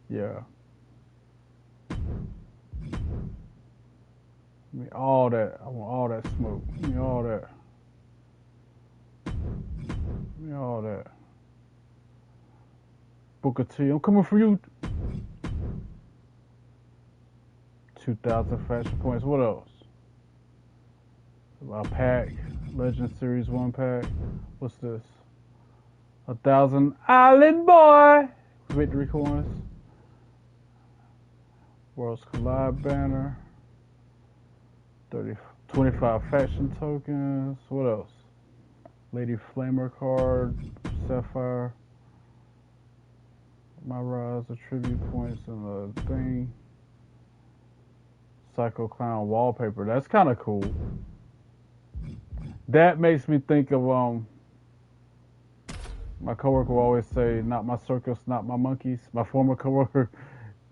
yeah. I mean, all that. I want all that smoke. Give me all that. Give me all that. Booker T, I'm coming for you. 2,000 fashion points. What else? A pack. Legend Series 1 pack. What's this? 1,000 Island Boy victory coins. Worlds Collide banner. 25 faction tokens. What else? Lady Flamer card. Sapphire. My Rise attribute points and the thing. Psycho Clown wallpaper. That's kind of cool. That makes me think of my coworker will always say, "Not my circus, not my monkeys." My former coworker,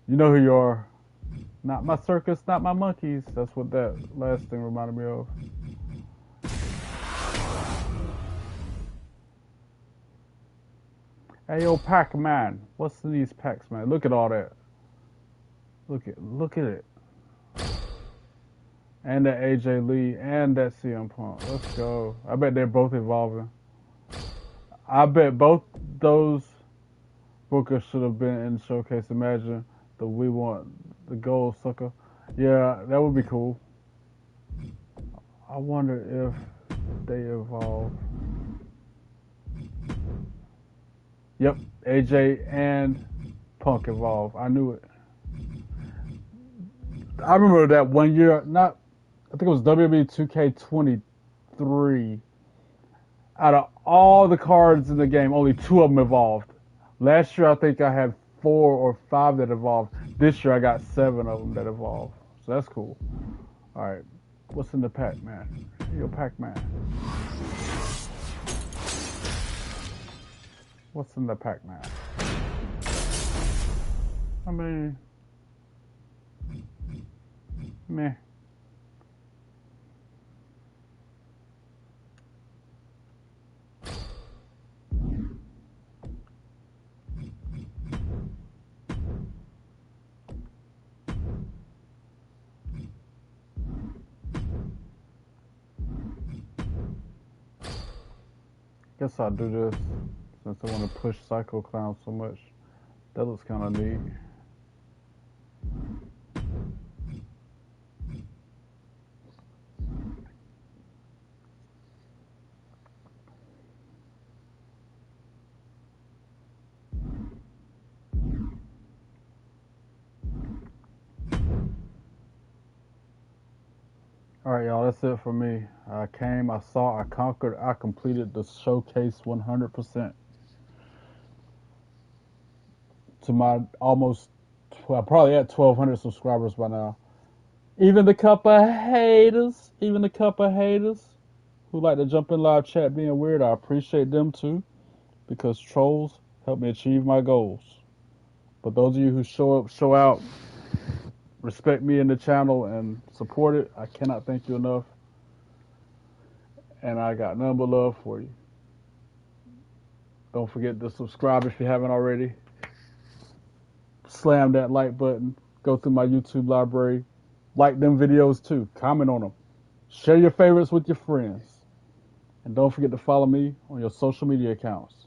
you know who you are. Not my circus, not my monkeys. That's what that last thing reminded me of. Hey yo, Pac-Man, what's in these packs, man? Look at all that. Look at it. And that AJ Lee and that CM Punk. Let's go. I bet they're both evolving. I bet both those bookers should have been in the showcase. Imagine the We Want the Gold sucker. Yeah, that would be cool. I wonder if they evolve. Yep, AJ and Punk evolve. I knew it. I remember that one year, I think it was WWE 2K23. Out of all the cards in the game, only 2 of them evolved. Last year, I think I had 4 or 5 that evolved. This year, I got 7 of them that evolved. So that's cool. All right, what's in the pack, man? Yo, Pac-Man. What's in the Pac-Man? I mean, meh. Guess I'll do this since I want to push Psycho Clown so much. That looks kind of neat. Alright, y'all, that's it for me. I came, I saw, I conquered, I completed the showcase 100%. To my almost, probably at 1,200 subscribers by now. Even the couple of haters, who like to jump in live chat being weird, I appreciate them too, because trolls help me achieve my goals. But those of you who show up, show out, respect me in the channel and support it, I cannot thank you enough. And I got none but love for you. Don't forget to subscribe if you haven't already. Slam that like button. Go through my YouTube library. Like them videos too. Comment on them. Share your favorites with your friends. And don't forget to follow me on your social media accounts.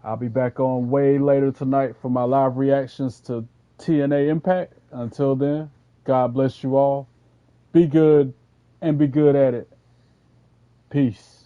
I'll be back on way later tonight for my live reactions to TNA Impact. Until then, God bless you all. Be good and be good at it. Peace.